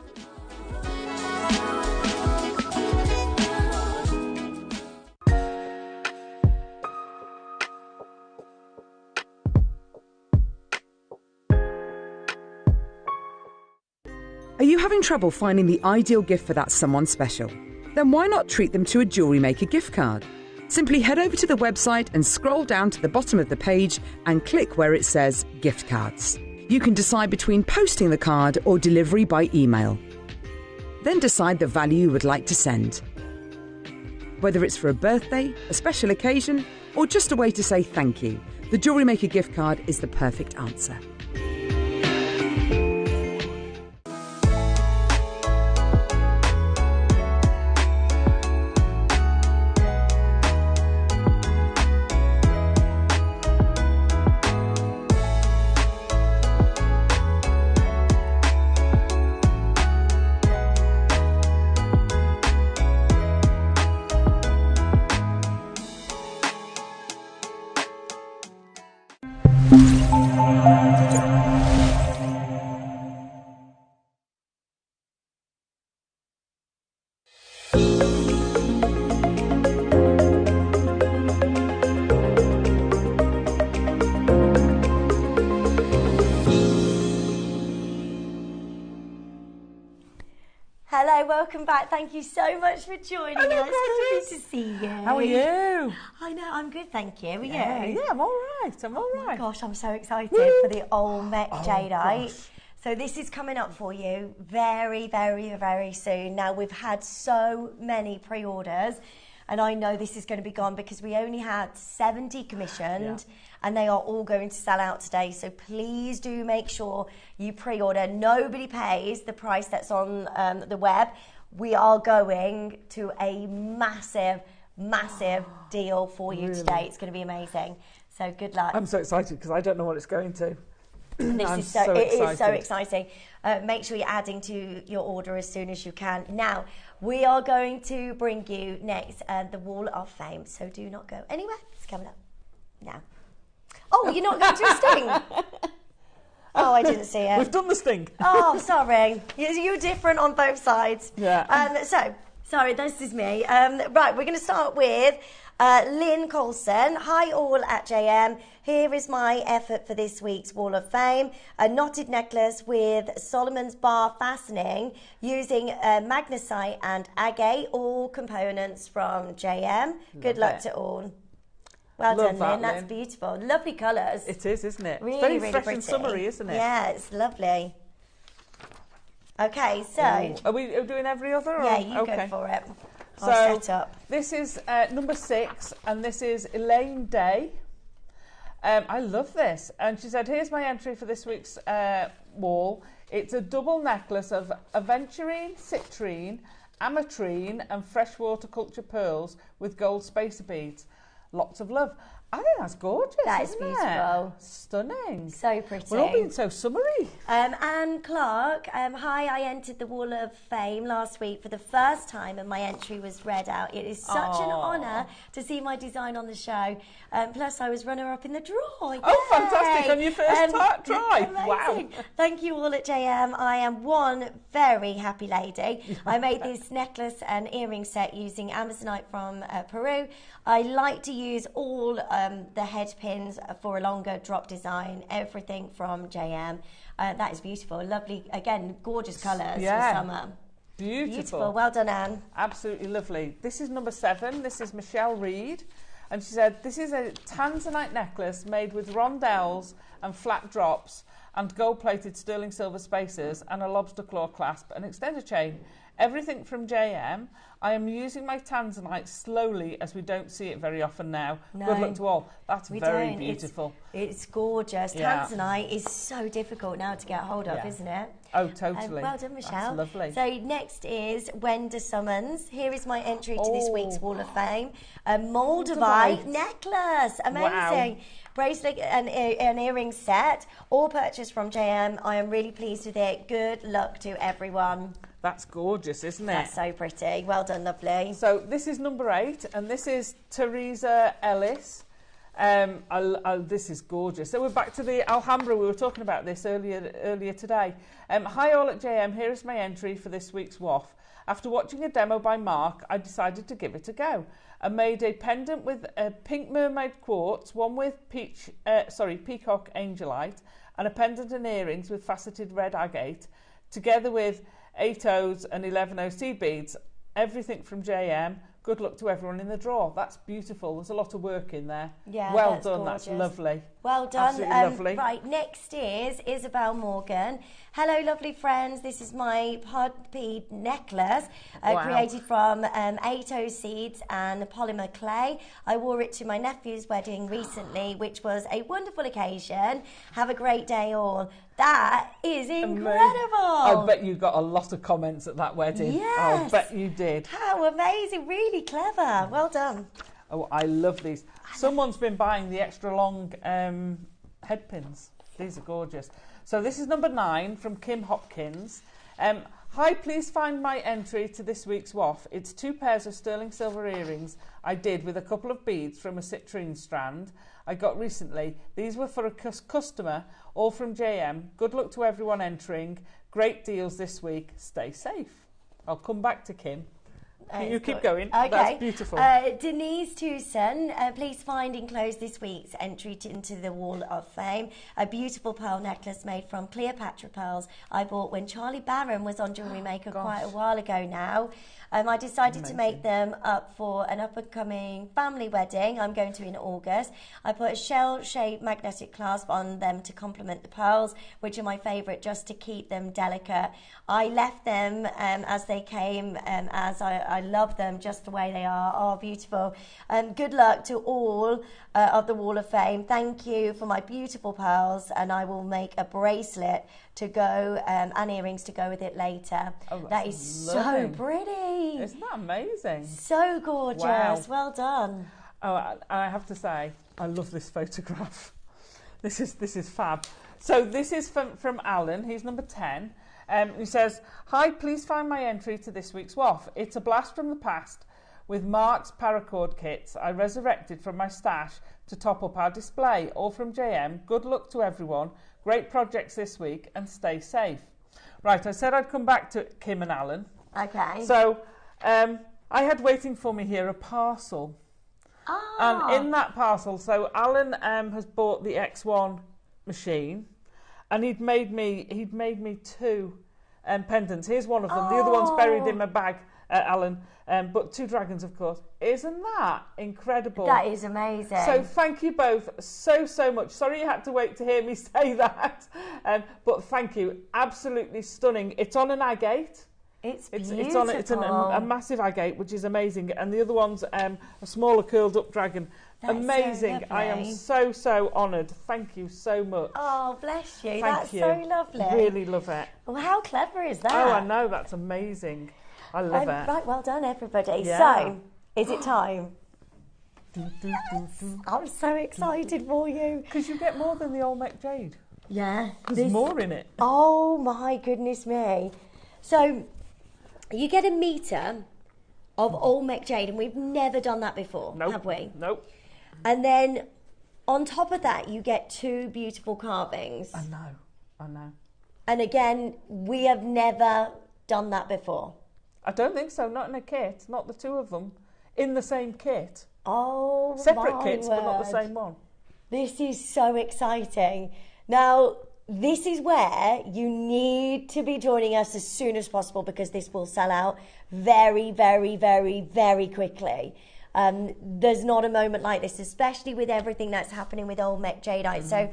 Are you having trouble finding the ideal gift for that someone special? Then why not treat them to a JewelleryMaker gift card? Simply head over to the website and scroll down to the bottom of the page and click where it says gift cards. You can decide between posting the card or delivery by email. Then decide the value you would like to send. Whether it's for a birthday, a special occasion, or just a way to say thank you, the JewelleryMaker gift card is the perfect answer. welcome back. Thank you so much for joining us. Good to see you. How are you? I know, I'm good, thank you. Are you? Yeah, I'm all right. Oh my gosh, I'm so excited for the Olmec Jadeite. So this is coming up for you very, very, very soon. Now, we've had so many pre-orders, and I know this is going to be gone because we only had 70 commissioned, and they are all going to sell out today. So please do make sure you pre-order. Nobody pays the price that's on the web. We are going to a massive deal for you today. It's going to be amazing. So good luck. I'm so excited because I don't know what it's going to. It is so exciting. Make sure you're adding to your order as soon as you can. Now, we are going to bring you next the Wall of Fame. So do not go anywhere. It's coming up now. Oh, you're not going to a sting? Oh, I didn't see it. We've done the sting. Oh, sorry. You're different on both sides. Yeah. Sorry, this is me. Right, we're going to start with Lynn Colson. Hi all at JM. Here is my effort for this week's Wall of Fame. A knotted necklace with Solomon's bar fastening using magnesite and agate, all components from JM. Good luck to all. Well done, Lynn. That's beautiful. Lovely colours. It is, isn't it? Really, very really fresh pretty. and summery, isn't it? Yeah, it's lovely. Okay, so... Are we doing every other? Or? Yeah, you go for it. So I'll set up. This is number 6, and this is Elaine Day. I love this. And she said, here's my entry for this week's wall. It's a double necklace of aventurine, citrine, ametrine, and freshwater culture pearls with gold spacer beads. Lots of love. I think that's gorgeous. That is isn't beautiful. It? Stunning. So pretty. We're all being so summery. Anne Clark, hi, I entered the Wall of Fame last week for the first time and my entry was read out. It is such an honour to see my design on the show. Plus, I was runner-up in the draw. Oh, yay! Fantastic. On your first try. Amazing. Wow. Thank you all at JM. I am one very happy lady. I made this necklace and earring set using Amazonite from Peru. I like to use all the head pins for a longer drop design, everything from JM. That is beautiful. Lovely, again, gorgeous colours for summer. Beautiful. Well done, Anne. Absolutely lovely. This is number 7. This is Michelle Reed. And she said, this is a tanzanite necklace made with rondelles and flat drops and gold-plated sterling silver spacers and a lobster claw clasp and extender chain. Everything from JM. I am using my tanzanite slowly as we don't see it very often now. No, good luck to all. That's very don't. beautiful. It's gorgeous. Yeah. Tanzanite is so difficult now to get hold of, isn't it? Oh, totally. Well done, Michelle. That's lovely. So next is Wenda Summons. Here is my entry to this week's Wall of Fame. A Moldavite necklace. Amazing. Wow. Bracelet and an earring set, all purchased from JM. I am really pleased with it. Good luck to everyone. That's gorgeous, isn't it? That's so pretty. Well done, lovely. So this is number 8, and this is Teresa Ellis. This is gorgeous. So we're back to the Alhambra. We were talking about this earlier today. Hi all at JM. Here is my entry for this week's WOF. After watching a demo by Mark, I decided to give it a go. I made a pendant with a pink mermaid quartz, one with peacock angelite, and a pendant and earrings with faceted red agate, together with 8 O's and 11 O seed beads. Everything from JM. Good luck to everyone in the draw. That's beautiful. There's a lot of work in there. Yeah, well done. Gorgeous. That's lovely. Well done. Absolutely lovely. Right, next is Isabel Morgan. Hello, lovely friends. This is my pod bead necklace created from 8 O seeds and polymer clay. I wore it to my nephew's wedding recently, which was a wonderful occasion. Have a great day all. That is incredible. I bet you got a lot of comments at that wedding. Yes. I bet you did. How amazing. Really clever. Well done. Oh, I love these. Someone's been buying the extra long head pins. These are gorgeous. So this is number 9 from Kim Hopkins. Hi, please find my entry to this week's WOF. It's 2 pairs of sterling silver earrings I did with a couple of beads from a citrine strand I got recently. These were for a customer, all from JM. Good luck to everyone entering. Great deals this week. Stay safe. I'll come back to Kim. You keep going. Okay. That's beautiful. Denise Tucson, please find enclosed this week's entry into the Wall of Fame. A beautiful pearl necklace made from Cleopatra pearls I bought when Charlie Barron was on JewelleryMaker quite a while ago now. I decided to make them up for an up-and-coming family wedding I'm going to in August. I put a shell-shaped magnetic clasp on them to complement the pearls, which are my favourite, just to keep them delicate. I left them as they came, as I love them just the way they are. Oh, beautiful. Good luck to all of the Wall of Fame. Thank you for my beautiful pearls, and I will make a bracelet to go and earrings to go with it later. Oh, that is so pretty. Isn't that amazing? So gorgeous. Wow. Well done. Oh, I have to say, I love this photograph. This is fab. So this is from Alan. He's number 10. He says, "Hi, please find my entry to this week's WOF. It's a blast from the past with Mark's paracord kits I resurrected from my stash to top up our display, all from JM. Good luck to everyone. Great projects this week and stay safe." Right, I said I'd come back to Kim and Alan. Okay. So I had waiting for me here a parcel. And in that parcel, so Alan has bought the X1 machine, and he'd made me 2 pendants. Here's one of them. The other one's buried in my bag, Alan. But 2 dragons, of course. Isn't that incredible? That is amazing. So thank you both so much. Sorry you had to wait to hear me say that. But thank you. Absolutely stunning. It's on an agate. It's beautiful. It's a massive agate, which is amazing. And the other one's a smaller curled up dragon. That's amazing. So I am so honoured. Thank you so much. Oh, bless you. Thank you. So lovely. Really love it. Well, how clever is that? Oh, I know. That's amazing. I love it. Right, well done, everybody. Yeah. So, is it time? Yes. I'm so excited for you. Because you get more than the old Mech Jade. Yeah. There's more in it. Oh, my goodness me. So, you get a metre of old Mech Jade, and we've never done that before, have we? Nope. And then, on top of that, you get 2 beautiful carvings. I know. And again, we have never done that before. I don't think so. Not in a kit. Not the 2 of them in the same kit. Oh, separate kits, but not the same one. This is so exciting. Now, this is where you need to be joining us as soon as possible, because this will sell out very, very, very, very quickly. There's not a moment like this, especially with everything that's happening with old Mech Jadeite. So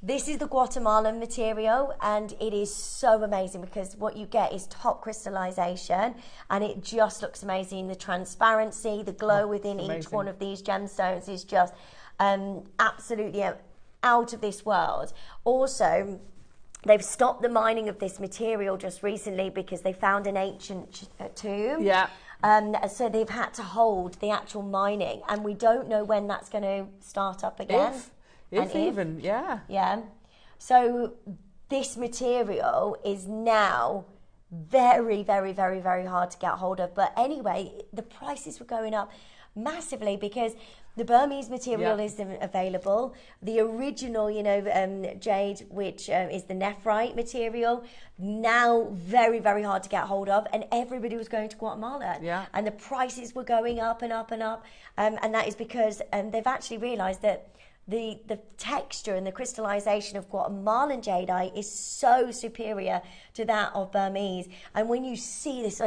this is the Guatemalan material, and it is so amazing because what you get is top crystallization, and it just looks amazing. The transparency, the glow within each one of these gemstones is just absolutely out of this world. Also, they've stopped the mining of this material just recently because they found an ancient tomb. Yeah. So they've had to hold the actual mining, and we don't know when that's going to start up again. If even, yeah. Yeah. So this material is now very, very, very, very hard to get hold of. But anyway, the prices were going up massively because the Burmese material isn't available. The original, jade, which is the nephrite material, now very, very hard to get hold of. And everybody was going to Guatemala. Yeah. And the prices were going up and up and up. And that is because they've actually realised that the texture and the crystallization of Guatemalan jadeite is so superior to that of Burmese. And when you see this,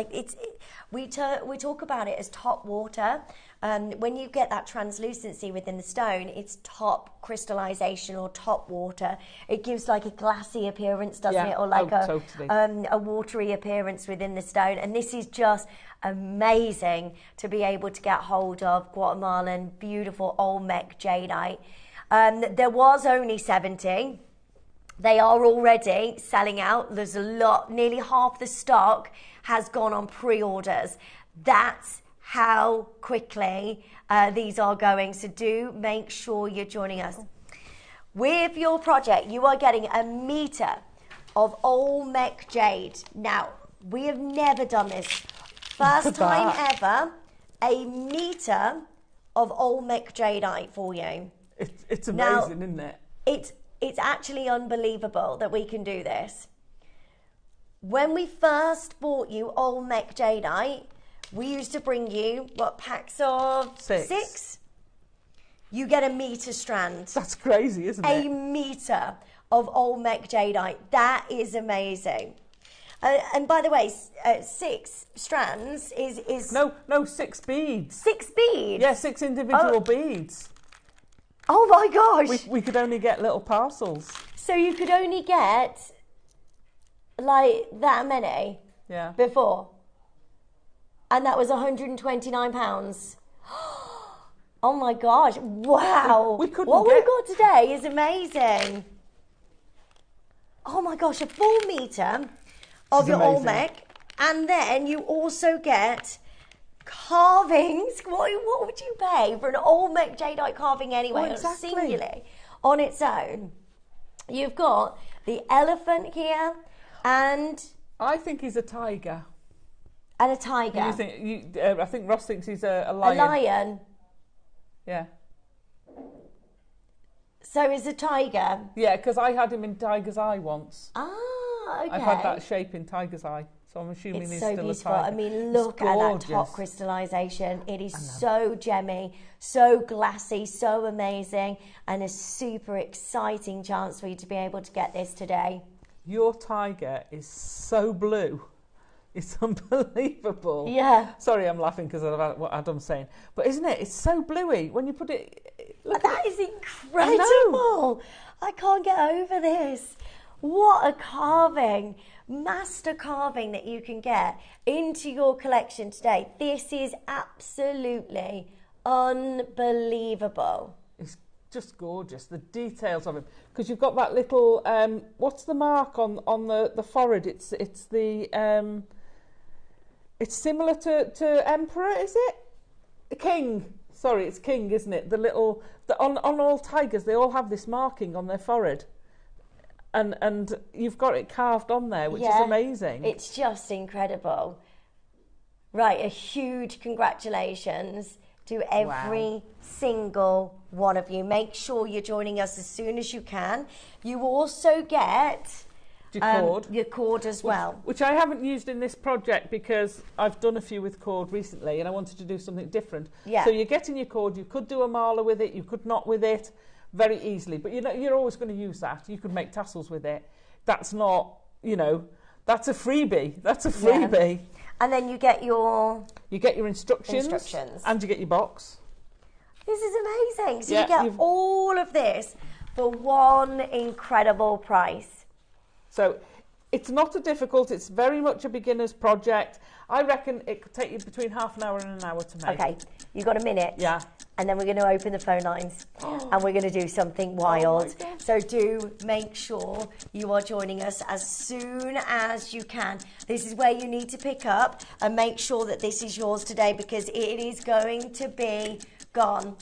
we talk about it as top water. When you get that translucency within the stone, it's top crystallization or top water. It gives like a glassy appearance, doesn't it? Or like a watery appearance within the stone. And this is just amazing to be able to get hold of Guatemalan, beautiful Olmec jadeite. There was only 70. They are already selling out. There's a lot. Nearly half the stock has gone on pre-orders. That's how quickly these are going. So do make sure you're joining us. With your project, you are getting a metre of Olmec jade. Now, we have never done this. First time ever, a metre of Olmec jadeite for you. It's amazing, isn't it? It's actually unbelievable that we can do this. When we first bought you Olmec jadeite, we used to bring you, what, packs of 6? You get a metre strand. That's crazy, isn't it? A metre of Olmec Jadeite. That is amazing. And by the way, 6 strands is... No, 6 beads. 6 beads? Yeah, 6 individual beads. Oh my gosh. We could only get little parcels. So you could only get, like, that many? Yeah. Before? And that was £129. Oh my gosh! Wow! We couldn't what get... we've got today is amazing. Oh my gosh! A full metre of your Olmec, and then you also get carvings. What would you pay for an Olmec Jadeite carving anyway? Oh, exactly. Singularly on its own. You've got the elephant here, and I think he's a tiger. And a tiger. You think, I think Ross thinks he's a lion. A lion. Yeah. So is a tiger. Yeah, because I had him in tiger's eye once. Ah, okay. I've had that shape in tiger's eye, so I'm assuming it's he's so still beautiful. a tiger. I mean, look at that top crystallization. It is so gemmy, so glassy, so amazing, and a super exciting chance for you to be able to get this today. Your tiger is so blue. It's unbelievable. Yeah. Sorry, I'm laughing because of what Adam's saying. But isn't it? It's so bluey. When you put it... That is incredible. I can't get over this. What a carving. Master carving that you can get into your collection today. This is absolutely unbelievable. It's just gorgeous. The details of him. Because you've got that little... what's the mark on the forehead? It's the... It's similar to Emperor, is it? King. Sorry, it's King, isn't it? The little... on all tigers, they all have this marking on their forehead. And you've got it carved on there, which is amazing. It's just incredible. Right, a huge congratulations to every single one of you. Make sure you're joining us as soon as you can. You also get... your cord as well. Which I haven't used in this project because I've done a few with cord recently and I wanted to do something different. Yeah. So you're getting your cord, you could do a marler with it, you could not with it very easily. But you're always going to use that. You could make tassels with it. That's not, that's a freebie. That's a freebie. Yeah. And then you get your... You get your instructions. And you get your box. This is amazing. So you get all of this for one incredible price. So it's not a difficult, it's very much a beginner's project. I reckon it could take you between half an hour and an hour to make. Okay, you've got a minute. Yeah. And then we're going to open the phone lines and we're going to do something wild. So do make sure you are joining us as soon as you can. This is where you need to pick up and make sure that this is yours today because it is going to be gone.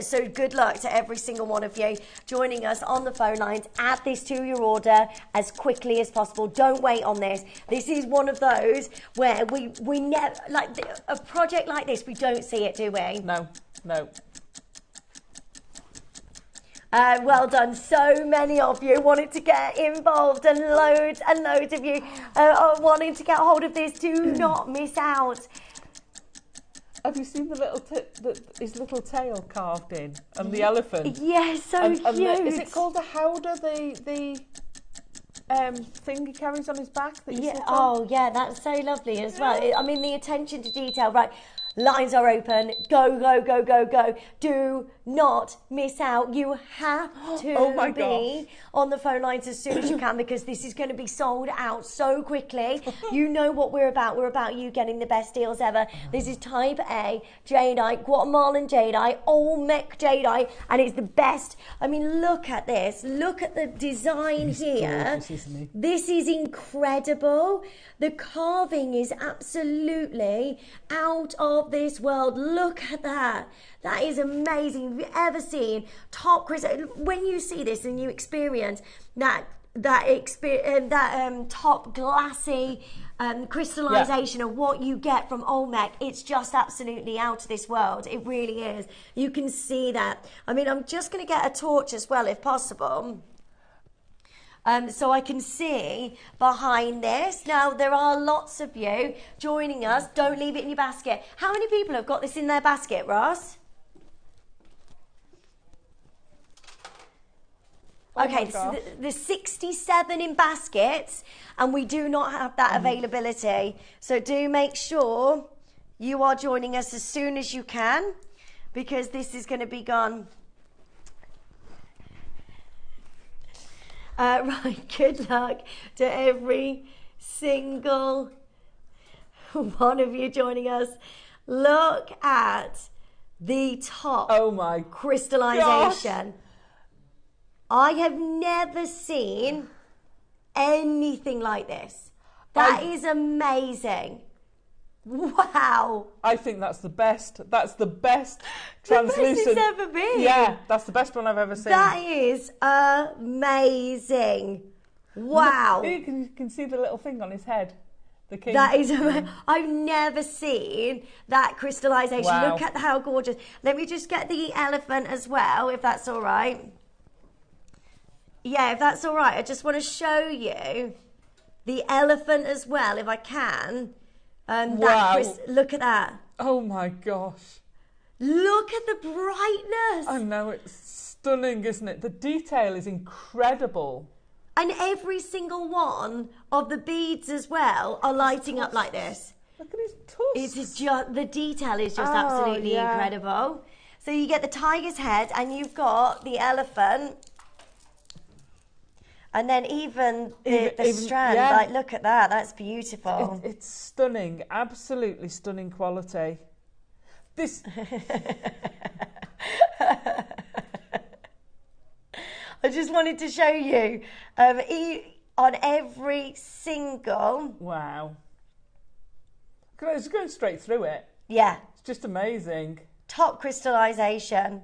So good luck to every single one of you joining us on the phone lines. Add this to your order as quickly as possible. Don't wait on this. This is one of those where we never, like a project like this, we don't see it, do we? No. Well done. So many of you wanted to get involved and loads of you are wanting to get hold of this. Do not miss out. Have you seen his little tail carved in and the elephant? Yes, so cute. Is it called a howdah? The thing he carries on his back that you sit on? Oh yeah, that's so lovely as well. I mean, the attention to detail. Right, lines are open. Go. Do not miss out. You have to be on the phone lines as soon as you can because this is going to be sold out so quickly. You know what we're about. We're about you getting the best deals ever. This is Type A Jadeite, Guatemalan Jadeite, Olmec Jadeite, and it's the best. I mean, look at this. Look at the design here. Gorgeous, isn't he? This is incredible. The carving is absolutely out of this world. Look at that. That is amazing. Have you ever seen top crystal? When you see this and you experience that top glassy crystallization of what you get from Olmec, it's just absolutely out of this world. It really is. You can see that. I mean, I'm just going to get a torch as well, if possible. so I can see behind this. Now, there are lots of you joining us. Don't leave it in your basket. How many people have got this in their basket, Ross? Okay, so there's 67 in baskets, and we do not have that availability. So do make sure you are joining us as soon as you can, because this is going to be gone. Right, good luck to every single one of you joining us. Look at the top crystallization. Gosh. I have never seen anything like this. That is amazing. Wow. I think that's the best. That's the best translucent. The best it's ever been. Yeah, that's the best one I've ever seen. That is amazing. Wow. You can see the little thing on his head. The king. That is amazing. I've never seen that crystallization. Wow. Look at how gorgeous. Let me just get the elephant as well, if that's all right. Yeah, if that's all right. I just want to show you the elephant as well, if I can. Wow. Look at that. Oh my gosh. Look at the brightness. I know, it's stunning, isn't it? The detail is incredible. And every single one of the beads as well are lighting up like this. Look at his tusks. It's just, the detail is just absolutely incredible. So you get the tiger's head and you've got the elephant. And then even the strand, like, look at that. That's beautiful. It's stunning. Absolutely stunning quality. This... I just wanted to show you on every single... Wow. It's going straight through it. Yeah. It's just amazing. Top crystallization.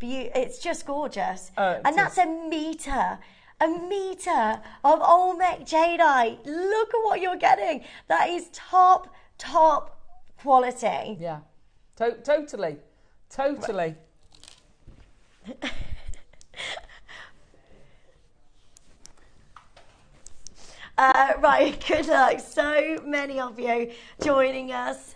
It's just gorgeous. And that's a metre. A metre of Olmec Jadeite. Look at what you're getting. That is top quality. Yeah. Totally. Right, good luck. So many of you joining us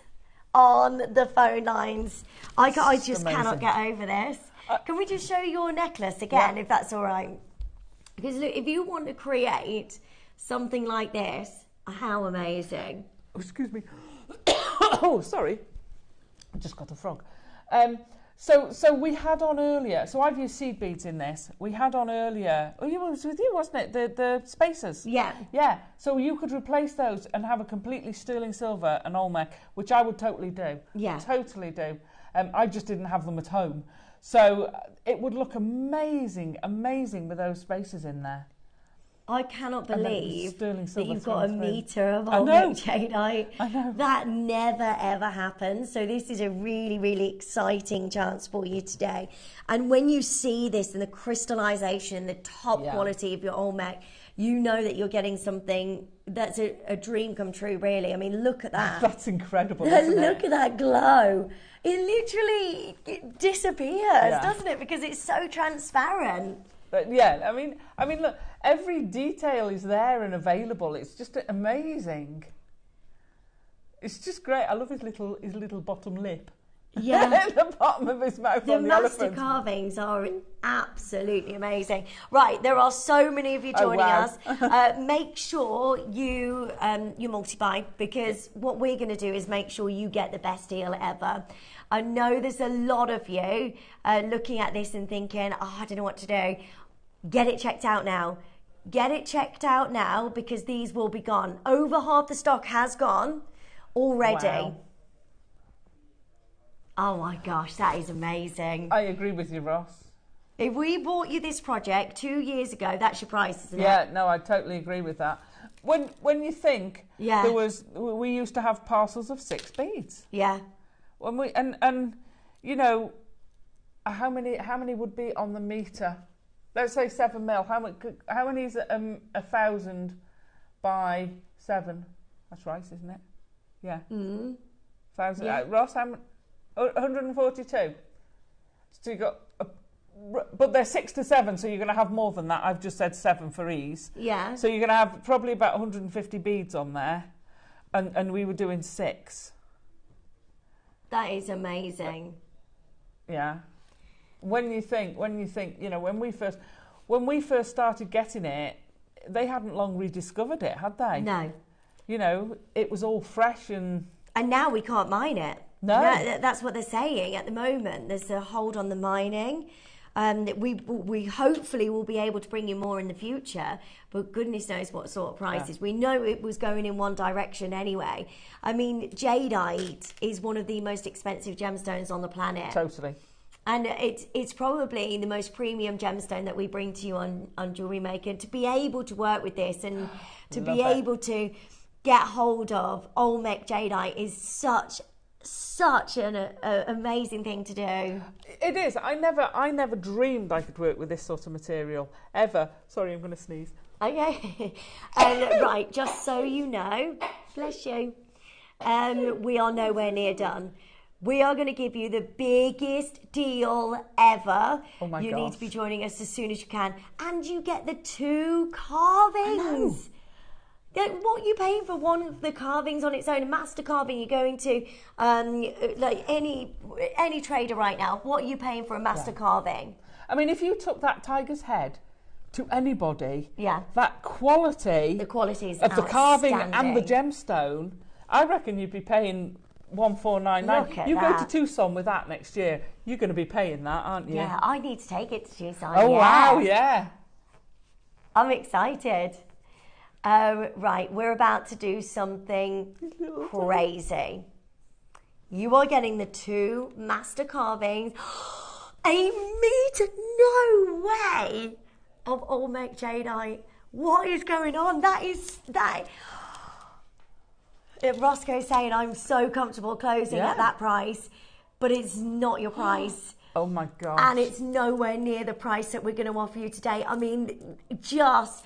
on the phone lines. I just cannot get over this. Can we just show your necklace again, if that's all right? Because look, if you want to create something like this, how amazing. Oh, excuse me. Oh, sorry. I just got a frog. So we had on earlier, so I've used seed beads in this. We had on earlier, it was with you, wasn't it? The spacers. Yeah. Yeah. So you could replace those and have a completely sterling silver and Olmec, which I would totally do. Yeah. Totally do. I just didn't have them at home. So it would look amazing with those spacers in there. I cannot believe that you've got a metre of Olmec Jadeite. I know. That never ever happens. So this is a really exciting chance for you today. And when you see this and the crystallization, the top quality of your Olmec, you know that you're getting something that's a dream come true, really. I mean, look at that. That's incredible, isn't it? Look at that glow. It literally disappears, doesn't it? Because it's so transparent. But yeah, I mean, look, every detail is there and available. It's just amazing. It's just great. I love his little bottom lip. Yeah. At the bottom of his mouth on the elephant. The master carvings are absolutely amazing. Right, there are so many of you joining us. Make sure you multi-buy, because what we're going to do is make sure you get the best deal ever. I know there's a lot of you looking at this and thinking, I don't know what to do. Get it checked out now. Get it checked out now, because these will be gone. Over half the stock has gone already. Wow. Oh my gosh, that is amazing. I agree with you, Ross. If we bought you this project 2 years ago, that's your price, isn't it? Yeah, no, I totally agree with that. When you think we used to have parcels of 6 beads. Yeah. When we and you know, how many would be on the meter? Let's say 7 mil. How many is 1,000 by 7? That's right, isn't it? Yeah. 1,000. Ross, how many? 142. So you got But they're 6 to 7, so you're going to have more than that. I've just said 7 for ease. Yeah. So you're going to have probably about 150 beads on there, and we were doing 6. That is amazing. Yeah. When you think, you know, when we first started getting it, they hadn't long rediscovered it, had they? No. You know, it was all fresh and now we can't mine it. No. That's what they're saying at the moment. There's a hold on the mining. We hopefully will be able to bring you more in the future, but goodness knows what sort of prices. Yeah. We know it was going in one direction anyway. I mean, Jadeite is one of the most expensive gemstones on the planet. Totally. And it's probably the most premium gemstone that we bring to you on JewelleryMaker. To be able to work with this and to be able to get hold of Olmec Jadeite is such an amazing thing to do. It is. I never dreamed I could work with this sort of material ever. Sorry, I'm going to sneeze. Okay. Right, just so you know, bless you, we are nowhere near done. We are going to give you the biggest deal ever. Oh my You gosh. need to be joining us as soon as you can, and you get the 2 carvings. What are you paying for one of the carvings on its own? A master carving, you're going to like any trader right now. What are you paying for a master carving? I mean, if you took that tiger's head to anybody, yeah, that quality, the quality is of the carving and the gemstone, I reckon you'd be paying 1499. You go to Tucson with that next year, you're going to be paying that, aren't you? Yeah, I need to take it to Tucson. Oh wow, yeah. I'm excited. Right, we're about to do something crazy. You are getting the 2 master carvings. A meter, no way, of Olmec Jadeite. What is going on? That. Roscoe's saying I'm so comfortable closing at that price, but it's not your price. Oh my gosh. And it's nowhere near the price that we're going to offer you today. I mean, just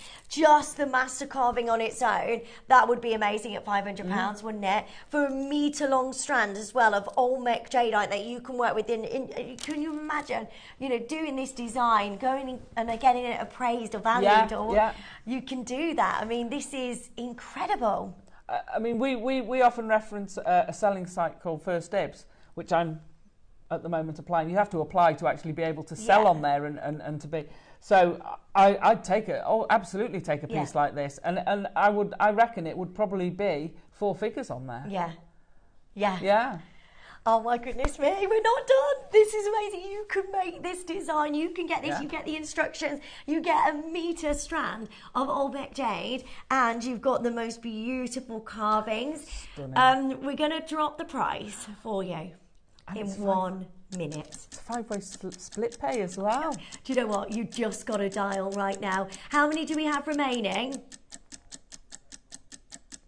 the master carving on its own, that would be amazing at £500, wouldn't it? For a metre-long strand as well of Olmec Jadeite that you can work with. Can you imagine, you know, doing this design, going in and getting it appraised or valued? You can do that. I mean, this is incredible. I mean, we often reference a selling site called First Dibs, which I'm at the moment applying. You have to apply to actually be able to sell on there and to be. So I'd take it. Oh, absolutely take a piece like this, and I reckon it would probably be 4 figures on there. Yeah. Oh my goodness me, we're not done. This is amazing. You can make this design. You can get this. You get the instructions. You get a metre strand of Olmec Jade, and you've got the most beautiful carvings. Stunning. We're going to drop the price for you in 1 minute. It's a 5-way split pay as well. Do you know what? You just got to dial right now. How many do we have remaining?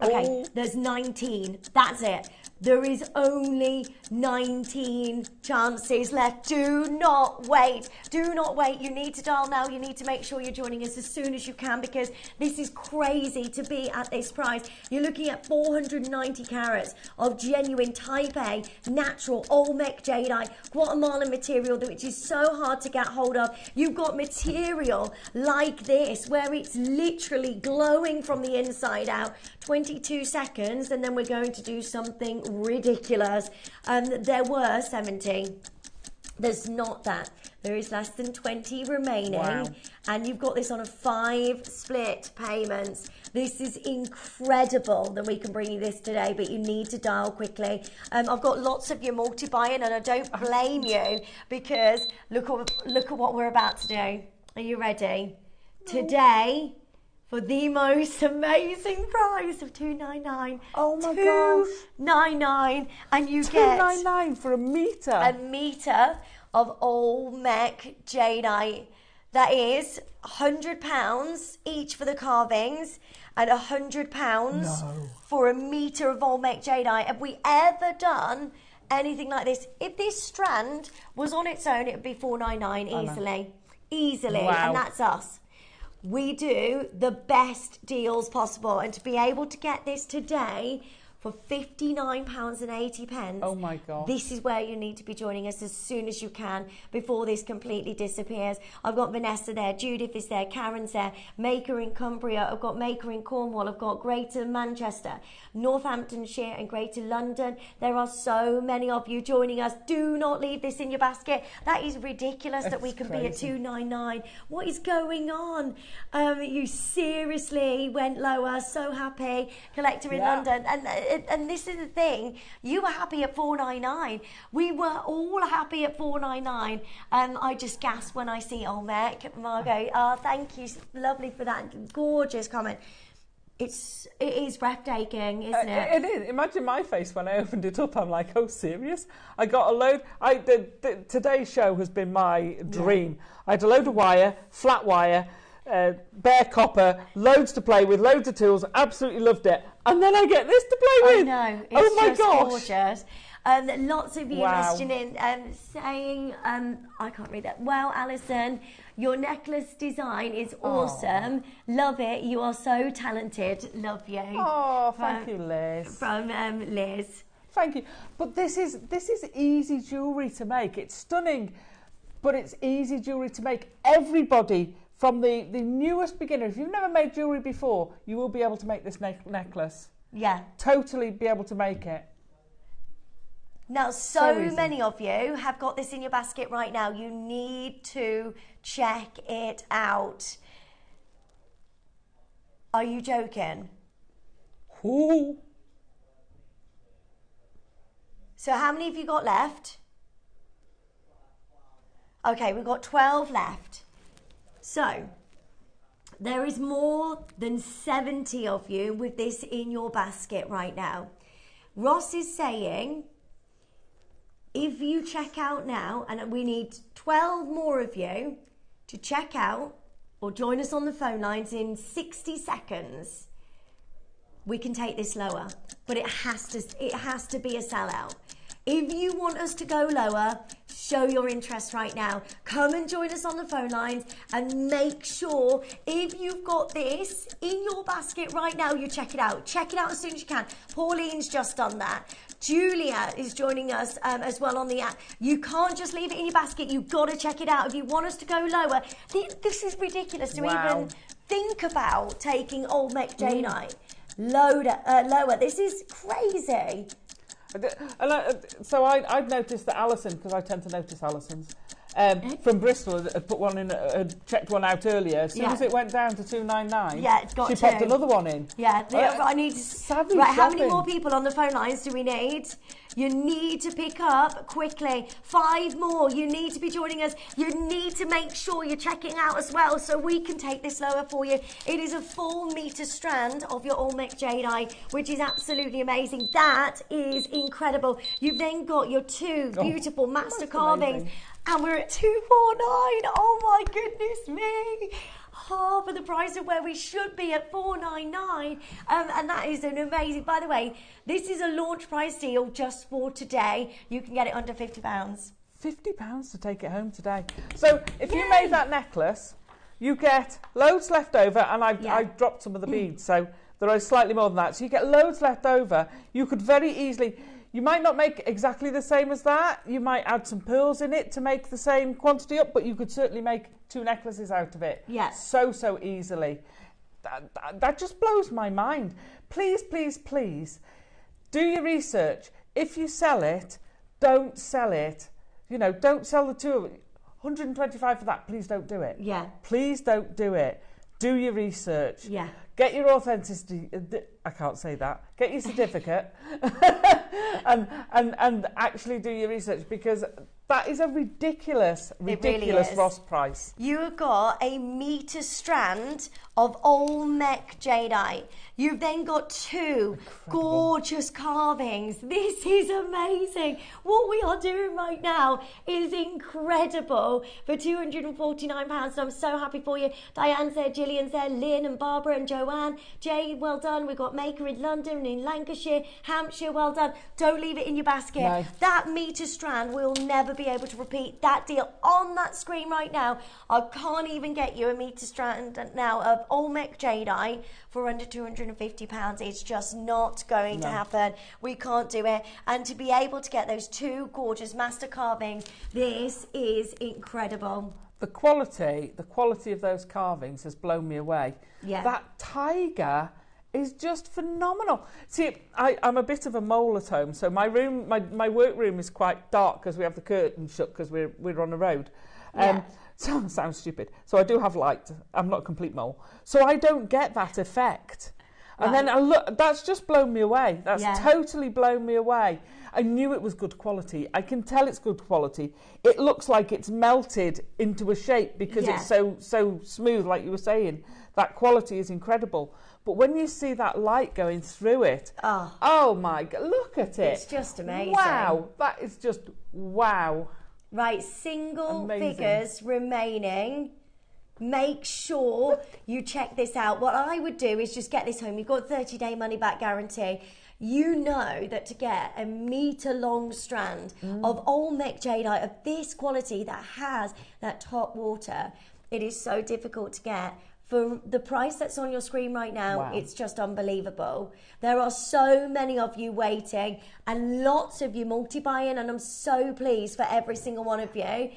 Okay, there's 19. That's it. There is only 19 chances left. Do not wait. Do not wait. You need to dial now. You need to make sure you're joining us as soon as you can, because this is crazy to be at this price. You're looking at 490 carats of genuine Type A, natural Olmec Jadeite, Guatemalan material, which is so hard to get hold of. You've got material like this, where it's literally glowing from the inside out. 22 seconds, and then we're going to do something ridiculous. There were 70. There's not that. There is less than 20 remaining. Wow. And you've got this on a 5 split payments. This is incredible that we can bring you this today, but you need to dial quickly. I've got lots of you multi-buying, and I don't blame you, because look at what we're about to do. Are you ready? Today, for the most amazing price of $299. Oh my gosh. $299, and you get $299 for a metre. A metre of Olmec Jadeite. That is £100 each for the carvings, and £100 for a metre of Olmec Jadeite. Have we ever done anything like this? If this strand was on its own, it would be $499 easily. Wow. And that's us. We do the best deals possible, and to be able to get this today for £59.80. Oh my God. This is where you need to be joining us as soon as you can before this completely disappears. I've got Vanessa there, Judith is there, Karen's there, Maker in Cumbria, I've got Maker in Cornwall, I've got Greater Manchester, Northamptonshire and Greater London. There are so many of you joining us. Do not leave this in your basket. That is ridiculous that we can be at £299. What is going on? You seriously went lower. So happy. Collector in London. And this is the thing. You were happy at £499. We were all happy at £499. I just gasp when I see Olmec. Margot, thank you. Lovely for that gorgeous comment. It is breathtaking, isn't it? It is. Imagine my face when I opened it up. I'm like, oh, serious? I got a load. Today's show has been my dream. I had a load of wire, flat wire, bare copper, loads to play with, loads of tools. Absolutely loved it. And then I get this to play with. I know. Oh my just gosh. Gorgeous. Lots of you messaging in saying, I can't read that. Well, Alison, your necklace design is awesome. Love it. You are so talented. Love you. Oh, thank you, Liz. From Liz. Thank you. But this is easy jewellery to make. It's stunning, but it's easy jewellery to make. Everybody, from the newest beginner, if you've never made jewellery before, you will be able to make this necklace. Yeah. Totally be able to make it. Now, so many of you have got this in your basket right now. You need to check it out. Are you joking? Ooh. So how many have you got left? Okay, we've got 12 left. So there is more than 70 of you with this in your basket right now. Ross is saying, if you check out now, and we need 12 more of you to check out or join us on the phone lines in 60 seconds, we can take this lower. But it has to be a sellout. If you want us to go lower, show your interest right now. Come and join us on the phone lines and make sure if you've got this in your basket right now, you check it out. Check it out as soon as you can. Pauline's just done that. Julia is joining us as well on the app. You can't just leave it in your basket. You've got to check it out. If you want us to go lower, this is ridiculous to even think about taking Olmec Jadeite lower. This is crazy. So I'd noticed that Alison, because I tend to notice Alison's, from Bristol had put one in, had checked one out earlier. As soon as it went down to $299, it's got she popped another one in. I need savvy right, shopping. how many more people on the phone lines do we need? You need to pick up quickly. 5 more. You need to be joining us. You need to make sure you're checking out as well so we can take this lower for you. It is a 4 metre strand of your Olmec Jadeite, which is absolutely amazing. That is incredible. You've then got your 2 beautiful master carvings. Amazing. And we're at $249. Oh my goodness me. Half of the price of where we should be at $499. And that is an amazing, by the way, this is a launch price deal just for today. You can get it under £50. £50 to take it home today. So if you made that necklace, you get loads left over, and I dropped some of the beads, so there are slightly more than that. So you get loads left over. You could very easily... You might not make exactly the same as that. You might add some pearls in it to make the same quantity up, but you could certainly make 2 necklaces out of it. So easily. That just blows my mind. Please, please, please, do your research. If you sell it, don't sell it. You know, don't sell the 2 of it. 125 for that, please don't do it. Please don't do it. Do your research. Get your authenticity, I can't say that, get your certificate and actually do your research, because that is a ridiculous really Ross price. You have got a metre strand of Olmec Jadeite. You've then got 2 gorgeous carvings. This is amazing. What we are doing right now is incredible for £249. And I'm so happy for you. Diane's there, Gillian's there, Lynn and Barbara and Joanne. Jade, well done. We've got Maker in London, in Lancashire, Hampshire, well done. Don't leave it in your basket. No. That metre strand will never be able to repeat. That deal on that screen right now, I can't even get you a metre strand now of of Olmec Jadeite for under £250. It's just not going to happen. We can't do it. And to be able to get those 2 gorgeous master carvings, this is incredible. The quality of those carvings has blown me away. Yeah. That tiger is just phenomenal. See, I'm a bit of a mole at home, so my room, my work room is quite dark because we have the curtain shut because we're on the road. So it sounds stupid. So I do have light. I'm not a complete mole. So I don't get that effect. And then I look, that's just blown me away. That's totally blown me away. I knew it was good quality. I can tell it's good quality. It looks like it's melted into a shape because it's so smooth, like you were saying. That quality is incredible. But when you see that light going through it, oh my God, look at it. It's just amazing. Wow, that is just wow. Right, single figures remaining. Make sure you check this out. What I would do is just get this home. You've got 30-day money-back guarantee. You know that to get a metre-long strand of Olmec Jadeite of this quality that has that top water, it is so difficult to get. For the price that's on your screen right now, it's just unbelievable. There are so many of you waiting and lots of you multi-buying, and I'm so pleased for every single one of you.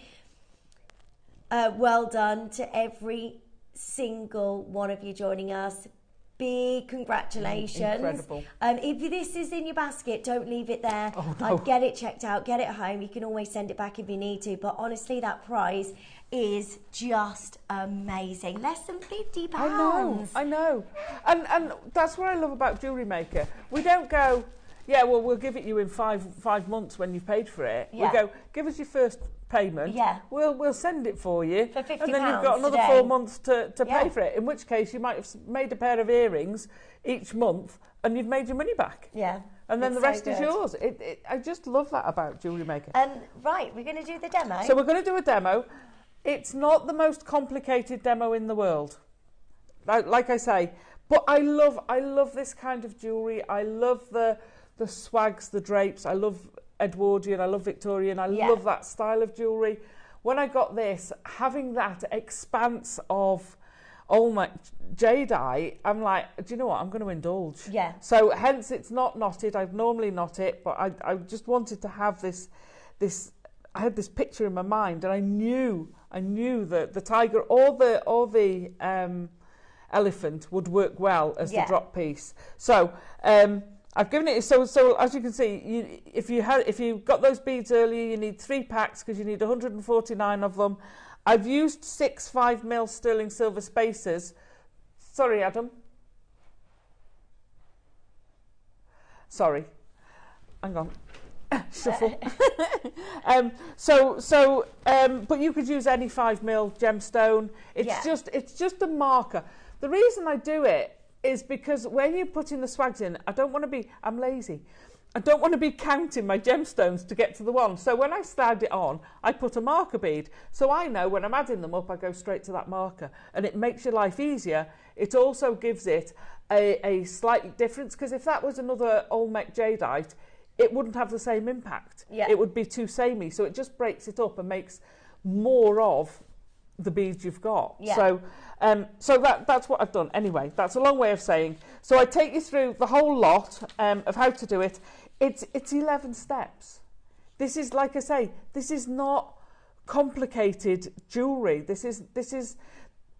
Well done to every single one of you joining us. Big congratulations. Incredible. If this is in your basket, don't leave it there. Get it checked out, get it home. You can always send it back if you need to. But honestly, that price is just amazing. Less than £50. I know. And that's what I love about JewelleryMaker. We don't go, we'll give it you in five months when you've paid for it. We go, give us your first payment. We'll send it for you. For £50 and then you've got another 4 months to pay for it. In which case you might have made a pair of earrings each month and you've made your money back. And then the rest is yours. I just love that about JewelleryMaker. Right, we're going to do the demo. So we're going to do a demo. It's not the most complicated demo in the world, like I say, but I love this kind of jewellery. I love the swags, the drapes. I love Edwardian, I love Victorian. I love that style of jewellery. When I got this, having that expanse of Olmec Jadeite, I'm like, do you know what? I'm going to indulge. So hence it's not knotted. I'd normally knot it, but I just wanted to have this. I had this picture in my mind, and I knew that the tiger or the elephant would work well as the drop piece. So I've given it. So as you can see, if you got those beads earlier, you need 3 packs because you need 149 of them. I've used 6 5mm sterling silver spacers. Sorry, Adam. Sorry. Hang on. Shuffle. But you could use any 5mm gemstone. It's just a marker. The reason I do it is because when you're putting the swags in, I'm lazy. I don't want to be counting my gemstones to get to the one. So when I slide it on, I put a marker bead. So I know when I'm adding them up, I go straight to that marker. And it makes your life easier. It also gives it a slight difference, because if that was another Olmec Jadeite, it wouldn't have the same impact. It would be too samey. So it just breaks it up and makes more of the beads you've got. So that's what I've done. Anyway, that's a long way of saying. So I take you through the whole lot of how to do it. It's 11 steps. This is, like I say, this is not complicated jewellery. This is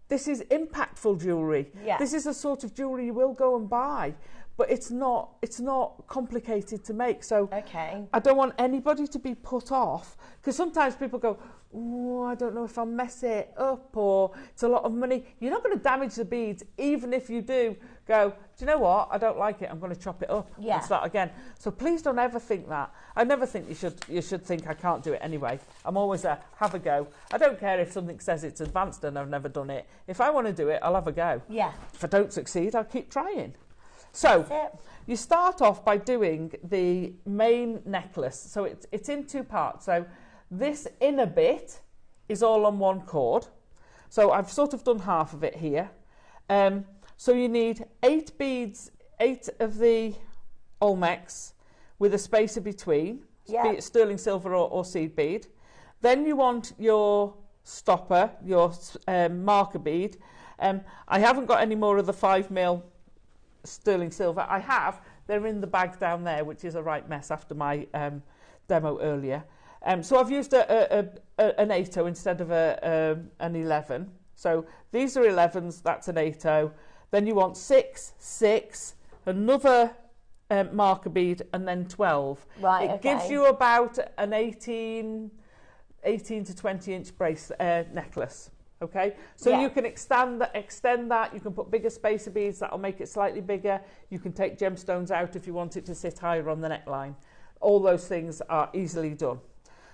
impactful jewellery. This is the sort of jewellery you will go and buy. But it's not complicated to make. So I don't want anybody to be put off, because sometimes people go, oh, I don't know if I'll mess it up, or it's a lot of money. You're not going to damage the beads, even if you do go, do you know what? I don't like it. I'm going to chop it up and start again. So please don't ever think that. I never think you should think I can't do it anyway. I'm always there. Have a go. I don't care if something says it's advanced and I've never done it. If I want to do it, I'll have a go. If I don't succeed, I'll keep trying. So you start off by doing the main necklace. So it's in 2 parts. So this inner bit is all on one cord. So I've sort of done half of it here. So you need 8 beads, 8 of the Olmecs with a spacer between, be it sterling silver or seed bead. Then you want your stopper, your marker bead. I haven't got any more of the 5mm sterling silver. I have. They're in the bag down there, which is a right mess after my demo earlier. So I've used an 8/0 instead of an 11. So these are 11s, that's an 8/0. Then you want 6, 6, another marker bead, and then 12. Right, it gives you about an 18 to 20 inch necklace. Okay, so you can extend that. You can put bigger spacer beads that'll make it slightly bigger. You can take gemstones out if you want it to sit higher on the neckline. All those things are easily done.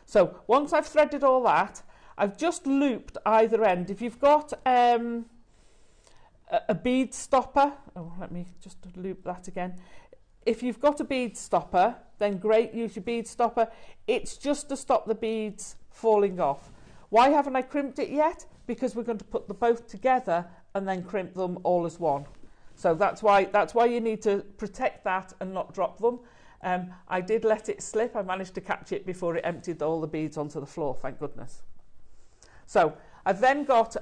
So once I've threaded all that, I've just looped either end. If you've got a bead stopper, let me just loop that again. If you've got a bead stopper, then great, use your bead stopper. It's just to stop the beads falling off. Why haven't I crimped it yet? Because we're going to put them both together and then crimp them all as one. So that's why you need to protect that and not drop them. I did let it slip. I managed to catch it before it emptied all the beads onto the floor, thank goodness. So I've then got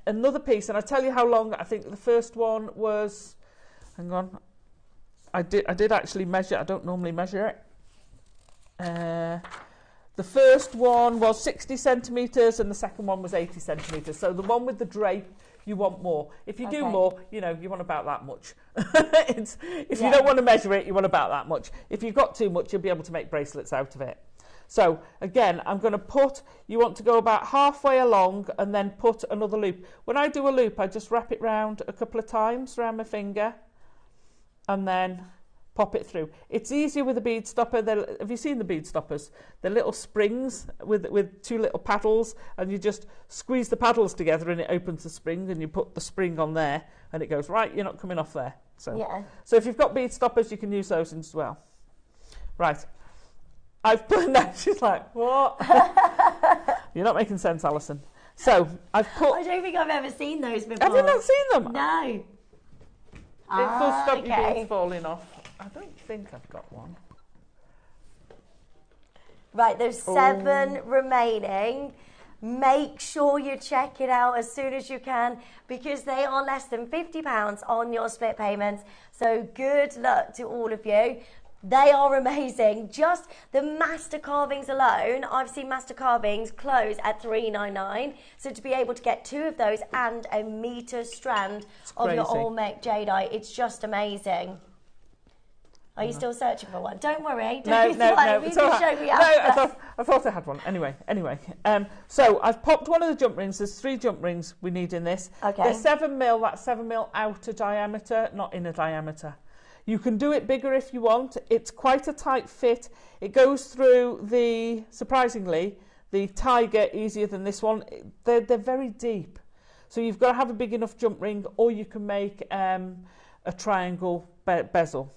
another piece, and I'll tell you how long. I think the first one was, hang on, I did actually measure. I don't normally measure it. The first one was 60 centimetres and the second one was 80 centimetres. So the one with the drape, you want more. If you do more, you want about that much. If you don't want to measure it, you want about that much. If you've got too much, you'll be able to make bracelets out of it. So again, I'm going to you want to go about halfway along and then put another loop. When I do a loop, I just wrap it round a couple of times around my finger and then pop it through. It's easier with a bead stopper. Have you seen the bead stoppers? They're little springs with two little paddles, and you just squeeze the paddles together and it opens the spring, and you put the spring on there and it goes, right, you're not coming off there. So if you've got bead stoppers, you can use those as well. Right. I've put, now she's like, what? You're not making sense, Alison. So I've put... I don't think I've ever seen those before. Have you not seen them? No. It will stop your beads falling off. I don't think I've got one. Right, there's 7 remaining. Make sure you check it out as soon as you can, because they are less than £50 on your split payments. So good luck to all of you. They are amazing. Just the master carvings alone, I've seen master carvings close at $3.99. So to be able to get 2 of those and a metre strand of your Olmec Jadeite, it's just amazing. Are you still searching for one? Don't worry. No. It's all right. No, I thought I had one. Anyway. So I've popped one of the jump rings. There's 3 jump rings we need in this. Okay. They're 7mm. That's 7mm outer diameter, not inner diameter. You can do it bigger if you want. It's quite a tight fit. It goes through surprisingly, the Tiger easier than this one. They're very deep. So you've got to have a big enough jump ring, or you can make a triangle bezel.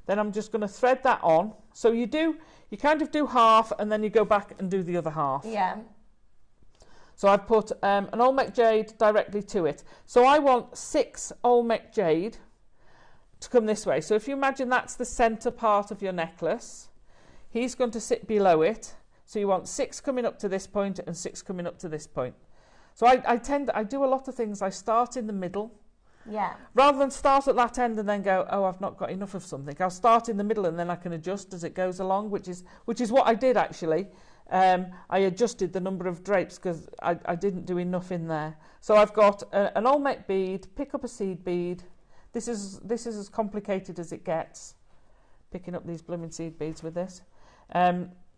Then I'm just going to thread that on. So you kind of do half and then you go back and do the other half. Yeah. So I've put an Olmec Jade directly to it. So I want 6 Olmec Jade to come this way. So if you imagine that's the centre part of your necklace, he's going to sit below it. So you want 6 coming up to this point and 6 coming up to this point. So I do a lot of things. I start in the middle. Yeah. Rather than start at that end and then go, oh, I've not got enough of something. I'll start in the middle and then I can adjust as it goes along, which is what I did actually. I adjusted the number of drapes because I didn't do enough in there. So I've got an Olmec bead, pick up a seed bead. This is as complicated as it gets, picking up these blooming seed beads with this.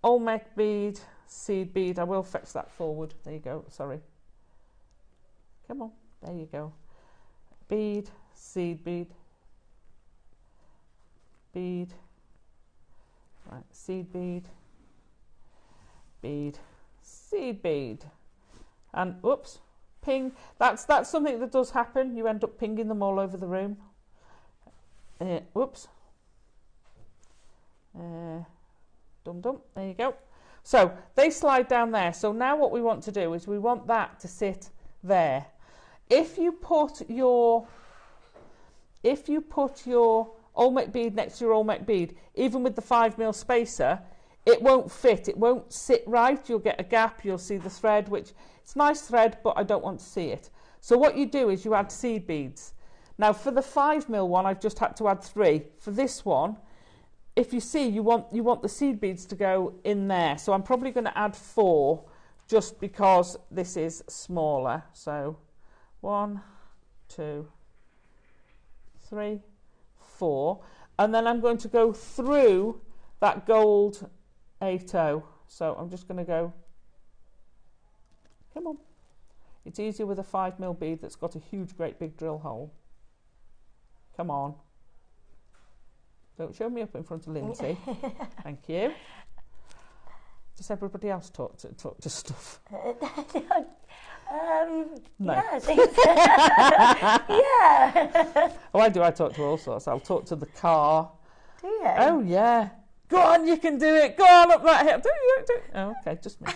Olmec bead, seed bead. I will fetch that forward. There you go. Sorry. Come on. There you go. Bead, seed bead, bead, right, seed bead, bead, seed bead, and whoops, ping. That's something that does happen. You end up pinging them all over the room. Whoops. Dum dum. There you go. So they slide down there. So now what we want to do is we want that to sit there. If you put your Olmec bead next to your Olmec bead, even with the 5mm spacer, it won't fit. It won't sit right. You'll get a gap. You'll see the thread, which it's nice thread, but I don't want to see it. So what you do is you add seed beads. Now for the 5mm one, I've just had to add 3. For this one, if you see, you want the seed beads to go in there. So I'm probably going to add 4 just because this is smaller. So 1, 2, 3, 4. And then I'm going to go through that gold 8/0. So I'm just going to go, come on. It's easier with a 5mm bead that's got a huge, great big drill hole. Come on. Don't show me up in front of Lindsay. Thank you. Does everybody else talk to stuff? No. Yeah, I think so. Yeah. Why do I talk to all sorts? I'll talk to the car. Do you? Oh, yeah. Go on, you can do it. Go on up that hill. Do it. Oh, okay, just me.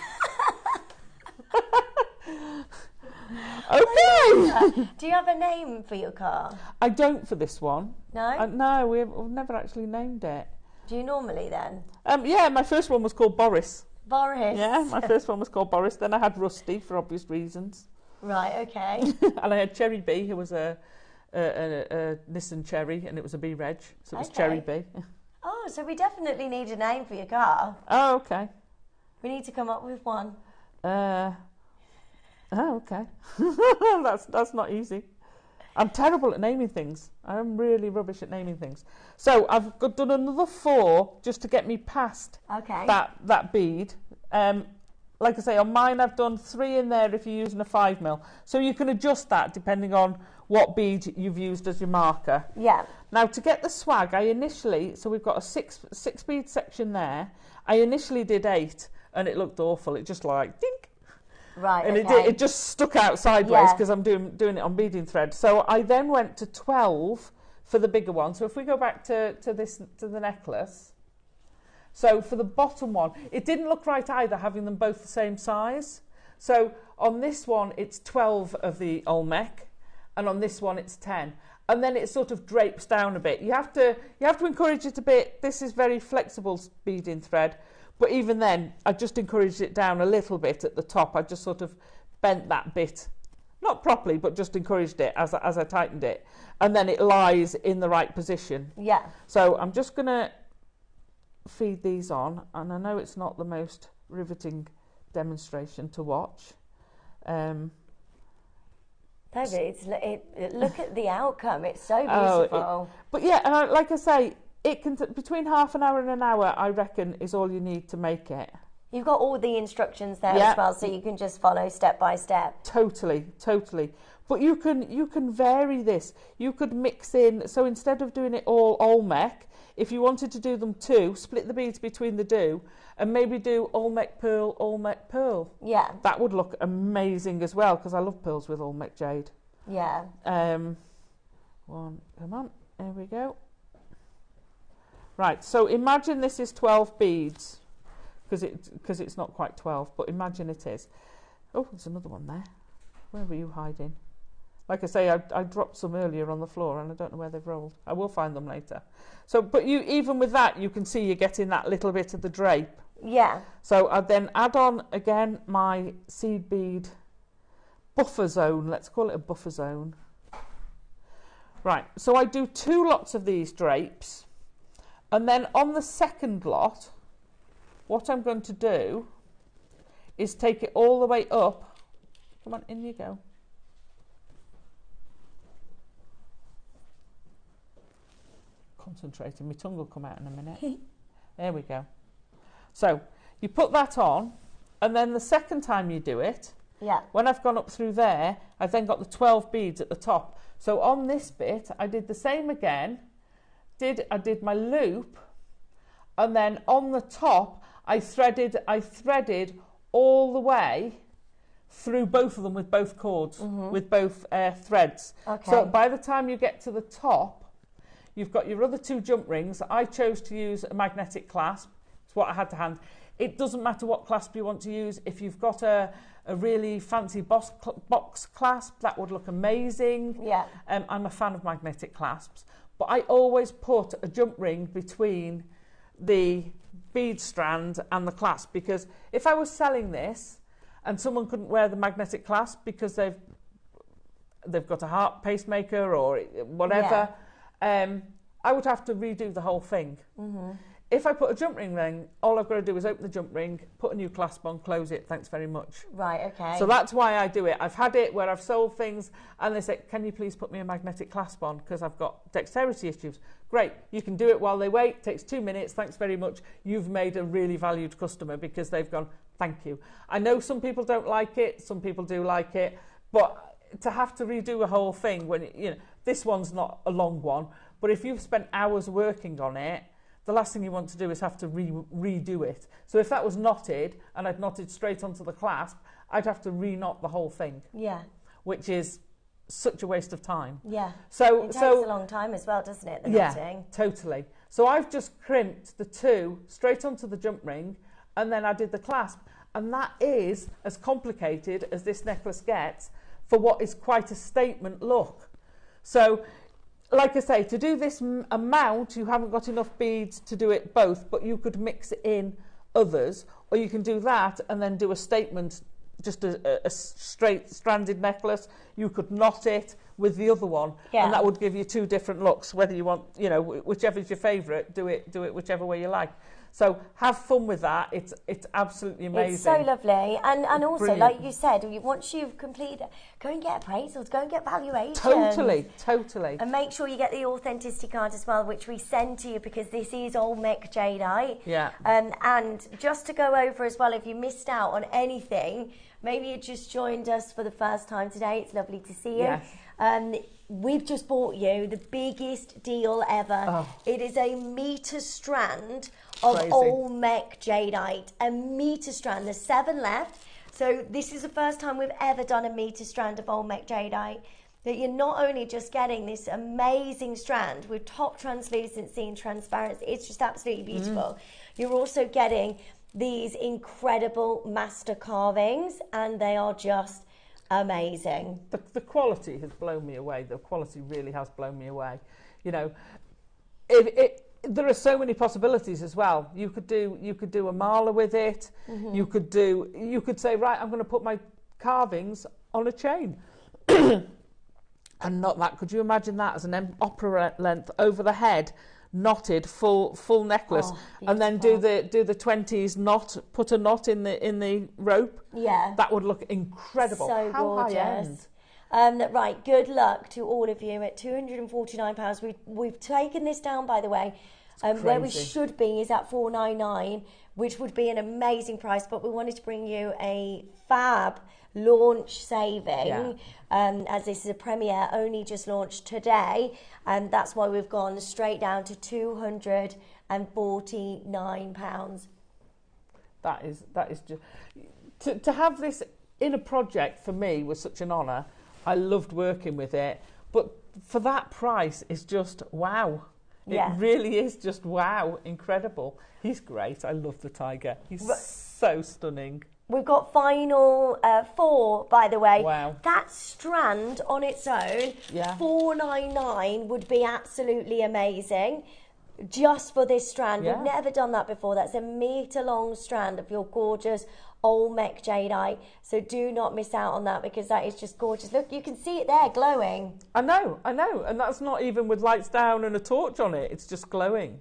Okay. Do you have a name for your car? I don't for this one. No? No, we've never actually named it. Do you normally then? Yeah, my first one was called Boris. Boris? Yeah, my first one was called Boris. Then I had Rusty for obvious reasons. Right, okay. And I had Cherry B, who was a Nissan Cherry, and it was a B reg, so it was Cherry B. Oh, so we definitely need a name for your car. Oh, okay. We need to come up with one. Oh, okay. That's not easy. I'm terrible at naming things. I'm really rubbish at naming things. So I've done another 4 just to get me past that bead. Like I say, on mine I've done 3 in there if you're using a 5mm. So you can adjust that depending on what bead you've used as your marker. Yeah. Now to get the swag, I initially, so we've got a 6 bead section there. I initially did 8 and it looked awful. It just like dink. Right, and okay. it just stuck out sideways because I'm doing it on beading thread. So I then went to 12 for the bigger one. So if we go back to the necklace, so for the bottom one, it didn't look right either having them both the same size. So on this one it's 12 of the Olmec, and on this one it's 10. And then it sort of drapes down a bit. You have to encourage it a bit. This is very flexible beading thread. But even then, I just encouraged it down a little bit at the top. I just sort of bent that bit, not properly, but just encouraged it as I tightened it. And then it lies in the right position. Yeah. So I'm just going to feed these on. And I know it's not the most riveting demonstration to watch. Look at the outcome. It's so beautiful. But yeah, like I say, it can between half an hour and an hour, I reckon, is all you need to make it. You've got all the instructions there as well, so you can just follow step by step. Totally. But you can vary this. You could mix in. So instead of doing it all Olmec, if you wanted to do them 2, split the beads between the 2, and maybe do Olmec pearl. Yeah. That would look amazing as well, because I love pearls with Olmec jade. Yeah. Come on, there we go. Right, so imagine this is 12 beads, because it's not quite 12, but imagine it is. Oh, there's another one there. Where were you hiding? Like I say, I dropped some earlier on the floor, and I don't know where they've rolled. I will find them later. So, but even with that, you can see you're getting that little bit of the drape. Yeah. So I then add on again my seed bead buffer zone. Let's call it a buffer zone. Right, so I do 2 lots of these drapes. And then on the second lot, what I'm going to do is take it all the way up. Come on, in you go. Concentrating, my tongue will come out in a minute. There we go. So you put that on, and then the second time you do it, when I've gone up through there, I've then got the 12 beads at the top. So on this bit, I did the same again. I did my loop, and then on the top I threaded all the way through both of them with both cords, with both threads. Okay. So by the time you get to the top, you've got your other 2 jump rings. I chose to use a magnetic clasp. It's what I had to hand. It doesn't matter what clasp you want to use. If you've got a really fancy box clasp, that would look amazing. Yeah. I'm a fan of magnetic clasps. But I always put a jump ring between the bead strand and the clasp, because if I was selling this and someone couldn't wear the magnetic clasp because they've they've got a heart pacemaker or whatever, I would have to redo the whole thing. If I put a jump ring then, all I've got to do is open the jump ring, put a new clasp on, close it, thanks very much. Right, okay. So that's why I do it. I've had it where I've sold things and they say, can you please put me a magnetic clasp on because I've got dexterity issues. Great, you can do it while they wait, takes 2 minutes, thanks very much. You've made a really valued customer because they've gone, thank you. I know some people don't like it, some people do like it, but to have to redo a whole thing when, you know, this one's not a long one, but if you've spent hours working on it, the last thing you want to do is have to redo it. So if that was knotted and I'd knotted straight onto the clasp, I'd have to re-knot the whole thing. Yeah. Which is such a waste of time. Yeah. So it takes a long time as well, doesn't it, the knotting? Totally. So I've just crimped the two straight onto the jump ring and then I did the clasp. And that is as complicated as this necklace gets for what is quite a statement look. So, like I say, to do this amount, you haven't got enough beads to do it both, but you could mix in others, or you can do that and then do a statement, just a straight stranded necklace. You could knot it with the other one, and that would give you 2 different looks, whether you want, you know, whichever is your favourite, do it whichever way you like. So have fun with that. It's absolutely amazing. It's so lovely. And also, brilliant. like you said, once you've completed it, go and get appraisals, go and get valuations. Totally. And make sure you get the authenticity card as well, which we send to you because this is old Mech Jadeite. Yeah. And just to go over as well, if you missed out on anything, maybe you just joined us for the first time today. It's lovely to see you. Yes. We've just bought you the biggest deal ever. Oh. It is a metre strand of Crazy. old Mech Jadeite. A metre strand. There's 7 left. So this is the first time we've ever done a metre strand of old Mech Jadeite. That you're not only just getting this amazing strand with top translucency and transparency, it's just absolutely beautiful. You're also getting these incredible master carvings, and they are just amazing. The quality has blown me away. The quality really has blown me away. You know, there are so many possibilities as well. You could do a mala with it. You could say, right, I'm going to put my carvings on a chain. And not that. Could you imagine that as an opera length over the head, knotted full necklace, and then do the 20s knot, put a knot in the rope? Yeah, that would look incredible. So how gorgeous. high end. Right, good luck to all of you at £249. We've taken this down, by the way. Where we should be is at $499, which would be an amazing price, but we wanted to bring you a fab launch saving, as this is a premiere, only just launched today, and that's why we've gone straight down to £249. That is just to have this in a project for me was such an honour. I loved working with it, but for that price is just wow. It really is just wow, incredible. He's great. I love the tiger. He's so stunning. We've got final 4, by the way. Wow. That strand on its own, $499 would be absolutely amazing. Just for this strand. We've never done that before. That's a metre-long strand of your gorgeous old Mech Jadeite. So do not miss out on that because that is just gorgeous. Look, you can see it there glowing. I know. And that's not even with lights down and a torch on it. It's just glowing.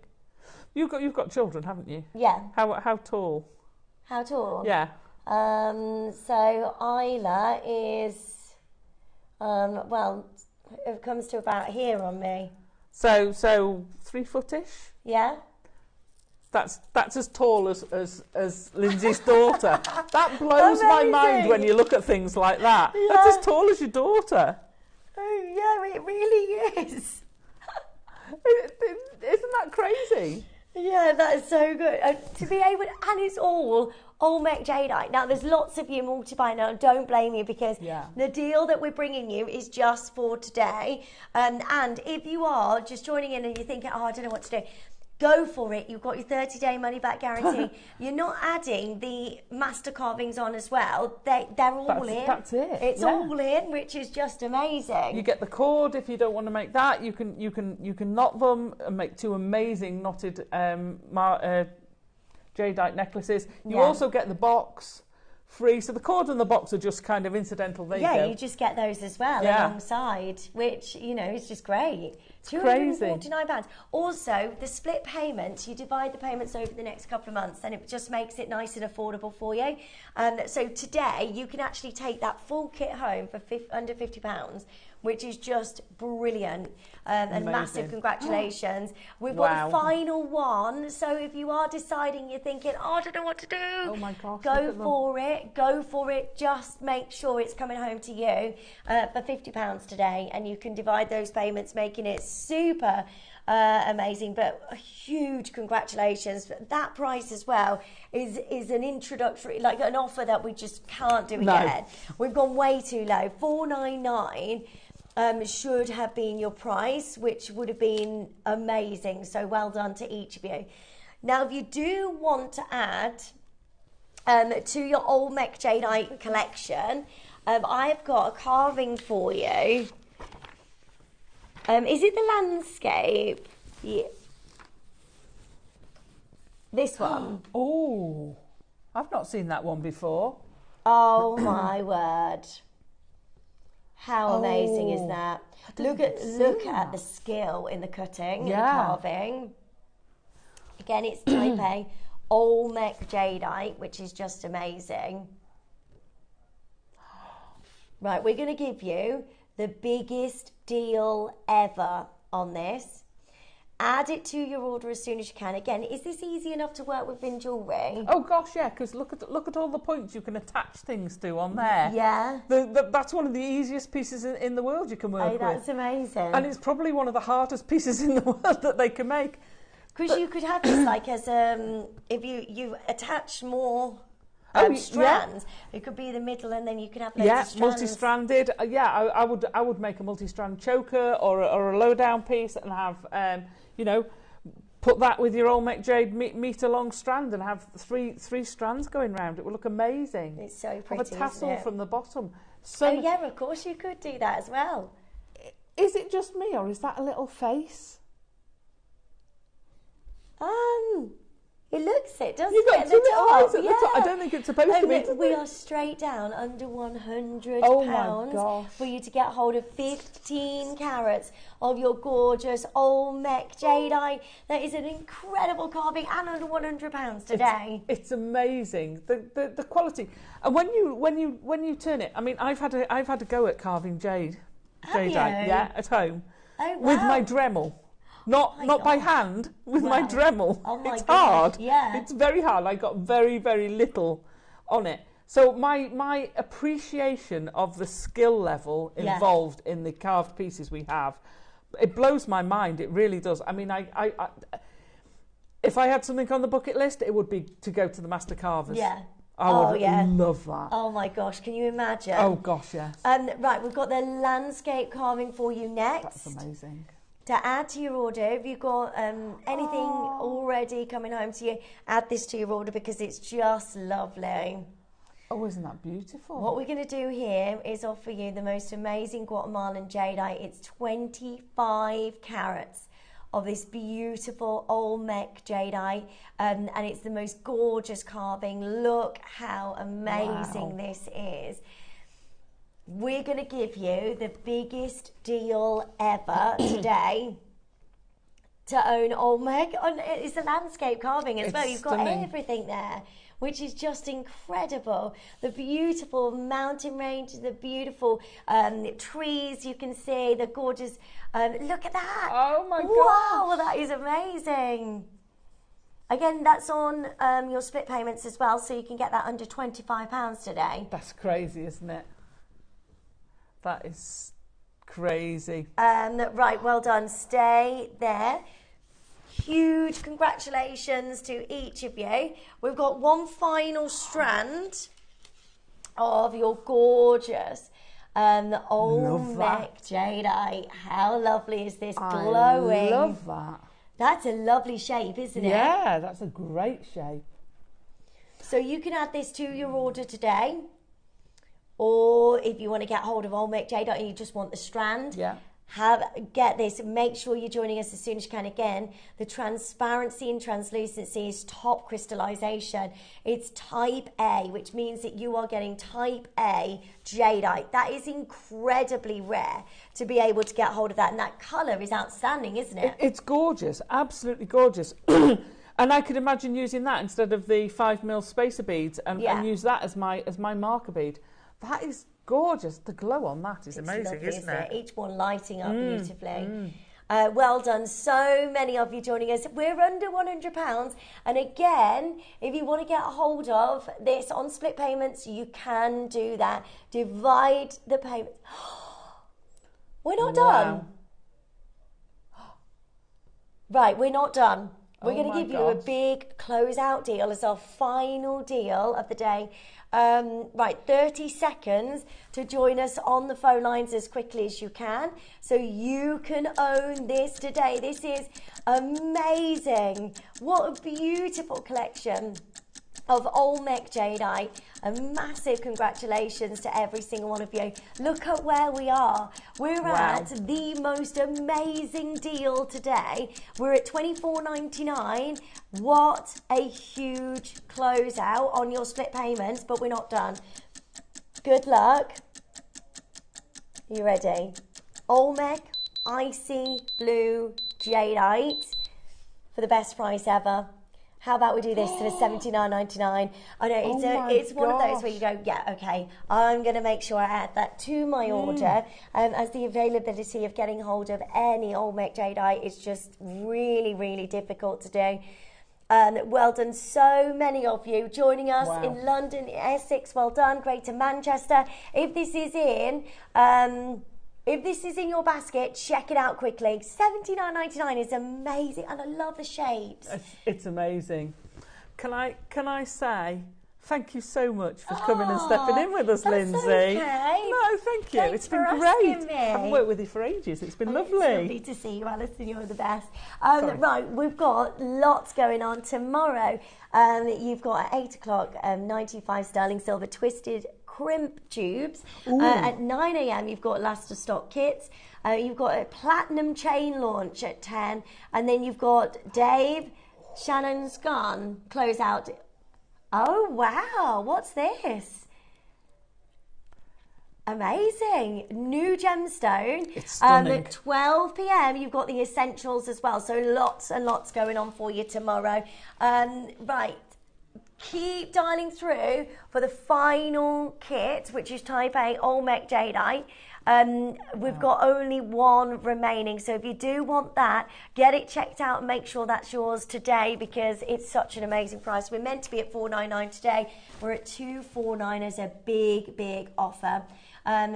You've got children, haven't you? Yeah. How tall? How tall? Yeah. So Isla is, well, it comes to about here on me. So 3-foot-ish? Yeah. That's as tall as Lindsay's daughter. That blows my mind when you look at things like that. Yeah. That's as tall as your daughter. Oh yeah, it really is. Isn't that crazy? Yeah, that is so good. To be able, and it's all Mech Jadeite. Now, there's lots of you multi-buy now. Don't blame you because the deal that we're bringing you is just for today. And if you are just joining in and you're thinking, I don't know what to do, go for it. You've got your 30-day money-back guarantee. You're not adding the master carvings on as well. They're all in. That's it. It's all in, which is just amazing. You get the cord if you don't want to make that. You can knot them and make 2 amazing knotted jadeite necklaces. You also get the box free. So the cord and the box are just kind of incidental. There yeah, you go. you just get those as well alongside, which, you know, is just great. £249. Also, the split payments, you divide the payments over the next couple of months, and it just makes it nice and affordable for you. So today, you can actually take that full kit home for under £50, which is just brilliant. And massive congratulations. We've got the final one. So if you are deciding, you're thinking, oh, I don't know what to do. Oh my gosh. Go for it. Go for it. Just make sure it's coming home to you for £50 today. And you can divide those payments, making it super amazing. But a huge congratulations. That price as well is an introductory, like an offer that we just can't do again. We've gone way too low. $499 should have been your price, which would have been amazing. So well done to each of you. Now, if you do want to add to your Olmec Jadeite collection, I've got a carving for you. Is it the landscape? Yeah. This one. Oh, I've not seen that one before. Oh my word. How amazing is that? Look at the skill in the cutting and the carving. Again, it's type A Olmec Jadeite, which is just amazing. Right, we're going to give you the biggest deal ever on this. Add it to your order as soon as you can. Again, is this easy enough to work with in jewellery? Oh gosh, yeah, because look at all the points you can attach things to on there. Yeah. That's one of the easiest pieces in the world you can work with. That's amazing. And it's probably one of the hardest pieces in the world that they can make. Because you could have this like as if you attach more strands, it could be the middle, and then you could have loads of strands. Multi-stranded. I would make a multi-strand choker or a low-down piece and have put that with your Olmec Jade metre-long strand and have three strands going round. It will look amazing. It's so pretty. Have a tassel from the bottom. Of course you could do that as well. Is it just me, or is that a little face? It looks it, doesn't You've got it? two little eyes at the top. I don't think it's supposed to be. We are straight down under £100 my gosh. for you to get hold of 15 carats of your gorgeous Olmec Jadeite. That is an incredible carving, and under £100 today. It's amazing, the quality. And when you turn it, I mean, I've had a go at carving jadeite, at home with my Dremel. Not by hand, with my Dremel. Oh my it's hard. Yeah. It's very hard. I got very, very little on it. So my appreciation of the skill level involved in the carved pieces we have, it blows my mind. It really does. I mean, I if I had something on the bucket list, it would be to go to the master carvers. Yeah. I would love that. Oh my gosh, can you imagine? Oh gosh, yes. Right, we've got the landscape carving for you next. That's amazing. To add to your order, if you've got anything already coming home to you, add this to your order because it's just lovely. Oh, isn't that beautiful? What we're going to do here is offer you the most amazing Guatemalan jadeite. It's 25 carats of this beautiful Olmec jadeite, and it's the most gorgeous carving. Look how amazing this is. We're going to give you the biggest deal ever today to own Olmec. It's a landscape carving as well. You've got everything there, which is just incredible. The beautiful mountain range, the beautiful trees you can see, the gorgeous... look at that. Oh, my God. Wow, that is amazing. Again, that's on your split payments as well, so you can get that under £25 today. That's crazy, isn't it? That is crazy. Right, well done. Stay there. Huge congratulations to each of you. We've got one final strand of your gorgeous Olmec jadeite. How lovely is this glowing? I love that. That's a lovely shape, isn't it? Yeah, that's a great shape. So you can add this to your order today. Or if you want to get hold of Olmec Jadeite and you just want the strand, Get this, make sure you're joining us as soon as you can. Again, the transparency and translucency is top crystallization. It's type A, which means that you are getting type A Jadeite. That is incredibly rare to be able to get hold of that, and that color is outstanding, isn't it? It's gorgeous, absolutely gorgeous. And I could imagine using that instead of the 5mm spacer beads and use that as my marker bead. That is gorgeous. The glow on that is amazing, lovely, isn't it? Each one lighting up beautifully. Well done. So many of you joining us. We're under £100. And again, if you want to get a hold of this on split payments, you can do that. Divide the payment. We're not done. Right, we're not done. We're going to give you a big closeout deal as our final deal of the day. Right, 30 seconds to join us on the phone lines as quickly as you can, so you can own this today. This is amazing. What a beautiful collection of Olmec Jadeite. A massive congratulations to every single one of you. Look at where we are. We're at the most amazing deal today. We're at $24.99. What a huge closeout on your split payments, but we're not done. Good luck. You ready? Olmec Icy Blue Jadeite for the best price ever. How about we do this for $79.99? I know it's one of those where you go, yeah, okay, I'm going to make sure I add that to my order, as the availability of getting hold of any Olmec Jadeite is just really, really difficult to do. Well done, so many of you joining us in London, Essex. Well done, Greater Manchester. If this is in your basket, check it out quickly. $79.99 is amazing, and I love the shapes. It's amazing. Can I say thank you so much for coming and stepping in with us, Lindsay? Okay. No, thank you. It's been great. I haven't worked with you for ages. It's been lovely. It's lovely to see you, Alison. You're the best. Right, we've got lots going on tomorrow. You've got at 8 o'clock, 95 sterling silver twisted crimp tubes. At 9 a.m. you've got last to stock kits. You've got a platinum chain launch at 10, and then you've got Dave Shannon's Gun closeout. Oh wow, what's this? Amazing. New gemstone. It's stunning. At 12 p.m. you've got the essentials as well, so lots and lots going on for you tomorrow. Right, keep dialing through for the final kit, which is type A Olmec Jadeite. We've got only one remaining, so if you do want that, get it checked out and make sure that's yours today, because it's such an amazing price. We're meant to be at $499 today. We're at $249 as a big offer.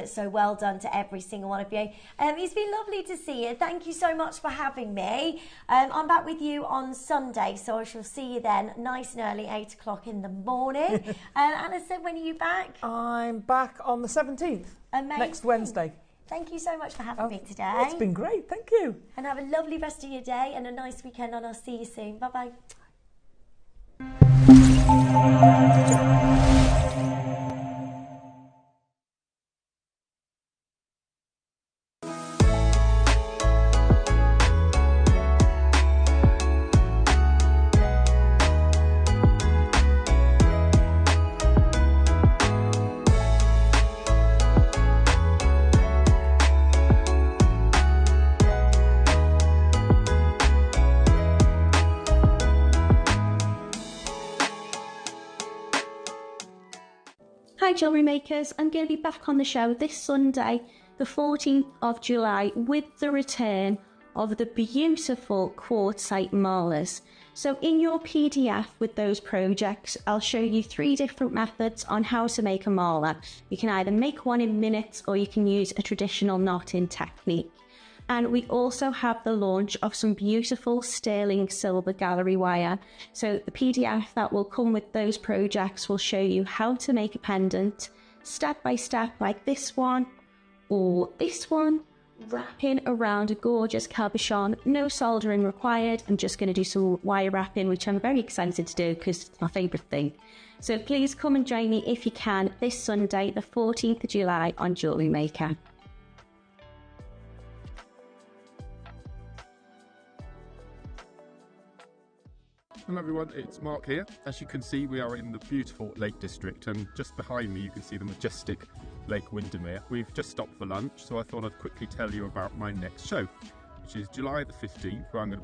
So well done to every single one of you. It's been lovely to see you. Thank you so much for having me. I'm back with you on Sunday, so I shall see you then nice and early, 8 o'clock in the morning. Alison, when are you back? I'm back on the 17th. Amazing. Next Wednesday. Thank you so much for having me today. It's been great, thank you. And have a lovely rest of your day and a nice weekend, and I'll see you soon. Bye-bye. Hi Jewellery Makers, I'm going to be back on the show this Sunday, the 14th of July, with the return of the beautiful quartzite marlers. So in your PDF with those projects, I'll show you 3 different methods on how to make a marler. You can either make one in minutes or you can use a traditional knot-in technique. And we also have the launch of some beautiful sterling silver gallery wire. So the PDF that will come with those projects will show you how to make a pendant step by step, like this one or this one, wrapping around a gorgeous cabochon. No soldering required. I'm just going to do some wire wrapping, which I'm very excited to do because it's my favourite thing. So please come and join me if you can this Sunday, the 14th of July on JewelleryMaker. Hello everyone, it's Mark here. As you can see, we are in the beautiful Lake District, and just behind me you can see the majestic Lake Windermere. We've just stopped for lunch, so I thought I'd quickly tell you about my next show, which is July the 15th, where I'm going to